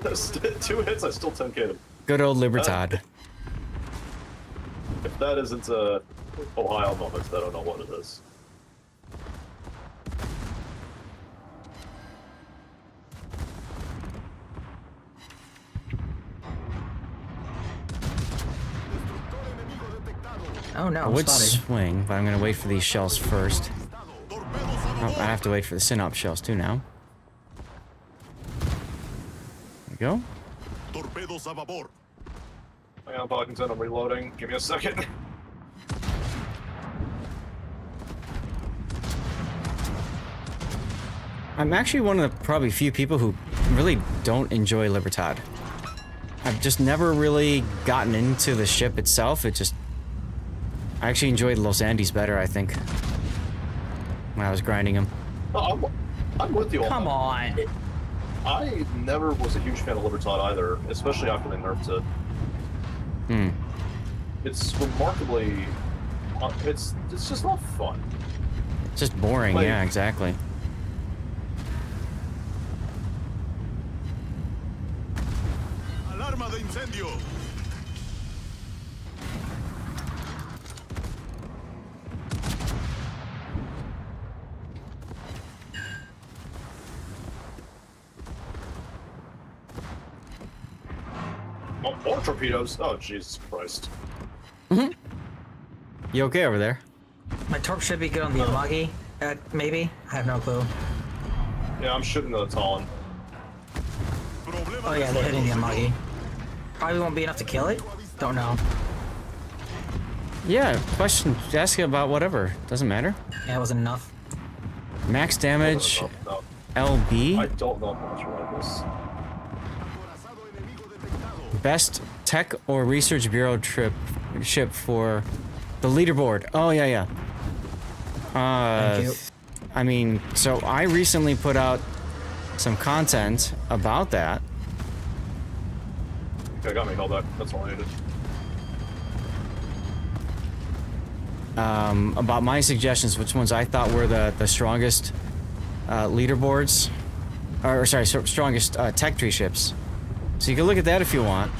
That's 2 hits, I still 10k. Good old Libertad. If that isn't a Ohio moment, I don't know what it is. Oh no, I would spotted. swing, but I'm going to wait for these shells first. Oh, I have to wait for the Synop shells too now. There we go. Torpedos a vapor. Hang on, Parkinson, I'm reloading. Give me a second. I'm actually one of the probably few people who really don't enjoy Libertad. I've just never really gotten into the ship itself. I actually enjoyed Los Andes better, I think, when I was grinding them. Oh, I'm with you on Come that. on. I never was a huge fan of Libertad either, especially after they nerfed it. Hmm. It's remarkably... It's just not fun. It's just boring, Like- yeah, exactly. Alarma de incendio. More torpedoes? Oh, Jesus Christ. You okay over there? My torp should be good on the Amagi. Maybe? I have no clue. Yeah, I'm shooting the Talon. Oh yeah, they're hitting the Amagi. Probably won't be enough to kill it? Don't know. Yeah, question. Ask about whatever. Doesn't matter. Yeah, it wasn't enough. Max damage, No. LB. I don't know much about this. Best tech or research bureau ship for The leaderboard. Oh, yeah. Thank you. I mean, so I recently put out some content about that. Okay, got me held up. That's all I needed. About my suggestions, which ones I thought were the strongest leaderboards, or sorry, strongest tech tree ships. So you can look at that if you want.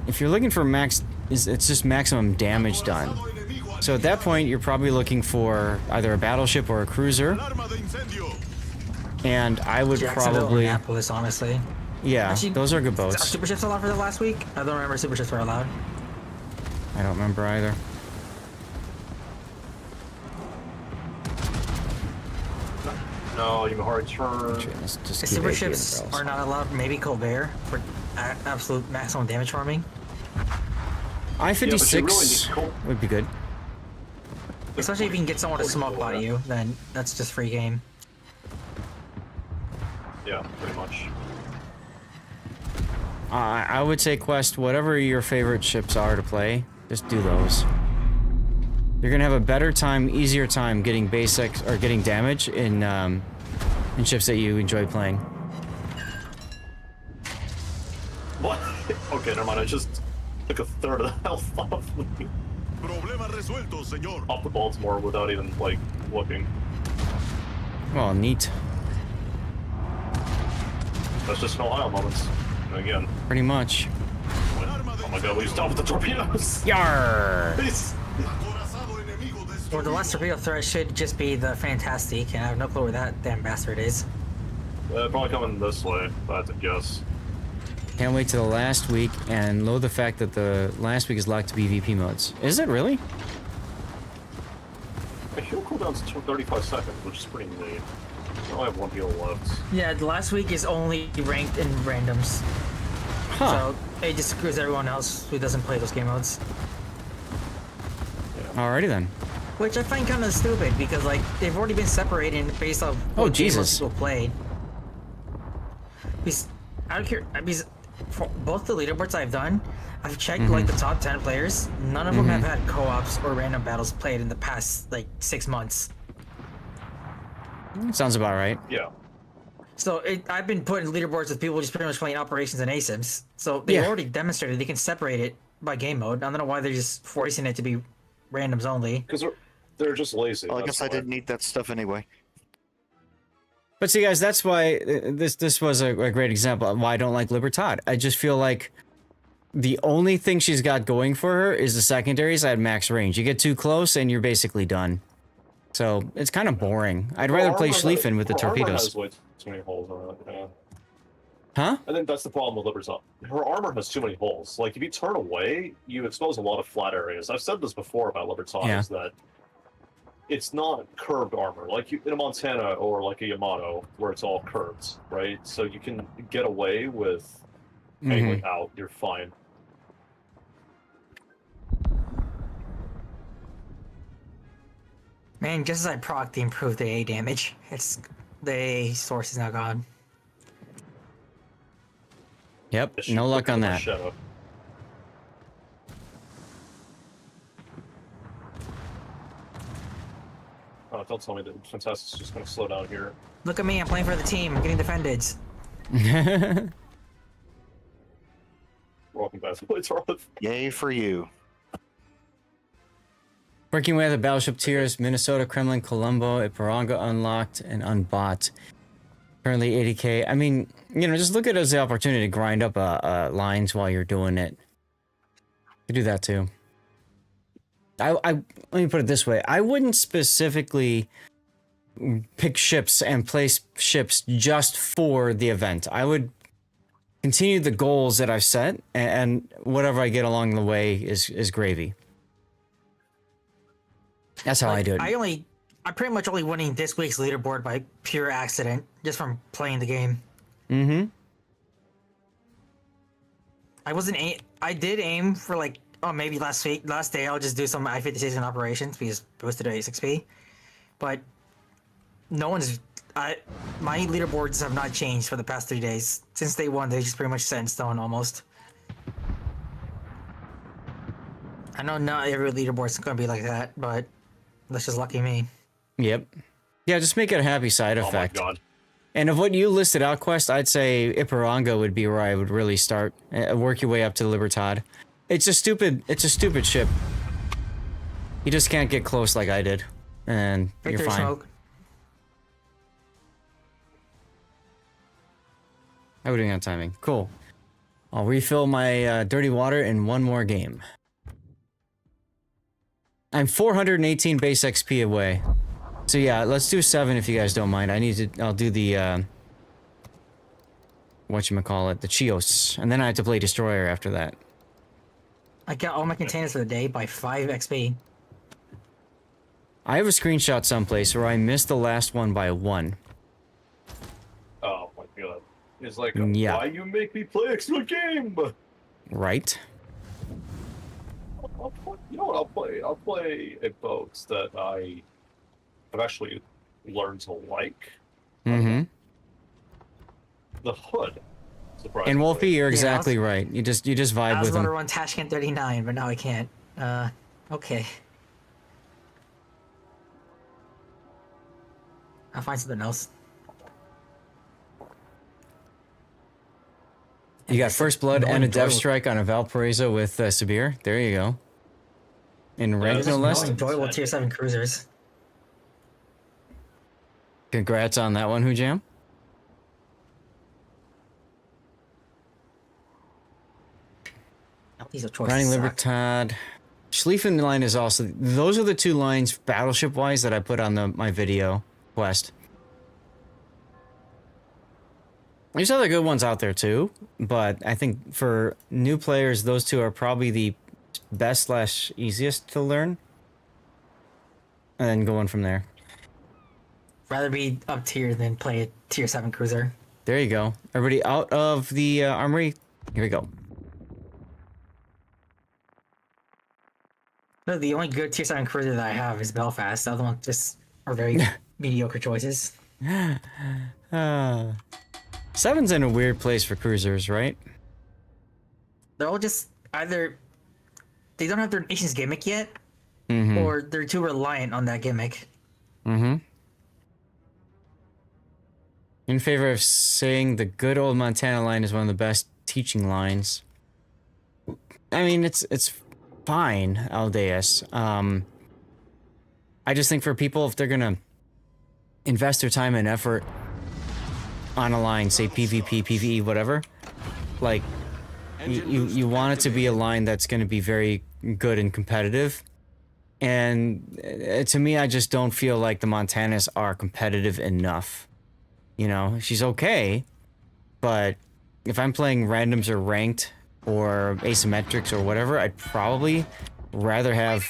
If you're looking for max, it's just maximum damage done. So at that point, you're probably looking for either a battleship or a cruiser. And I would probably... Annapolis, honestly. Yeah, Actually, those are good Are boats. super ships allowed for the last week? I don't remember super ships were allowed. I don't remember either. No, you can hard turn. Just keep Super AP ships in are not allowed. Maybe Colbert for absolute maximum damage farming. I-56 would be good. Especially if you can get someone to smoke body you, then that's just free game. Yeah, pretty much. I would say Quest, whatever your favorite ships are to play, just do those. You're gonna have a better time, easier time getting basics or getting damage in ships that you enjoy playing. What? Okay, never mind. I just took a third of the health off me. Off the Baltimore without even like looking. Well, neat. That's just no aisle moments. And again. Pretty much. Oh my god, will you stop with the torpedoes? Yar! Please. Or the last torpedo threat should just be the Fantastic, and I have no clue where that damn bastard is. Probably coming this way, if I had to guess. Can't wait till the last week and load the fact that the last week is locked to PvP modes. Is it really? My heal cooldown's 35 seconds, which is pretty neat. I only have one heal left. Yeah, the last week is only ranked in randoms. Huh. So it just screws everyone else who doesn't play those game modes. Alrighty then. Which I find kind of stupid because like they've already been separated based off what game modes people played. Because I don't care. Because for both the leaderboards I've done, I've checked like the top 10 players. None of them have had co-ops or random battles played in the past like 6 months. Sounds about right. Yeah. So I've been putting leaderboards with people just pretty much playing operations and ASIMs. So they already demonstrated they can separate it by game mode. I don't know why they're just forcing it to be randoms only. Because they're just lazy. Well, I guess I didn't need that stuff anyway. But see, guys, that's why this was a great example of why I don't like Libertad. I just feel like the only thing she's got going for her is the secondaries at max range. You get too close and you're basically done. So it's kind of boring. I'd rather play Schlieffen with the torpedoes. Has way too many holes on it. Yeah. Huh? I think that's the problem with Libertad. Her armor has too many holes. Like, if you turn away, you expose a lot of flat areas. I've said this before about Libertad, is that it's not curved armor. Like in a Montana or like a Yamato, where it's all curved, right? So you can get away with angling out, you're fine. Man, just as I proc, they improved the A damage. It's the A source is now gone. Yep, no luck on that. Oh, don't tell me that Fantastic's just gonna slow down here. Look at me, I'm playing for the team. I'm getting defended. Welcome back. Yay for you. Working with the battleship tiers, Minnesota, Kremlin, Colombo, Iparanga unlocked and unbought. Currently 80k. I mean, you know, just look at it as the opportunity to grind up lines while you're doing it. You do that too. Let me put it this way. I wouldn't specifically pick ships and place ships just for the event. I would continue the goals that I've set, and whatever I get along the way is gravy. That's how I do it. I'm pretty much only winning this week's leaderboard by pure accident, just from playing the game. I did aim for like, oh, maybe last day I'll just do some I-56 in operations because boosted to A6P. But my leaderboards have not changed for the past 3 days. Since day one, they just pretty much set in stone almost. I know not every leaderboard's gonna be like that, but that's just lucky me. Yep. Yeah, just make it a happy side effect. Oh my god. And of what you listed out, Quest, I'd say Iparanga would be where I would really start. Work your way up to the Libertad. It's a stupid ship. You just can't get close like I did. And you're Victory fine. smoke. How are we doing on timing? Cool. I'll refill my dirty water in one more game. I'm 418 base XP away. So yeah, let's do 7 if you guys don't mind. I'll do the, whatchamacallit, the Chios. And then I have to play Destroyer after that. I got all my containers for the day by 5 XP. I have a screenshot someplace where I missed the last one by 1. Oh my god. It's like, Yeah. why you make me play extra game? Right? You know what I'll play? I'll play a boat that I've actually learned to like. Mm-hmm. The Hood. Surprisingly. And Wolfie, you're exactly right. You just vibe I was with about to him. run Tashkent 39, but now I can't. Okay. I'll find something else. You got First Blood and a Death enjoyable. Strike on a Valparaiso with Sabir. There you go. In rank, no less. Enjoyable tier 7 cruisers. Congrats on that one, Hujam. These are choices. Running suck. Libertad. Schlieffen line is also... Those are the 2 lines, battleship-wise, that I put on my video quest. There's other good ones out there, too. But I think for new players, those 2 are probably the best/easiest to learn. And then going from there. Rather be up tier than play a tier 7 cruiser. There you go. Everybody out of the armory. Here we go. No, the only good tier 7 cruiser that I have is Belfast. The other ones just are very mediocre choices. 7's in a weird place for cruisers, right? They're all just either they don't have their nation's gimmick yet, Mm-hmm. or they're too reliant on that gimmick. Mm-hmm. In favor of saying the good old Montana line is one of the best teaching lines. I mean, it's fine, Aldeus. I just think for people, if they're gonna invest their time and effort on a line, say PvP, PvE, whatever, like you want it to be a line that's gonna be very good and competitive. And to me, I just don't feel like the Montanas are competitive enough. You know, she's okay, but if I'm playing randoms or ranked or asymmetrics or whatever, I'd probably rather have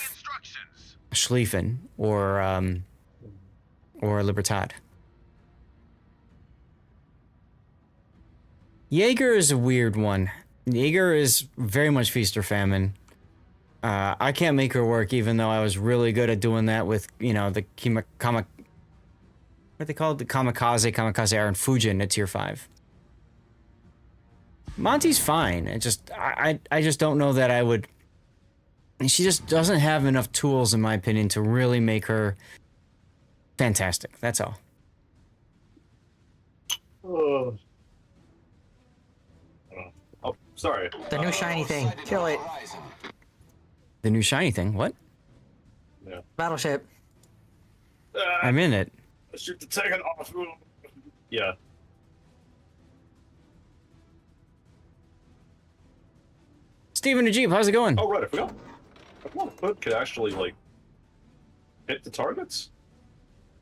Schlieffen or Libertad. Jaeger is a weird one. Jaeger is very much feast or famine. I can't make her work, even though I was really good at doing that with, you know, the what they called the Kamikaze Iron Fujin at tier 5. Monty's fine. I just don't know that I would. She just doesn't have enough tools, in my opinion, to really make her fantastic. That's all. Oh, sorry. The new shiny thing. Kill it. The new shiny thing. What? Yeah. Battleship. I'm in it. Shoot the taken off. Yeah. Steven the Jeep, how's it going? Oh, right. I forgot the hood could actually, like, hit the targets?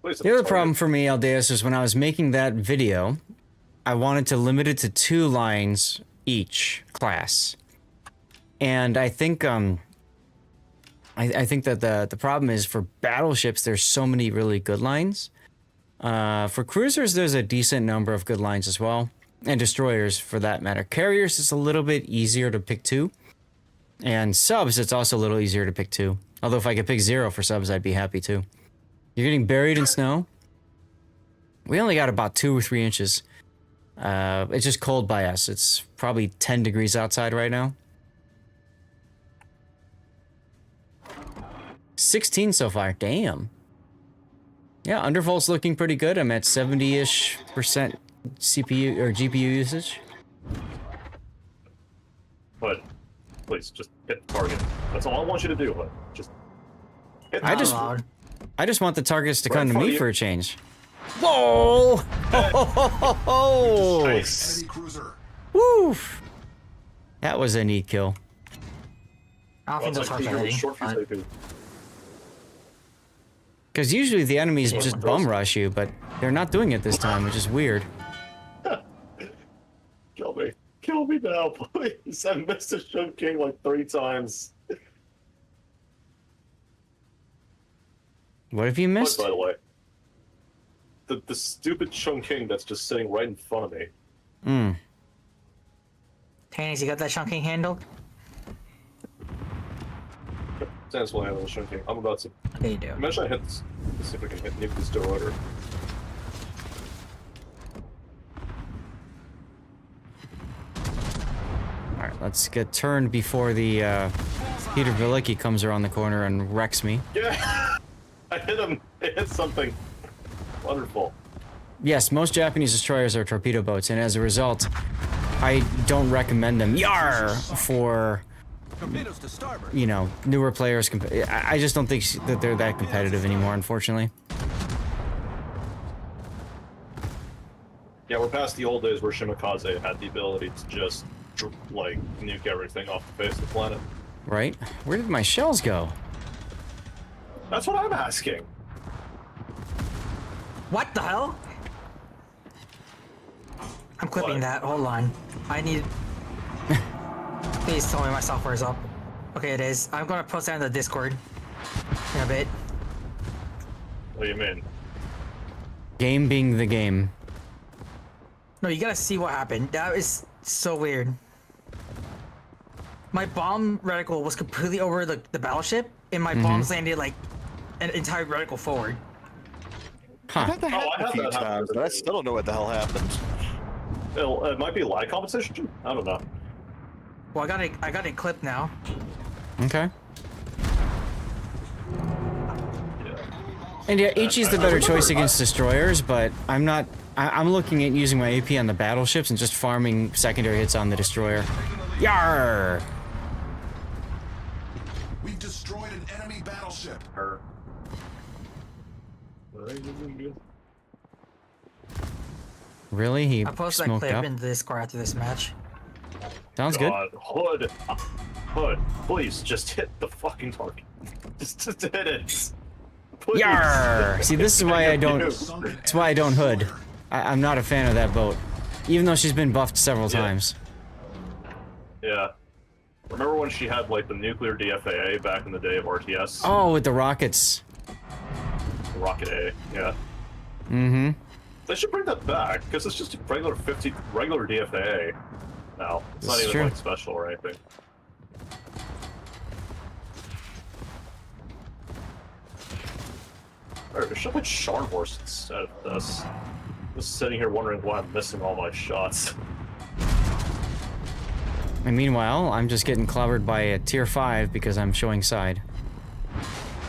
The other problem for me, Aldeus, is when I was making that video, I wanted to limit it to 2 lines each class. And I think I think that the problem is for battleships, there's so many really good lines. For cruisers, there's a decent number of good lines as well. And destroyers, for that matter. Carriers, it's a little bit easier to pick 2. And subs, it's also a little easier to pick 2. Although if I could pick 0 for subs, I'd be happy too. You're getting buried in snow? We only got about 2 or 3 inches. It's just cold by us. It's probably 10 degrees outside right now. 16 so far. Damn. Yeah, Undervolt's looking pretty good. I'm at 70-ish% CPU or GPU usage. But please just hit the target. That's all I want you to do. But just hit the I just want the targets to come to me for a change. Whoa! Nice. Woo! That was a neat kill. I don't think those targets are hitting. Because usually the enemies just bum rush you, but they're not doing it this time, which is weird. Kill me. Kill me now, please. I missed the Shun King like 3 times. What have you missed? By the way, the stupid Shun King that's just sitting right in front of me. Hmm. Tannis, you got that chunking handled? Sans will handle the Shun King. I'm about to. Okay, you do. Imagine I hit this. Let's see if we can hit this door order. Alright, let's get turned before the Peter Velicki comes around the corner and wrecks me. Yeah! I hit him. I hit something. Wonderful. Yes, most Japanese destroyers are torpedo boats, and as a result, I don't recommend them. Yar! For, you know, newer players. I just don't think that they're that competitive anymore, unfortunately. Yeah, we're past the old days where Shimakaze had the ability to just, like, nuke everything off the face of the planet. Right? Where did my shells go? That's what I'm asking. What the hell? I'm clipping that. Hold on. I need... Please tell me my software is up. Okay, it is. I'm gonna post that in the Discord in a bit. What do you mean? Game being the game. No, you gotta see what happened. That is so weird. My bomb reticle was completely over the battleship, and my bombs landed like an entire reticle forward. Huh. I've had that happen a few times, but I still don't know what the hell happened. It might be a lag competition? I don't know. Well, I got it clipped now. Okay. And yeah, Ichi's the better choice against destroyers, but I'm not... I'm looking at using my AP on the battleships and just farming secondary hits on the destroyer. Yarr! We've destroyed an enemy battleship. Really? He I'll post that smoked clip up? in the Discord after this match. Sounds good. Hood, please just hit the fucking target. Just hit it. Please. Yarr! See, this is why I don't... That's why I don't hood. I'm not a fan of that boat. Even though she's been buffed several times. Yeah. Remember when she had, like, the nuclear DFAA back in the day of RTS? Oh, with the rockets. Rocket A, yeah. Mm-hmm. They should bring that back, because it's just a regular DFAA now. It's not This is even, true. like, special or anything. Alright, we should put Sharn Horse instead of this. Just sitting here wondering why I'm missing all my shots. And meanwhile, I'm just getting clobbered by a tier 5 because I'm showing side.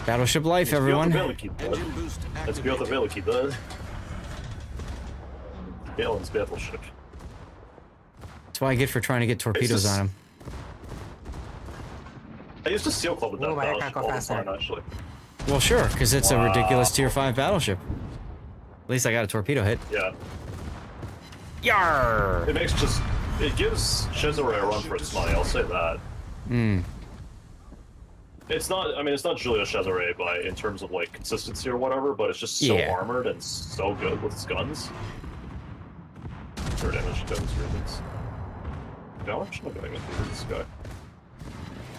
Battleship life, everyone. Let's be able to really keep that. Galen's battleship. That's what I get for trying to get torpedoes on him. I used to seal club with that battleship all the time, actually. Well, sure, because it's a ridiculous tier 5 battleship. At least I got a torpedo hit. Yeah. Yarr! It gives Cesare a run for its money, I'll say that. Hmm. It's not Giulio Cesare in terms of, like, consistency or whatever, but it's just so armored and so good with its guns. Third damage to those reasons. No, I'm just not going into this guy.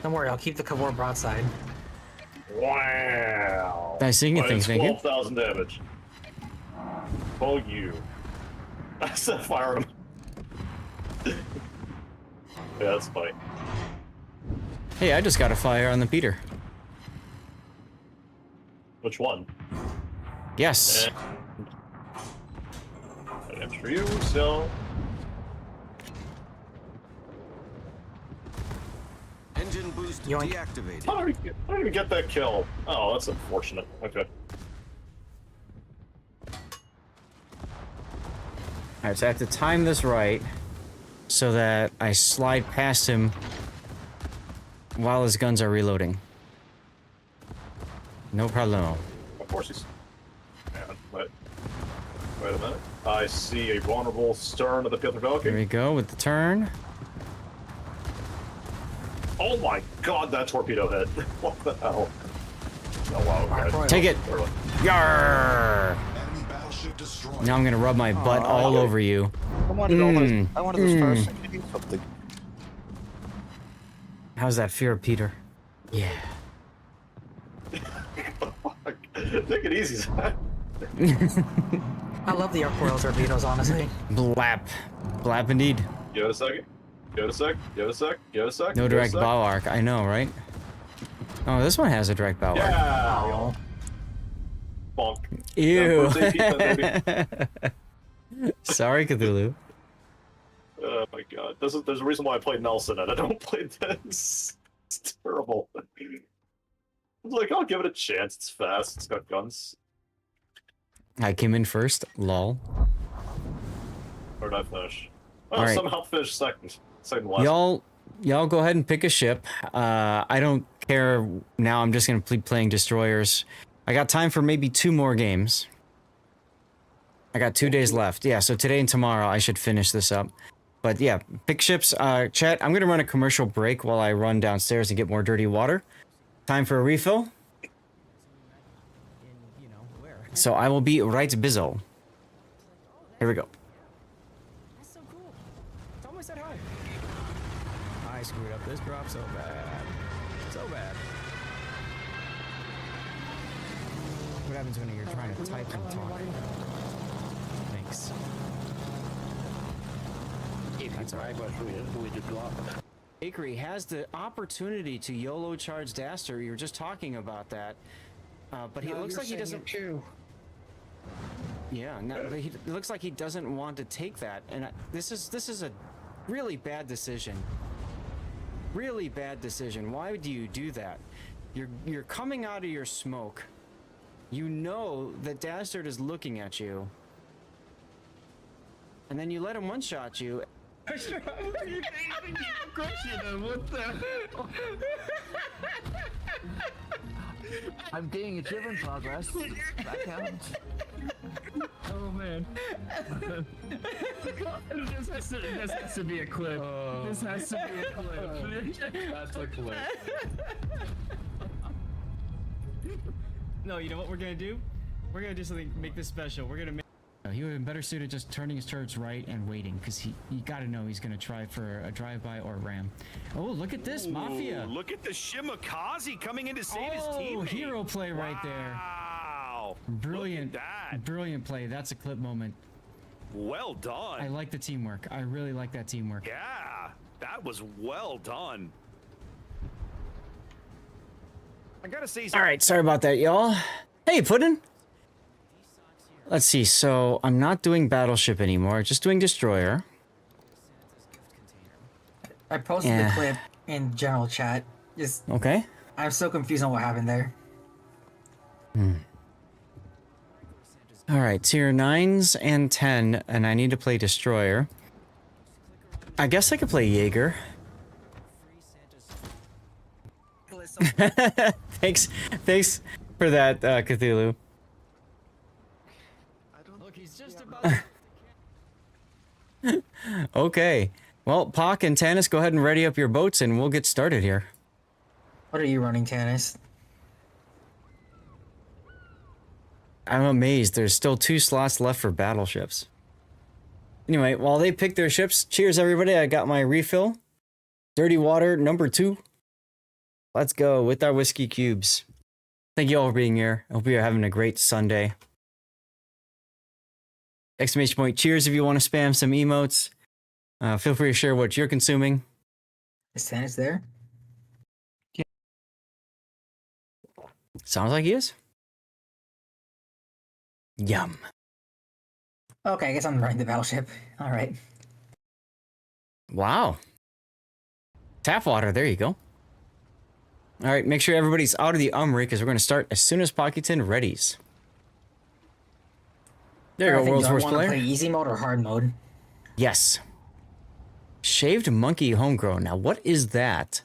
Don't worry, I'll keep the Cavor broadside. Wow! Nice seeing you, thank you. 12,000 damage. Oh, you. I said fire him. Yeah, that's funny. Hey, I just got a fire on the Peter. Which one? Yes. And for you, so. Engine boost Yoink. How did we get that kill? Oh, that's unfortunate. Okay. Alright, so I have to time this right so that I slide past him while his guns are reloading. No problemo. Of course he's... Wait a minute. I see a vulnerable stern of the Panther Valkyrie. Here we go with the turn. Oh my god, that torpedo hit. What the hell? Oh wow, okay. Take it! Yarr! Now I'm gonna rub my butt all over you. I wanted this first. I need something. How's that feel, Peter? Yeah. Take it easy, Zach. I love the arc royal torpedoes, honestly. Blap. Blap indeed. Give it a second. Give it a sec. Give it a sec. Give it a sec. No direct bow arc. I know, right? Oh, this one has a direct bow arc. Yeah. Bonk. Ew. Sorry, Cthulhu. Oh my god. There's a reason why I played Nelson and I don't play this. It's terrible. I was like, I'll give it a chance. It's fast. It's got guns. I came in first. Lol. Where did I finish? Well, All right. somehow finished second. Second last. Y'all go ahead and pick a ship. I don't care now. I'm just gonna be playing destroyers. I got time for maybe 2 more games. I got 2 days left. Yeah, so today and tomorrow I should finish this up. But yeah, pick ships. Chat, I'm gonna run a commercial break while I run downstairs and get more dirty water. Time for a refill. So I will be right bizzo. Here we go. That's so cool. It's almost at home. I screwed up this drop so bad. So bad. What happens when you're trying to type and talk? Thanks. That's all right. Bakery has the opportunity to YOLO charge Daster. You were just talking about that. But he looks like he doesn't... Yeah, no, but it looks like he doesn't want to take that, and this is a really bad decision. Really bad decision. Why do you do that? You're coming out of your smoke. You know that Dastard is looking at you, and then you let him one-shot you. I'm getting a chip in progress. That counts. Oh man. This has to be a clip. This has to be a clip. That's a clip. No, you know what we're gonna do? We're gonna do something, make this special. We're gonna make... He would have been better suited just turning his turrets right and waiting, because you gotta know he's gonna try for a drive-by or ram. Oh, look at this, Mafia! Look at the Shimakaze coming in to save his team. Oh, hero play right there. Wow. Brilliant. Look at that. Brilliant play. That's a clip moment. Well done. I like the teamwork. I really like that teamwork. Yeah, that was well done. I gotta say... All right, sorry about that, y'all. Hey, Puddin'. Let's see, so I'm not doing battleship anymore, just doing destroyer. I posted the clip in general chat. Just okay. I'm so confused on what happened there. All right, tier 9s and 10, and I need to play destroyer. I guess I could play Jaeger. Thanks for that, Cthulhu. Look, he's just about... Okay. Well, Pock and Tanis, go ahead and ready up your boats and we'll get started here. What are you running, Tanis? I'm amazed. There's still 2 slots left for battleships. Anyway, while they pick their ships, cheers everybody. I got my refill. Dirty water number 2. Let's go with our whiskey cubes. Thank you all for being here. I hope you're having a great Sunday. Exclamation point cheers if you want to spam some emotes. Feel free to share what you're consuming. Is Tanis there? Yeah. Sounds like he is. Yum. Okay, I guess I'm running the battleship. All right. Wow. Tap water, there you go. All right, make sure everybody's out of the armory because we're going to start as soon as Pocketon readies. There you go, World's Worst Player. Play easy mode or hard mode? Yes. Shaved Monkey Homegrown. Now, what is that?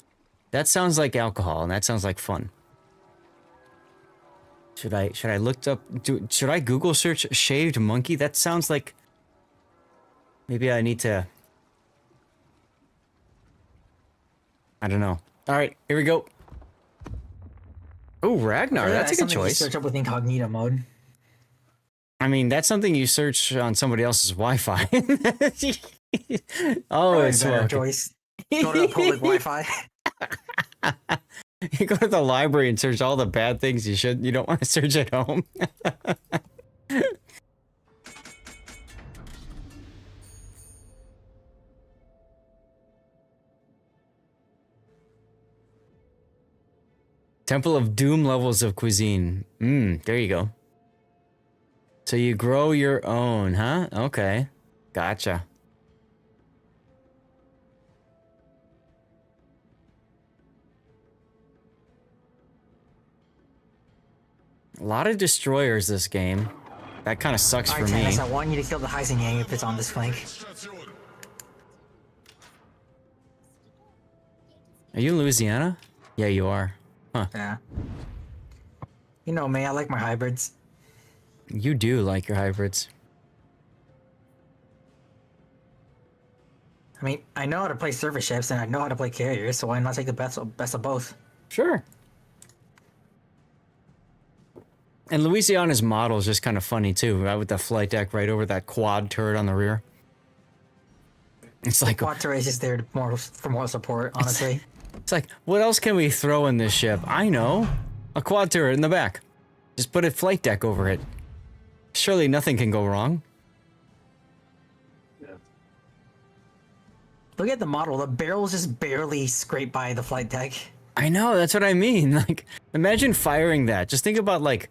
That sounds like alcohol, and that sounds like fun. Should I look up? Should I Google search Shaved Monkey? That sounds like. Maybe I need to. I don't know. All right, here we go. Oh, Ragnar, that's a good choice. Search up with incognito mode. I mean, that's something you search on somebody else's Wi-Fi. Oh, it's a better choice. Go to the public Wi-Fi. You go to the library and search all the bad things you don't want to search at home. Temple of Doom levels of cuisine. There you go. So you grow your own, huh? Okay. Gotcha. A lot of destroyers this game. That kind of sucks for me. Tennis, I want you to kill the Heisen gang if it's on this flank. Are you in Louisiana? Yeah, you are. Huh. Yeah. You know me, I like my hybrids. You do like your hybrids. I mean, I know how to play surface ships and I know how to play carriers, so why not take the best of both? Sure. And Louisiana's model is just kind of funny too, right? With the flight deck right over that quad turret on the rear. It's like quad turret is just there for more support, honestly. It's like, what else can we throw in this ship? I know, a quad turret in the back. Just put a flight deck over it. Surely nothing can go wrong. Yeah. Look at the model. The barrels just barely scrape by the flight deck. I know, that's what I mean. Like, imagine firing that. Just think about like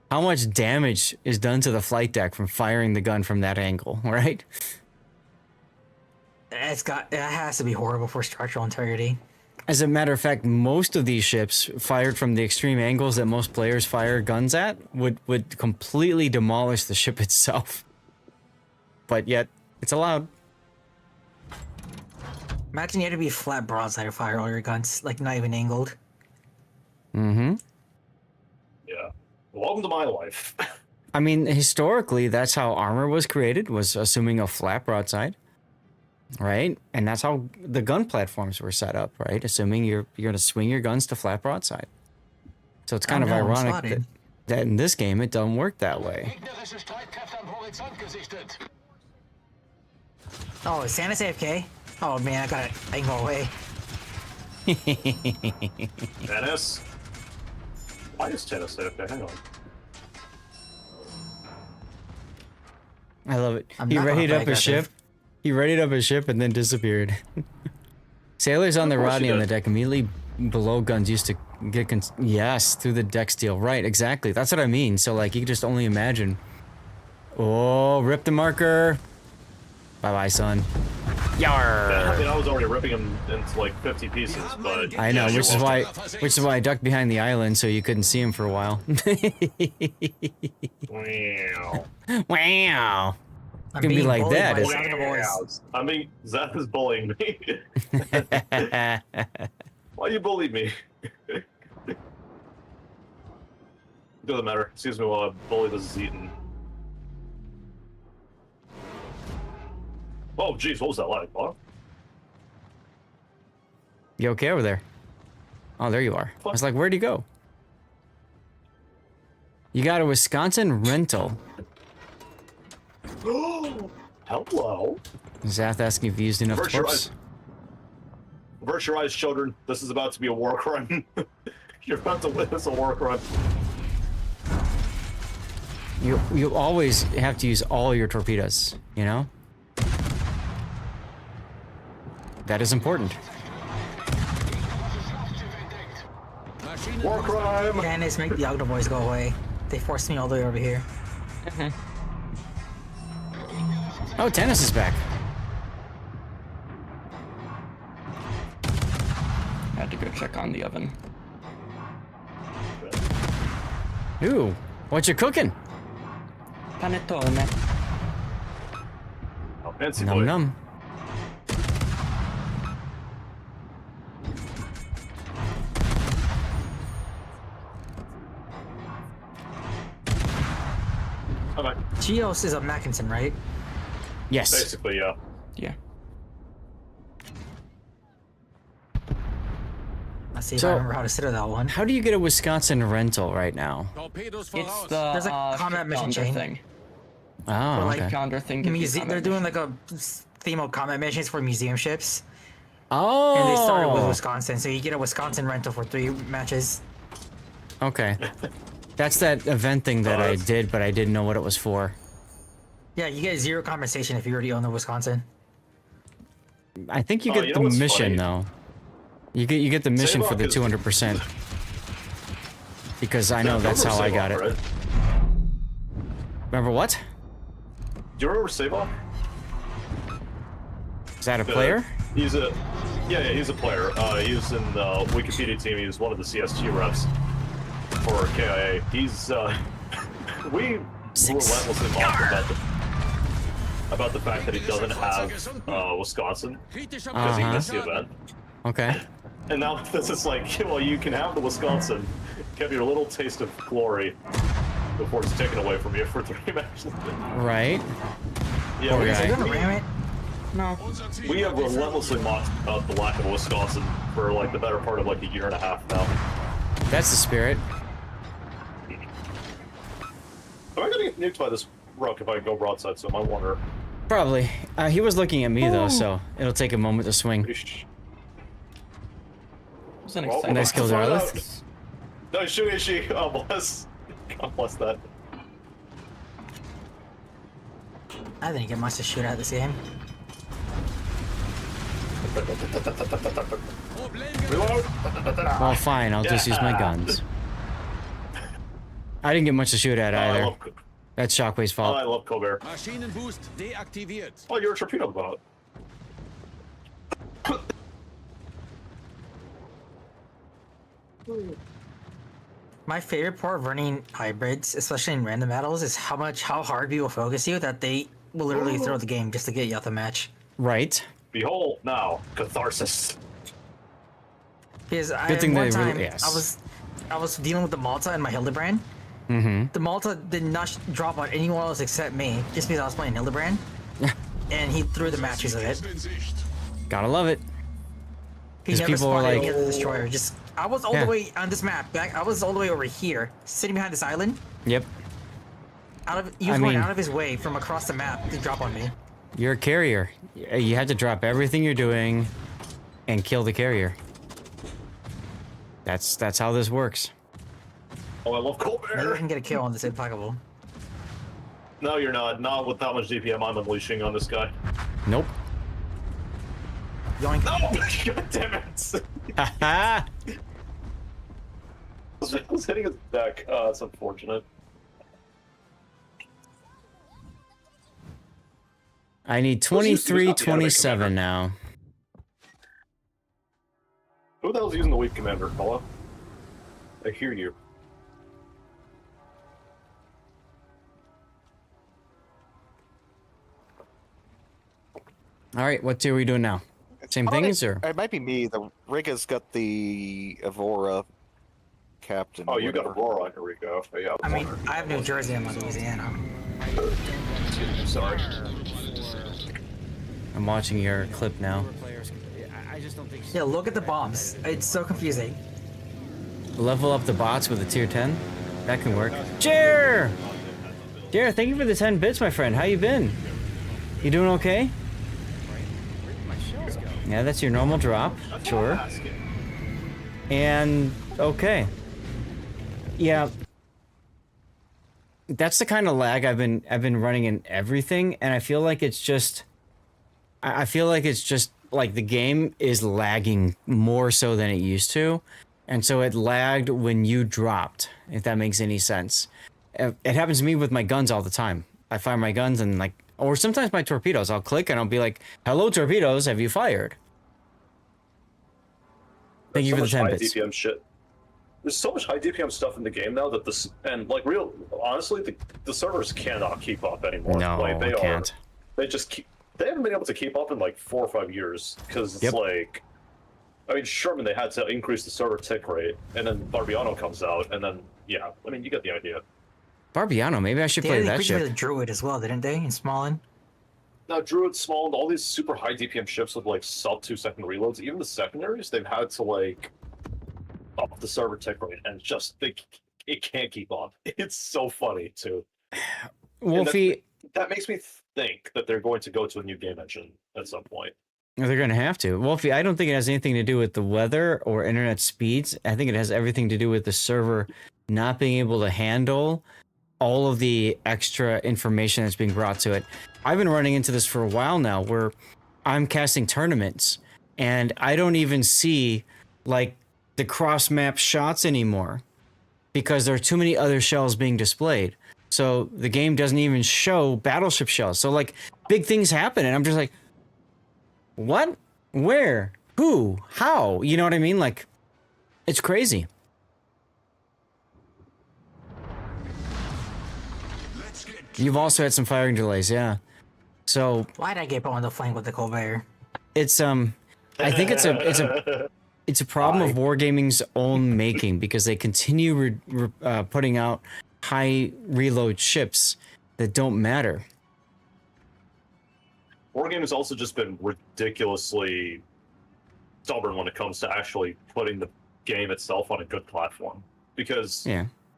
how much damage is done to the flight deck from firing the gun from that angle, right? It has to be horrible for structural integrity. As a matter of fact, most of these ships fired from the extreme angles that most players fire guns at would completely demolish the ship itself. But yet, it's allowed. Imagine you had to be flat broadside fire all your guns, like not even angled. Mm-hmm. Yeah. Welcome to my life. I mean, historically, that's how armor was created, was assuming a flat broadside. Right? And that's how the gun platforms were set up, right? Assuming you're going to swing your guns to flat broadside. So it's kind of ironic that in this game it doesn't work that way. Oh, is Santa's AFK? Oh man, I gotta angle away. Tennis? Why is tennis AFK? Hang on. I love it. He readied up his ship. He readied up his ship and then disappeared. Sailors on the Rodney on the deck immediately below guns used to get yes, through the deck steel. Right, exactly. That's what I mean. So like you can just only imagine. Oh, rip the marker. Bye-bye, son. Yar. Yeah, I mean, I was already ripping him into like 50 pieces, but I know, which is why I ducked behind the island so you couldn't see him for a while. Wow. Wow. It's gonna be like that. I mean, Zeth is bullying me. Why you bully me? Doesn't matter. Excuse me while I bully this Zeton. Oh, jeez, what was that like? What? You okay over there? Oh, there you are. I was like, where'd you go? You got a Wisconsin rental. Hello. Zath asking if you used enough torps. Avert your eyes, children. This is about to be a war crime. You're about to witness a war crime. You always have to use all your torpedoes, you know? That is important. War crime! Dennis, make the Ogre boys go away. They forced me all the way over here. Oh, Tennis is back. Had to go check on the oven. Ooh, what you cooking? Panettone. Oh, fancy Num boy. num. Okay. Geos is a Mackinson, right? Yes. Basically, yeah. Yeah. Let's see if So- I remember how to sit on that one. How do you get a Wisconsin rental right now? It's the There's a combat mission chain. thing. Oh, For, like, okay. Calendar thing. gives you They're combat doing missions. like a theme of combat missions for museum ships. Oh. And they started with Wisconsin, so you get a Wisconsin rental for 3 matches. Okay. That's that event thing that I did, but I didn't know what it was for. Yeah, you get 0 compensation if you already own the Wisconsin. I think you Oh, get you the know what's mission funny? though. You get the mission for the Savok is- 200%. Because I know that's how I got it. Right? Remember what? Do you remember Savok? Is that a player? He's a he's a player. He was in the Wikipedia team. He was one of the CSG reps for KIA. He's we were relentlessly mocked about the fact that he doesn't have Wisconsin because he missed the event. Okay. And now this is like, well, you can have the Wisconsin, give your little taste of glory before it's taken away from you for 3 matches. Right. Yeah, Poor we, guy. Gonna ram it? No. we have relentlessly mocked about the lack of Wisconsin for like the better part of like a year and a half now. That's the spirit. Am I gonna get nuked by this rook if I go broadside to him? I wonder. Probably. He was looking at me though, so it'll take a moment to swing. It's an Well, exciting. Nice kill, Darlith. No, shooting she. God bless that. I didn't get much to shoot at this game. Reload. Well, fine. I'll just use my guns. I didn't get much to shoot at either. That's Shockwave's Oh, fault. I love Colbert. Maschinenboost deaktiviert. Oh, you're a torpedo bot. My favorite part of running hybrids, especially in random battles, is how hard people focus you that they will literally throw the game just to get you out the match. Right. Behold now, catharsis. Because Good thing one they time really- yes. I was dealing with the Malta and my Hildebrand. Mm-hmm. The Malta did not drop on anyone else except me, just because I was playing Hildebrand. And he threw the matches of it. Gotta love it. He Because never people are spotted like, any of the destroyer. Just I was all Yeah. the way on this map. I was all the way over here, sitting behind this island. yep, He was I going mean- out of his way from across the map to drop on me. you're a carrier. You had to drop everything you're doing and kill the carrier. That's how this works. Oh, I love Maybe I Colbert. can get a kill on this implacable. No, you're not. Not with that much DPM I'm unleashing on this guy. Nope. Yoink. No! God damn it! Haha. I was hitting his deck. That's unfortunate. I need Who's using 2327 now. Who the hell's using the weak commander, fella? I hear you. All right, what tier are we doing now? Same things or? It might be me. The Riga's got the Evora captain. Oh, you got whatever. Aurora on Rico. Oh, yeah, I mean, I have New Jersey and Louisiana. Sorry. I'm watching your clip now. Yeah, look at the bombs. It's so confusing. Level up the bots with a tier 10. That can work. Jer! Jer, thank you for the 10 bits, my friend. How you been? You doing okay? Yeah, that's your normal drop. Sure. And okay. Yeah. That's the kind of lag I've been running in everything, and I feel like it's just like the game is lagging more so than it used to. And so it lagged when you dropped, if that makes any sense. It happens to me with my guns all the time. I fire my guns and like, or sometimes my torpedoes. I'll click and I'll be like, "Hello, torpedoes, have you fired?" Thank you for the 10 bits. DPM shit. there's so much high DPM stuff in the game now that this and like honestly, the servers cannot keep up anymore. No, like, they can't. They just they haven't been able to keep up in like 4 or 5 years because it's like, I mean, Sherman, they had to increase the server tick rate, and then Barbiano comes out, and then yeah, I mean, you get the idea. Barbiano, maybe I should play that ship. They the Druid as well, didn't they? In Smallin. Now, Druid, Small, all these super high DPM ships with like sub 2-second reloads, even the secondaries, they've had to like up the server tick rate, and just it can't keep up. It's so funny too. Wolfie, that makes me think that they're going to go to a new game engine at some point. They're going to have to. Wolfie, I don't think it has anything to do with the weather or internet speeds. I think it has everything to do with the server not being able to handle all of the extra information that's being brought to it. I've been running into this for a while now where I'm casting tournaments and I don't even see like the cross-map shots anymore because there are too many other shells being displayed. So the game doesn't even show battleship shells. So like big things happen and I'm just like, what? Where? Who? How? You know what I mean? Like, it's crazy. You've also had some firing delays, yeah. So why'd I get put on the flank with the Colbert? It's I think it's a problem of Wargaming's own making because they continue putting out high reload ships that don't matter. Wargaming has also just been ridiculously stubborn when it comes to actually putting the game itself on a good platform. Because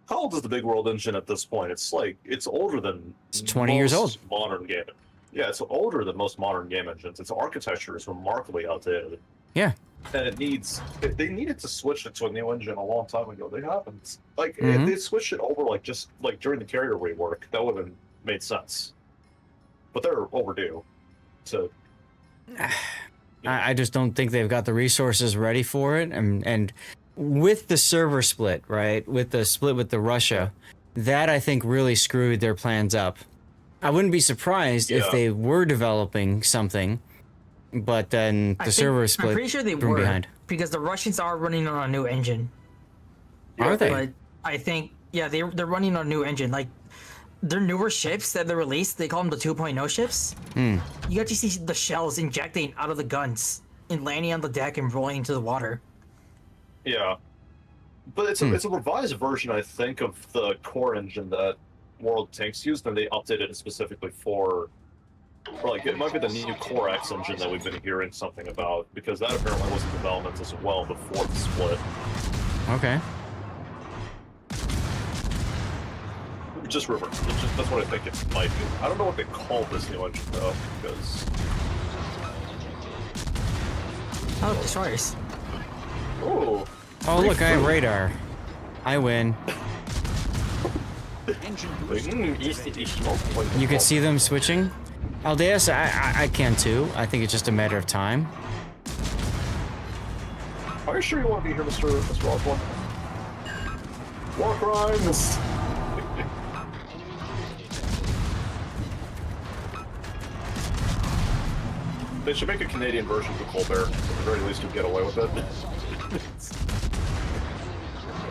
how old is the Big World engine at this point? It's like it's older than it's 20 years old. Modern game. Yeah, it's older than most modern game engines. Its architecture is remarkably outdated. Yeah. And they needed to switch it to a new engine a long time ago. They haven't. Like if they switched it over like just like during the carrier rework, that would have made sense. But they're overdue. So I just don't think they've got the resources ready for it, and with the server split, right? With the split with the Russia, that I think really screwed their plans up. I wouldn't be surprised if they were developing something, but then the server split. I'm pretty sure they were behind because the Russians are running on a new engine. Are they? But I think they're running on a new engine. Like their newer ships that they released, they call them the 2.0 ships. You got to see the shells injecting out of the guns and landing on the deck and rolling into the water. Yeah, but it's a revised version, I think, of the core engine that World Tanks used, and they updated it specifically for like it might be the new Core X engine that we've been hearing something about, because that apparently was in development as well before the split. Okay. Just rumor. That's what I think it might be. I don't know what they call this new engine though, because destroyers. Oh, look, I have radar. I win. You can see them switching. Aldeus, I can too. I think it's just a matter of time. Are you sure you want to be here, Mr. Osborne? War crimes! They should make a Canadian version of the Colbert. At the very least, you'd get away with it.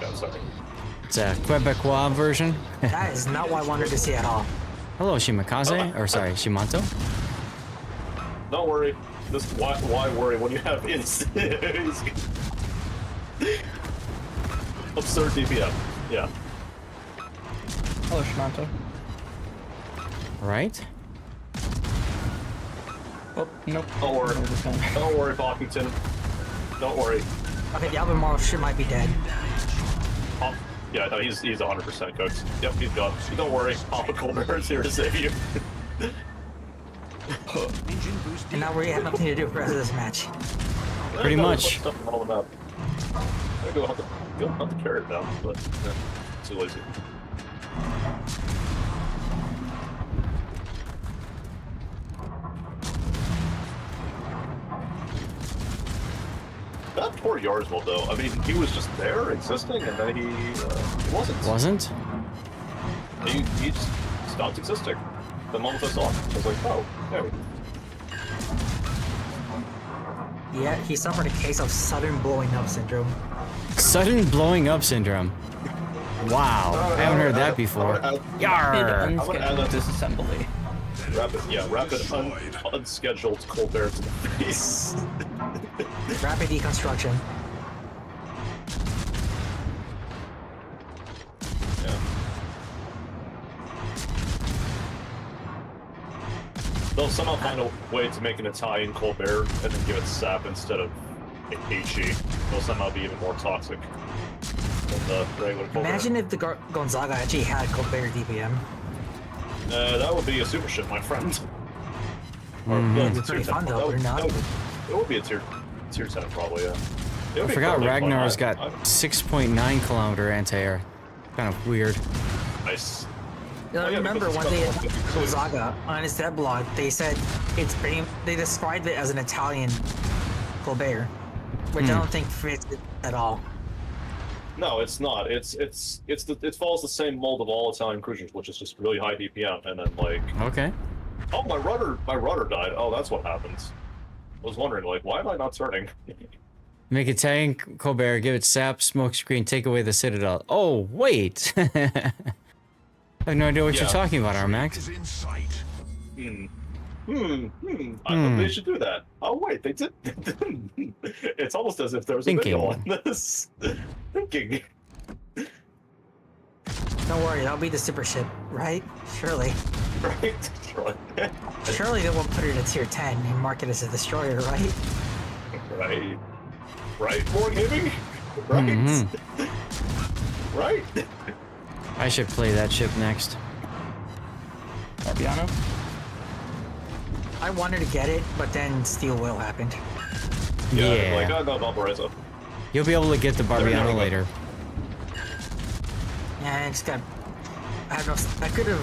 Yeah, I'm sorry. It's a Quebecois version. That is not what I wanted to see at all. Hello, Shimakaze. Or sorry, Shimanto. Don't worry. Why worry when you have absurd DPM. Yeah. Hello, Shimanto. Right? Oh, nope. Don't worry. Don't worry, Bockington. Don't worry. Okay, the Albemarle ship might be dead. Yeah, no, he's 100% cooked. Yep, he's gone. Don't worry, Papa Colbert's here to save you. And now we have nothing to do for the rest of this match. Pretty much. Stuff on the map. I'm gonna go hunt the carrot down, but too lazy. That poor Yarswell, though. I mean, he was just there, existing, and then he wasn't. Wasn't? He just stopped existing. The moment I saw him, I was like, oh, there we go. Yeah, he suffered a case of sudden blowing up syndrome. Sudden blowing up syndrome. Wow, I haven't heard that before. Yarr! Unscheduled disassembly. Rapid unscheduled Colbert to the face. Rapid deconstruction. Yeah. They'll somehow find a way to make an Italian Colbert and then give it sap instead of HE. They'll somehow be even more toxic than the regular Colbert. Imagine if the Gonzaga actually had Colbert DPM. That would be a super ship, my friend. It's pretty fun though, would it not? It would be a tier 10 probably, yeah. I forgot Ragnar's got 6.9 kilometer anti-air. Kind of weird. Nice. I remember when they had Gonzaga on his dev blog, they said they described it as an Italian Colbert, which I don't think fits it at all. No, it's not. It follows the same mold of all Italian cruisers, which is just really high DPM, and then like. Okay. Oh, my rudder died. Oh, that's what happens. I was wondering, like, why am I not turning? Make Italian Colbert, give it sap, smoke screen, take away the Citadel. Oh, wait! I have no idea what you're talking about, Armax. I thought they should do that. Oh, wait, they did. It's almost as if there was a video on this. Thinking. Don't worry, that'll be the super ship, right? Surely. Right? Surely. Surely they won't put it at tier 10 and mark it as a destroyer, right? Right. Right, wargaming? Right? Right? I should play that ship next. Barbiano? I wanted to get it, but then Steel Will happened. Yeah. Like, oh, no, Valparaiso. You'll be able to get the Barbiano later. Yeah, I just got... I have no... I could have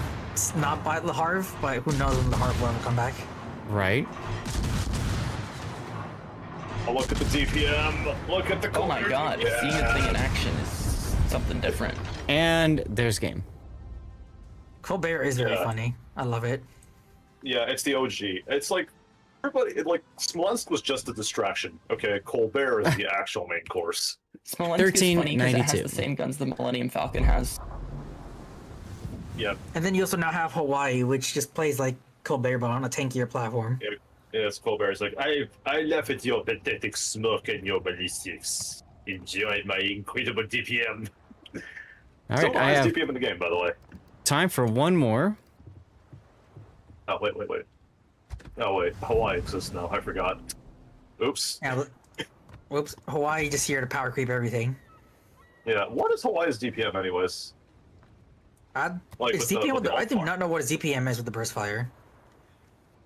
not bought the Harv, but who knows when the Harv will ever come back. Right. Oh, look at the DPM. Look at the Oh my god, seeing a thing in action is something different. And there's game. Colbert is very funny. I love it. Yeah, it's the OG. It's like everybody. Like Smolensk was just a distraction. Okay, Colbert is the actual main course. Smolensk is funny because it has the same guns the Millennium Falcon has. Yeah. And then you also now have Hawaii, which just plays like Colbert, but on a tankier platform. Yeah, it's Colbert's like, I laugh at your pathetic smoke and your ballistics. Enjoy my incredible DPM. All right, So I have DPM in the game, by the way. time for one more. Oh, wait. Oh, wait. Hawaii exists now. I forgot. Oops. Yeah, whoops. Hawaii just here to power creep everything. Yeah, what is Hawaii's DPM, anyways? I do not know what a DPM is with the burst fire.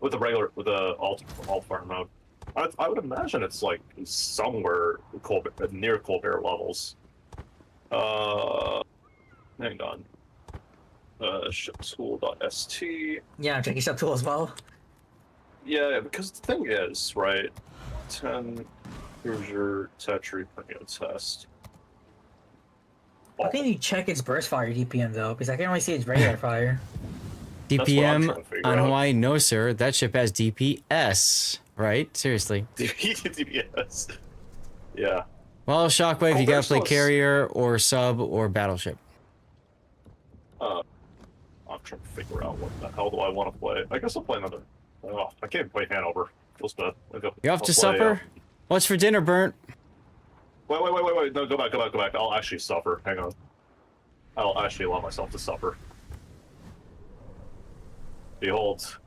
With the alt fire mode. I would imagine it's like somewhere near Colbert levels. Hang on. Shiptool.st. Yeah, I'm checking Shiptool as well. Yeah, because the thing is, right? 10 cruiser Tetri test. How can you check its burst fire DPM though? Because I can't really see its regular fire. DPM on Hawaii? No, sir. That ship has DPS, right? Seriously. DPS. Yeah. Well, Shockwave, you gotta play carrier or sub or battleship. I'm trying to figure out what the hell do I want to play. I guess I'll play another. Oh, I can't play Hanover. Feels bad. You off to supper? What's for dinner, Burnt? Wait. No, go back. I'll actually suffer. Hang on. I'll actually allow myself to suffer. Behold.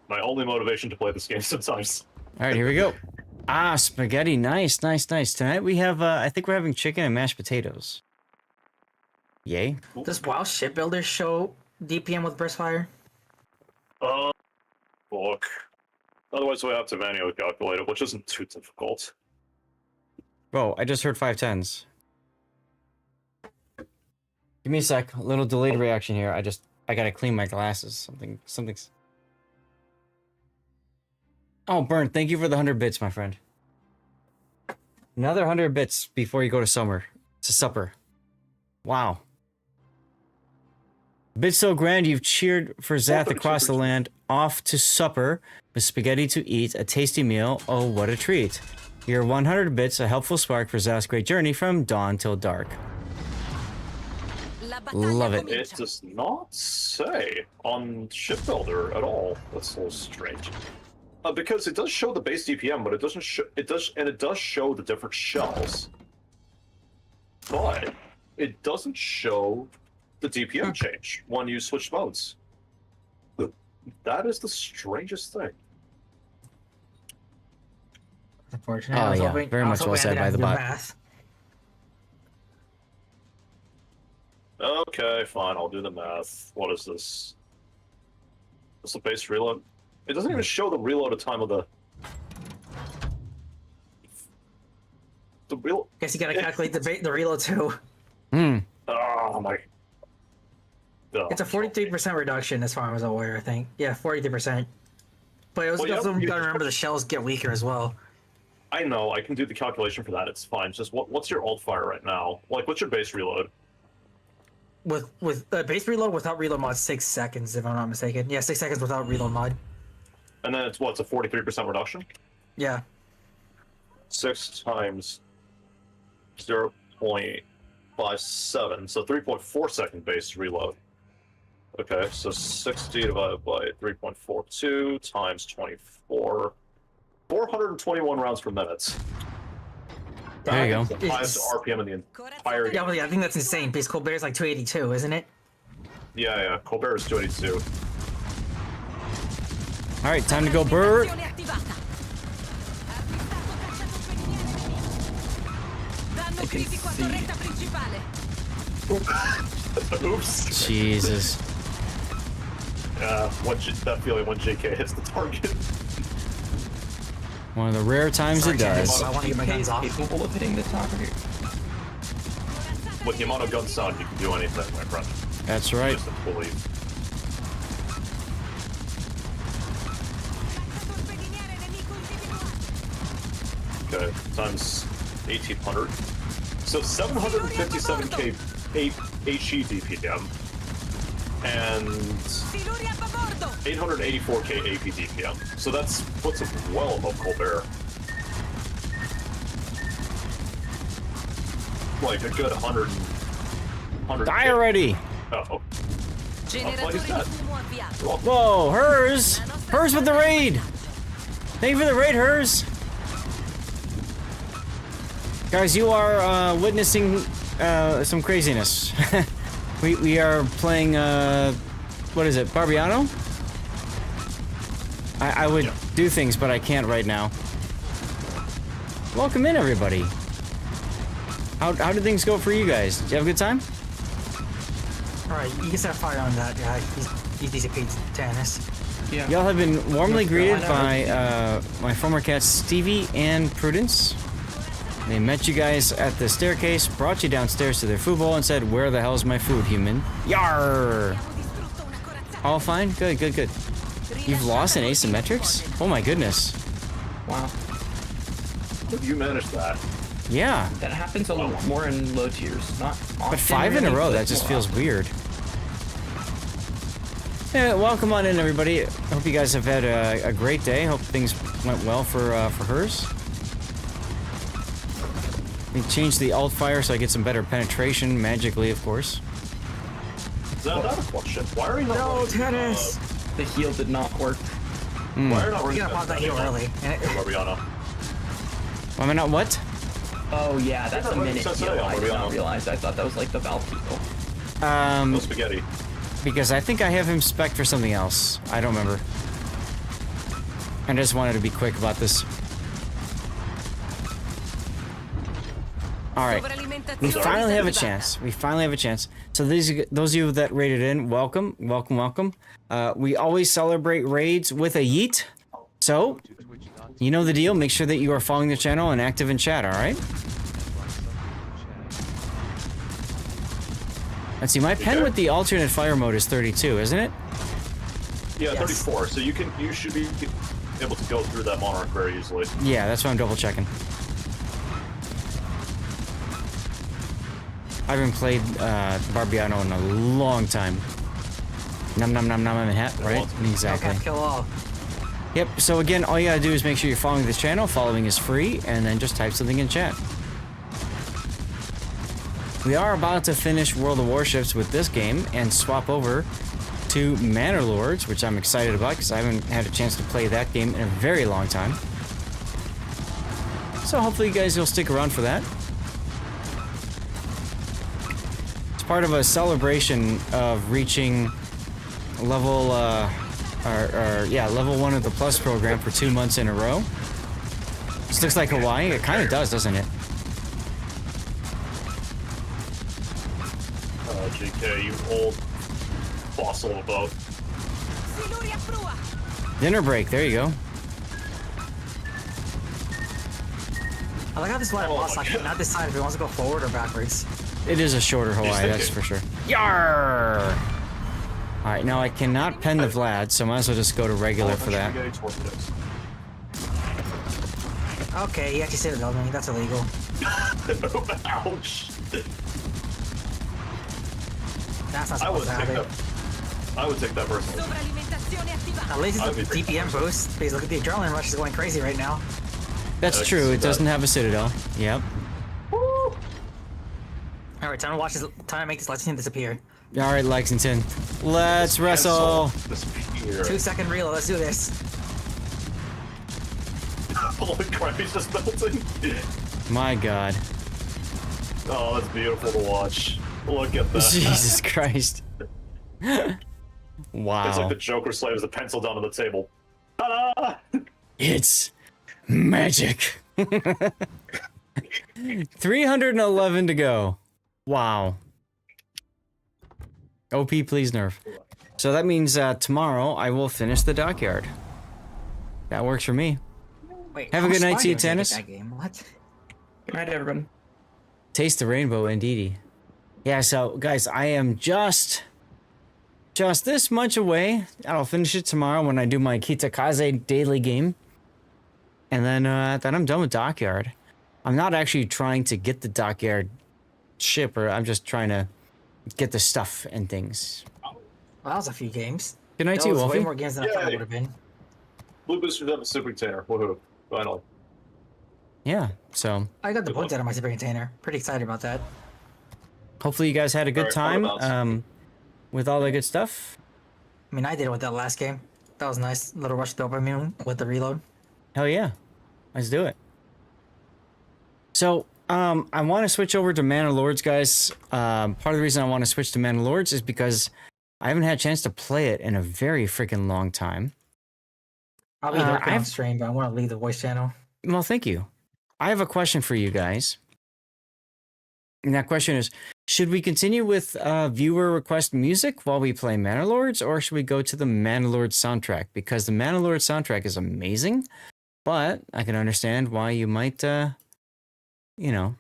My only motivation to play this game sometimes. Alright, here we go. Ah, spaghetti. Nice. Tonight we have, I think we're having chicken and mashed potatoes. Yay. Does WoW Shipbuilder show DPM with burst fire? Look. Otherwise, we have to manually calculate it, which isn't too difficult. Bro, I just heard 510s. Give me a sec. A little delayed reaction here. I gotta clean my glasses. Something's... Oh, Burnt, thank you for the 100 bits, my friend. Another 100 bits before you go to supper. Wow. Bit so grand you've cheered for Zath across the land, off to supper, with spaghetti to eat, a tasty meal, oh what a treat. Your 100 bits, a helpful spark for Zath's great journey from dawn till dark. Love it. It does not say on Shipbuilder at all. That's a little strange. Because it does show the base DPM, but it doesn't show. It does show the different shells, but it doesn't show the DPM change when you switch modes. That is the strangest thing. Unfortunately, Oh yeah, very much well said by the bot. Okay, fine, I'll do the math. What is this? What's the base reload? It doesn't even show the reload time of the real. Guess you gotta calculate the reload too. Oh my. It's a 43% reduction as far as I'm aware, I think. Yeah, 43%. But it was also, you gotta remember the shells get weaker as well. I know, I can do the calculation for that, it's fine. Just what's your alt fire right now? Like, what's your base reload? With base reload without reload mod, 6 seconds, if I'm not mistaken. Yeah, 6 seconds without reload mod. And then it's what, it's a 43% reduction? Yeah. 6 times 0.57, so 3.4 second base reload. Okay, so 60 divided by 3.42 times 24. 421 rounds per minute. There you go. The highest RPM in the entire game. Yeah, well, yeah, I think that's insane, because Colbert's like 282, isn't it? Yeah, Colbert is 282. Alright, time to go, Bert. Oops. Jesus. Yeah, that feeling when JK hits the target. One of the rare times it does. I want to get my guns off. Capable of hitting the target. With the amount of gun sound, you can do anything, my friend. That's right. Just to believe. Okay, times 1800. So 757k HE DPM and 884k AP DPM. So that's puts it well above Colbert. Like a good 100. Die already! Uh-oh. Whoa, Hers! Hers with the raid! Thank you for the raid, Hers! Guys, you are witnessing some craziness. we are playing, what is it, Barbiano? I would do things, but I can't right now. Welcome in, everybody. How did things go for you guys? Did you have a good time? Alright, you can set fire on that guy. He's easy to tennis. Yeah. Y'all have been warmly greeted by my former cats Stevie and Prudence. They met you guys at the staircase, brought you downstairs to their food bowl, and said, "Where the hell's my food, human?" Yarr! All fine? Good, good, good. You've lost in asymmetrics? Oh my goodness. Wow. You managed that. Yeah. That happens a lot more in low tiers, not often. But 5 in a row, that just feels weird. Yeah, welcome on in, everybody. I hope you guys have had a great day. Hope things went well for hers. We changed the alt fire so I get some better penetration, magically, of course. Is that a question? Why are you not No, tennis! The heal did not work. Why are you not running You gotta pop that heal early. Barbiano? Why am I not what? Oh yeah, that's a minute That's heal. it, I did Barbiano. not realize. I thought that was like the Valve heal. No spaghetti. Because I think I have him spec'd for something else. I don't remember. I just wanted to be quick about this. Alright. We finally have a chance. We finally have a chance. So those of you that raided in, welcome. Welcome, welcome. We always celebrate raids with a yeet. So, you know the deal. Make sure that you are following the channel and active in chat, alright? Let's see, my pen with the alternate fire mode is 32, isn't it? Yeah, 34. So you should be able to go through that monarch very easily. Yeah, that's what I'm double checking. I haven't played Barbiano in a long time. Num num num num I'm in hat, right? Exactly. Okay, kill all. Yep, so again, all you gotta do is make sure you're following this channel. Following is free, and then just type something in chat. We are about to finish World of Warships with this game and swap over to Manor Lords, which I'm excited about because I haven't had a chance to play that game in a very long time. So hopefully you guys will stick around for that. It's part of a celebration of reaching level, level 1 of the Plus program for 2 months in a row. This looks like Hawaii. It kind of does, doesn't it? GK, you old fossil of a boat. Dinner break, there you go. I like how this one boss not decide if he wants to go forward or backwards. It is a shorter Hawaii, that's for sure. Yarr! Alright, now I cannot pen the Vlad, so I might as well just go to regular for that. Okay, you actually saved the building. That's illegal. Ouch! That's not supposed to happen. I would take that personally. At least it's a DPM boost, because look at the adrenaline rush is going crazy right now. That's true, it doesn't have a citadel. Yep. Alright, time to watch this, time to make this Lexington disappear. Alright, Lexington. Let's wrestle! 2-second reload, let's do this. Holy crap, he's just melting. My god. Oh, that's beautiful to watch. Look at that. Jesus Christ. Wow. It's like the Joker slams the pencil down on the table. Ta-da! It's magic. 311 to go. Wow. OP, please nerf. So that means tomorrow I will finish the dockyard. That works for me. Wait, have a good night to you, Tennis. What? Good night, everyone. Taste the rainbow, indeedy. Yeah, so guys, I am just this much away. I'll finish it tomorrow when I do my Kitakaze daily game. And then I'm done with Dockyard. I'm not actually trying to get the Dockyard ship, or I'm just trying to get the stuff and things. Well, that was a few games. Good night to you, Wolfie. Way more games than I thought it would have been. Blue boosters have a super container. Woohoo. Finally. Yeah, so. I got the points out of my super container. Pretty excited about that. Hopefully you guys had a good time with all the good stuff. I mean, I did it with that last game. That was nice. Little rush dopamine with the reload. Hell yeah. Let's do it. So, I want to switch over to Manor Lords, guys. Part of the reason I want to switch to Manor Lords is because I haven't had a chance to play it in a very freaking long time. I'll be working on stream, but I want to leave the voice channel. Well, thank you. I have a question for you guys. And that question is, should we continue with viewer request music while we play Manor Lords, or should we go to the Manor Lords soundtrack? Because the Manor Lords soundtrack is amazing, but I can understand why you might, you know,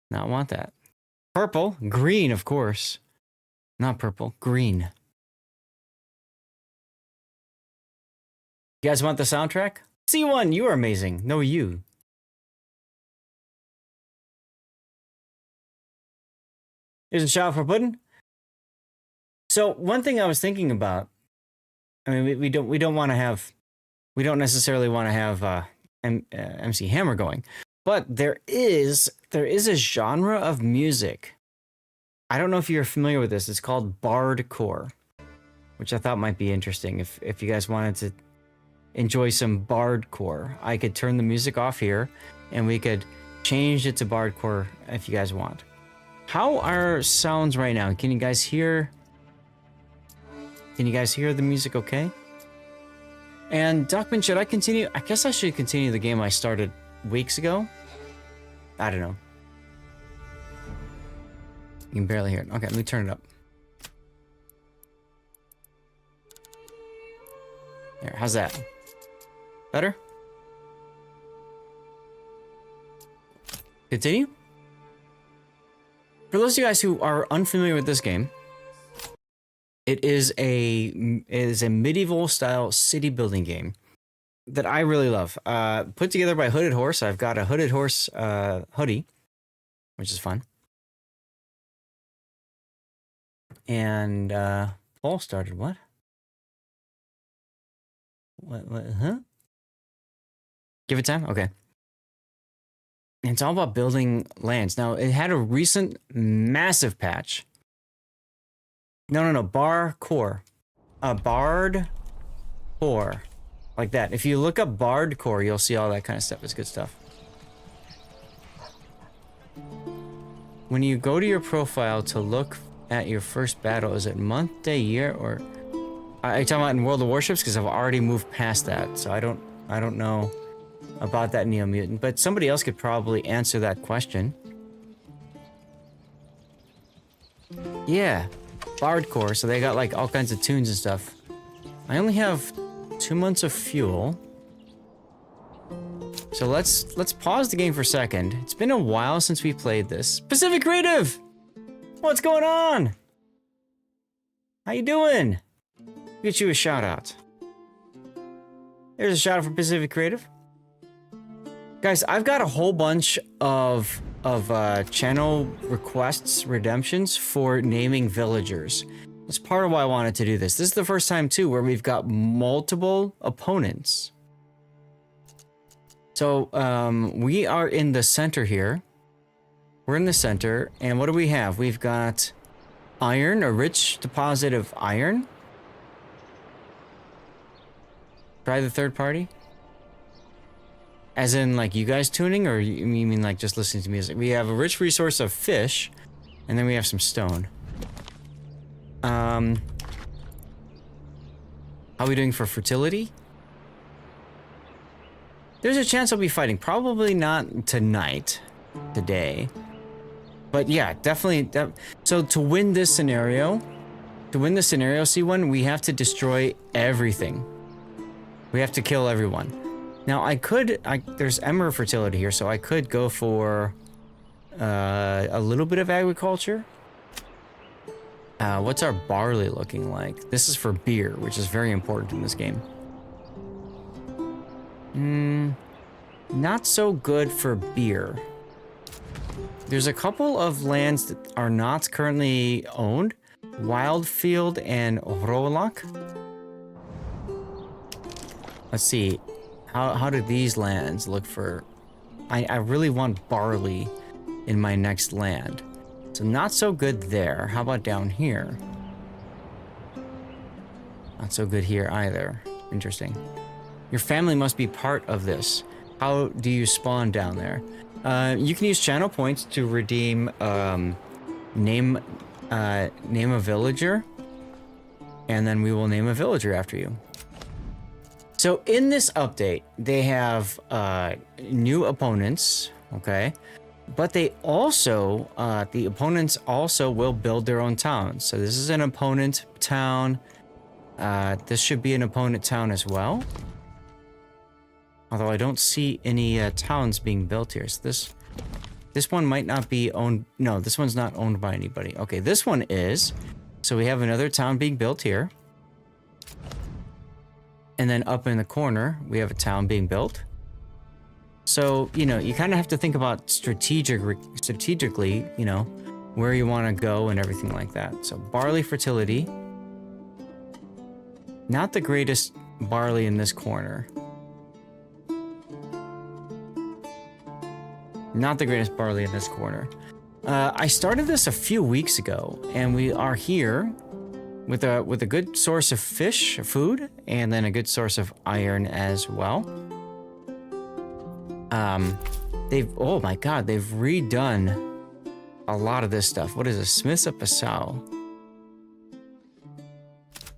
not want that. Purple, green, of course. Not purple, green. You guys want the soundtrack? C1, you are amazing. No, you. Isn't shot for pudding? So one thing I was thinking about, I mean, we don't necessarily want to have MC Hammer going, but there is a genre of music. I don't know if you're familiar with this. It's called bardcore, which I thought might be interesting. If you guys wanted to enjoy some bardcore, I could turn the music off here, and we could change it to bardcore if you guys want. How are sounds right now? Can you guys hear? Can you guys hear the music okay? And Duckman, should I continue? I guess I should continue the game I started weeks ago. I don't know. You can barely hear it. Okay, let me turn it up. There, how's that? Better? Continue? For those of you guys who are unfamiliar with this game, it is a medieval style city building game that I really love. Put together by Hooded Horse. I've got a Hooded Horse hoodie, which is fun. And poll started. What? What? Huh? Give it time? Okay. It's all about building lands. Now, it had a recent massive patch. No. Bar core. Bard core. Like that. If you look up Bard core, you'll see all that kind of stuff. It's good stuff. When you go to your profile to look at your first battle, is it month, day, year, or... Are you talking about in World of Warships? Because I've already moved past that, so I don't know about that Neo Mutant, but somebody else could probably answer that question. Yeah, Bardcore, so they got like all kinds of tunes and stuff. I only have 2 months of fuel. So let's pause the game for a second. It's been a while since we played this. Pacific Creative! What's going on? How you doing? Get you a shout out. There's a shout out for Pacific Creative. Guys, I've got a whole bunch of channel requests, redemptions for naming villagers. That's part of why I wanted to do this. This is the first time too where we've got multiple opponents. So we are in the center here. We're in the center, and what do we have? We've got iron, a rich deposit of iron. Try the third party. As in, like, you guys tuning, or you mean like just listening to music? We have a rich resource of fish, and then we have some stone. How are we doing for fertility? There's a chance I'll be fighting. Probably not tonight, today. But yeah, definitely. So to win this scenario, C1, we have to destroy everything. We have to kill everyone. Now there's Emerald fertility here, so I could go for a little bit of agriculture. What's our barley looking like? This is for beer, which is very important in this game. Not so good for beer. There's a couple of lands that are not currently owned. Wildfield and Rolak. Let's see. How do these lands look for... I really want barley in my next land. So not so good there. How about down here? Not so good here either. Interesting. Your family must be part of this. How do you spawn down there? You can use channel points to redeem name a villager, and then we will name a villager after you. So in this update, they have new opponents, okay? But they also, the opponents also will build their own towns. So this is an opponent town. This should be an opponent town as well. Although I don't see any towns being built here. So this one might not be owned. No, this one's not owned by anybody. Okay, this one is. So we have another town being built here. And then up in the corner, we have a town being built. So, you know, you kind of have to think about strategically, you know, where you want to go and everything like that. So barley fertility. Not the greatest barley in this corner. Not the greatest barley in this corner. I started this a few weeks ago, and we are here with a good source of fish, food, and then a good source of iron as well. Oh my god, they've redone a lot of this stuff. What is this? Smiths of Passau.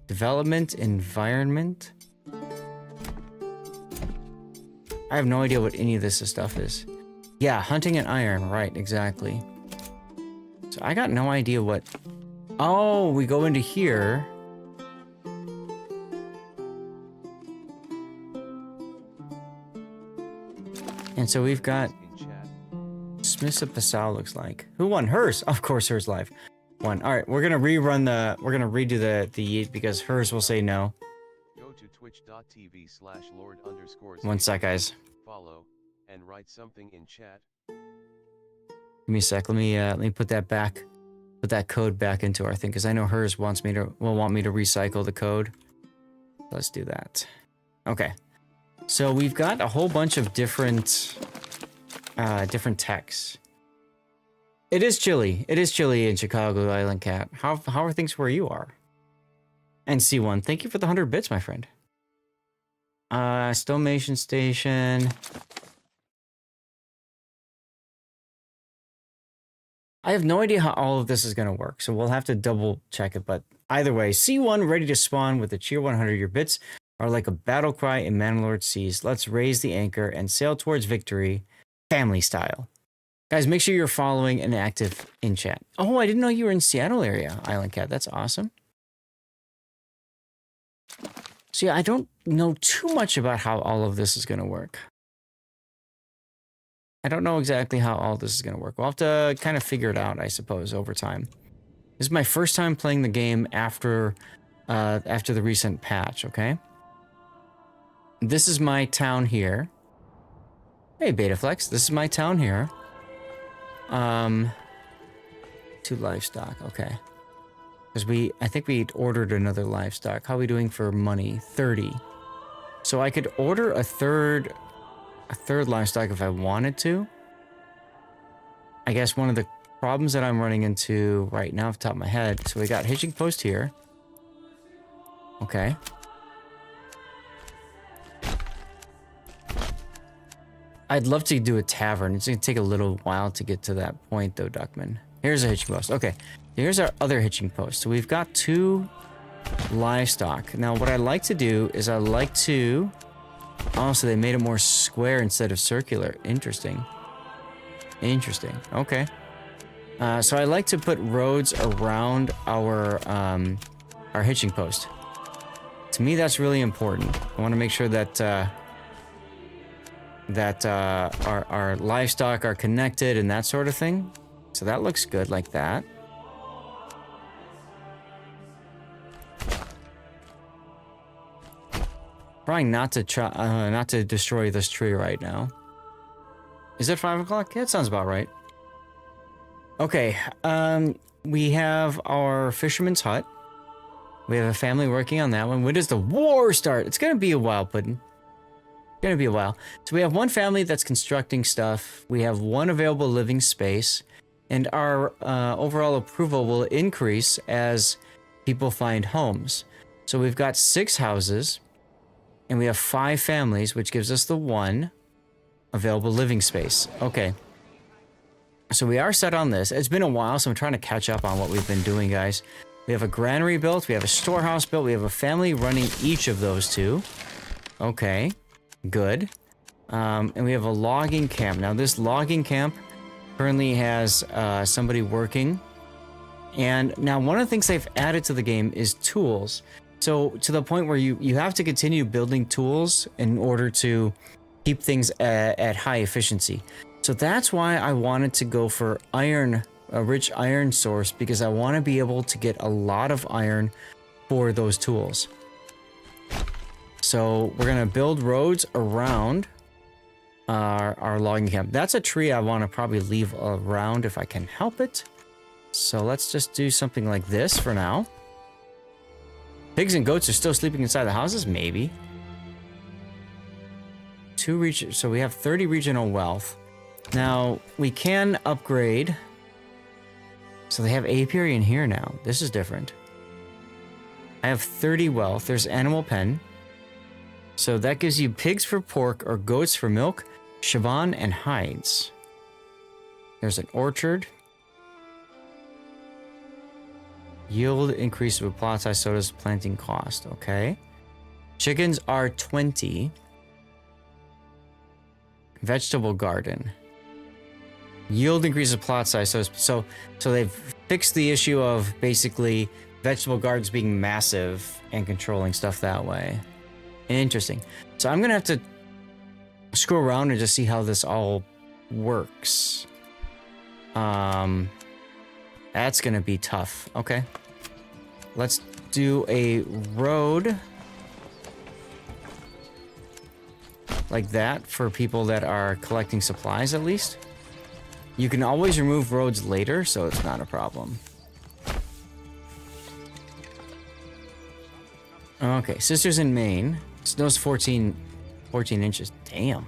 Development, environment. I have no idea what any of this stuff is. Yeah, hunting and iron, right, exactly. So I got no idea what... Oh, we go into here. And so we've got... Smiths of Passau looks like. Who won? Hers! Of course, Hers live. Won. Alright, we're gonna rerun the... We're gonna redo the because Hers will say no. Go to twitch.tv/lord_. 1 sec, guys. Follow and write something in chat. Give me a sec. Let me put that back put that code back into our thing, because I know hers will want me to recycle the code. Let's do that. Okay. So we've got a whole bunch of different techs. It is chilly. It is chilly in Chicago, Island Cat. How are things where you are? And C1, thank you for the 100 bits, my friend. Stonemason Station. I have no idea how all of this is going to work, so we'll have to double check it. But either way, C1 ready to spawn with the cheer 100. Your bits are like a battle cry in Manor Lords seas. Let's raise the anchor and sail towards victory, family style. Guys, make sure you're following and active in chat. Oh, I didn't know you were in Seattle area, Island Cat. That's awesome. So yeah, I don't know too much about how all of this is going to work. I don't know exactly how all this is going to work. We'll have to kind of figure it out, I suppose, over time. This is my first time playing the game after the recent patch, okay? This is my town here. Hey, Betaflex, this is my town here. 2 livestock, okay. Because I think we ordered another livestock. How are we doing for money? 30. So I could order a third livestock if I wanted to. I guess one of the problems that I'm running into right now off the top of my head. So we got hitching post here. Okay. I'd love to do a tavern. It's going to take a little while to get to that point though, Duckman. Here's a hitching post. Okay. Here's our other hitching post. So we've got 2 livestock. Now what I like to do is I like to... Oh, so they made it more square instead of circular. Interesting. Interesting. Okay. So I like to put roads around our hitching post. To me, that's really important. I want to make sure that our livestock are connected and that sort of thing. So that looks good like that. Probably not to destroy this tree right now. Is it 5 o'clock? Yeah, it sounds about right. Okay, we have our fisherman's hut. We have a family working on that one. When does the war start? It's gonna be a while, Puddin'. It's gonna be a while. So we have one family that's constructing stuff. We have 1 available living space, and our overall approval will increase as people find homes. So we've got 6 houses. And we have 5 families, which gives us the 1 available living space. Okay. So we are set on this. It's been a while, so I'm trying to catch up on what we've been doing, guys. We have a granary built. We have a storehouse built. We have a family running each of those 2. Okay. Good. And we have a logging camp. Now, this logging camp currently has somebody working. And now, one of the things they've added to the game is tools. So to the point where you have to continue building tools in order to keep things at high efficiency. So that's why I wanted to go for iron, a rich iron source, because I want to be able to get a lot of iron for those tools. So we're going to build roads around our logging camp. That's a tree I want to probably leave around if I can help it. So let's just do something like this for now. Pigs and goats are still sleeping inside the houses? Maybe. So we have 30 regional wealth. Now, we can upgrade. So they have apiary in here now. This is different. I have 30 wealth. There's animal pen. So that gives you pigs for pork or goats for milk, chiban, and hides. There's an orchard. Yield increase with plot size, so does planting cost. Okay. Chickens are 20. Vegetable garden. Yield increases plot size, so they've fixed the issue of basically vegetable gardens being massive and controlling stuff that way. Interesting. So I'm gonna have to scroll around and just see how this all works. That's gonna be tough. Okay. Let's do a road like that for people that are collecting supplies at least. You can always remove roads later, so it's not a problem. Okay, sisters in Maine. Snow's 14 inches. Damn.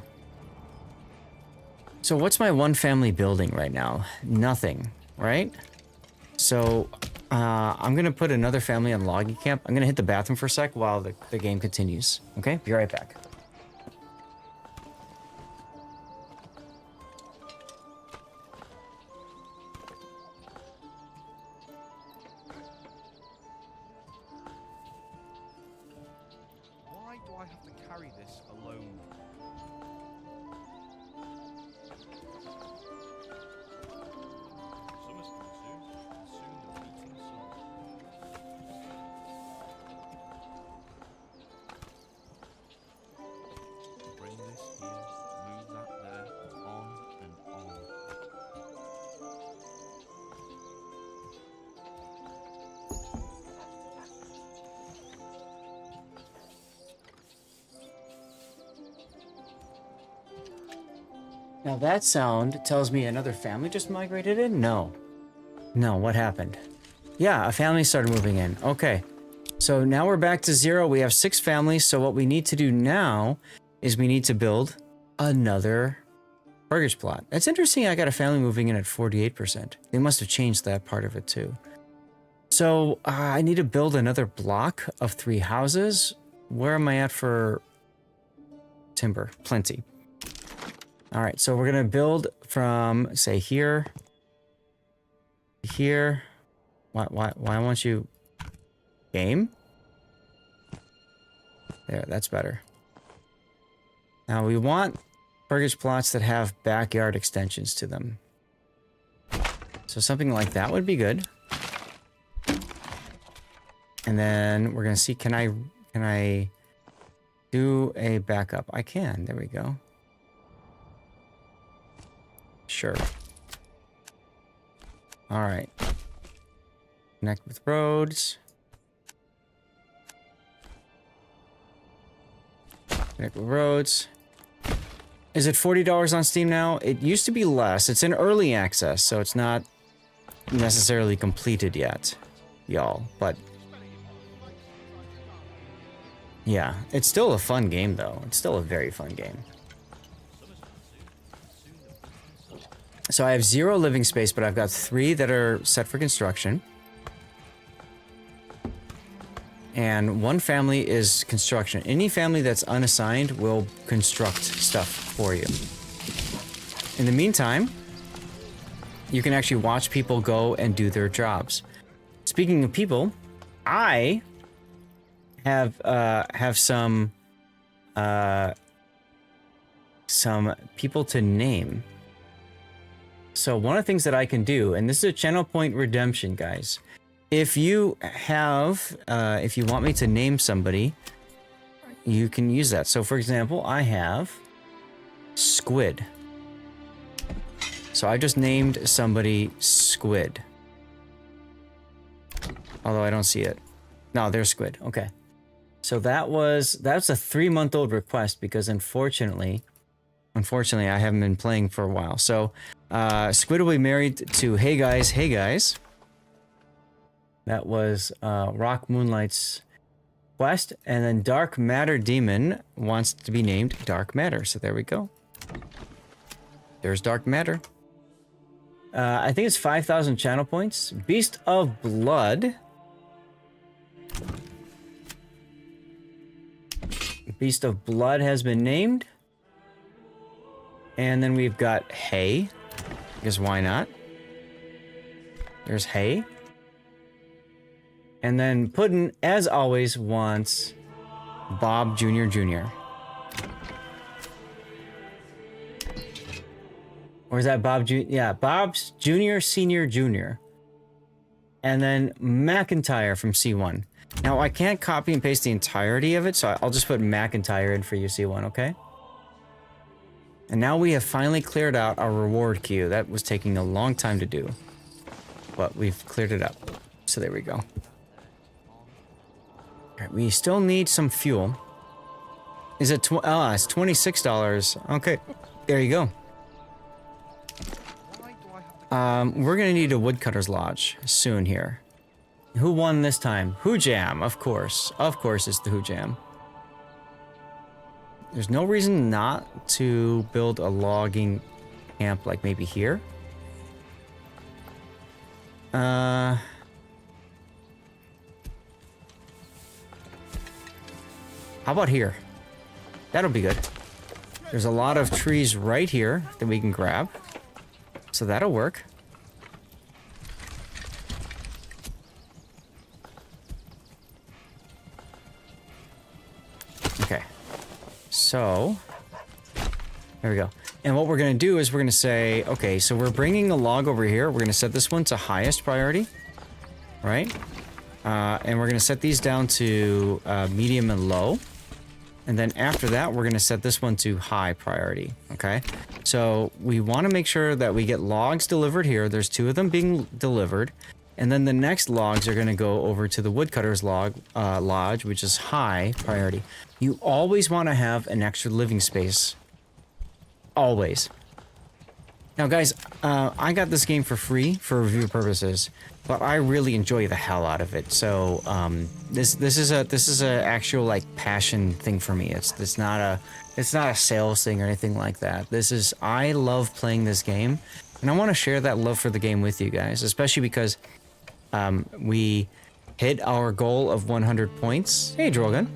So what's my one family building right now? Nothing, right? So I'm gonna put another family on loggy camp. I'm gonna hit the bathroom for a sec while the game continues. Okay, be right back. Why do I have to carry this alone? Summer's coming soon. Soon the beating sun. Bring this here, move that there, on and on. Now that sound tells me another family just migrated in? No. No, what happened? Yeah, a family started moving in. Okay. So now we're back to 0. We have 6 families. So what we need to do now is we need to build another mortgage plot. It's interesting I got a family moving in at 48%. They must have changed that part of it too. So I need to build another block of 3 houses. Where am I at for timber? Plenty. All right, so we're gonna build from, say, here, here. Why won't you game? There, that's better. Now we want mortgage plots that have backyard extensions to them. So something like that would be good. And then we're gonna see, can I do a backup? I can, there we go. Sure. All right. Connect with roads. Connect with roads. Is it $40 on Steam now? It used to be less. It's in early access, so it's not necessarily completed yet, y'all. But yeah, it's still a fun game, though. It's still a very fun game. So I have 0 living space, but I've got 3 that are set for construction. And 1 family is construction. Any family that's unassigned will construct stuff for you. In the meantime, you can actually watch people go and do their jobs. Speaking of people, I have some people to name. So one of the things that I can do, and this is a channel point redemption, guys. If you want me to name somebody, you can use that. So for example, I have Squid. So I just named somebody Squid. Although I don't see it. No, there's Squid. Okay. So that's a 3-month-old request because unfortunately I haven't been playing for a while. So Squid will be married to Hey Guys. That was Rock Moonlight's quest. And then Dark Matter Demon wants to be named Dark Matter. So there we go. There's Dark Matter. I think it's 5,000 channel points. Beast of Blood. Beast of Blood has been named. And then we've got Hay. Because why not? There's Hay. And then Puddin', as always, wants Bob Jr. Jr. Or is that Bob Jr.? Yeah, Bob's Jr. Senior Jr. And then McIntyre from C1. Now, I can't copy and paste the entirety of it, so I'll just put McIntyre in for you, C1, okay? And now we have finally cleared out our reward queue. That was taking a long time to do. But we've cleared it up. So there we go. Alright, we still need some fuel. Is it it's $26. Okay, there you go. We're gonna need a woodcutter's lodge soon here. Who won this time? Who Jam, of course. Of course it's the Who Jam. There's no reason not to build a logging camp like maybe here. How about here? That'll be good. There's a lot of trees right here that we can grab. So that'll work. Okay. So, there we go. And what we're going to do is we're going to say, okay, so we're bringing a log over here. We're going to set this one to highest priority, right? And we're going to set these down to medium and low. And then after that, we're going to set this one to high priority, okay? So we want to make sure that we get logs delivered here. There's 2 of them being delivered. And then the next logs are going to go over to the woodcutter's lodge, which is high priority. You always want to have an extra living space. Always. Now, guys, I got this game for free for review purposes, but I really enjoy the hell out of it. So this is a actual like passion thing for me. It's not a sales thing or anything like that. I love playing this game, and I want to share that love for the game with you guys, especially because we hit our goal of 100 points. Hey, Drogon.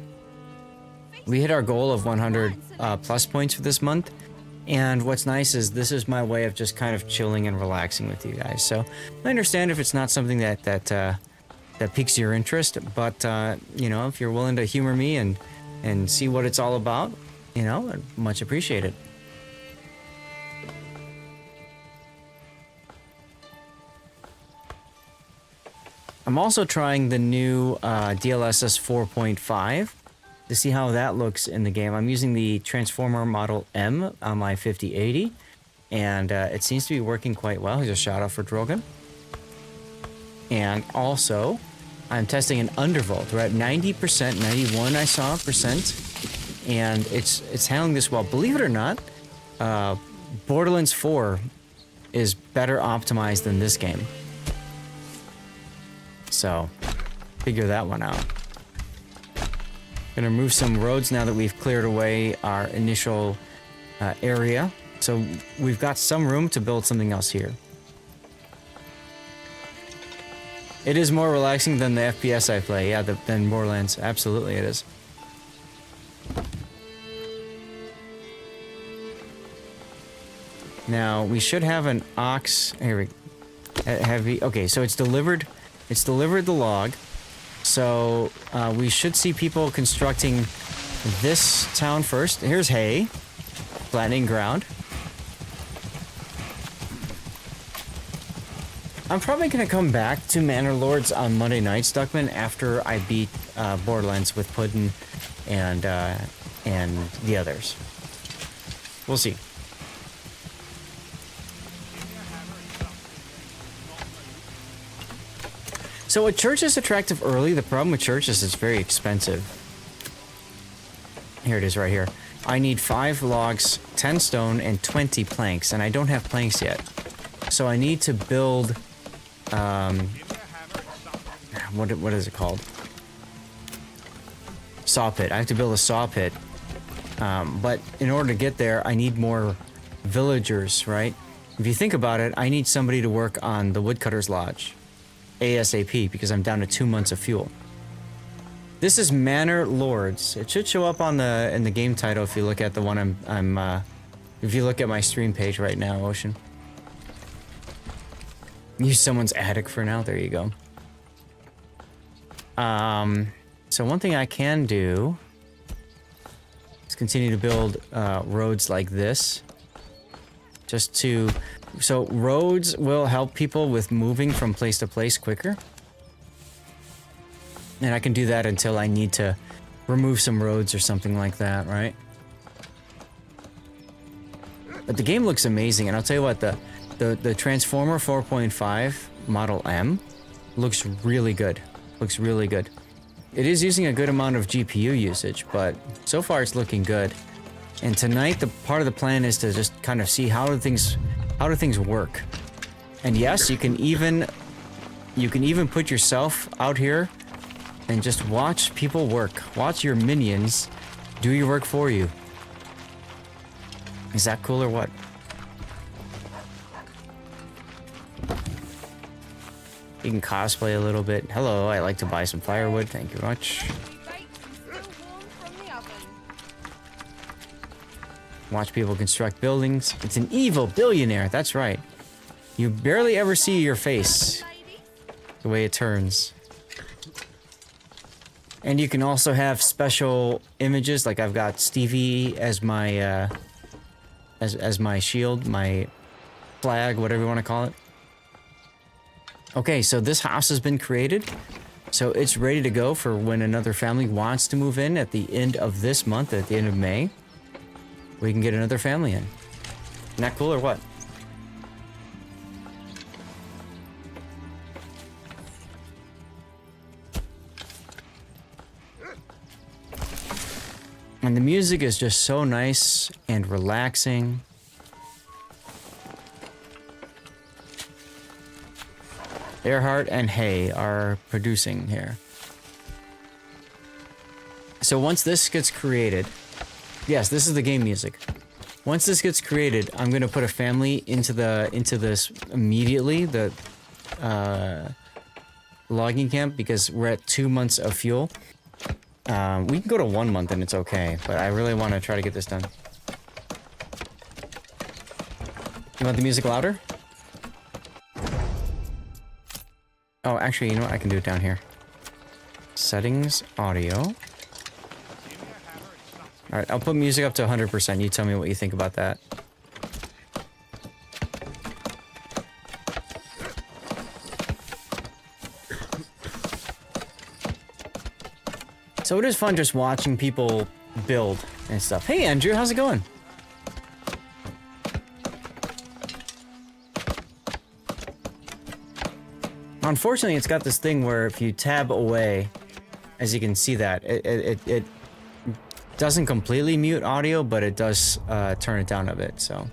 We hit our goal of 100 plus points for this month. And what's nice is this is my way of just kind of chilling and relaxing with you guys. So I understand if it's not something that piques your interest, but you know, if you're willing to humor me and see what it's all about, you know, I'd much appreciate it. I'm also trying the new DLSS 4.5 to see how that looks in the game. I'm using the Transformer Model M on my 5080, and it seems to be working quite well. Here's a shout out for Drogon. And also, I'm testing an Undervolt. We're at 90%, 91 I saw percent, and it's handling this well. Believe it or not, Borderlands 4 is better optimized than this game. So, figure that one out. Gonna remove some roads now that we've cleared away our initial area. So we've got some room to build something else here. It is more relaxing than the FPS I play, yeah, than Borderlands. Absolutely it is. Now we should have an ox. Here we heavy. Okay, so it's delivered. It's delivered the log. So we should see people constructing this town first. Here's hay, flattening ground. I'm probably gonna come back to Manor Lords on Monday night, Stuckman, after I beat Borderlands with Puddin and the others. We'll see. So a church is attractive early. The problem with church is it's very expensive. Here it is right here. I need 5 logs, 10 stone, and 20 planks, and I don't have planks yet. So I need to build, what is it called? Saw pit. I have to build a saw pit. But in order to get there, I need more villagers, right? If you think about it, I need somebody to work on the woodcutter's lodge. ASAP, because I'm down to 2 months of fuel. This is Manor Lords. It should show up on in the game title if you look at the one if you look at my stream page right now, Ocean. Use someone's attic for now. There you go. So one thing I can do is continue to build roads like this, just to. So roads will help people with moving from place to place quicker. And I can do that until I need to remove some roads or something like that, right? But the game looks amazing, and I'll tell you what, the Transformer 4.5 Model M looks really good. Looks really good. It is using a good amount of GPU usage, but so far it's looking good. And tonight, the part of the plan is to just kind of see how do things work. And yes, you can even You can even put yourself out here and just watch people work. Watch your minions do your work for you. Is that cool or what? You can cosplay a little bit. Hello, I'd like to buy some firewood. Thank you very much. Watch people construct buildings. It's an evil billionaire, that's right. You barely ever see your face. The way it turns. And you can also have special images, like I've got Stevie as my, as my shield, my flag, whatever you want to call it. Okay, so this house has been created. So it's ready to go for when another family wants to move in at the end of this month, at the end of May. We can get another family in. Isn't that cool or what? And the music is just so nice and relaxing. Earhart and Hay are producing here. So once this gets created, yes, this is the game music. Once this gets created, I'm gonna put a family into this immediately, the logging camp, because we're at 2 months of fuel. We can go to 1 month and it's okay, but I really want to try to get this done. You want the music louder? Oh, actually, you know what? I can do it down here. Settings, audio. Alright, I'll put music up to 100%. You tell me what you think about that. So it is fun just watching people build and stuff. Hey Andrew, how's it going? Unfortunately, it's got this thing where if you tab away, as you can see that, it doesn't completely mute audio, but it does turn it down a bit, so.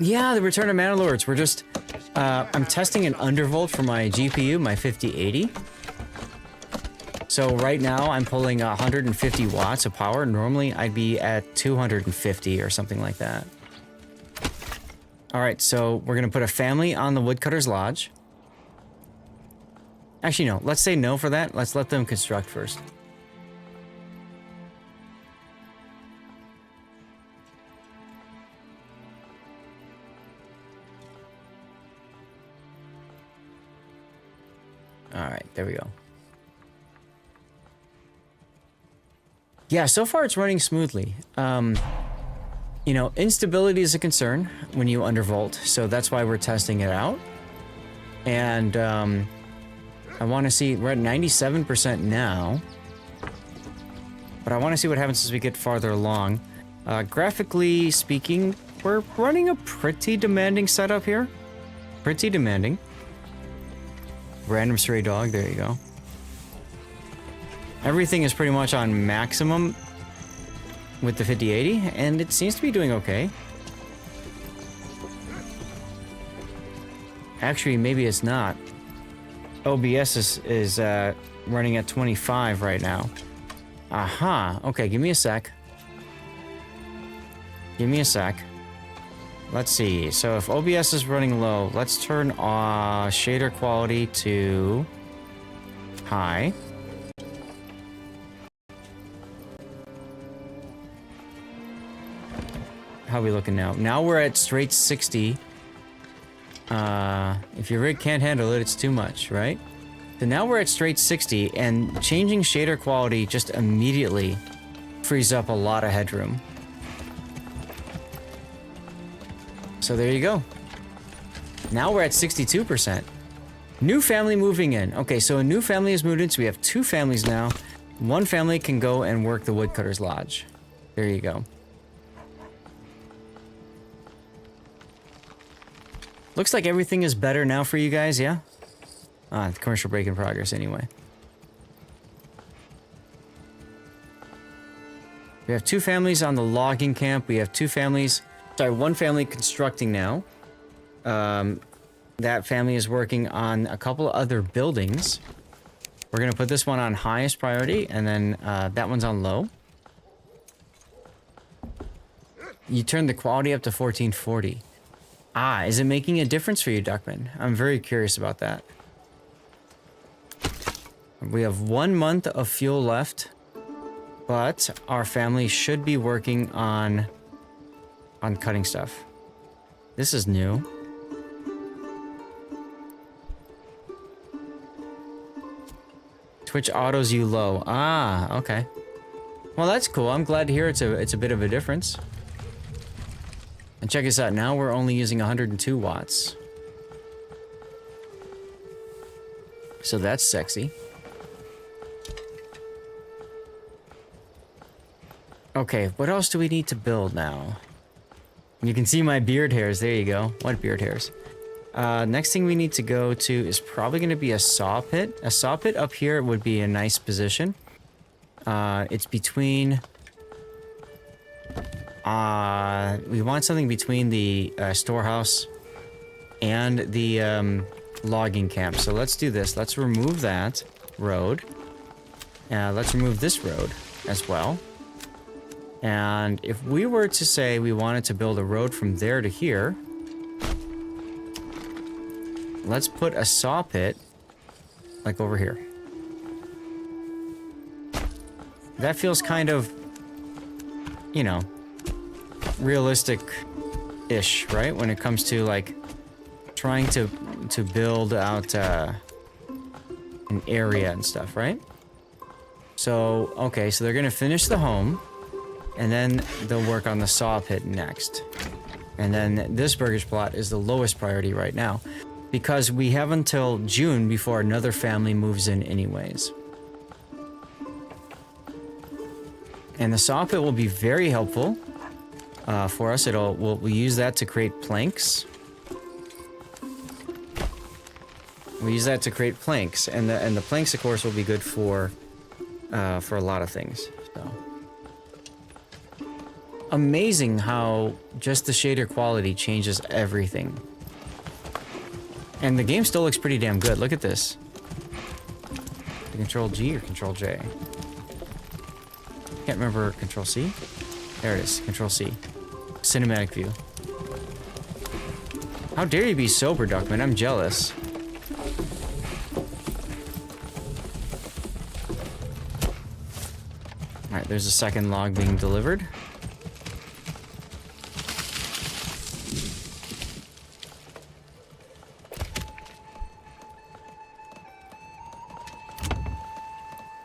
Yeah, the Return of Manor Lords. We're just, I'm testing an undervolt for my GPU, my 5080. So right now I'm pulling 150 watts of power. Normally I'd be at 250 or something like that. All right, so we're gonna put a family on the Woodcutter's Lodge. Actually, no, let's say no for that. Let's let them construct first. All right, there we go. Yeah, so far it's running smoothly. You know, instability is a concern when you undervolt, so that's why we're testing it out. And I want to see, we're at 97% now. But I want to see what happens as we get farther along. Graphically speaking, we're running a pretty demanding setup here. Pretty demanding. Random stray dog, there you go. Everything is pretty much on maximum with the 5080, and it seems to be doing okay. Actually, maybe it's not. OBS is running at 25 right now. Aha, okay, give me a sec. Give me a sec. Let's see, so if OBS is running low, let's turn shader quality to high. How are we looking now? Now we're at straight 60. If your rig can't handle it, it's too much, right? So now we're at straight 60, and changing shader quality just immediately frees up a lot of headroom. So there you go. Now we're at 62%. New family moving in. Okay, so a new family has moved in, so we have 2 families now. One family can go and work the Woodcutter's Lodge. There you go. Looks like everything is better now for you guys, yeah? The commercial break in progress anyway. We have 2 families on the logging camp. We have 2 families... Sorry, 1 family constructing now. that family is working on a couple of other buildings. We're going to put this one on highest priority, and then that one's on low. You turned the quality up to 1440. Ah, is it making a difference for you, Duckman? I'm very curious about that. We have 1 month of fuel left, but our family should be working on cutting stuff. This is new. Twitch autos you low. Ah, okay. Well, that's cool. I'm glad to hear it's a bit of a difference. And check this out. Now we're only using 102 watts. So that's sexy. Okay, what else do we need to build now? You can see my beard hairs. There you go. What beard hairs? Next thing we need to go to is probably going to be a saw pit. A saw pit up here would be a nice position. It's between... we want something between the storehouse and the logging camp. So let's do this. Let's remove that road. Let's remove this road as well. And if we were to say we wanted to build a road from there to here, let's put a saw pit like over here. That feels kind of, you know, realistic-ish, right? When it comes to like trying to build out an area and stuff, right? So, okay, so they're gonna finish the home, and then they'll work on the saw pit next. And then this burgers plot is the lowest priority right now, because we have until June before another family moves in anyways. And the saw pit will be very helpful for us. We'll use that to create planks. We use that to create planks, and the planks, of course, will be good for a lot of things. So amazing how just the shader quality changes everything. And the game still looks pretty damn good. Look at this. Control G or Control J? Can't remember. Control C? There it is. Control C. Cinematic view. How dare you be sober, Duckman? I'm jealous. Alright, there's a second log being delivered.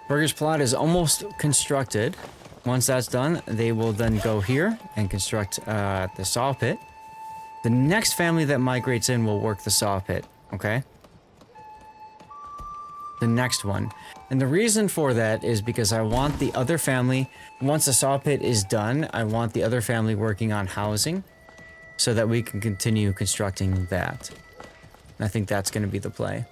Burger's plot is almost constructed. Once that's done, they will then go here and construct the saw pit. The next family that migrates in will work the saw pit, okay? The next one. And the reason for that is because I want the other family, once the saw pit is done, I want the other family working on housing so that we can continue constructing that. And I think that's going to be the play.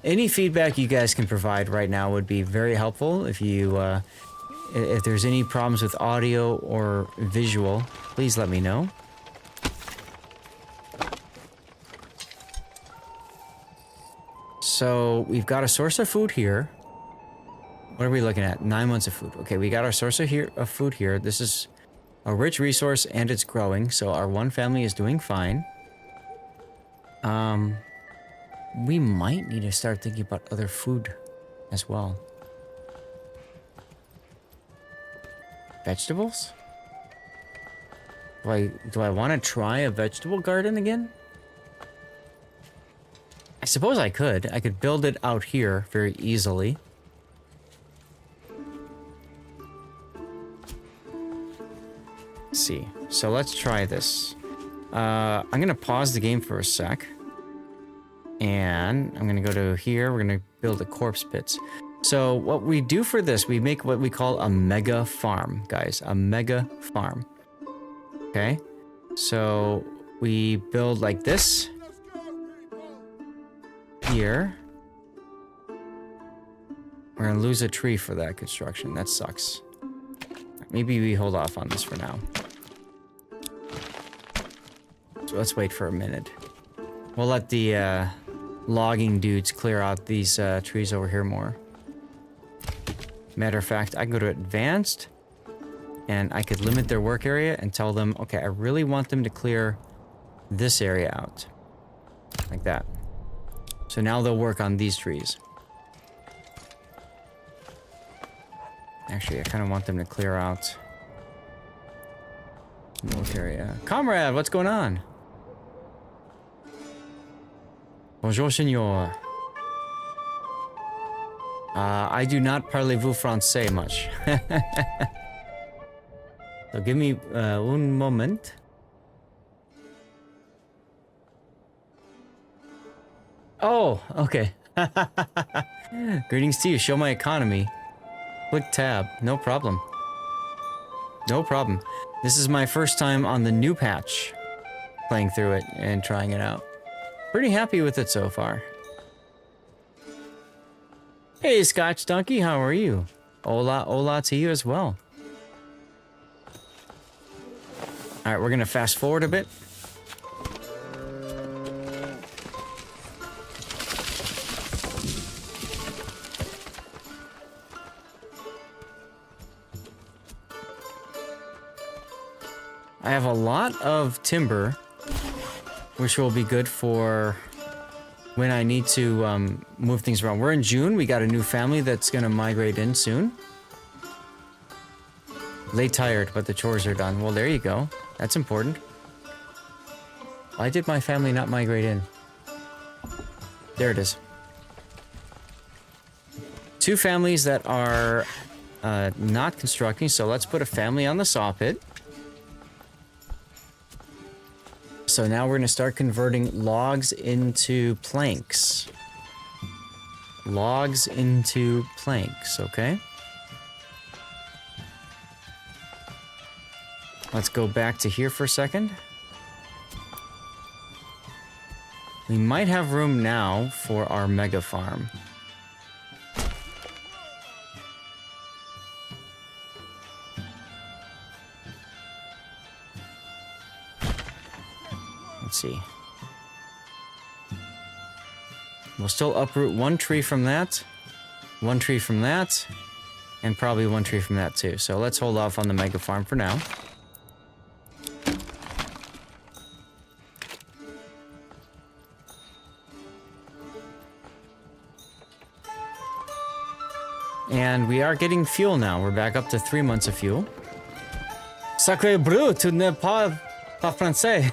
Any feedback you guys can provide right now would be very helpful. If you, if there's any problems with audio or visual, please let me know. So we've got a source of food here. What are we looking at? 9 months of food. Okay, we got our source of food here. This is a rich resource and it's growing. So our one family is doing fine. We might need to start thinking about other food as well. Vegetables? Do I want to try a vegetable garden again? I suppose I could. I could build it out here very easily. Let's see. So let's try this. I'm going to pause the game for a sec. And I'm going to go to here. We're going to build a corpse pits. So what we do for this, we make what we call a mega farm, guys. A mega farm. Okay. So we build like this. Here. We're going to lose a tree for that construction. That sucks. Maybe we hold off on this for now. So let's wait for a minute. We'll let the logging dudes clear out these trees over here more. Matter of fact, I can go to advanced, and I could limit their work area and tell them, okay, I really want them to clear this area out. Like that. So now they'll work on these trees. Actually, I kind of want them to clear out the work area. Comrade, what's going on? Bonjour, senor. I do not parlez-vous français much. So give me un moment. Oh, okay. Greetings to you. Show my economy. Click tab. No problem. No problem. This is my first time on the new patch. Playing through it and trying it out. Pretty happy with it so far. Hey, Scotch Donkey, how are you? Hola, hola to you as well. Alright, we're gonna fast forward a bit. I have a lot of timber, which will be good for when I need to move things around. We're in June. We got a new family that's going to migrate in soon. Late tired, but the chores are done. Well, there you go. That's important. Why did my family not migrate in? There it is. 2 families that are not constructing, so let's put a family on the saw pit. So now we're going to start converting logs into planks. Logs into planks, okay? Let's go back to here for a second. We might have room now for our mega farm. Let's see. We'll still uproot 1 tree from that, 1 tree from that, and probably 1 tree from that too. So let's hold off on the mega farm for now. And we are getting fuel now. We're back up to 3 months of fuel. Sacré bleu, tu n'es pas français.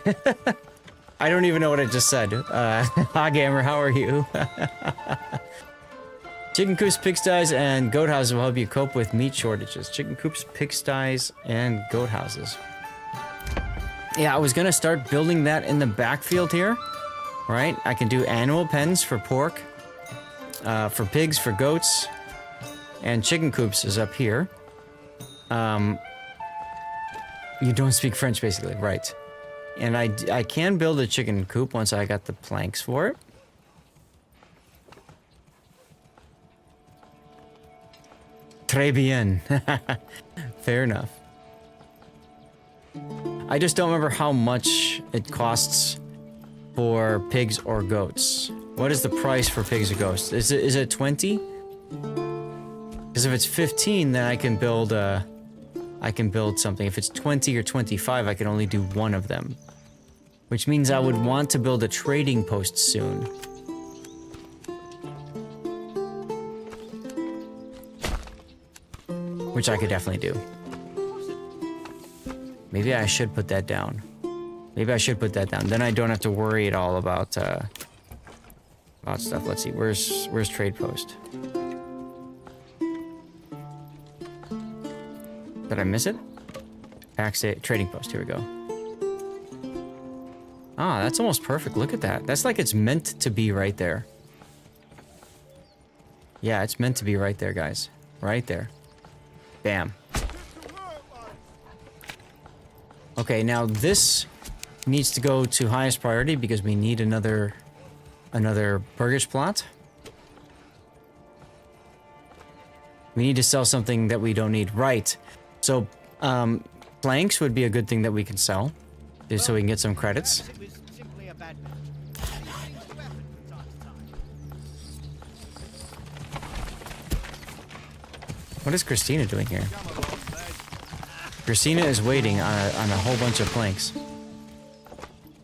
I don't even know what I just said. Hi, Gamer, how are you? Chicken coops, pigsties, and goat houses will help you cope with meat shortages. Chicken coops, pigsties, and goat houses. Yeah, I was gonna start building that in the backfield here, right? I can do annual pens for pork, for pigs, for goats, and chicken coops is up here. You don't speak French, basically, right? And I can build a chicken coop once I got the planks for it. Très bien. Fair enough. I just don't remember how much it costs for pigs or goats. What is the price for pigs or goats? Is it 20? Because if it's 15, then I can build something. If it's 20 or 25, I can only do 1 of them. Which means I would want to build a trading post soon. Which I could definitely do. Maybe I should put that down. Maybe I should put that down. Then I don't have to worry at all about stuff. Let's see. Where's trade post? Did I miss it? Trading post. Here we go. Ah, that's almost perfect. Look at that. That's like it's meant to be right there. Yeah, it's meant to be right there, guys. Right there. Bam. Okay, now this needs to go to highest priority because we need another burgage plot. We need to sell something that we don't need. Right. So, planks would be a good thing that we can sell. just so we can get some credits. What is Christina doing here? Christina is waiting on a whole bunch of planks.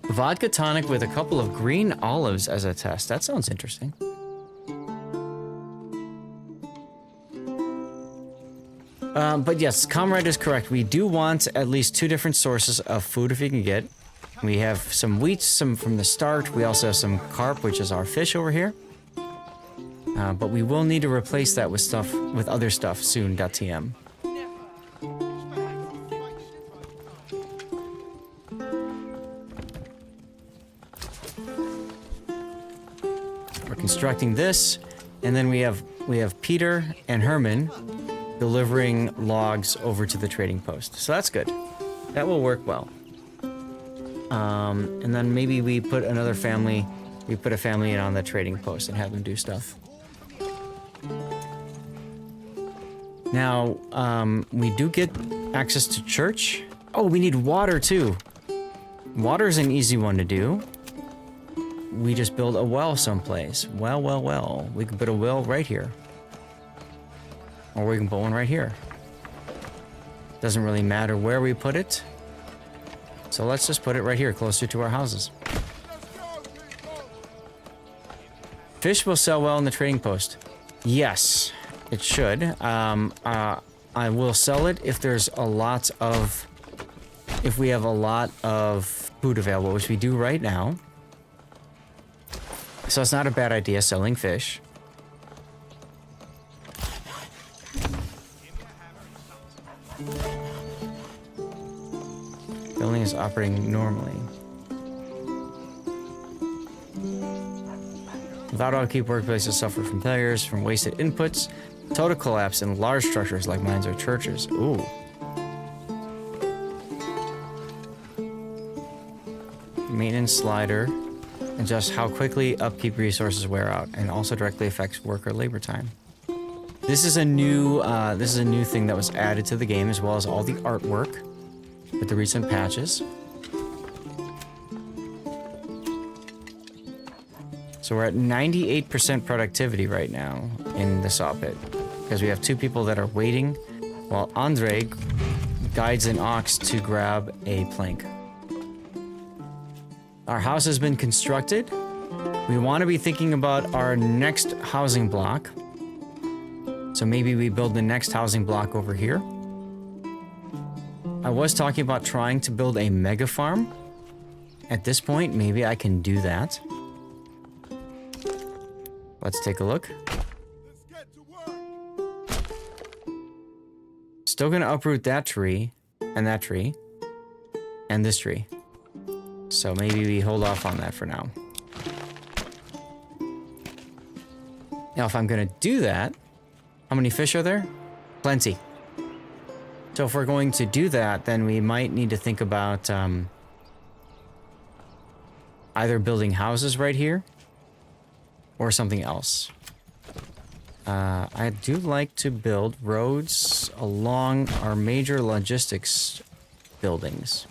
Vodka tonic with a couple of green olives as a test. That sounds interesting. But yes, Comrade is correct. We do want at least 2 different sources of food if we can get. We have some wheat, some from the start. We also have some carp, which is our fish over here. But we will need to replace that with other stuff soon. .tm. We're constructing this, and then we have Peter and Herman delivering logs over to the trading post. So that's good. That will work well. And then maybe we put a family in on the trading post and have them do stuff. Now, we do get access to church. Oh, we need water too. Water is an easy one to do. We just build a well someplace. Well. We can put a well right here. Or we can put one right here. Doesn't really matter where we put it. So let's just put it right here, closer to our houses. Fish will sell well in the trading post. Yes, it should. I will sell it if there's if we have a lot of food available, which we do right now. So it's not a bad idea selling fish. Building is operating normally. Without upkeep, workplaces suffer from failures, from wasted inputs, total collapse in large structures like mines or churches. Ooh. Maintenance slider adjusts how quickly upkeep resources wear out, and also directly affects worker labor time. This is a new thing that was added to the game, as well as all the artwork with the recent patches. So we're at 98% productivity right now in the saw pit, because we have 2 people that are waiting while Andre guides an ox to grab a plank. Our house has been constructed. We want to be thinking about our next housing block. So maybe we build the next housing block over here. I was talking about trying to build a mega farm. At this point, maybe I can do that. Let's take a look. Still gonna uproot that tree, and this tree. So maybe we hold off on that for now. Now, if I'm gonna do that, how many fish are there? Plenty. So if we're going to do that, then we might need to think about either building houses right here or something else. I do like to build roads along our major logistics buildings.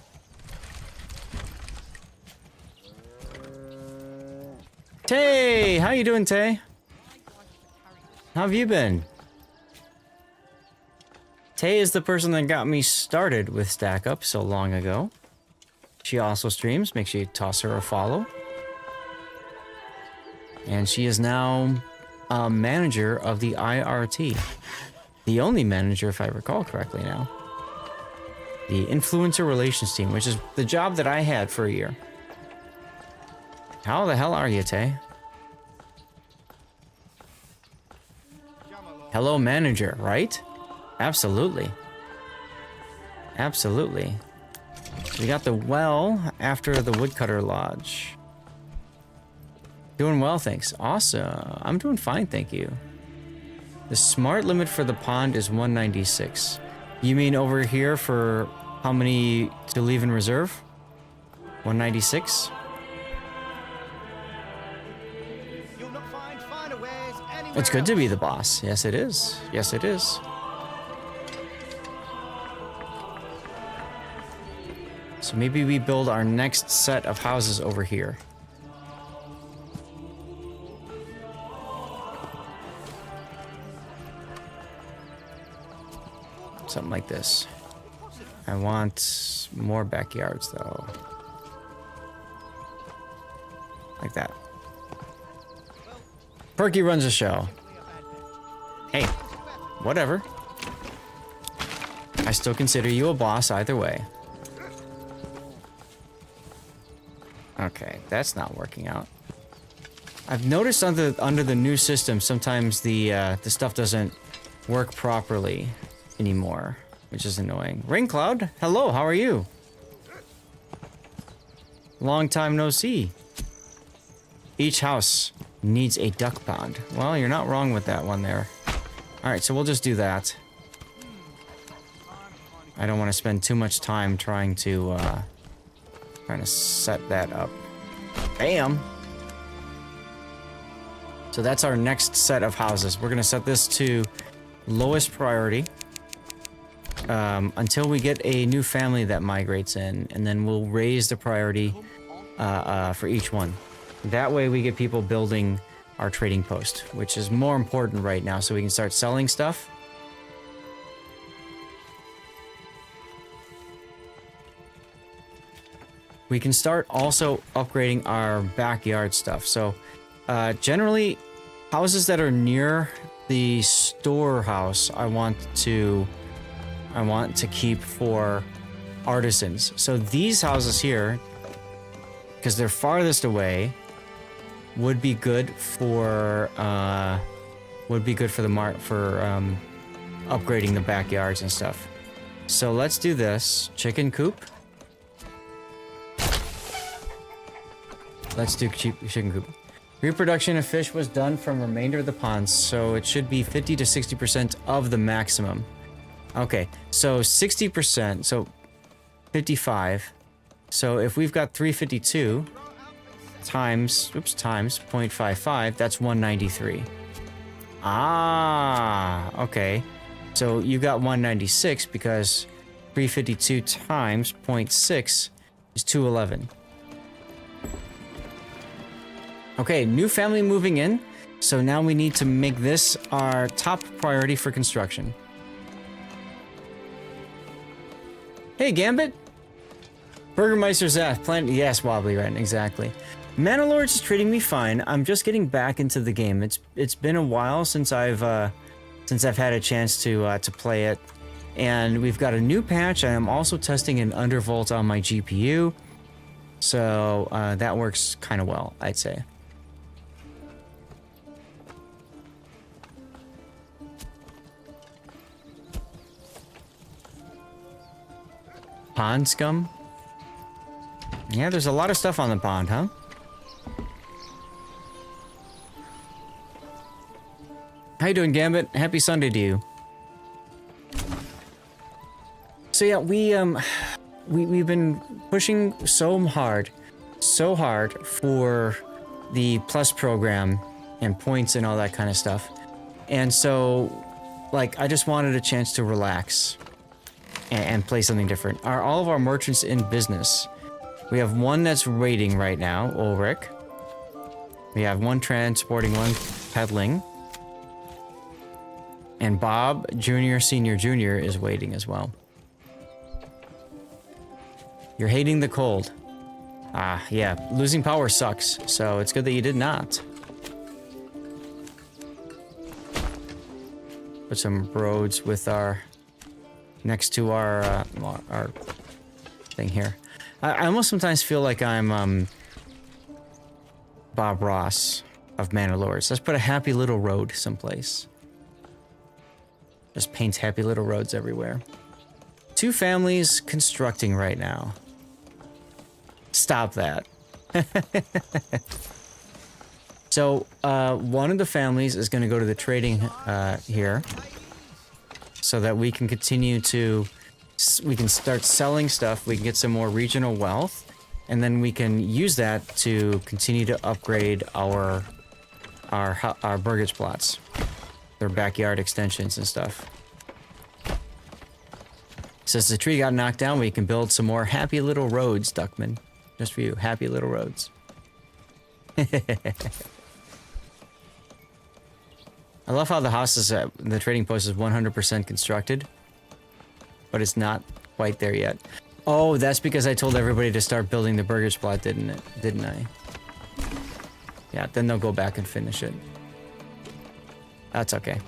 Tay! How you doing, Tay? How have you been? Tay is the person that got me started with Stack Up so long ago. She also streams. Make sure you toss her a follow. And she is now a manager of the IRT. The only manager, if I recall correctly now. The Influencer Relations Team, which is the job that I had for a year. How the hell are you, Tay? Hello, manager, right? Absolutely. Absolutely. So we got the well after the Woodcutter Lodge. Doing well, thanks. Awesome. I'm doing fine, thank you. The smart limit for the pond is 196. You mean over here for how many to leave in reserve? 196? It's good to be the boss. Yes, it is. Yes, it is. So So maybe we build our next set of houses over here. Something like this. I want more backyards though. Like that. Perky runs a show. Hey, whatever. I still consider you a boss either way. Okay, that's not working out. I've noticed under the new system, sometimes the stuff doesn't work properly anymore, which is annoying. Rain Cloud, hello, how are you? Long time no see. Each house needs a duck pond. Well, you're not wrong with that one there. Alright, so we'll just do that. I don't want to spend too much time trying to set that up. Bam! So that's our next set of houses. We're going to set this to lowest priority until we get a new family that migrates in, and then we'll raise the priority for each one. That way we get people building our trading post, which is more important right now, so we can start selling stuff. We can start also upgrading our backyard stuff. So generally, houses that are near the storehouse, I want to keep for artisans. So these houses here, because they're farthest away, would be good for upgrading the backyards and stuff. So let's do this. Chicken coop. Let's do chicken coop. Reproduction of fish was done from remainder of the ponds, so it should be 50 to 60% of the maximum. Okay, so 60%, so 55. So if we've got 352 times 0.55, that's 193. Ah, okay. So you got 196 because 352 times 0.6 is 211. Okay, new family moving in. So now we need to make this our top priority for construction. Hey, Gambit. Burgermeister's plant. Yes, Wobbly, right? Exactly. Manor Lords is treating me fine. I'm just getting back into the game. It's been a while since I've had a chance to play it, and we've got a new patch. I am also testing an Undervolt on my GPU, so that works kind of well, I'd say. Pond scum? Yeah, there's a lot of stuff on the pond, huh? How you doing, Gambit? Happy Sunday to you. So yeah, we've been pushing so hard for the Plus program and points and all that kind of stuff. And so, like, I just wanted a chance to relax and play something different. Are all of our merchants in business? We have one that's raiding right now, Ulrich. We have one transporting, one peddling. And Bob, Junior, Senior, Junior is waiting as well. You're hating the cold. Ah, yeah. Losing power sucks, so it's good that you did not. Put some roads with our... next to our thing here. I almost sometimes feel like I'm Bob Ross of Manor Lords. Let's put a happy little road someplace. Just paints happy little roads everywhere. 2 families constructing right now. Stop that. So one of the families is going to go to the trading here, so that we can continue to, we can start selling stuff, we can get some more regional wealth, and then we can use that to continue to upgrade our burgage plots, their backyard extensions and stuff. Since the tree got knocked down, we can build some more happy little roads, Duckman. Just for you, happy little roads. I love how the house is at the trading post is 100% constructed, but it's not quite there yet. Oh, that's because I told everybody to start building the burger spot, didn't I? Yeah, then they'll go back and finish it. That's okay.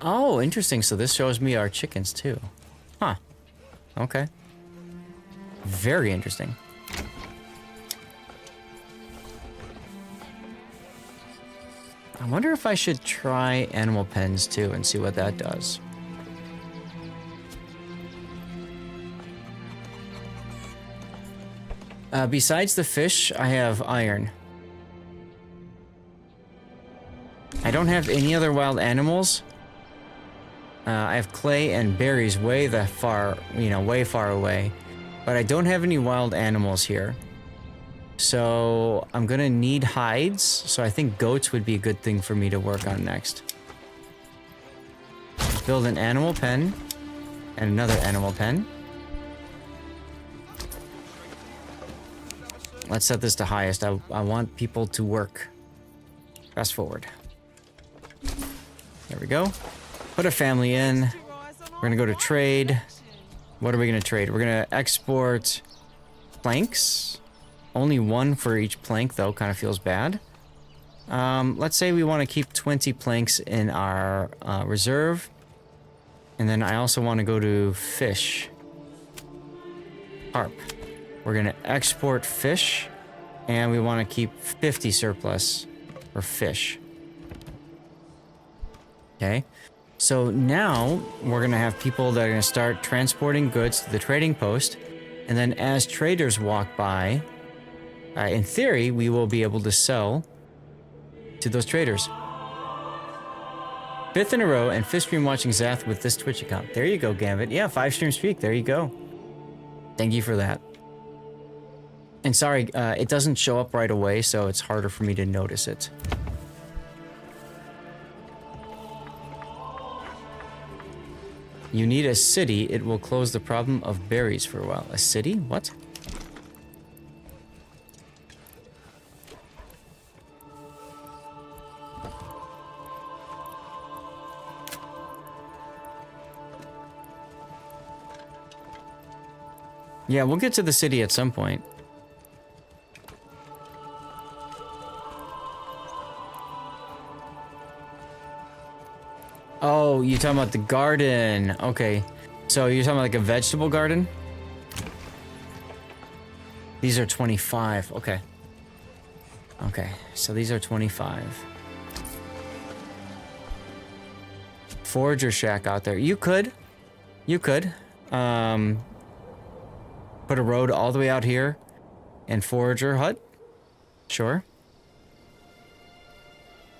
Oh, interesting. So this shows me our chickens too. Huh. Okay. Very interesting. I wonder if I should try animal pens too and see what that does. Besides the fish, I have iron. I don't have any other wild animals. I have clay and berries way far away. But I don't have any wild animals here. So I'm gonna need hides. So I think goats would be a good thing for me to work on next. Build an animal pen and another animal pen. Let's set this to highest. I want people to work. Fast forward. There we go. Put a family in. We're gonna go to trade. What are we gonna trade? We're gonna export planks. Only one for each plank though, kind of feels bad. Let's say we want to keep 20 planks in our reserve. And then I also want to go to fish. Carp. We're gonna export fish, and we want to keep 50 surplus for fish. Okay, so now we're gonna have people that are gonna start transporting goods to the trading post, and then as traders walk by, in theory, we will be able to sell to those traders. 5th in a row, and 5th stream watching Zath with this Twitch account. There you go, Gambit. Yeah, 5 stream streak. There you go. Thank you for that. And sorry, it doesn't show up right away, so it's harder for me to notice it. You need a city. It will close the problem of berries for a while. A city? What? Yeah, we'll get to the city at some point. Oh, you're talking about the garden. Okay. So you're talking about like a vegetable garden? These are 25. Okay. Okay. So these are 25. Forager shack out there. You could. You could. Put a road all the way out here and forager hut. Sure.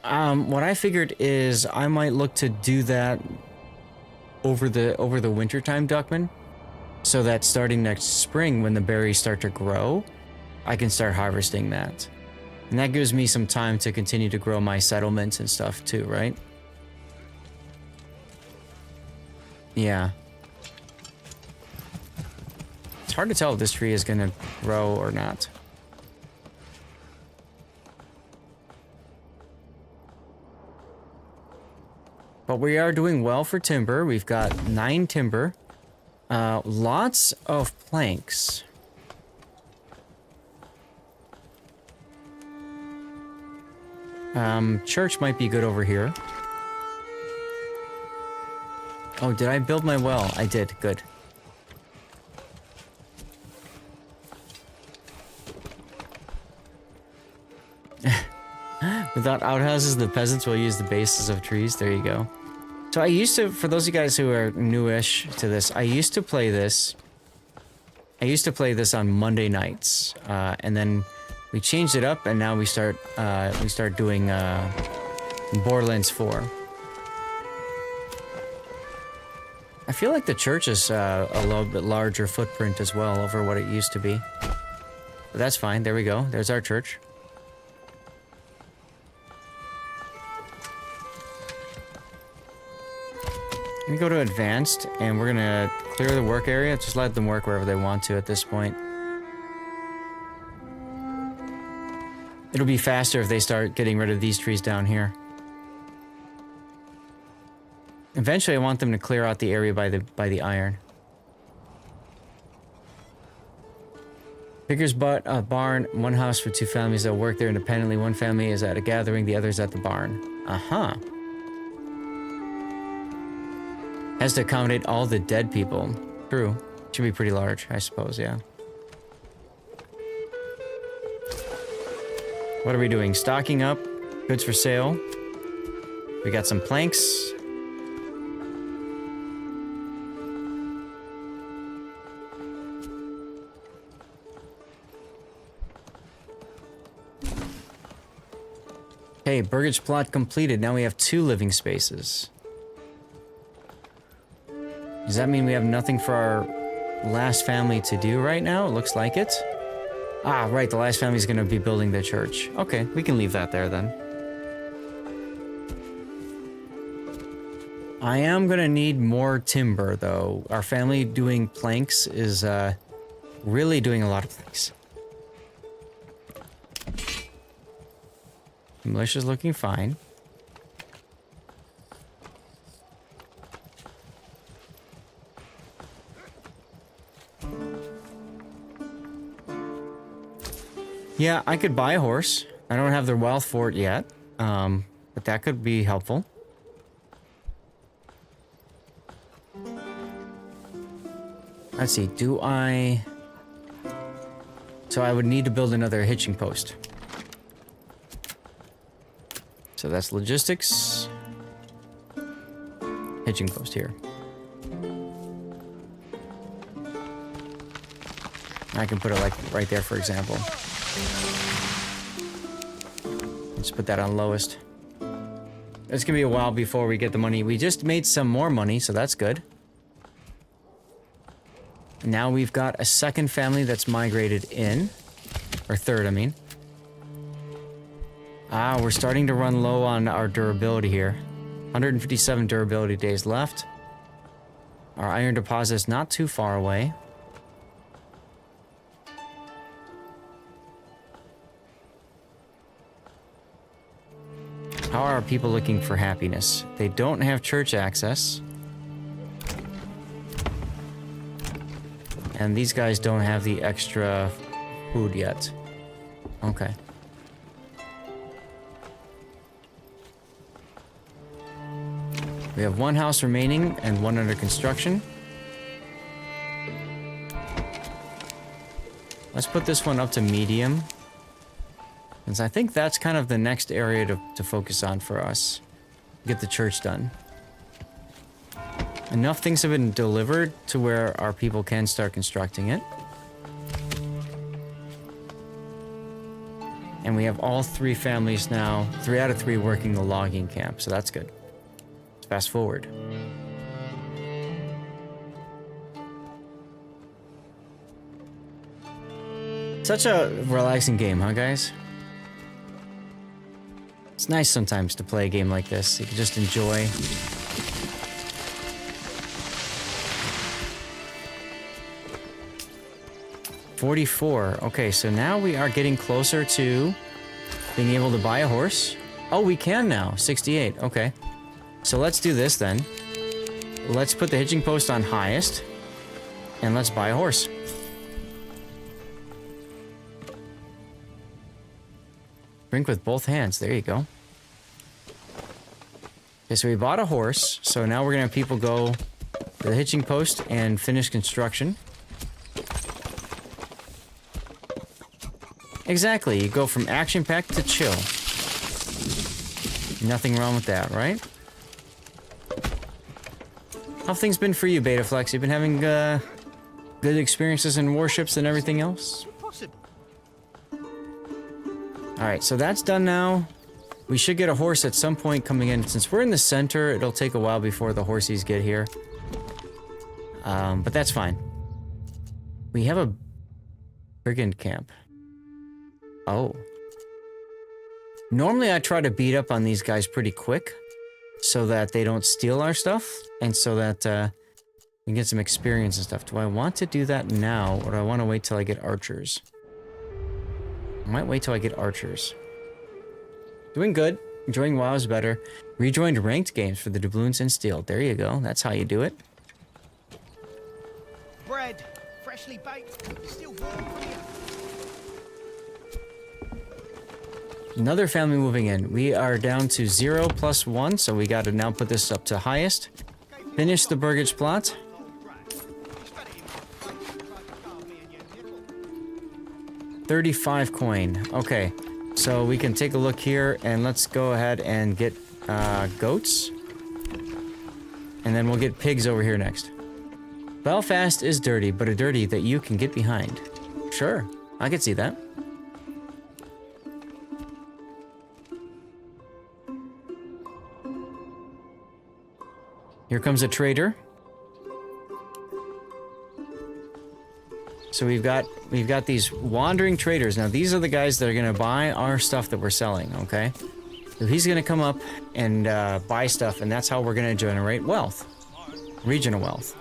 What I figured is I might look to do that over the winter time, Duckman, so that starting next spring when the berries start to grow, I can start harvesting that. And that gives me some time to continue to grow my settlements and stuff too, right? Yeah. It's hard to tell if this tree is gonna grow or not. But we are doing well for timber. We've got 9 timber. Lots of planks. Church might be good over here. Oh, did I build my well? I did. Good. Without outhouses, the peasants will use the bases of trees. There you go. So I used to, for those of you guys who are newish to this, I used to play this. I used to play this on Monday nights, and then we changed it up, and now we start doing Borderlands 4. I feel like the church is a little bit larger footprint as well over what it used to be. But that's fine. There we go. There's our church. me go to advanced, and we're gonna clear the work area. Just let them work wherever they want to at this point. It'll be faster if they start getting rid of these trees down here. Eventually, I want them to clear out the area by the iron. Picker's barn, one house for two families that work there independently. One family is at a gathering, the other's at the barn. Uh-huh. Has to accommodate all the dead people. True. Should be pretty large, I suppose, yeah. What are we doing? Stocking up. Goods for sale. We got some planks. Hey, Burgage plot completed. Now we have 2 living spaces. Does that mean we have nothing for our last family to do right now? It looks like it. Ah, right, the last family's gonna be building the church. Okay, we can leave that there then. I am gonna need more timber, though. Our family doing planks is, really doing a lot of planks. Militia's looking fine. Yeah, I could buy a horse. I don't have the wealth for it yet, but that could be helpful. Let's see, do I... So I would need to build another hitching post. So that's logistics. Hitching post here. I can put it like right there, for example. Let's put that on lowest. It's gonna be a while before we get the money. We just made some more money, so that's good. Now we've got a second family that's migrated in. Or third, I mean. Ah, we're starting to run low on our durability here. 157 durability days left. Our iron deposit is not too far away. How are our people looking for happiness? They don't have church access. And these guys don't have the extra food yet. Okay. We have 1 house remaining and 1 under construction. Let's put this one up to medium. Because I think that's kind of the next area to focus on for us. Get the church done. Enough things have been delivered to where our people can start constructing it. And we have all 3 families now, 3 out of 3 working the logging camp, so that's good. Fast forward. Such a relaxing game, huh, guys? It's nice sometimes to play a game like this. You can just enjoy. $44. Okay, so now we are getting closer to being able to buy a horse. Oh, we can now. 68. Okay. So let's do this then. Let's put the hitching post on highest. And let's buy a horse. Drink with both hands. There you go. Okay, so we bought a horse. So now we're going to have people go to the hitching post and finish construction. Exactly. You go from action-packed to chill. Nothing wrong with that, right? How have things been for you, Betaflex? You've been having good experiences in warships and everything else? Alright, so that's done now. We should get a horse at some point coming in. Since we're in the center, it'll take a while before the horsies get here. But that's fine. We have a brigand camp. Oh. Normally I try to beat up on these guys pretty quick. so that they don't steal our stuff, and so that we can get some experience and stuff. Do I want to do that now, or do I want to wait till I get archers? I might wait till I get archers. Doing good. Enjoying WoW's better. Rejoined ranked games for the doubloons and steel. There you go. That's how you do it. Bread, freshly baked, still warm for you. Another family moving in. We are down to 0 + 1, so we got to now put this up to highest. Finish the burgage plot. $35 coin. Okay, so we can take a look here, and let's go ahead and get goats. And then we'll get pigs over here next. Belfast is dirty, but a dirty that you can get behind. Sure, I could see that. Here comes a trader. So we've got these wandering traders. Now these are the guys that are gonna buy our stuff that we're selling, okay? So he's gonna come up and buy stuff, and that's how we're gonna generate wealth. Regional wealth.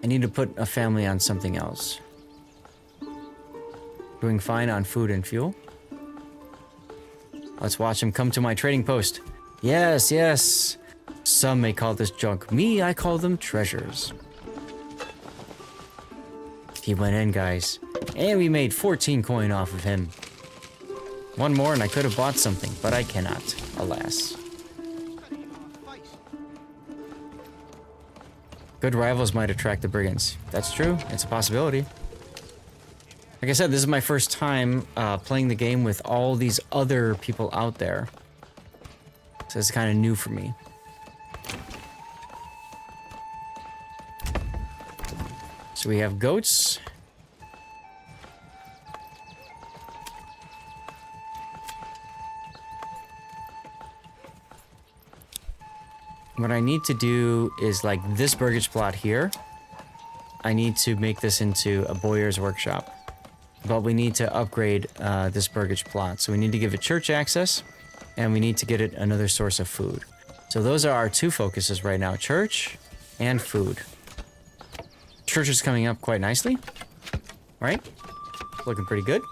I need to put a family on something else. Doing fine on food and fuel. Let's watch him come to my trading post. Yes, yes. Some may call this junk. Me, I call them treasures. He went in, guys. And we made 14 coin off of him. One more and I could have bought something, but I cannot, alas. Good rivals might attract the brigands. That's true. It's a possibility. Like I said, this is my first time playing the game with all these other people out there. So it's kind of new for me. So we have goats. What I need to do is like this burgage plot here. I need to make this into a bowyer's workshop. But we need to upgrade this burgage plot. So we need to give it church access, and we need to get it another source of food. So those are our two focuses right now, church and food. Church is coming up quite nicely, right? Looking pretty good.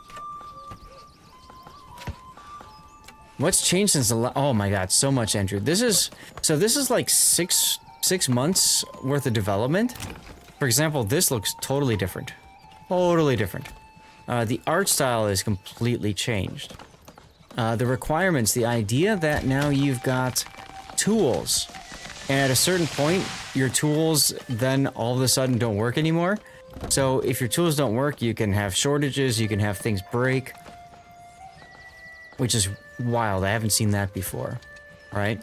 What's changed since the oh my god, so much, Andrew. This is like six months worth of development. For example, this looks totally different. Totally different. The art style is completely changed. The requirements, the idea that now you've got tools, and at a certain point, your tools then all of a sudden don't work anymore. So if your tools don't work, you can have shortages, you can have things break, which is wild. I haven't seen that before, right?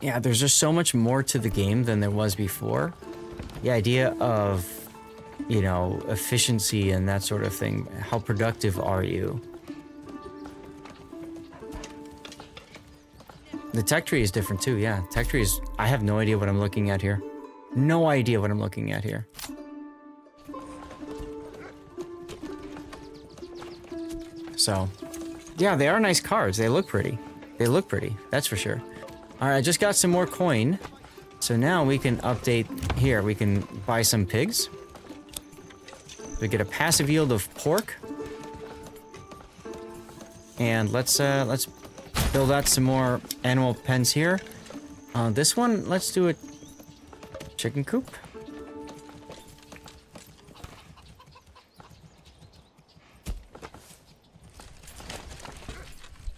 Yeah, there's just so much more to the game than there was before. The idea of, you know, efficiency and that sort of thing. How productive are you? The tech tree is different too, yeah. Tech tree is... I have no idea what I'm looking at here. No idea what I'm looking at here. So, yeah, they are nice cards. They look pretty. They look pretty, that's for sure. Alright, I just got some more coin. So now we can update here. We can buy some pigs. We get a passive yield of pork. And let's build out some more animal pens here. This one, let's do a chicken coop.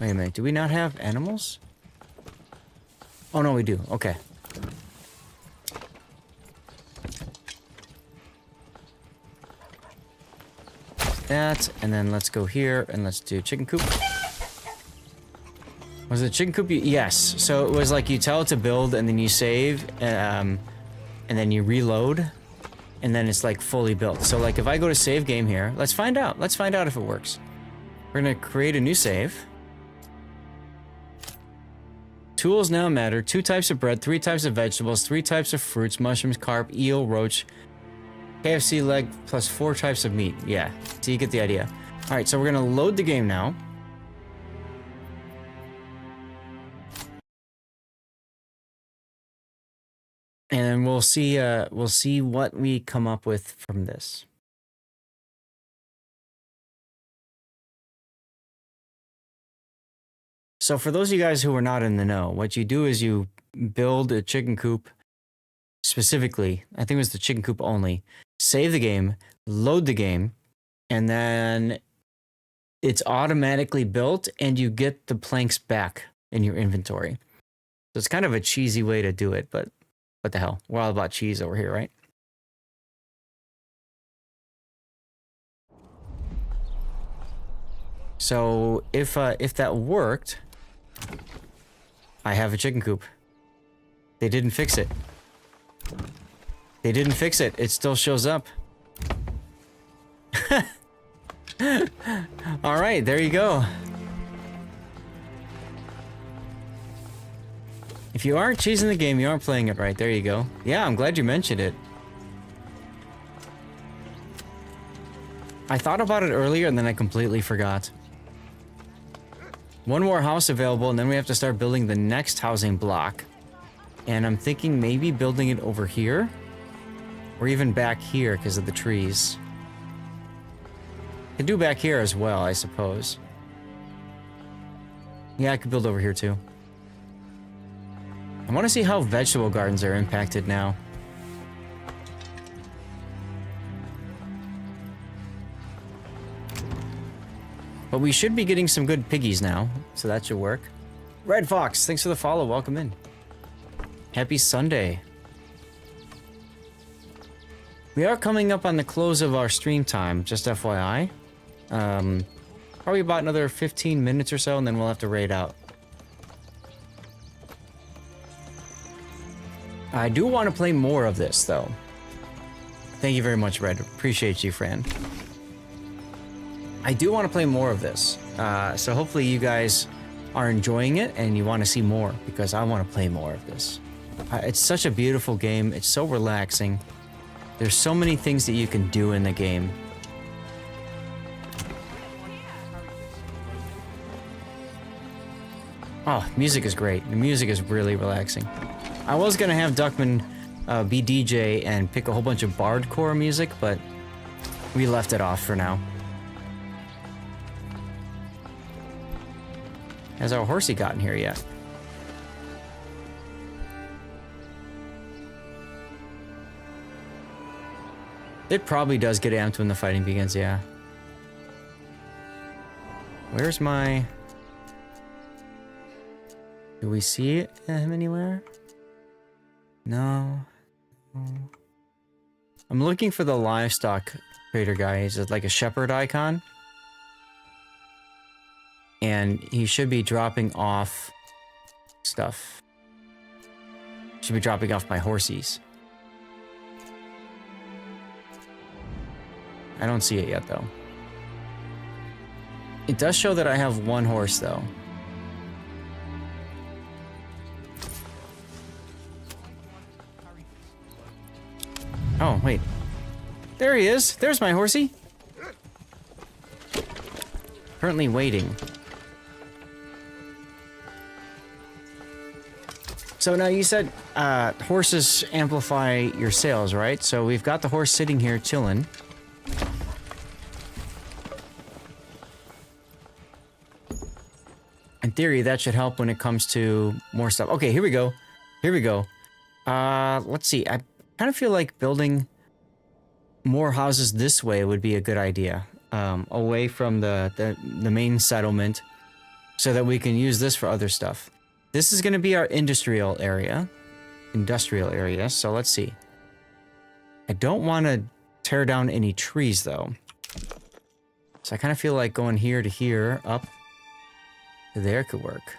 Wait a minute, do we not have animals? Oh no, we do. Okay. That, and then let's go here and let's do chicken coop. Was it chicken coop? Yes. So it was like you tell it to build and then you save, and then you reload, and then it's like fully built. So like if I go to save game here, let's find out. Let's find out if it works. We're gonna create a new save. tools now matter. 2 types of bread, 3 types of vegetables, 3 types of fruits, mushrooms, carp, eel, roach, KFC leg, plus 4 types of meat. Yeah, so you get the idea. All right, so we're gonna load the game now. And we'll see what we come up with from this. So for those of you guys who are not in the know, what you do is you build a chicken coop specifically. I think it was the chicken coop only. Save the game, load the game, and then it's automatically built and you get the planks back in your inventory. So it's kind of a cheesy way to do it, but what the hell? We're all about cheese over here, right? So if that worked, I have a chicken coop. They didn't fix it. They didn't fix it. It still shows up. All right, there you go. If you aren't cheesing the game, you aren't playing it right. There you go. Yeah, I'm glad you mentioned it. I thought about it earlier and then I completely forgot. One more house available and then we have to start building the next housing block. And I'm thinking maybe building it over here. Or even back here because of the trees. Could do back here as well, I suppose. Yeah, I could build over here too. I want to see how vegetable gardens are impacted now. But we should be getting some good piggies now, so that should work. Red Fox, thanks for the follow. Welcome in. Happy Sunday. We are coming up on the close of our stream time, just FYI. Probably about another 15 minutes or so, and then we'll have to raid out. I do want to play more of this, though. Thank you very much, Red. Appreciate you, Fran. I do want to play more of this. So hopefully you guys are enjoying it and you want to see more, because I want to play more of this. It's such a beautiful game. It's so relaxing. There's so many things that you can do in the game. Oh, music is great. The music is really relaxing. I was gonna have Duckman be DJ and pick a whole bunch of bardcore music, but we left it off for now. Has our horsey gotten here yet? It probably does get amped when the fighting begins, yeah. Where's my... Do we see him anywhere? No. I'm looking for the livestock trader guy. He's like a shepherd icon. And he should be dropping off stuff. Should be dropping off my horsies. I don't see it yet, though. It does show that I have one horse, though. Oh, wait. There he is. There's my horsey. Currently waiting. So now you said horses amplify your sales, right? So we've got the horse sitting here chilling. In theory, that should help when it comes to more stuff. Okay, here we go. Here we go. Let's see. I kind of feel like building more houses this way would be a good idea. Away from the main settlement, so that we can use this for other stuff. This is going to be our industrial area. So let's see. I don't want to tear down any trees, though. So I kind of feel like going here to here, up to there could work.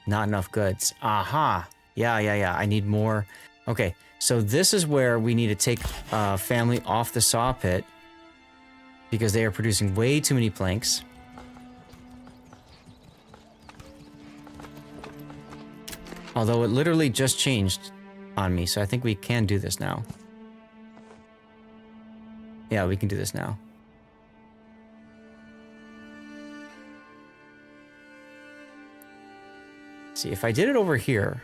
Not enough goods. Aha. Yeah. I need more. Okay, so this is where we need to take family off the saw pit, because they are producing way too many planks. Although it literally just changed on me, so I think we can do this now. Yeah, we can do this now. See, if I did it over here...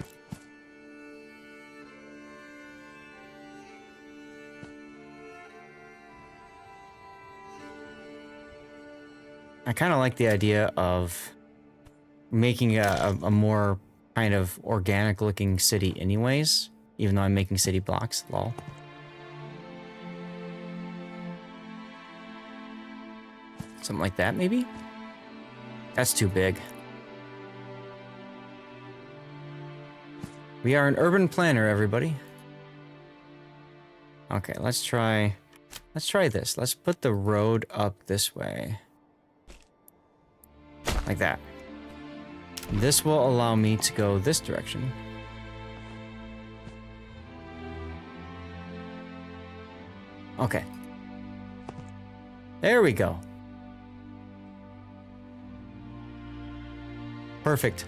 I kind of like the idea of making a more kind of organic looking city anyways, even though I'm making city blocks, lol. Something like that, maybe? That's too big. We are an urban planner, everybody. Okay, let's try this. Let's put the road up this way. Like that. This will allow me to go this direction. Okay. There we go. Perfect.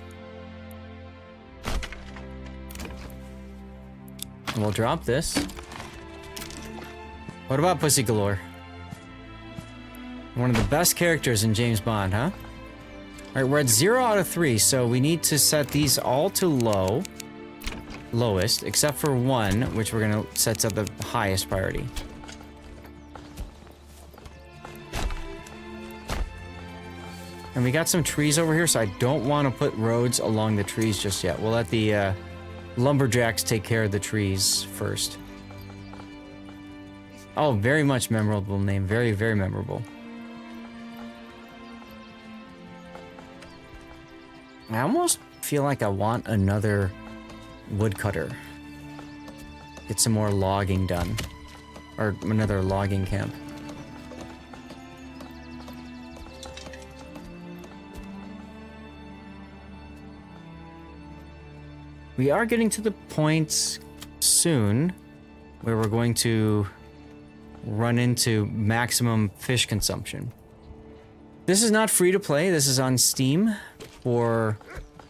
And we'll drop this. What about Pussy Galore? One of the best characters in James Bond, huh? Alright, we're at 0 out of 3, so we need to set these all to low. Lowest, except for one, which we're gonna set to the highest priority. And we got some trees over here, so I don't want to put roads along the trees just yet. We'll let the lumberjacks take care of the trees first. Oh, very much memorable name. Very, very memorable. I almost feel like I want another woodcutter. Get some more logging done. Or another logging camp. We are getting to the point soon where we're going to run into maximum fish consumption. This is not free to play. This is on Steam for...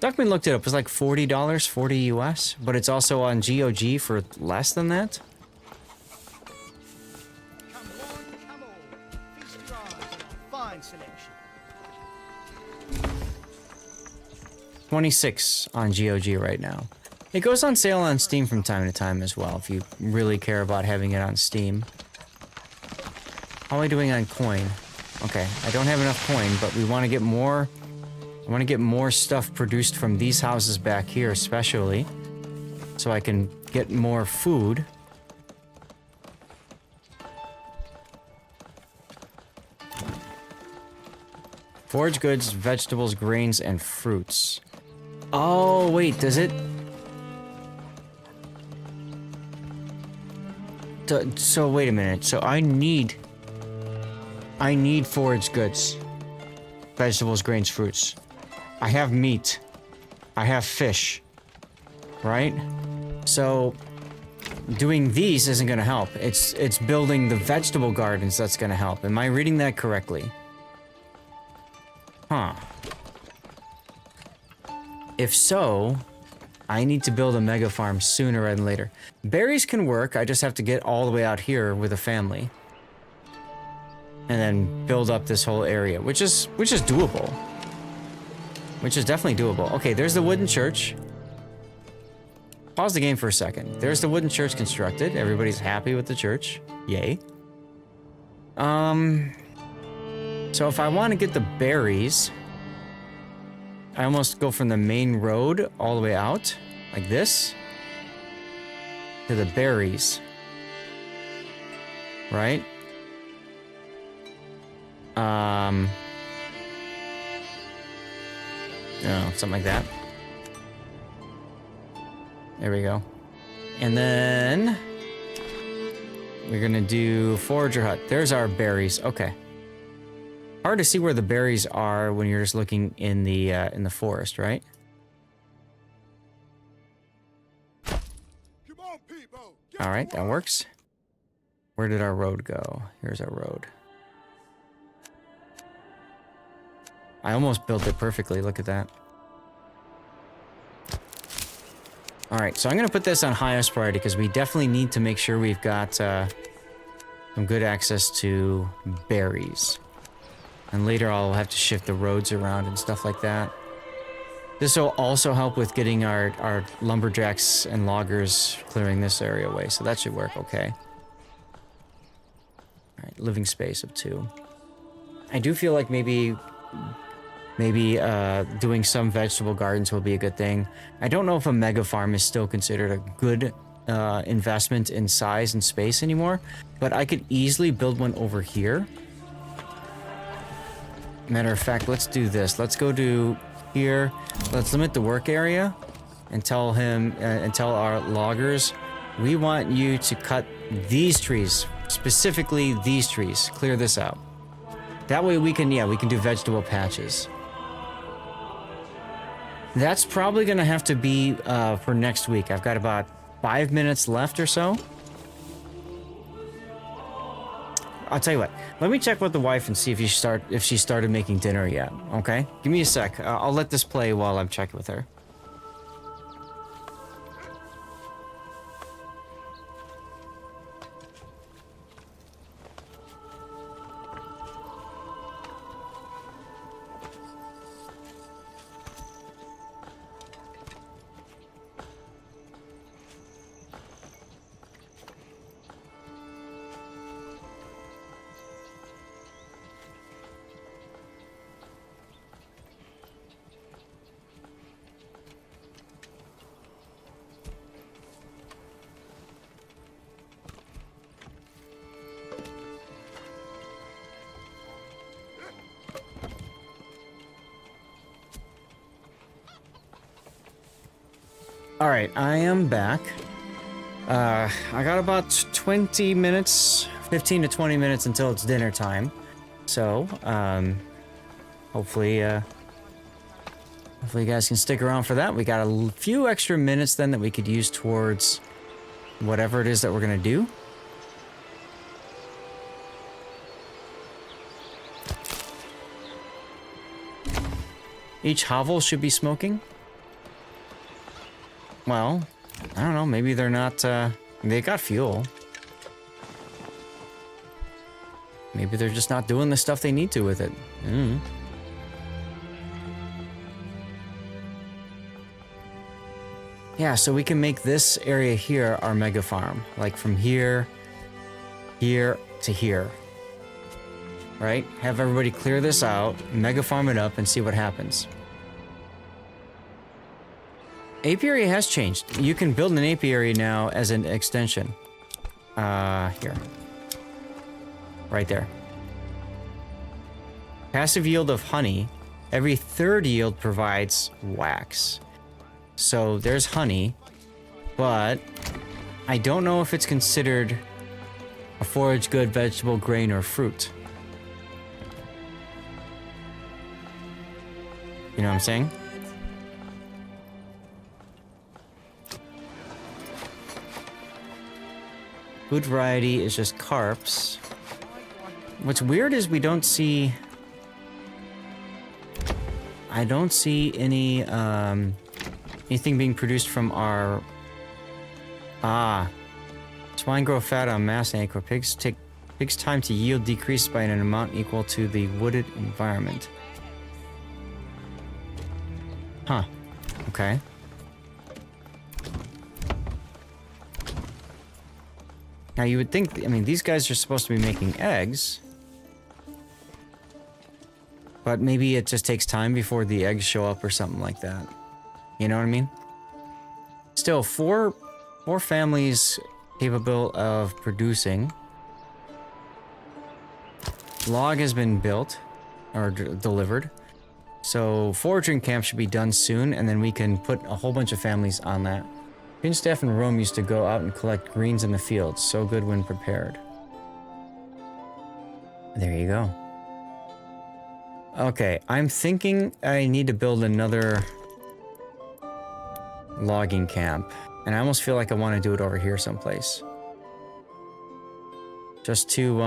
Duckman looked it up. It was like $40, 40 US, but it's also on GOG for less than that. Fine selection. 26 on GOG right now. It goes on sale on Steam from time to time as well, if you really care about having it on Steam. How am I doing on coin? Okay, I don't have enough coin, but we want to get more... I want to get more stuff produced from these houses back here, especially, so I can get more food. Forage goods, vegetables, grains, and fruits. Oh, wait, does it... So, wait a minute. So, I need forage goods. Vegetables, grains, fruits. I have meat. I have fish. Right? So, doing these isn't gonna help. It's building the vegetable gardens that's gonna help. Am I reading that correctly? Huh. If so, I need to build a mega farm sooner rather than later. Berries can work, I just have to get all the way out here with a family. And then build up this whole area, which is doable. Which is definitely doable. Okay, there's the wooden church. Pause the game for a second. There's the wooden church constructed. Everybody's happy with the church. Yay. So if I want to get the berries, I almost go from the main road all the way out, like this, to the berries. Right? Oh, something like that. There we go. And then we're gonna do forager hut. There's our berries. Okay. Hard to see where the berries are when you're just looking in the forest, right? All right, that works. Where did our road go? Here's our road. I almost built it perfectly. Look at that. All right, so I'm gonna put this on highest priority because we definitely need to make sure we've got some good access to berries. And later I'll have to shift the roads around and stuff like that. This will also help with getting our lumberjacks and loggers clearing this area away, so that should work okay. All right, living space of 2. I do feel like maybe doing some vegetable gardens will be a good thing. I don't know if a mega farm is still considered a good investment in size and space anymore, but I could easily build one over here. Matter of fact, let's do this. Let's go to here. Let's limit the work area and tell him and tell our loggers, we want you to cut these trees, specifically these trees. Clear this out. That way we can do vegetable patches. That's probably gonna have to be for next week. I've got about 5 minutes left or so. I'll tell you what. Let me check with the wife and see if she started making dinner yet. Okay, give me a sec. I'll let this play while I'm checking with her. Alright, I am back. I got about 20 minutes, 15 to 20 minutes until it's dinner time. So, hopefully you guys can stick around for that. We got a few extra minutes then that we could use towards whatever it is that we're gonna do. Each hovel should be smoking. Well, I don't know, maybe they're not, they got fuel. Maybe they're just not doing the stuff they need to with it. Yeah, so we can make this area here our mega farm. Like from here, here to here. Right? Have everybody clear this out, mega farm it up, and see what happens. Apiary has changed. You can build an apiary now as an extension. Here. Right there. Passive yield of honey. Every third yield provides wax. So there's honey, but I don't know if it's considered a forage good, vegetable, grain, or fruit. You know what I'm saying? Food variety is just carps. What's weird is we don't see... I don't see any, anything being produced from our... Swine grow fat on mass anchor. Pigs time to yield decreases by an amount equal to the wooded environment. Huh. Okay. Now you would think, I mean, these guys are supposed to be making eggs. But maybe it just takes time before the eggs show up or something like that. You know what I mean? Still, four families capable of producing. Log has been built, or delivered. So foraging camp should be done soon, and then we can put a whole bunch of families on that. Pinch staff in Rome used to go out and collect greens in the fields. So good when prepared. There you go. Okay, I'm thinking I need to build another logging camp. And I almost feel like I want to do it over here someplace. Just to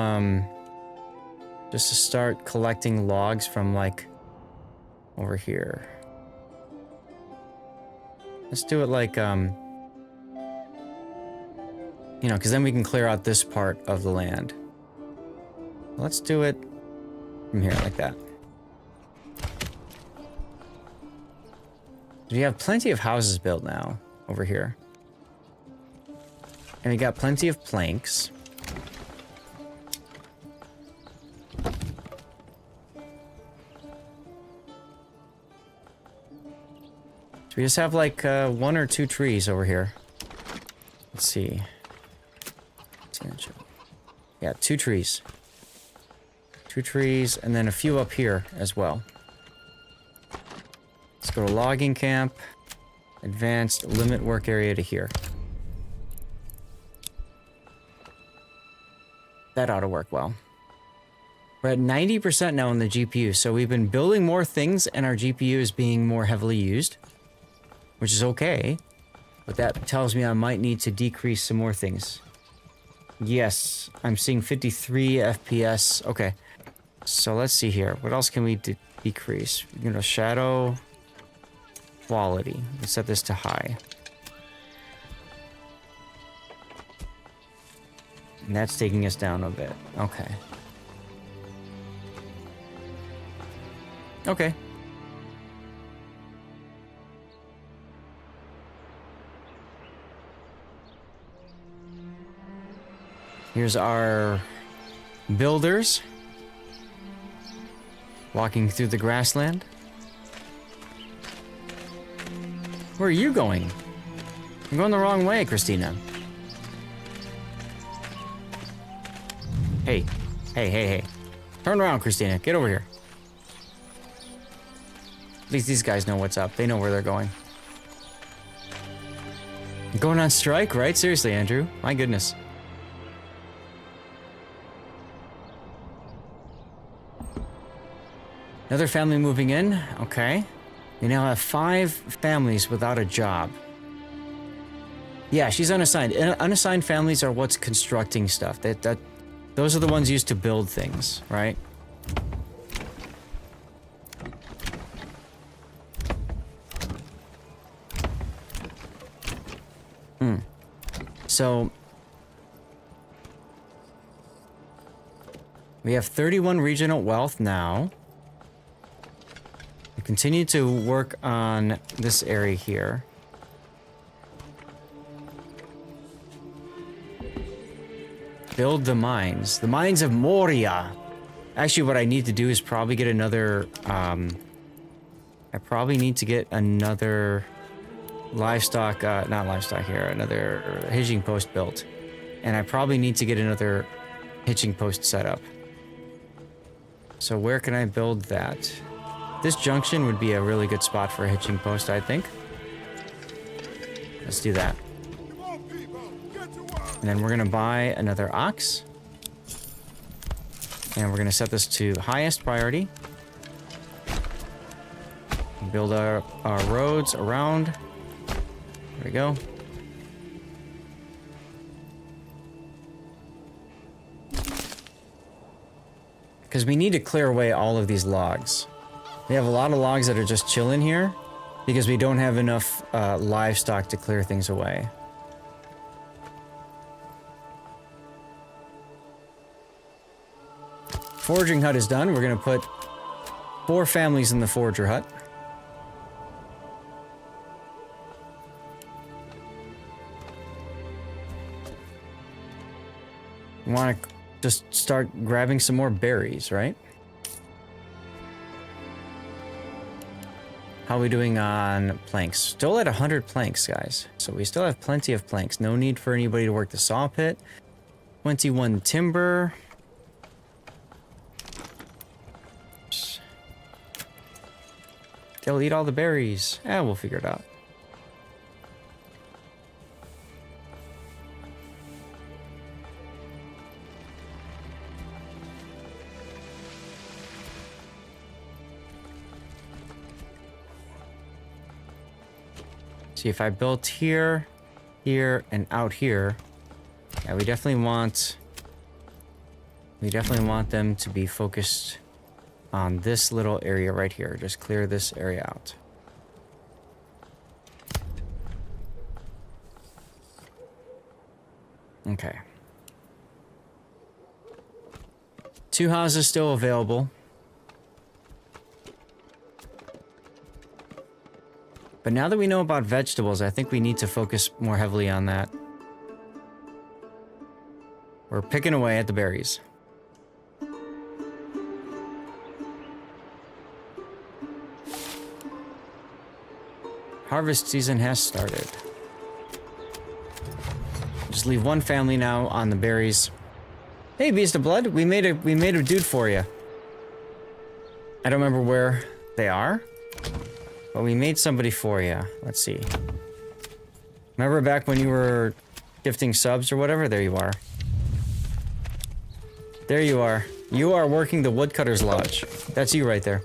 start collecting logs from, like, over here. Let's do it like, You know, because then we can clear out this part of the land. Let's do it from here, like that. We have plenty of houses built now, over here. And we got plenty of planks. So we just have like 1 or 2 trees over here. Let's see. Yeah, 2 trees. 2 trees, and then a few up here as well. Let's go to logging camp. Advanced, limit work area to here. That ought to work well. We're at 90% now on the GPU, so we've been building more things and our GPU is being more heavily used. Which is okay. But that tells me I might need to decrease some more things. Yes, I'm seeing 53 FPS. Okay. So let's see here. What else can we decrease? You know, shadow quality. Let's set this to high. And that's taking us down a bit. Okay. Okay. Here's our builders walking through the grassland. Where are you going? I'm going the wrong way, Christina. Hey. Hey, hey, hey. Turn around, Christina. Get over here. At least these guys know what's up. They know where they're going. Going on strike, right? Seriously, Andrew. My goodness. Another family moving in. Okay. We now have 5 families without a job. Yeah, she's unassigned. Unassigned families are what's constructing stuff. Those are the ones used to build things, right? So we have 31 regional wealth now. We continue to work on this area here. Build the mines. The mines of Moria. Actually, what I need to do is probably get another, I probably need to get another livestock, not livestock here, another hitching post built. And I probably need to get another hitching post set up. So where can I build that? This junction would be a really good spot for a hitching post, I think. Let's do that. And then we're gonna buy another ox. And we're gonna set this to highest priority. Build our roads around. There we go. Because we need to clear away all of these logs. We have a lot of logs that are just chilling here because we don't have enough livestock to clear things away. Foraging hut is done. We're going to put 4 families in the forager hut. We want to just start grabbing some more berries, right? How are we doing on planks? Still at 100 planks, guys. So we still have plenty of planks. No need for anybody to work the saw pit. 21 timber. They'll eat all the berries. We'll figure it out. See, if I built here, here, and out here, yeah, we definitely want them to be focused on this little area right here. Just clear this area out. Okay. 2 houses still available. But now that we know about vegetables, I think we need to focus more heavily on that. We're picking away at the berries. Harvest season has started. Just leave one family now on the berries. Hey, Beast of Blood, we made a dude for you. I don't remember where they are, but we made somebody for you. Let's see. Remember back when you were gifting subs or whatever? There you are. There you are. You are working the Woodcutter's Lodge. That's you right there.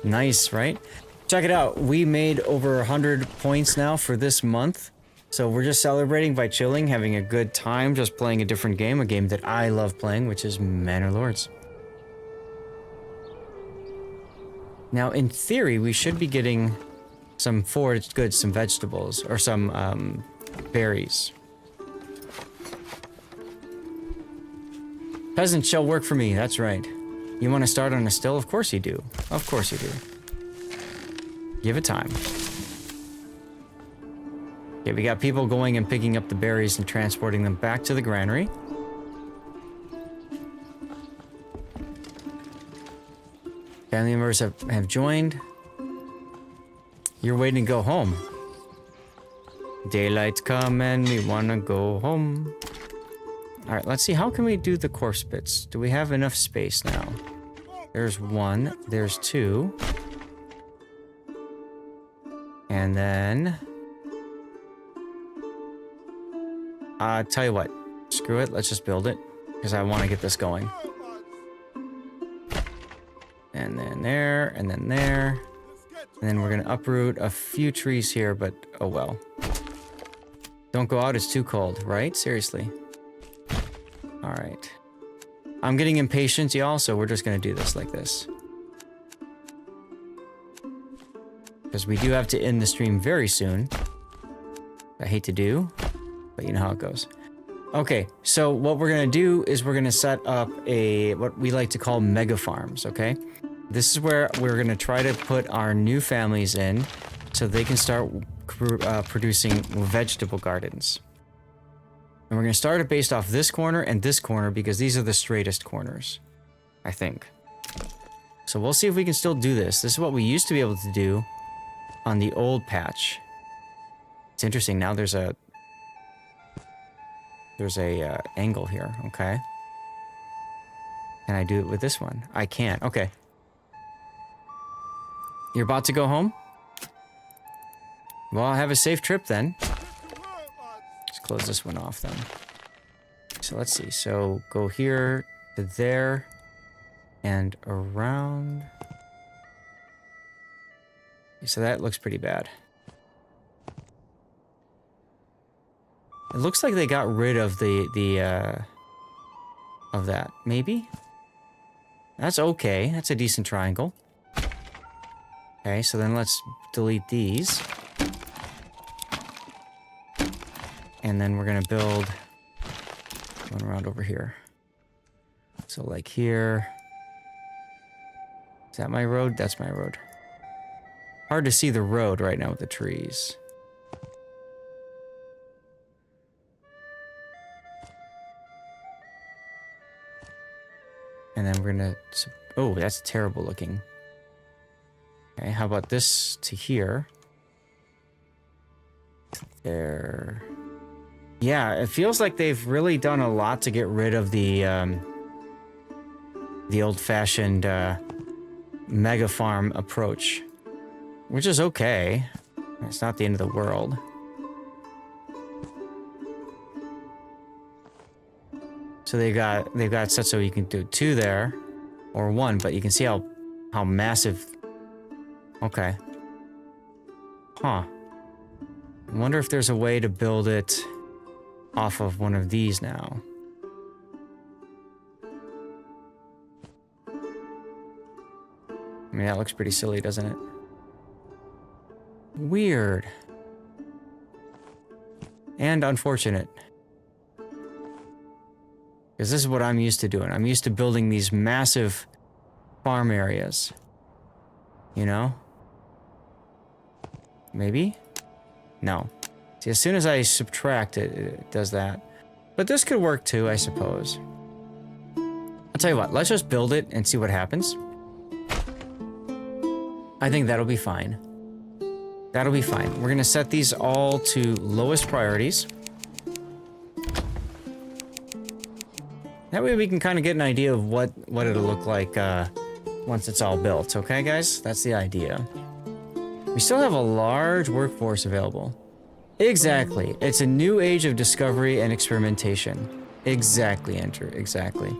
Nice, right? Check it out. We made over 100 points now for this month. So we're just celebrating by chilling, having a good time, just playing a different game, a game that I love playing, which is Manor Lords. Now, in theory, we should be getting some foraged goods, some vegetables, or some berries. Peasant shall work for me, that's right. You want to start on a still? Of course you do. Of course you do. Give it time. Okay, we got people going and picking up the berries and transporting them back to the granary. Family members have joined. You're waiting to go home. Daylight's come and we wanna go home. Alright, let's see. How can we do the corpse bits? Do we have enough space now? There's 1. There's 2. And then... tell you what. Screw it. Let's just build it. Because I want to get this going. And then there. And then there. And then we're going to uproot a few trees here, but oh well. Don't go out. It's too cold, right? Seriously. Alright. I'm getting impatient, y'all, so we're just going to do this like this. Because we do have to end the stream very soon. I hate to do, but you know how it goes. Okay, so what we're going to do is we're going to set up what we like to call mega farms, okay? This is where we're going to try to put our new families in so they can start producing vegetable gardens. And we're going to start it based off this corner and this corner because these are the straightest corners, I think. So we'll see if we can still do this. This is what we used to be able to do on the old patch. It's interesting. Now there's a angle here. Okay. Can I do it with this one? I can't. Okay. You're about to go home? Well, have a safe trip then. Let's close this one off then. So let's see. So go here to there and around. So that looks pretty bad. It looks like they got rid of of that. Maybe? That's okay. That's a decent triangle. Okay, so then let's delete these. And then we're gonna build one around over here. So like here. Is that my road? That's my road. Hard to see the road right now with the trees. And then we're gonna... Oh, that's terrible looking. Okay, how about this to here? There. Yeah, it feels like they've really done a lot to get rid of the old-fashioned mega farm approach. Which is okay. It's not the end of the world. So they've got set so you can do 2 there, or 1, but you can see how massive. Okay. Huh. I wonder if there's a way to build it off of one of these now. I mean, that looks pretty silly, doesn't it? Weird. And unfortunate. Because this is what I'm used to doing. I'm used to building these massive farm areas. You know? Maybe? No. See, as soon as I subtract it, it does that. But this could work too, I suppose. I'll tell you what, let's just build it and see what happens. I think that'll be fine. That'll be fine. We're gonna set these all to lowest priorities. That way we can kind of get an idea of what it'll look like once it's all built. Okay, guys? That's the idea. We still have a large workforce available. Exactly. It's a new age of discovery and experimentation. Exactly, Andrew. Exactly.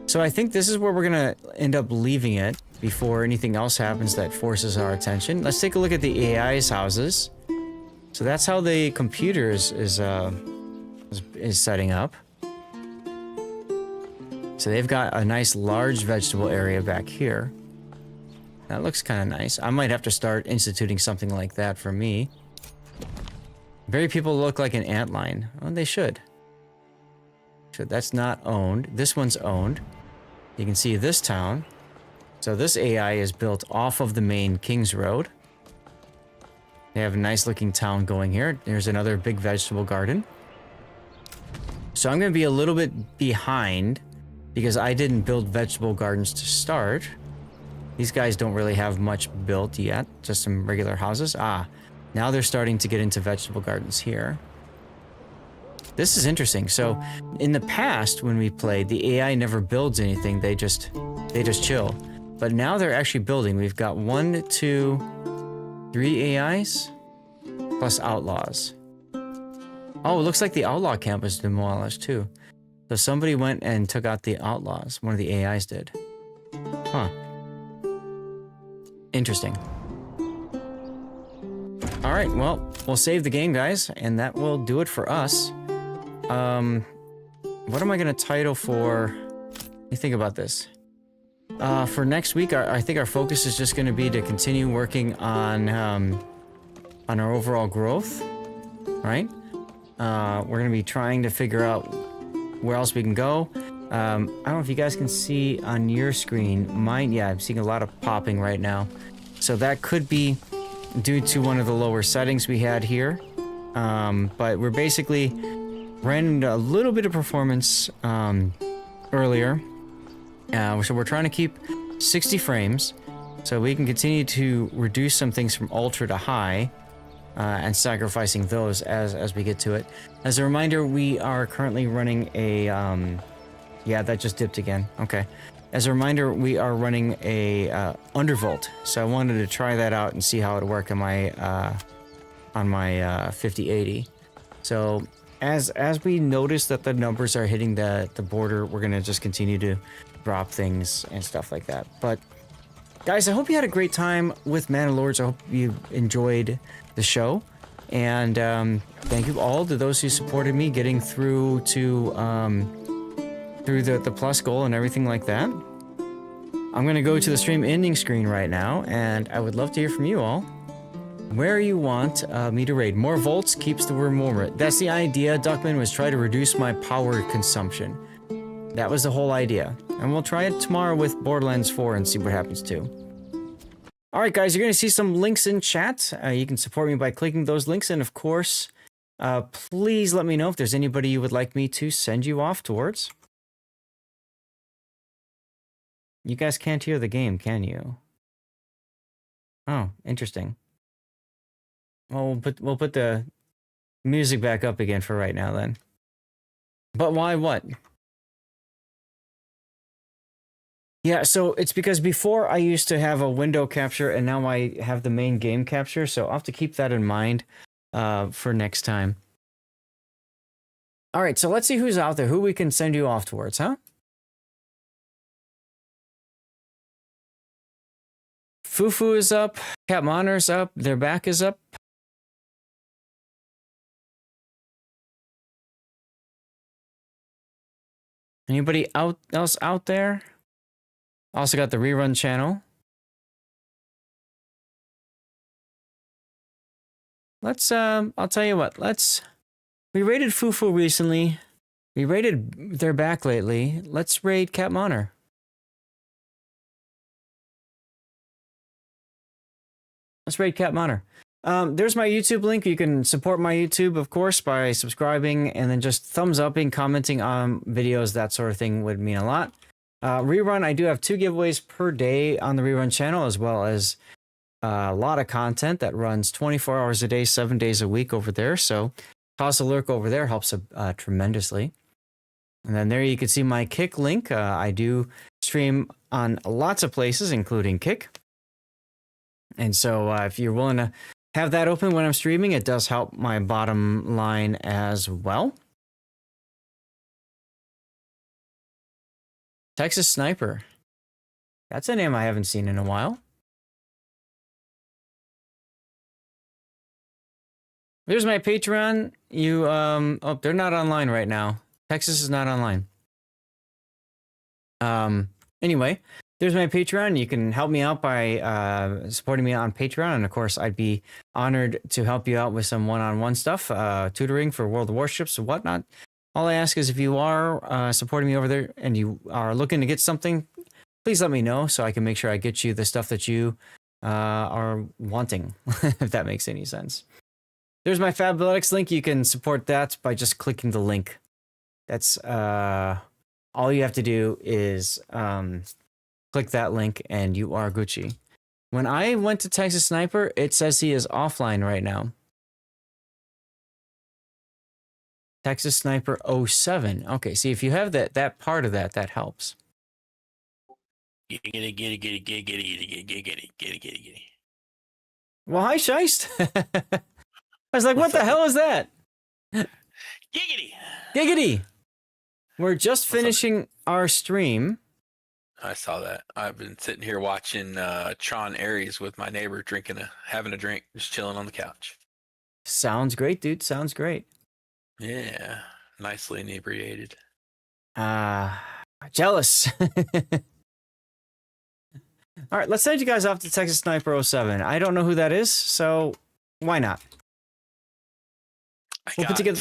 So I think this is where we're gonna end up leaving it before anything else happens that forces our attention. Let's take a look at the AI's houses. So that's how the computer is setting up. So they've got a nice large vegetable area back here. That looks kind of nice. I might have to start instituting something like that for me. Very people look like an antline. Oh, they should. That's not owned. This one's owned. You can see this town. So this AI is built off of the main King's Road. They have a nice looking town going here. There's another big vegetable garden. So I'm going to be a little bit behind because I didn't build vegetable gardens to start. These guys don't really have much built yet, just some regular houses. Ah, now they're starting to get into vegetable gardens here. This is interesting. So in the past, when we played, the AI never builds anything. They just chill. But now they're actually building. We've got 1, 2, 3 AIs plus outlaws. Oh, it looks like the outlaw camp was demolished too. So somebody went and took out the outlaws. One of the AIs did. Huh. Interesting. All right, well, we'll save the game, guys, and that will do it for us. What am I gonna title for? Let me think about this. For next week, I think our focus is just gonna be to continue working on our overall growth, right? We're gonna be trying to figure out where else we can go. I don't know if you guys can see on your screen. Mine, yeah, I'm seeing a lot of popping right now. So that could be due to one of the lower settings we had here. But we're basically ran into a little bit of performance earlier. So we're trying to keep 60 frames so we can continue to reduce some things from ultra to high and sacrificing those as we get to it. As a reminder, we are currently running a... yeah, that just dipped again. Okay. As a reminder, we are running a Undervolt, so I wanted to try that out and see how it would work on my 5080. So as we notice that the numbers are hitting the border, we're gonna just continue to drop things and stuff like that. But guys, I hope you had a great time with Manor Lords. I hope you enjoyed the show, and thank you all to those who supported me getting through to through the plus goal and everything like that. I'm going to go to the stream ending screen right now, and I would love to hear from you all. Where you want me to raid. More volts keeps the room warmer. That's the idea, Duckman, was try to reduce my power consumption. That was the whole idea. And we'll try it tomorrow with Borderlands 4 and see what happens too. Alright guys, you're going to see some links in chat. You can support me by clicking those links, and of course, please let me know if there's anybody you would like me to send you off towards. You guys can't hear the game, can you? Oh, interesting. Well, we'll put the music back up again for right now then. But why what? Yeah, so it's because before I used to have a window capture and now I have the main game capture, so I'll have to keep that in mind for next time. All right, so let's see who's out there, who we can send you off towards, huh? Fufu is up, Cat Monor's up, their back is up. Anybody else out there? Also got the rerun channel. Let's I'll tell you what, we raided Fufu recently. We raided their back lately. Let's raid Cap Manor. Let's raid Cap Manor. There's my YouTube link. You can support my YouTube, of course, by subscribing and then just thumbs upping, commenting on videos, that sort of thing would mean a lot. Rerun, I do have 2 giveaways per day on the Rerun channel, as well as a lot of content that runs 24 hours a day, 7 days a week over there. So toss a lurk over there helps tremendously. And then there you can see my Kick link. I do stream on lots of places, including Kick. And so if you're willing to have that open when I'm streaming, it does help my bottom line as well. Texas Sniper. That's a name I haven't seen in a while. There's my Patreon. You, oh, they're not online right now. Texas is not online. Anyway, there's my Patreon. You can help me out by supporting me on Patreon. And of course, I'd be honored to help you out with some one-on-one stuff, tutoring for World of Warships and whatnot. All I ask is if you are supporting me over there and you are looking to get something, please let me know so I can make sure I get you the stuff that you are wanting, if that makes any sense. There's my Fabletics link. You can support that by just clicking the link. That's all you have to do is click that link and you are Gucci. When I went to Texas Sniper, it says he is offline right now. Texas Sniper 07. Okay, see if you have that part of that helps. Get it. Well, hi, Scheist. I was like, what the hell is that? Giggity. Giggity. We're just finishing our stream. I saw that. I've been sitting here watching Tron Ares with my neighbor having a drink, just chilling on the couch. Sounds great, dude. Sounds great. Yeah, nicely inebriated. Jealous. All right, let's send you guys off to Texas Sniper 07. I don't know who that is, so why not? We'll put together.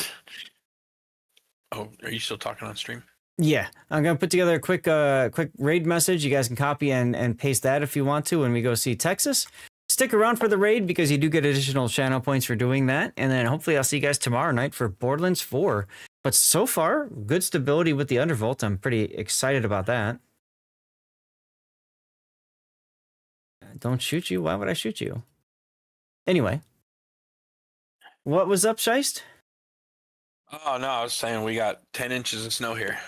Oh, are you still talking on stream? Yeah, I'm gonna put together a quick raid message. You guys can copy and paste that if you want to when we go see Texas. Stick around for the raid because you do get additional channel points for doing that. And then hopefully I'll see you guys tomorrow night for Borderlands 4. But so far, good stability with the Undervolt. I'm pretty excited about that. Don't shoot you? Why would I shoot you? Anyway. What was up, Scheist? Oh, no, I was saying we got 10 inches of snow here.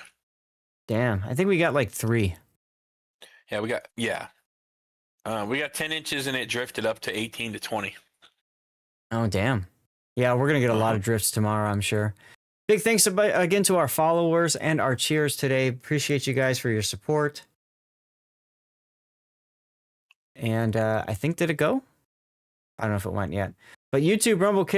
Damn, I think we got like 3. Yeah, we got 10 inches and it drifted up to 18 to 20. Oh, damn. Yeah, we're going to get a lot of drifts tomorrow, I'm sure. Big thanks again to our followers and our cheers today. Appreciate you guys for your support. And I think, did it go? I don't know if it went yet. But YouTube, Rumble Kick.